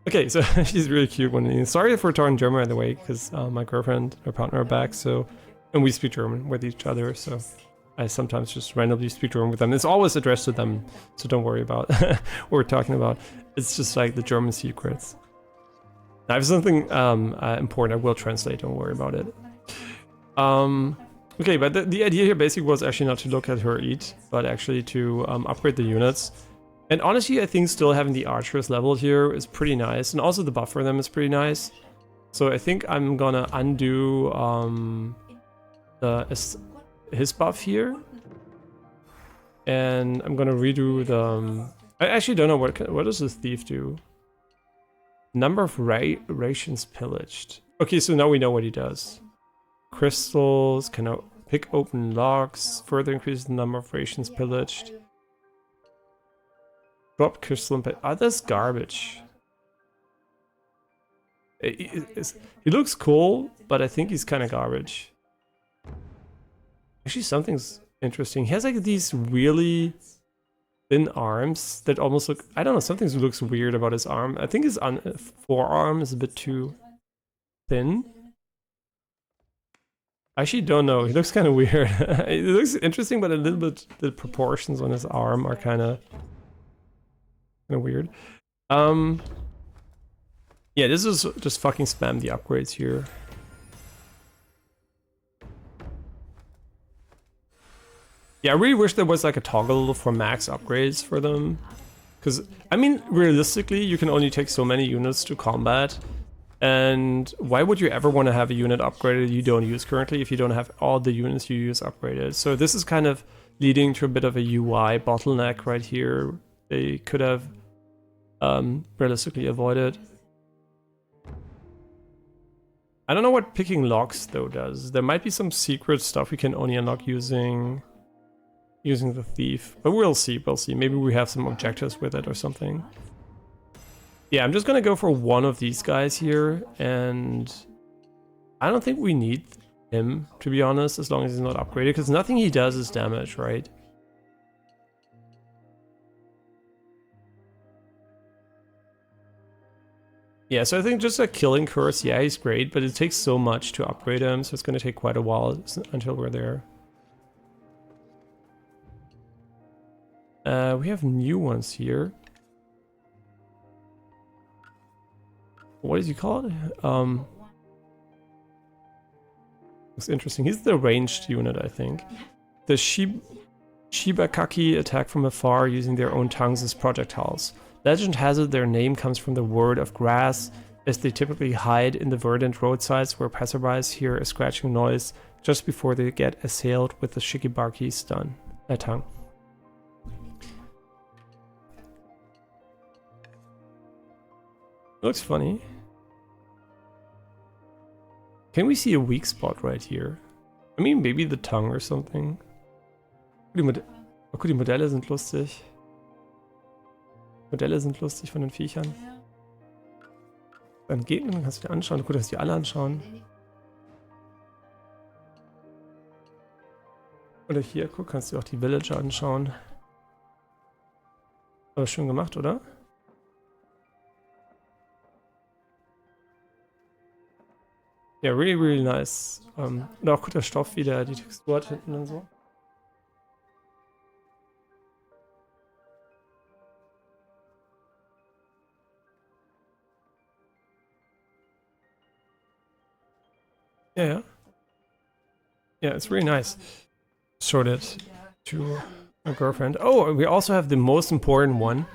Okay, so she's really cute when sorry for talking German, by the way, because my girlfriend, her partner are back, so and we speak German with each other, so I sometimes just randomly speak German with them. It's always addressed to them, so don't worry about what we're talking about. It's just like the German secrets. Now, if something important, I will translate, don't worry about it. Okay, but the idea here basically was actually not to look at her eat, but actually to upgrade the units. And honestly, I think still having the archers leveled here is pretty nice, and also the buff for them is pretty nice. So I think I'm gonna undo his buff here, and I'm gonna redo the. I actually don't know what does the thief do. Number of rations pillaged. Okay, so now we know what he does. Crystals can pick open locks, further increase the number of rations pillaged. Drop crystal and that's garbage. He looks cool, but I think he's kind of garbage. Actually, something's interesting. He has like these really thin arms that almost look... I don't know, something looks weird about his arm. I think his forearm is a bit too thin. I actually don't know. He looks kind of weird. It looks interesting, but a little bit... The proportions on his arm are kind of weird. Yeah, this is just fucking spam the upgrades here. Yeah, I really wish there was like a toggle for max upgrades for them. Because, I mean, realistically, you can only take so many units to combat. And why would you ever want to have a unit upgraded you don't use currently if you don't have all the units you use upgraded? So this is kind of leading to a bit of a UI bottleneck right here. They could have realistically avoided. I don't know what picking locks though does. There might be some secret stuff we can only unlock using the thief, but we'll see. Maybe we have some objectives with it or something. Yeah, I'm just gonna go for one of these guys here, and I don't think we need him, to be honest, as long as he's not upgraded, because nothing he does is damage, right? Yeah, so I think just a killing curse, yeah, he's great, but it takes so much to upgrade him, so it's gonna take quite a while until we're there. We have new ones here. What did you call it? Looks interesting. He's the ranged unit, I think. The Shibakaki attack from afar using their own tongues as projectiles. Legend has it their name comes from the word of grass, as they typically hide in the verdant roadsides where passerbys hear a scratching noise just before they get assailed with the Shikibaki tongue. Looks funny. Can we see a weak spot right here? I mean, maybe the tongue or something. Die Modelle sind lustig. Modelle sind lustig von den Viechern. Dann Gegner kannst du dir anschauen. Gut, dass die alle anschauen. Oder hier, guck, kannst du auch die Villager anschauen. Aber schön gemacht, oder? Ja, really, really nice. Und auch guter Stoff, wie der die Textur hat hinten und so. Yeah. Yeah, it's really nice. Showed it to a girlfriend. Oh, we also have the most important one.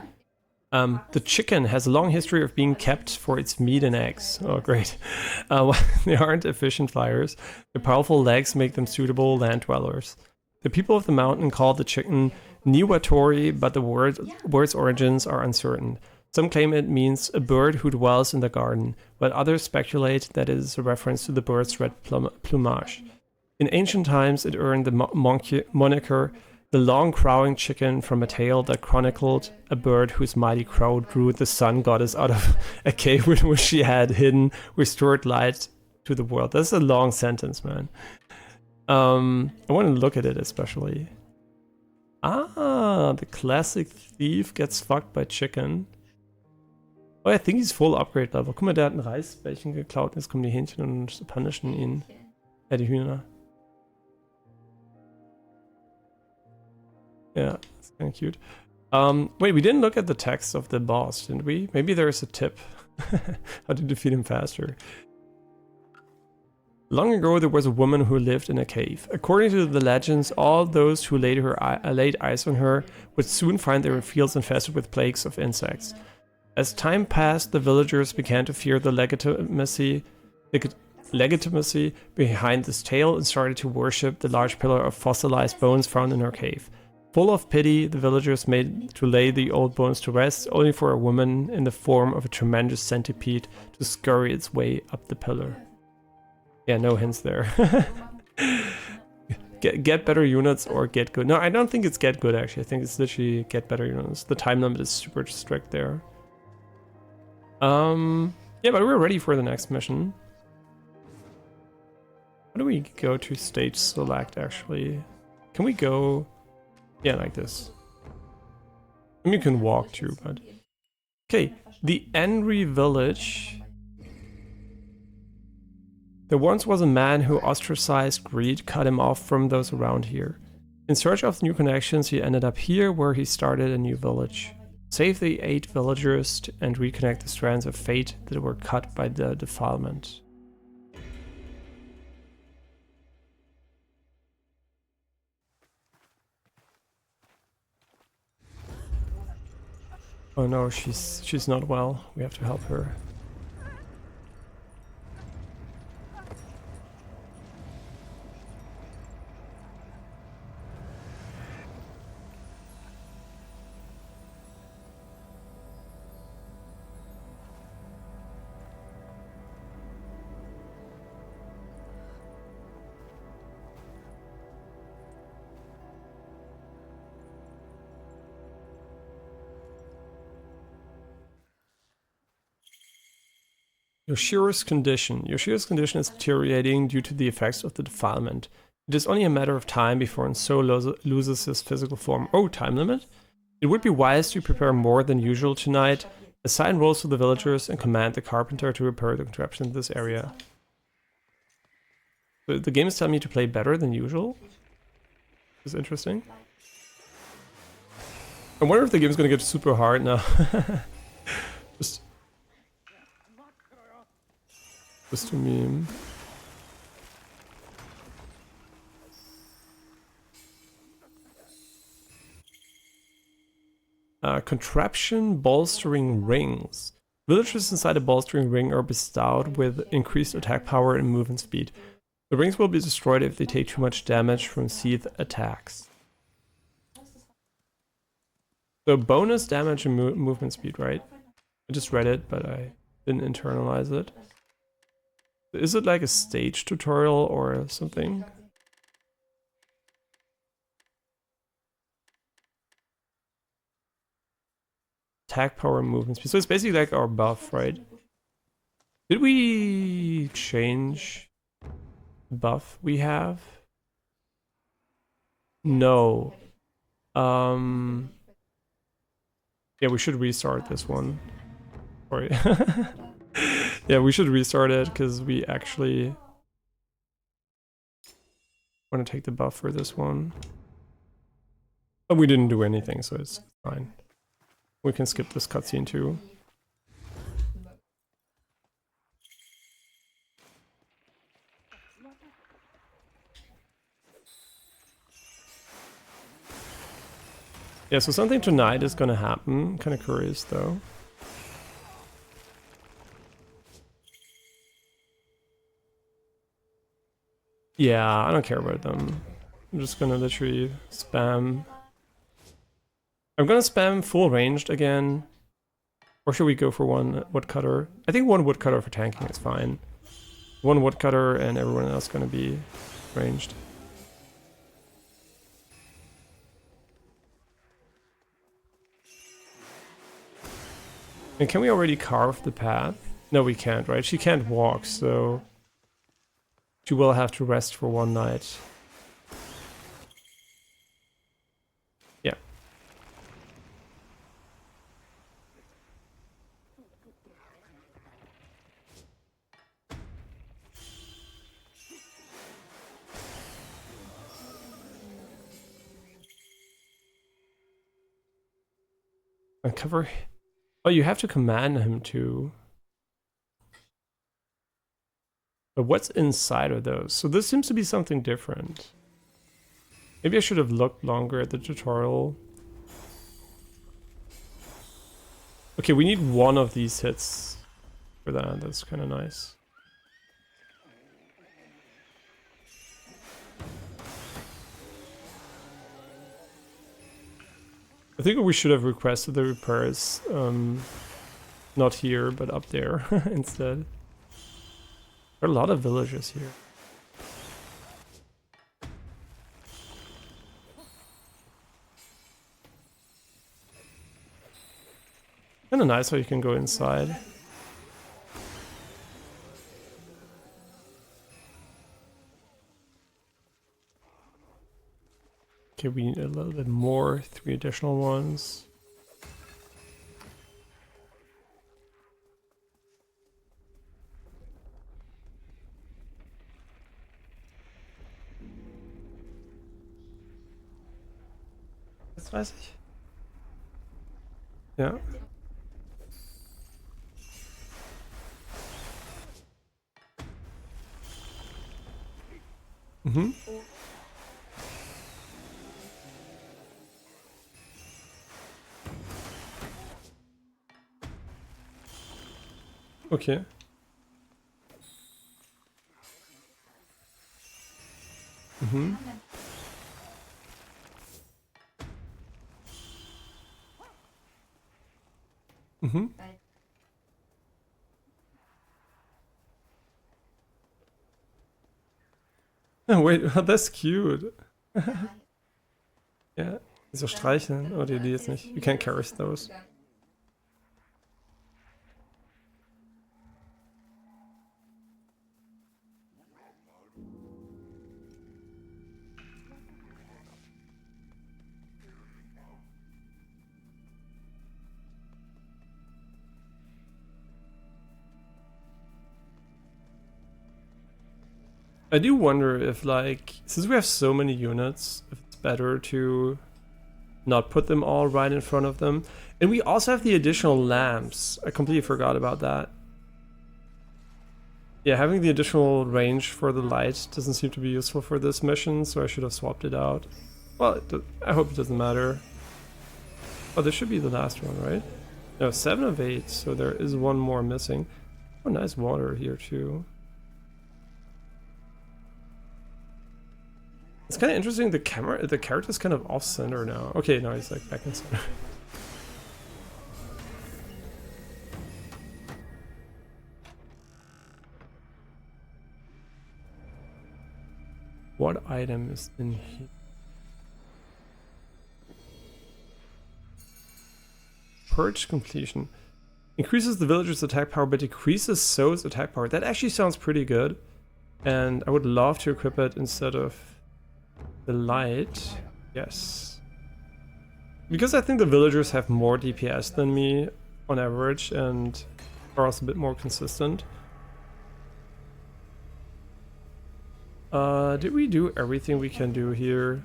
The chicken has a long history of being kept for its meat and eggs. Oh, great. They aren't efficient flyers. Their powerful legs make them suitable land dwellers. The people of the mountain call the chicken Niwatori, but the word's origins are uncertain. Some claim it means a bird who dwells in the garden, but others speculate that it is a reference to the bird's red plumage. In ancient times, it earned the moniker the long crowing chicken from a tale that chronicled a bird whose mighty crow drew the sun goddess out of a cave in which she had hidden, restored light to the world. That's a long sentence, man. I want to look at it especially. Ah, the classic thief gets fucked by chicken. Oh, I think he's full upgrade level. Guck mal, der hat ein Reisbällchen geklaut. Jetzt kommen die Hähnchen und punishen ihn. Ja, die Hühner. Yeah, that's kind of cute. Wait, we didn't look at the text of the boss, didn't we? Maybe there's a tip. How to defeat him faster. Long ago, there was a woman who lived in a cave. According to the legends, all those who laid eyes on her would soon find their fields infested with plagues of insects. As time passed, the villagers began to fear the legitimacy behind this tale and started to worship the large pillar of fossilized bones found in her cave. Full of pity, the villagers made to lay the old bones to rest, only for a woman in the form of a tremendous centipede to scurry its way up the pillar. Yeah, no hints there. Get better units or get good. No, I don't think it's get good actually. I think it's literally get better units. The time limit is super strict there. Yeah, but we're ready for the next mission. How do we go to stage select actually? Can we go... Yeah, like this. I mean, you can walk too, but... Okay, the Enry village. There once was a man who ostracized greed, cut him off from those around here. In search of new connections, he ended up here where he started a new village. Save the 8 villagers and reconnect the strands of fate that were cut by the defilement. Oh no, she's not well. We have to help her. Yoshiro's condition. Yoshiro's condition is deteriorating due to the effects of the defilement. It is only a matter of time before Enso loses his physical form. Oh, time limit? It would be wise to prepare more than usual tonight. Assign roles to the villagers and command the carpenter to repair the contraption in this area. So the game is telling me to play better than usual. This is interesting. I wonder if the game is going to get super hard now. Just a meme. Contraption bolstering rings. Villagers inside a bolstering ring are bestowed with increased attack power and movement speed. The rings will be destroyed if they take too much damage from seeth attacks. So bonus damage and movement speed, right? I just read it, but I didn't internalize it. Is it like a stage tutorial or something? Attack power and movement speed. So it's basically like our buff, right? Did we change the buff we have? No. Yeah, we should restart this one. Sorry. Yeah, we should restart it because we actually want to take the buff for this one. But we didn't do anything, so it's fine. We can skip this cutscene too. Yeah, so something tonight is gonna happen. Kind of curious though. Yeah, I don't care about them. I'm just gonna literally spam. I'm gonna spam full ranged again. Or should we go for one woodcutter? I think one woodcutter for tanking is fine. One woodcutter and everyone else gonna be ranged. And can we already carve the path? No, we can't, right? She can't walk, so she will have to rest for one night. Yeah. Uncover. Oh, you have to command him to. But what's inside of those? So this seems to be something different. Maybe I should have looked longer at the tutorial. Okay, we need one of these hits for that. That's kind of nice. I think we should have requested the repairs, not here, but up there instead. There are a lot of villagers here. Kinda nice how you can go inside. Okay, we need a little bit more, 3 additional ones. Das weiß ich. Ja. Mhm. Okay. Mhm. Mhm. Oh, wait, that's cute. Ja, so streicheln. Oh, die jetzt nicht. You can't carry those. I do wonder if, like, since we have so many units, if it's better to not put them all right in front of them. And we also have the additional lamps. I completely forgot about that. Yeah, having the additional range for the light doesn't seem to be useful for this mission, so I should have swapped it out. Well, I hope it doesn't matter. Oh, this should be the last one, right? No, 7 of 8, so there is one more missing. Oh, nice water here too. It's kind of interesting, the character's kind of off-center now. Okay, now he's like back in center. What item is in here? Purge completion. Increases the villager's attack power but decreases So's attack power. That actually sounds pretty good. And I would love to equip it instead of the light. Yes. Because I think the villagers have more DPS than me on average and are also a bit more consistent. Did we do everything we can do here?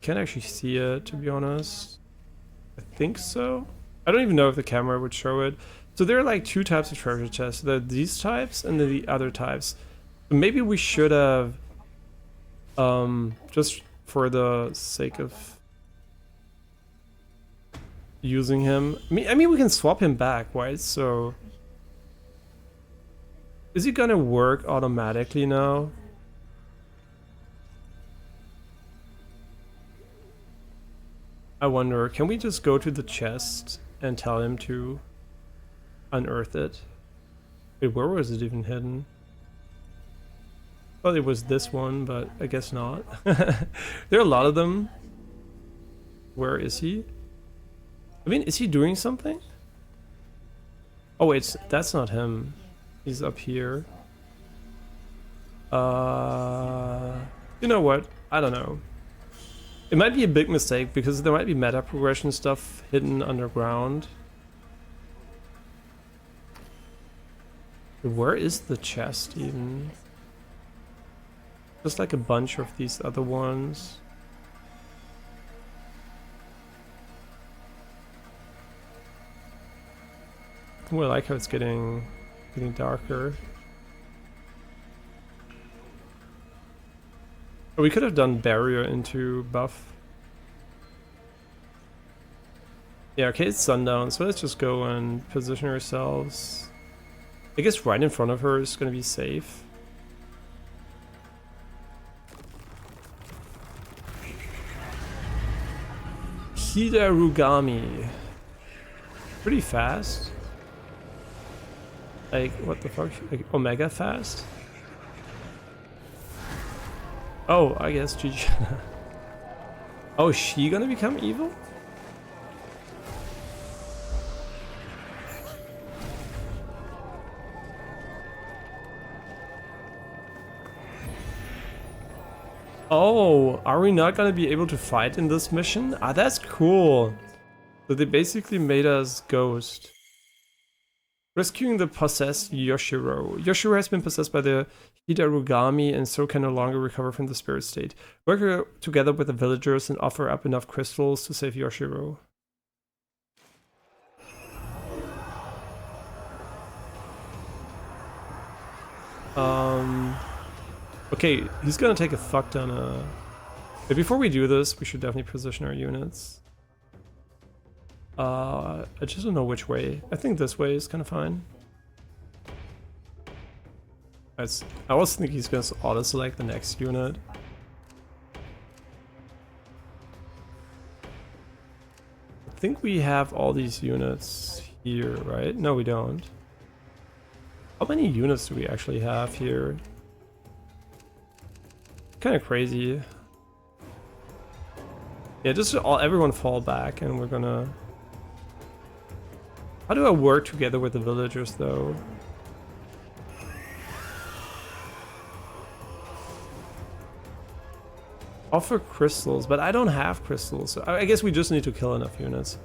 Can't actually see it, to be honest. I think so. I don't even know if the camera would show it. So there are like 2 types of treasure chests. There are these types and then the other types. But maybe we should have, just for the sake of using him. I mean we can swap him back, right? So is he gonna work automatically now? I wonder, can we just go to the chest and tell him to unearth it? Wait, where was it even hidden? Well, it was this one, but I guess not. There are a lot of them. Where is he? I mean, is he doing something? Oh wait, that's not him. He's up here. You know what? I don't know. It might be a big mistake because there might be meta progression stuff hidden underground. Where is the chest even? Just like a bunch of these other ones. Well, I like how it's getting getting darker. We could have done barrier into buff. Yeah, okay, it's sundown, so let's just go and position ourselves. I guess right in front of her is gonna be safe. Kunitsu-Gami. Pretty fast. Like, what the fuck? Like, Omega fast? Oh, I guess GG. Oh, is she gonna become evil? Oh, are we not gonna be able to fight in this mission? Ah, that's cool. So they basically made us ghost. Rescuing the possessed Yoshiro. Yoshiro has been possessed by the Kunitsu-Gami and so can no longer recover from the spirit state. Work together with the villagers and offer up enough crystals to save Yoshiro. Okay, he's gonna take a fuck ton. But before we do this, we should definitely position our units. I just don't know which way. I think this way is kind of fine. I always think he's gonna auto-select the next unit. I think we have all these units here, right? No, we don't. How many units do we actually have here? Kind of crazy. Yeah, just everyone fall back and we're gonna... How do I work together with the villagers though? Offer crystals, but I don't have crystals, so I guess we just need to kill enough units.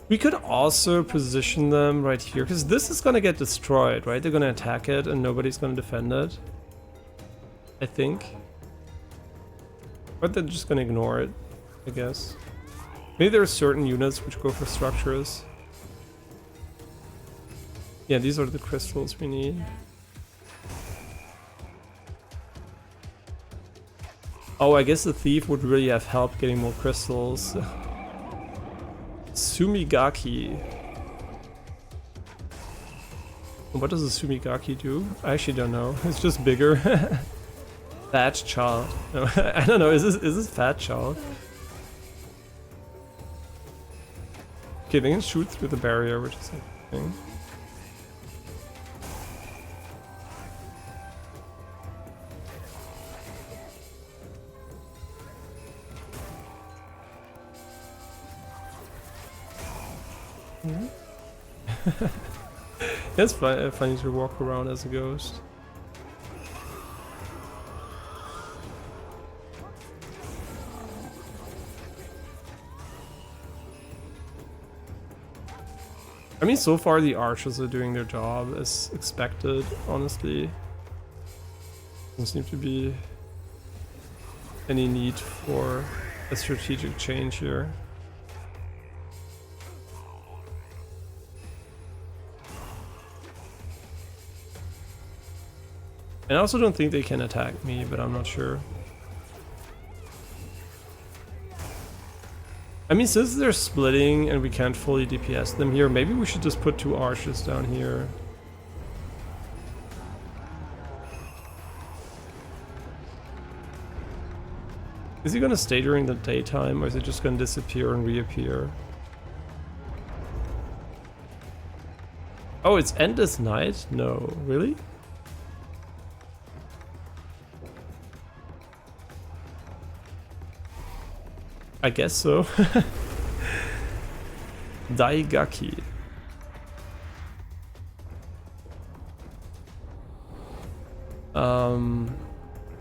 We could also position them right here, because this is gonna get destroyed, right? They're gonna attack it and nobody's gonna defend it. I think. Or they're just gonna ignore it, I guess. Maybe there are certain units which go for structures. Yeah, these are the crystals we need. Oh, I guess the thief would really have helped getting more crystals. Sumigaki. What does a Sumigaki do? I actually don't know. It's just bigger. Fat child. No, I don't know. Is this fat child? Okay, they can shoot through the barrier, which is a thing. It's funny to walk around as a ghost. I mean, so far the archers are doing their job as expected, honestly. Doesn't seem to be any need for a strategic change here. And I also don't think they can attack me, but I'm not sure. I mean, since they're splitting and we can't fully DPS them here, maybe we should just put 2 archers down here. Is he gonna stay during the daytime, or is he just gonna disappear and reappear? Oh, it's end this night? No, really? I guess so. Daigaki.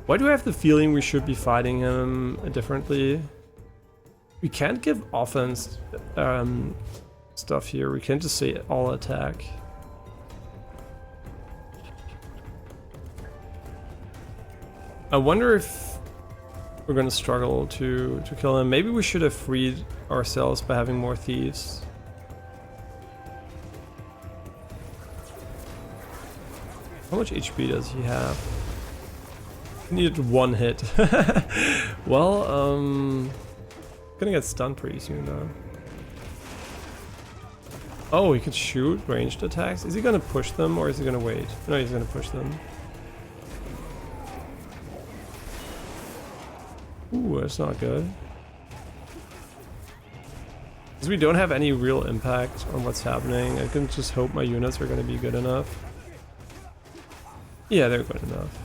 Why do I have the feeling we should be fighting him differently? We can't give offense stuff here. We can't just say all attack. I wonder if we're gonna struggle to kill him. Maybe we should have freed ourselves by having more thieves. How much HP does he have? He needed one hit. Well, gonna get stunned pretty soon though. Oh, he could shoot ranged attacks. Is he gonna push them or is he gonna wait? No, he's gonna push them. Ooh, that's not good. Because we don't have any real impact on what's happening. I can just hope my units are gonna be good enough. Yeah, they're good enough.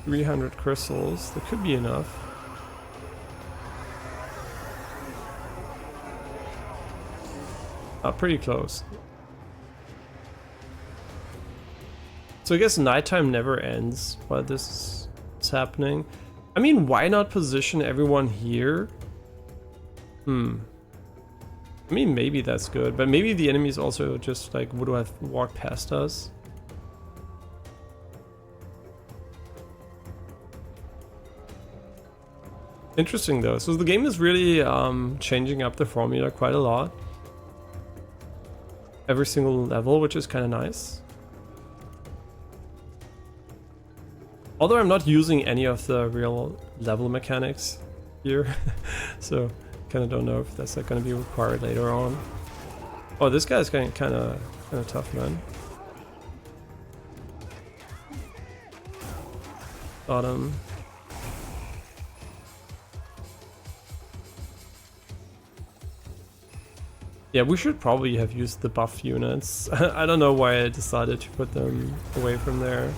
300 crystals. That could be enough. Pretty close. So I guess nighttime never ends while this is happening. I mean, why not position everyone here? I mean, maybe that's good, but maybe the enemies also just like would have walked past us. Interesting though. So the game is really changing up the formula quite a lot. Every single level, which is kind of nice. Although I'm not using any of the real level mechanics here, so kind of don't know if that's like going to be required later on. Oh, this guy's kind of tough, man. Got him. Yeah, we should probably have used the buff units. I don't know why I decided to put them away from there.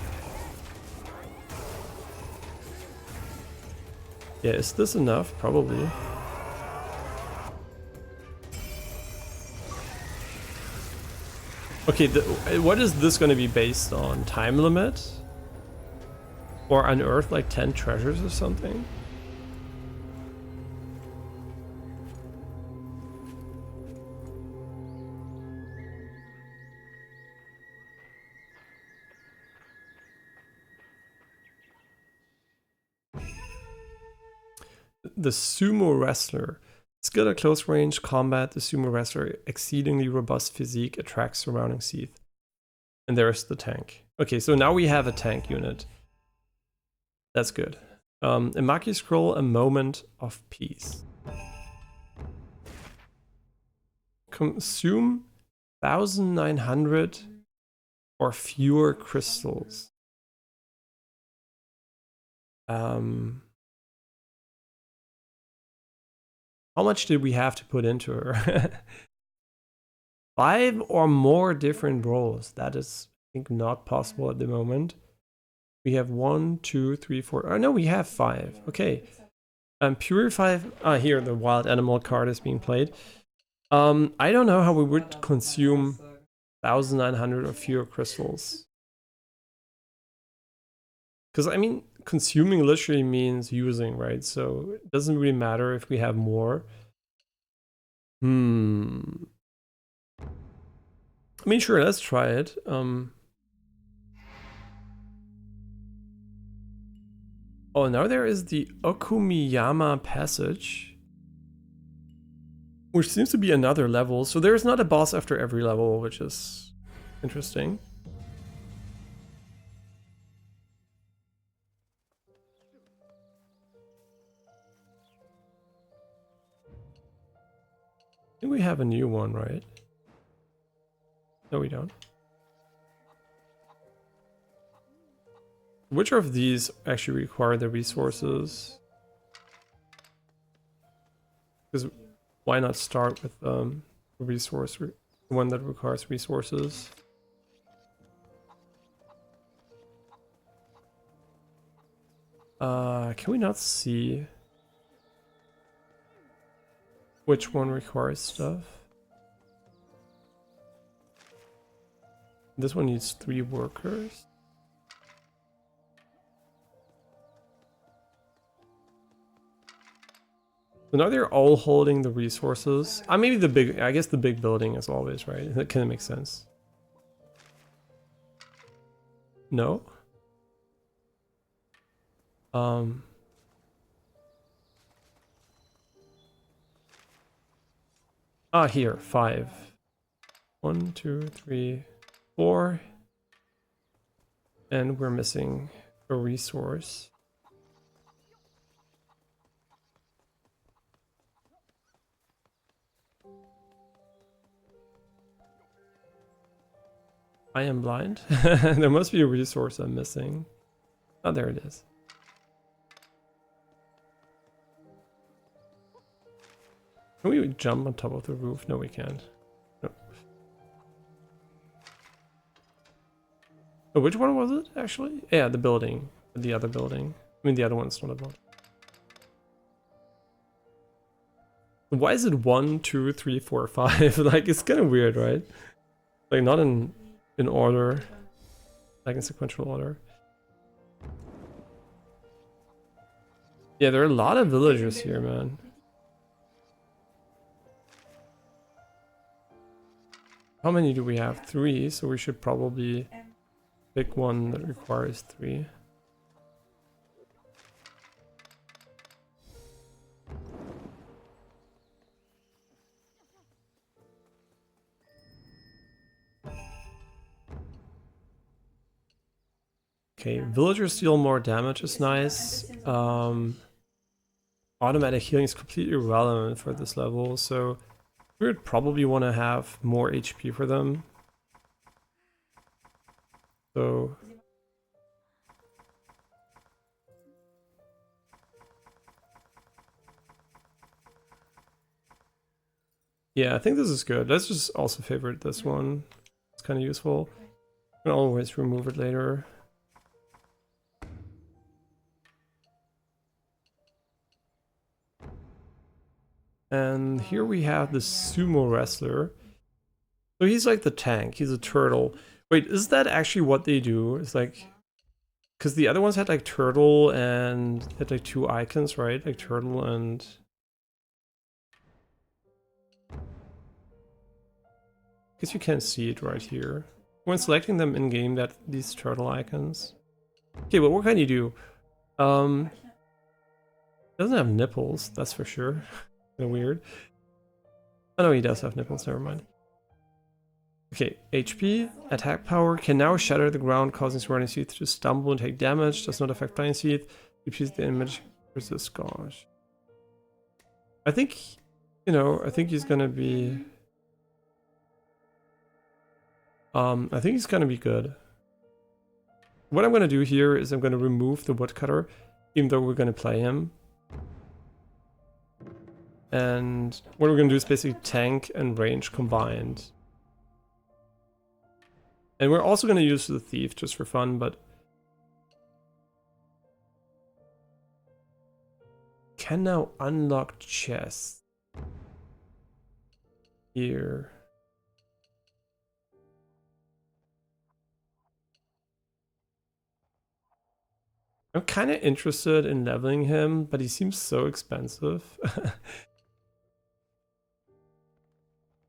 Yeah, is this enough? Probably. Okay, what is this going to be based on? Time limit? Or unearth like 10 treasures or something? The sumo wrestler. Skilled at close range combat, the sumo wrestler exceedingly robust physique attracts surrounding Seath. And there's the tank. Okay, so now we have a tank unit. That's good. Imaki scroll, a moment of peace. Consume 1,900 or fewer crystals. How much did we have to put into her? 5 or more different roles. That is, I think, not possible at the moment. We have 1, 2, 3, 4. Oh no, we have 5. Okay. Purify. Here the wild animal card is being played. I don't know how we would consume 1,900 or fewer crystals. Because I mean, consuming literally means using, right? So it doesn't really matter if we have more. I mean, sure, let's try it. Oh, now there is the Okumiyama passage, which seems to be another level. So there's not a boss after every level, which is interesting. I think we have a new one, right? No, we don't. Which of these actually require the resources? Because why not start with the one that requires resources? Can we not see which one requires stuff? This one needs 3 workers. So now they're all holding the resources. Maybe the big, I guess the big building is always, right? That kind of makes sense. No? Here, 5. 1, 2, 3, 4. And we're missing a resource. I am blind. There must be a resource I'm missing. Oh, there it is. Can we jump on top of the roof? No, we can't. No. Oh, which one was it, actually? Yeah, the building. The other building. I mean, the other one's not a building. Why is it 1, 2, 3, 4, 5? Like, it's kind of weird, right? Like, not in order. Like in sequential order. Yeah, there are a lot of villagers here, man. How many do we have? 3, so we should probably pick one that requires 3. Okay, villagers deal more damage is nice. Automatic healing is completely irrelevant for this level, so we would probably want to have more HP for them. So yeah, I think this is good. Let's just also favorite this one. It's kind of useful. You can always remove it later. And here we have the sumo wrestler. So he's like the tank. He's a turtle. Wait, is that actually what they do? It's like, because the other ones had like turtle and had like 2 icons, right? Like turtle and... I guess you can't see it right here. When selecting them in game, that these turtle icons. Okay, but what can you do? Doesn't have nipples, that's for sure. Kinda weird. Oh no, he does have nipples, never mind. Okay, HP, attack power, can now shatter the ground, causing surrounding teeth to stumble and take damage, does not affect flying teeth, repeats the image, resist gosh. I think, you know, I think he's gonna be... I think he's gonna be good. What I'm gonna do here is I'm gonna remove the woodcutter, even though we're gonna play him. And what we're gonna do is basically tank and range combined. And we're also gonna use the thief just for fun, but... Can now unlock chests. Here. I'm kind of interested in leveling him, but he seems so expensive.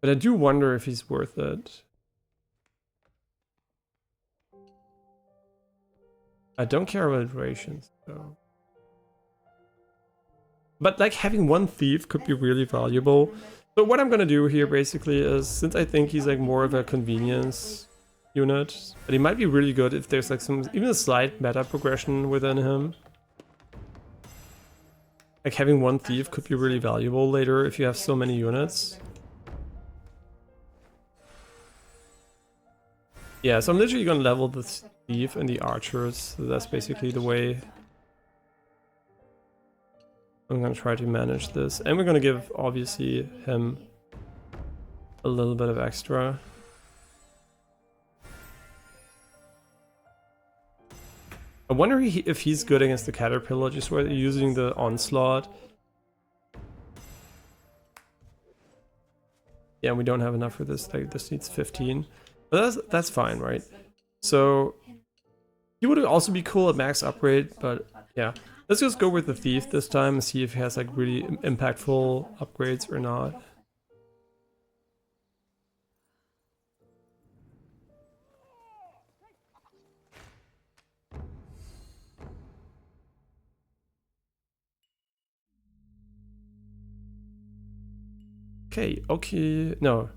But I do wonder if he's worth it. I don't care about iterations, though. But like having one thief could be really valuable. So what I'm gonna do here basically is, since I think he's like more of a convenience unit, but he might be really good if there's like some, even a slight meta progression within him. Like having one thief could be really valuable later if you have so many units. Yeah, so I'm literally gonna level the thief and the archers. So that's basically the way I'm gonna try to manage this. And we're gonna give, obviously, him a little bit of extra. I wonder if he's good against the caterpillar, just whether using the onslaught. Yeah, we don't have enough for this. Like, this needs 15. But that's fine, right? So he would also be cool at max upgrade, but yeah. Let's just go with the thief this time and see if he has like really impactful upgrades or not. Okay, no.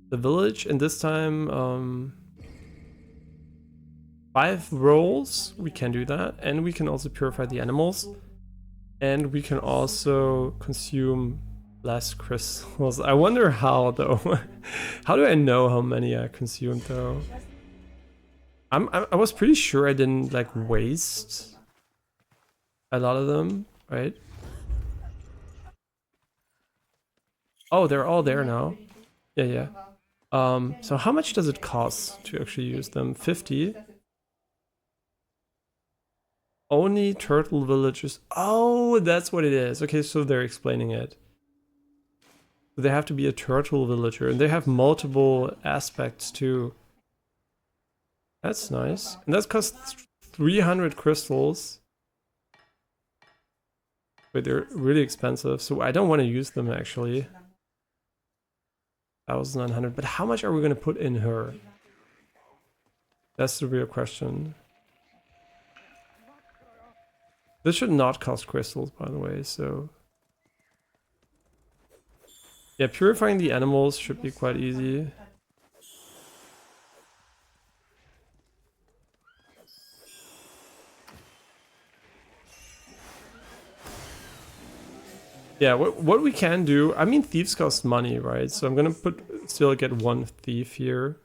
the village, and this time 5 rolls. We can do that, and we can also purify the animals, and we can also consume less crystals. I wonder how though. How do I know how many I consumed though? I was pretty sure I didn't like waste a lot of them, right? Oh, they're all there now. Yeah, yeah. So how much does it cost to actually use them? 50? Only turtle villages. Oh, that's what it is. Okay, so they're explaining it. They have to be a turtle villager, and they have multiple aspects too. That's nice. And that costs 300 crystals. But they're really expensive, so I don't want to use them actually. 1,900. But how much are we going to put in her? That's the real question. This should not cost crystals, by the way, so... Yeah, purifying the animals should be quite easy. Yeah, what we can do... I mean, thieves cost money, right? So I'm gonna still get 1 thief here.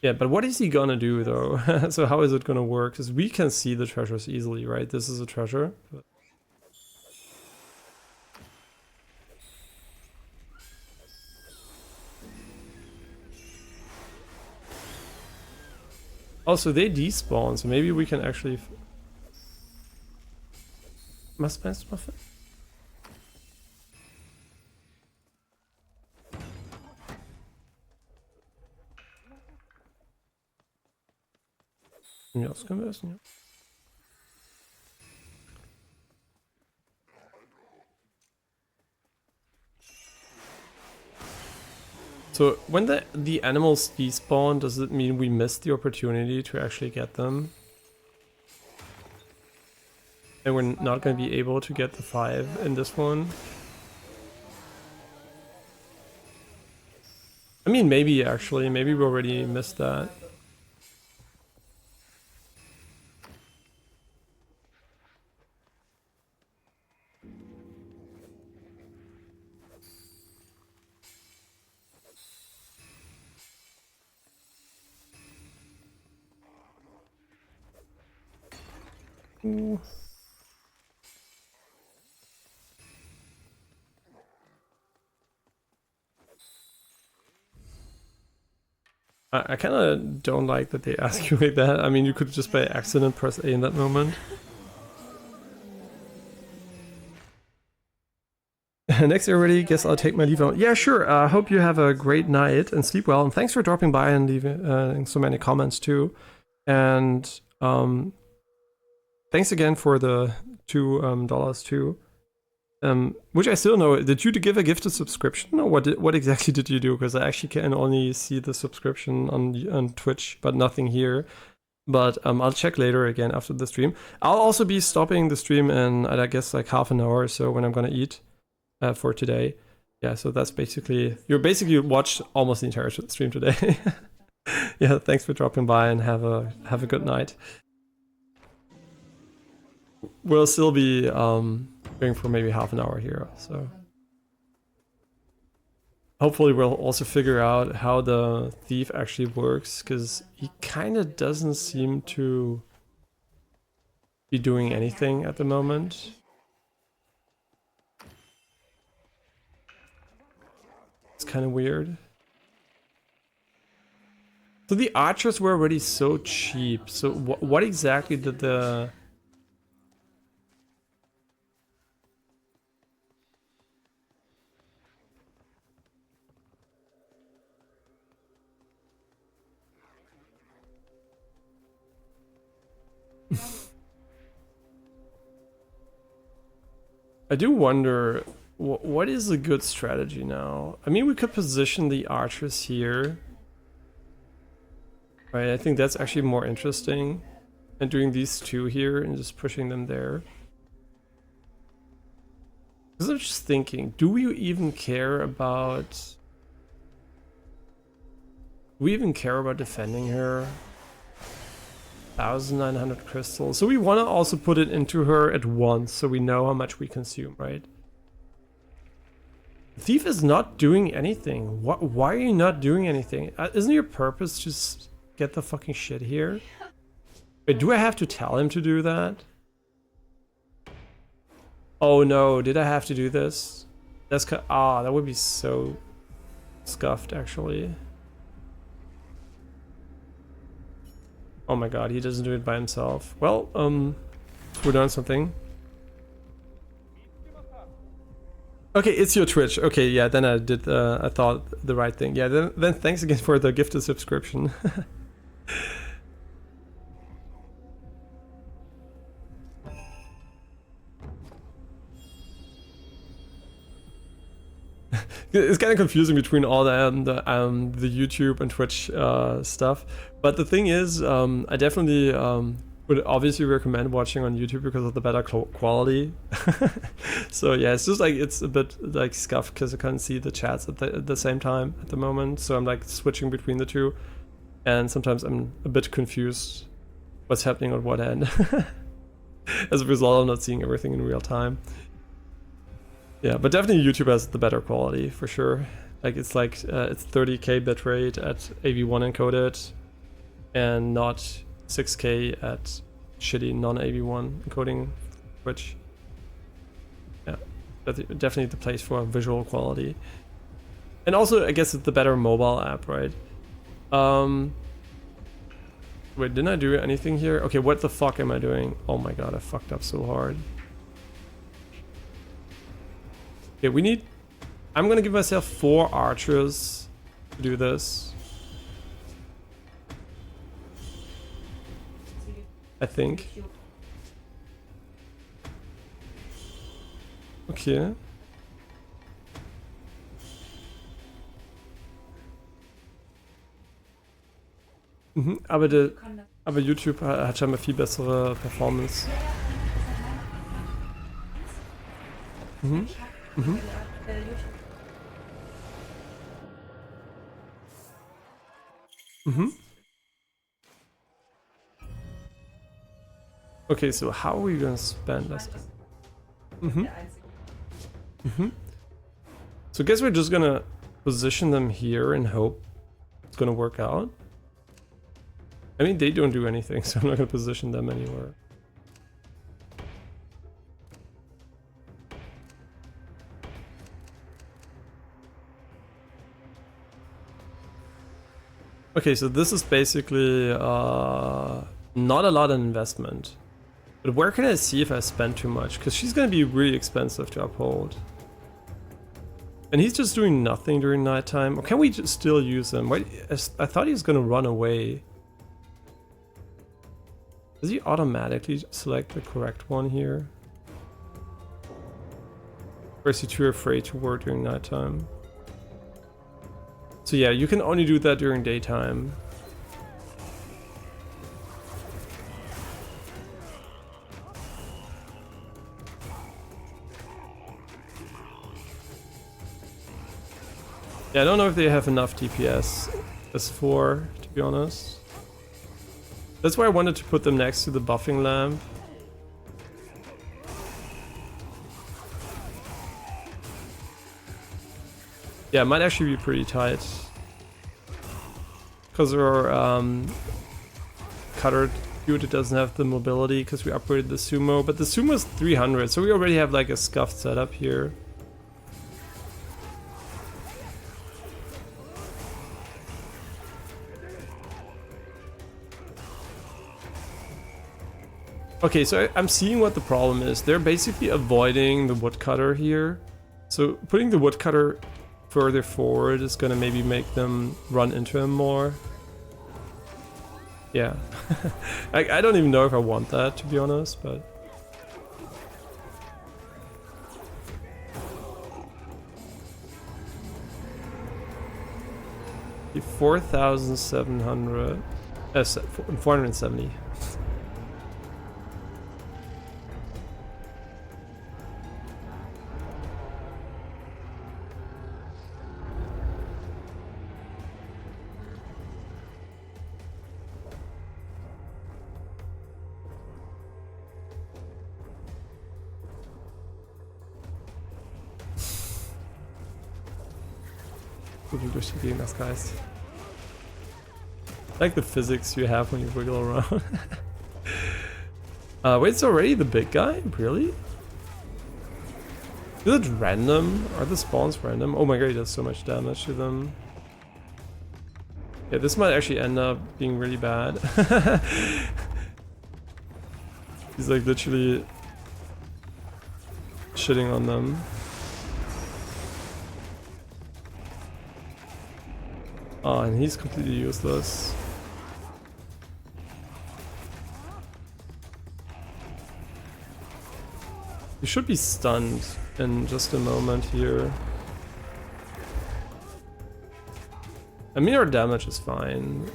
Yeah, but what is he gonna do though? So how is it gonna work? Because we can see the treasures easily, right? This is a treasure. Also, they despawn, so maybe we can actually... Must best muffin? Ja, das können wir essen, ja. So when the animals despawn, does it mean we missed the opportunity to actually get them? And we're not going to be able to get the 5 in this one? I mean, maybe actually, maybe we already missed that. Ooh. I kind of don't like that they ask you like that. I mean, you could just by accident press A in that moment. Next, everybody, guess I'll take my leave out. Yeah, sure. I hope you have a great night and sleep well. And thanks for dropping by and leaving so many comments too. And thanks again for the $2 too. Which I still know. Did you give a gifted subscription, or what exactly did you do? Because I actually can only see the subscription on Twitch, but nothing here. But I'll check later again after the stream. I'll also be stopping the stream in, I guess, like half an hour or so when I'm gonna eat for today. Yeah, so that's basically... You basically watched almost the entire stream today. Yeah, thanks for dropping by and have a good night. We'll still be going for maybe half an hour here, so... Hopefully we'll also figure out how the thief actually works, because he kind of doesn't seem to be doing anything at the moment. It's kind of weird. So the archers were already so cheap, so what exactly did the... I do wonder, what is a good strategy now? I mean, we could position the archers here. Right, I think that's actually more interesting. And doing these two here and just pushing them there. Because I'm just thinking, do we even care about... Do we even care about defending her? 1,900 crystals. So we want to also put it into her at once so we know how much we consume, right? Thief is not doing anything. Why are you not doing anything? Isn't your purpose just get the fucking shit here? Wait, do I have to tell him to do that? Oh no, did I have to do this? That's that would be so scuffed actually. Oh my god, he doesn't do it by himself. Well, we're doing something. Okay, it's your Twitch. Okay, yeah, then I did, I thought the right thing. Yeah, then thanks again for the gifted subscription. It's kind of confusing between all the YouTube and Twitch stuff, but the thing is, I definitely would obviously recommend watching on YouTube because of the better quality. So yeah, it's just like it's a bit like scuffed because I can't see the chats at the same time at the moment. So I'm like switching between the two, and sometimes I'm a bit confused what's happening on what end. As a result, I'm not seeing everything in real time. Yeah, but definitely YouTube has the better quality for sure. Like it's 30K bitrate at AV1 encoded, and not 6K at shitty non-AV1 encoding, which yeah, that's definitely the place for visual quality. And also, I guess it's the better mobile app, right? Wait, didn't I do anything here? Okay, what the fuck am I doing? Oh my god, I fucked up so hard. Okay, we need... I'm gonna give myself 4 archers to do this. I think. Okay. Aber YouTube hat scheinbar viel bessere Performance. Okay, so how are we gonna spend this? So I guess we're just gonna position them here and hope it's gonna work out. I mean, they don't do anything, so I'm not gonna position them anywhere. Okay, so this is basically not a lot of investment. But where can I see if I spend too much? Because she's gonna be really expensive to uphold. And he's just doing nothing during nighttime. Or can we just still use him? Wait, I thought he was gonna run away. Does he automatically select the correct one here? Or is he too afraid to work during nighttime? So yeah, you can only do that during daytime. Yeah, I don't know if they have enough DPS as 4, to be honest. That's why I wanted to put them next to the buffing lamp. Yeah, it might actually be pretty tight. Because our cutter dude doesn't have the mobility because we upgraded the sumo. But the sumo is 300, so we already have like a scuffed setup here. Okay, so I'm seeing what the problem is. They're basically avoiding the woodcutter here. So putting the woodcutter further forward is gonna maybe make them run into him more. Yeah. I don't even know if I want that, to be honest, but... 4,700. 470. Durch die Gegend, das Geist. Like the physics you have when you wiggle around. Wait, it's already the big guy? Really? Is it random? Are the spawns random? Oh my god, he does so much damage to them. Yeah, this might actually end up being really bad. He's like literally shitting on them. Oh, and he's completely useless. He should be stunned in just a moment here. I mean, our damage is fine.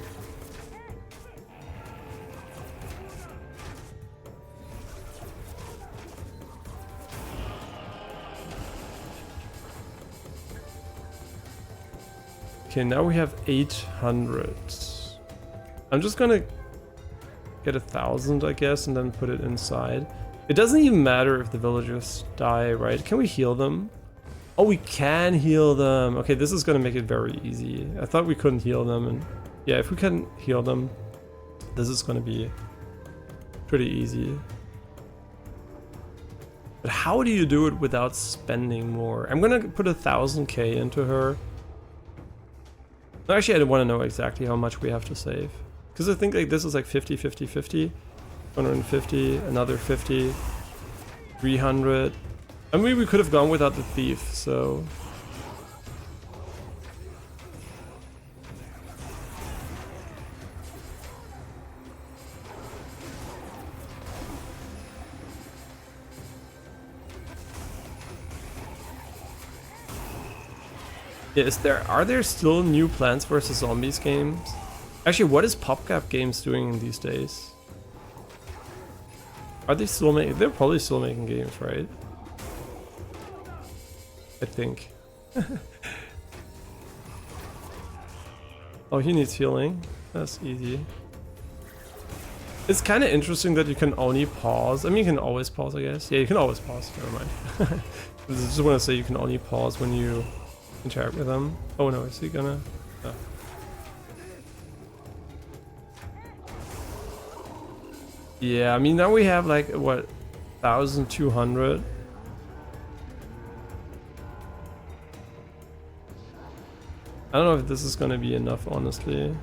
Okay, now we have 800. I'm just gonna get 1,000, I guess, and then put it inside. It doesn't even matter if the villagers die, right? Can we heal them? Oh, we can heal them. Okay, this is gonna make it very easy. I thought we couldn't heal them, and yeah, if we can heal them, this is gonna be pretty easy. But how do you do it without spending more? I'm gonna put 1,000k into her. Actually, I don't want to know exactly how much we have to save. Because I think like this is like 50, 50, 50. 150, another 50. 300. I mean, we could have gone without the thief, so... Yeah, are there still new Plants vs Zombies games? Actually, what is PopCap Games doing these days? Are they still making? They're probably still making games, right? I think. Oh, he needs healing. That's easy. It's kind of interesting that you can only pause. I mean, you can always pause, I guess. Yeah, you can always pause. Never mind. I just want to say you can only pause when you interact with them. Oh no, is he gonna? Oh. Yeah, I mean now we have like what, 1,200. I don't know if this is gonna be enough, honestly.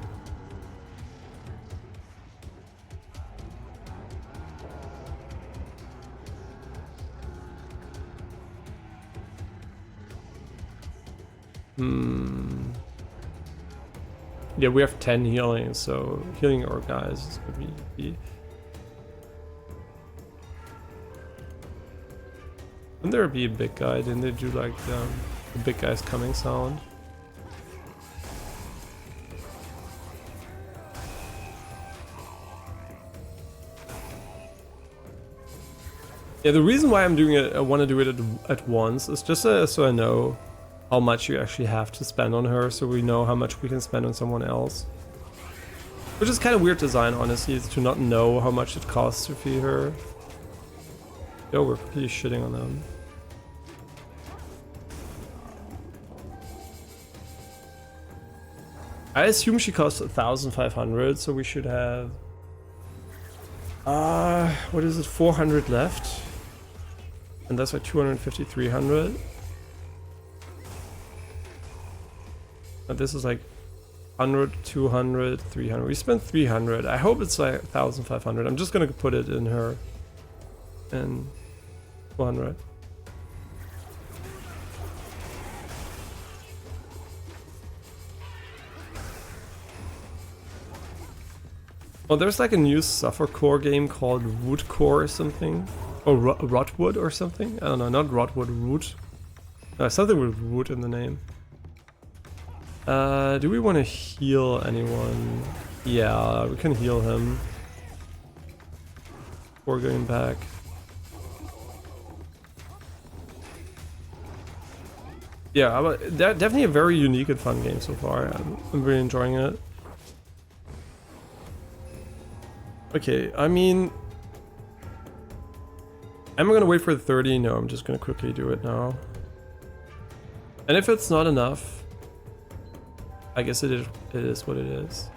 Yeah, we have 10 healing, so healing our guys is gonna be key. Wouldn't there be a big guy? Didn't they do like the big guy's coming sound? Yeah, the reason why I'm doing it, I want to do it at once, is just so I know how much you actually have to spend on her, so we know how much we can spend on someone else. Which is kind of weird design, honestly, is to not know how much it costs to feed her. Yo, we're pretty shitting on them. I assume she costs 1,500, so we should have... what is it, 400 left? And that's like 250, 300. And this is like 100, 200, 300. We spent 300. I hope it's like 1,500. I'm just gonna put it in her. And 200. Oh, there's like a new Suffercore game called Woodcore or something. Or Rotwood or something. I don't know, not Rotwood, Root. Something with wood in the name. Do we want to heal anyone Yeah, we can heal him before going back. Yeah, but definitely a very unique and fun game so far. I'm really enjoying it. Okay, I mean, am I gonna wait for the 30? No, I'm just gonna quickly do it now. And if it's not enough, I guess it is what it is.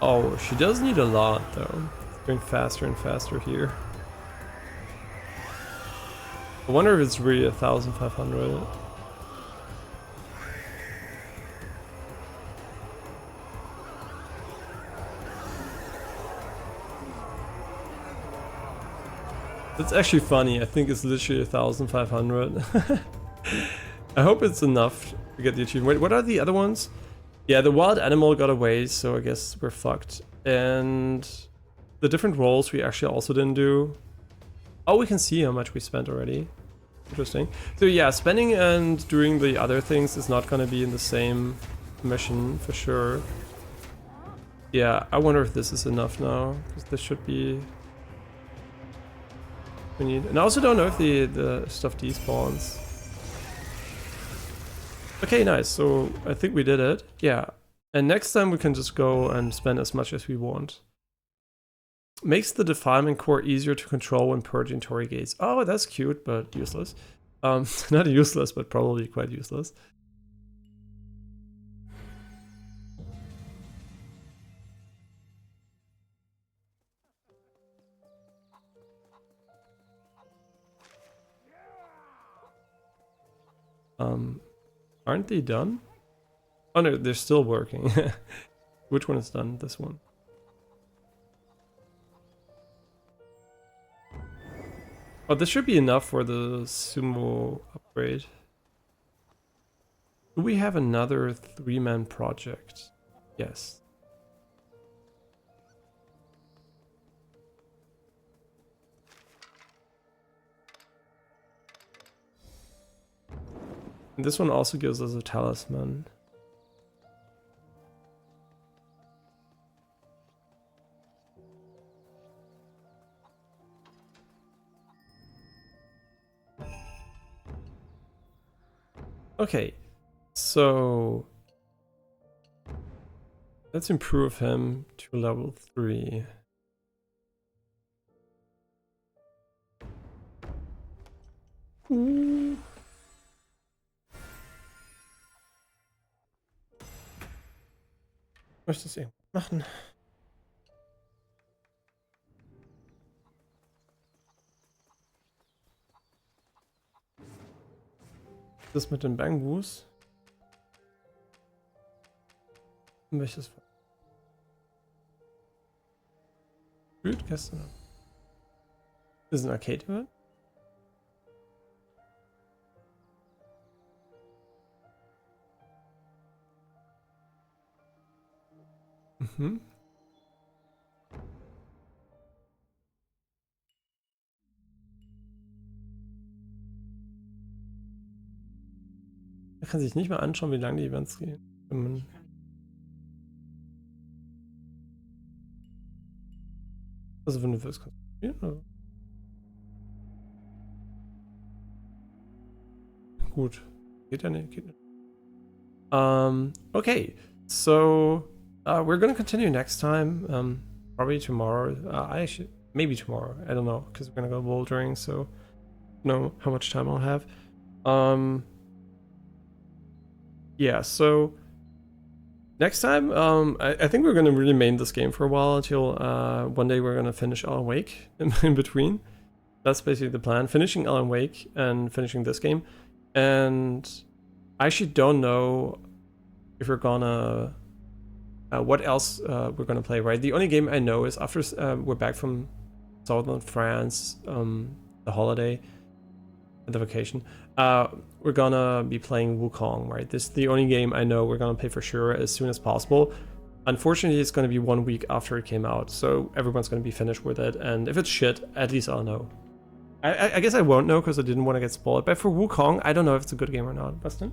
Oh, she does need a lot though. It's going faster and faster here. I wonder if it's really 1,500. That's actually funny. I think it's literally 1,500. I hope it's enough to get the achievement. Wait, what are the other ones? Yeah, the wild animal got away, so I guess we're fucked. And the different roles we actually also didn't do. Oh, we can see how much we spent already. Interesting. So yeah, spending and doing the other things is not gonna be in the same mission for sure. Yeah, I wonder if this is enough now, because this should be... we need... And I also don't know if the stuff despawns. Okay, nice. So I think we did it. Yeah. And next time we can just go and spend as much as we want. Makes the defilement core easier to control when purging Torii gates. Oh, that's cute, but useless. Not useless, but probably quite useless. Aren't they done? Oh no, they're still working. Which one is done? This one. Oh, this should be enough for the sumo upgrade. Do we have another 3-man project? Yes. And this one also gives us a talisman. Okay, so let's improve him to level 3. Möchte es irgendwas machen? Das mit den Bangus? Welches? Gut, gestern. Ist ein Arcade-Event? Mhm. Er kann sich nicht mal anschauen, wie lange die Events gehen. Also wenn du willst, kannst du spielen, oder? Gut. Geht ja nicht, geht nicht. Okay, so we're gonna continue next time. Probably tomorrow. Maybe tomorrow. I don't know, because we're gonna go bouldering, so I don't know how much time I'll have. Yeah, so next time, I think we're gonna really main this game for a while until one day we're gonna finish Alan Wake in between. That's basically the plan. Finishing Alan Wake and finishing this game. And I actually don't know if we're gonna what else we're gonna play, right? The only game I know is after we're back from southern France, the holiday, the vacation, we're gonna be playing Wukong, right? This is the only game I know we're gonna play for sure as soon as possible. Unfortunately, it's gonna be 1 week after it came out, so everyone's gonna be finished with it, and if it's shit, at least I'll know. I guess I won't know because I didn't want to get spoiled, but for Wukong, I don't know if it's a good game or not. Bastin?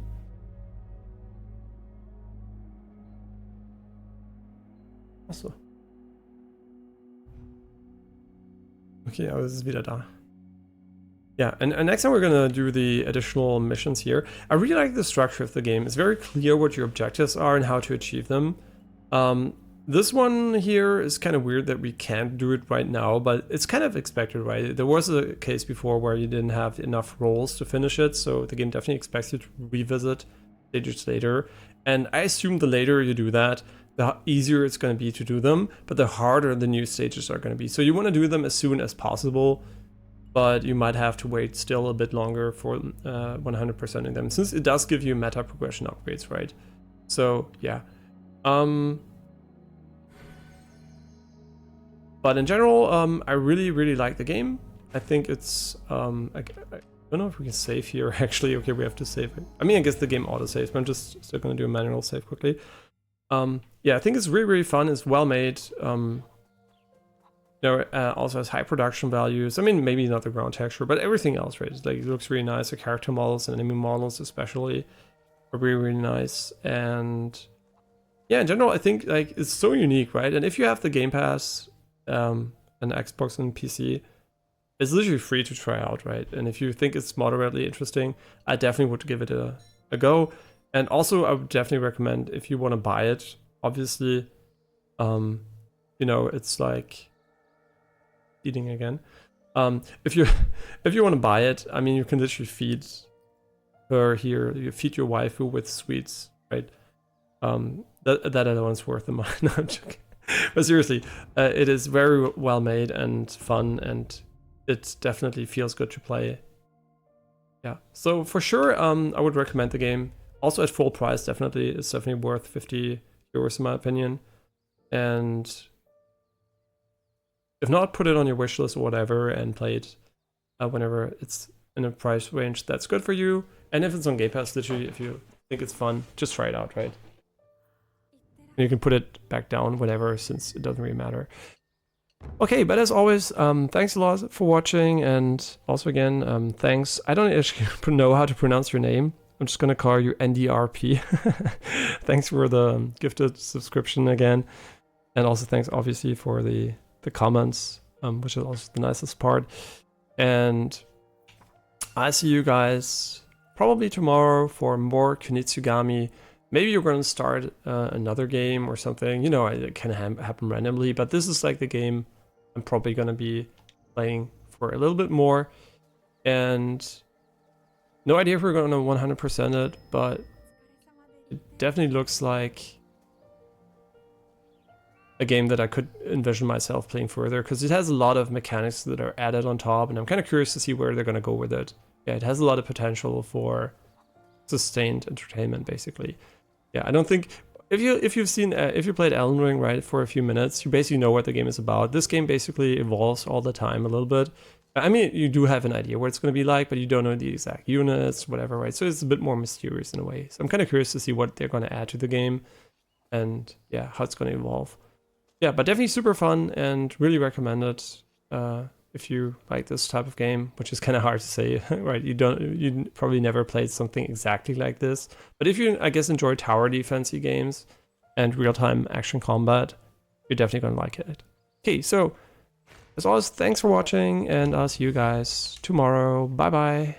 Achso. Okay, aber es ist wieder da. Yeah, and next time we're gonna do the additional missions here. I really like the structure of the game. It's very clear what your objectives are and how to achieve them. This one here is kind of weird that we can't do it right now, but it's kind of expected, right? There was a case before where you didn't have enough rolls to finish it, so the game definitely expects you to revisit stages later. And I assume the later you do that, the easier it's going to be to do them, but the harder the new stages are going to be. So you want to do them as soon as possible, but you might have to wait still a bit longer for 100%ing them, since it does give you meta progression upgrades, right? So yeah. But in general, I really like the game. I think it's, I don't know if we can save here, actually. Okay, we have to save it. I mean, I guess the game auto-saves, but I'm just still gonna do a manual save quickly. Yeah, I think it's really fun, it's well made. Also has high production values. I mean, maybe not the ground texture, but everything else, right? It's like, it looks really nice. The character models and enemy models especially are really nice. And yeah, in general, I think like it's so unique, right? And if you have the Game Pass, an Xbox and PC, it's literally free to try out, right? And if you think it's moderately interesting, I definitely would give it a go. And also, I would definitely recommend, if you want to buy it, obviously, it's like eating again. If you want to buy it, I mean, you can literally feed her here. You feed your waifu with sweets, right? That alone is worth the money. No, I'm joking. But seriously, it is very well made and fun, and it definitely feels good to play. Yeah, so for sure, I would recommend the game. Also at full price, definitely, it's definitely worth 50 euros in my opinion. And if not, put it on your wish list or whatever and play it whenever it's in a price range that's good for you. And if it's on Game Pass, literally, if you think it's fun, just try it out, right? And you can put it back down whenever, since it doesn't really matter. Okay, but as always, thanks a lot for watching, and also again, thanks. I don't actually know how to pronounce your name. I'm just gonna call you NDRP. Thanks for the gifted subscription again. And also thanks obviously for the comments, which is also the nicest part. And I see you guys probably tomorrow for more Kunitsu-Gami. Maybe you're going to start another game or something. You know, it can happen randomly, but this is like the game I'm probably going to be playing for a little bit more. And no idea if we're going to 100% it, but it definitely looks like a game that I could envision myself playing further, because it has a lot of mechanics that are added on top, and I'm kind of curious to see where they're going to go with it. Yeah, it has a lot of potential for sustained entertainment, basically. Yeah, I don't think if you played Elden Ring, right, for a few minutes, you basically know what the game is about. This game basically evolves all the time a little bit. I mean, you do have an idea what it's going to be like, but you don't know the exact units, whatever, right? So it's a bit more mysterious in a way. So I'm kind of curious to see what they're going to add to the game, and yeah, how it's going to evolve. Yeah, but definitely super fun, and really recommend it if you like this type of game, which is kind of hard to say, right? You probably never played something exactly like this, but if you, I guess, enjoy tower defense games and real-time action combat, you're definitely gonna like it. Okay, so as always, thanks for watching, and I'll see you guys tomorrow. Bye bye.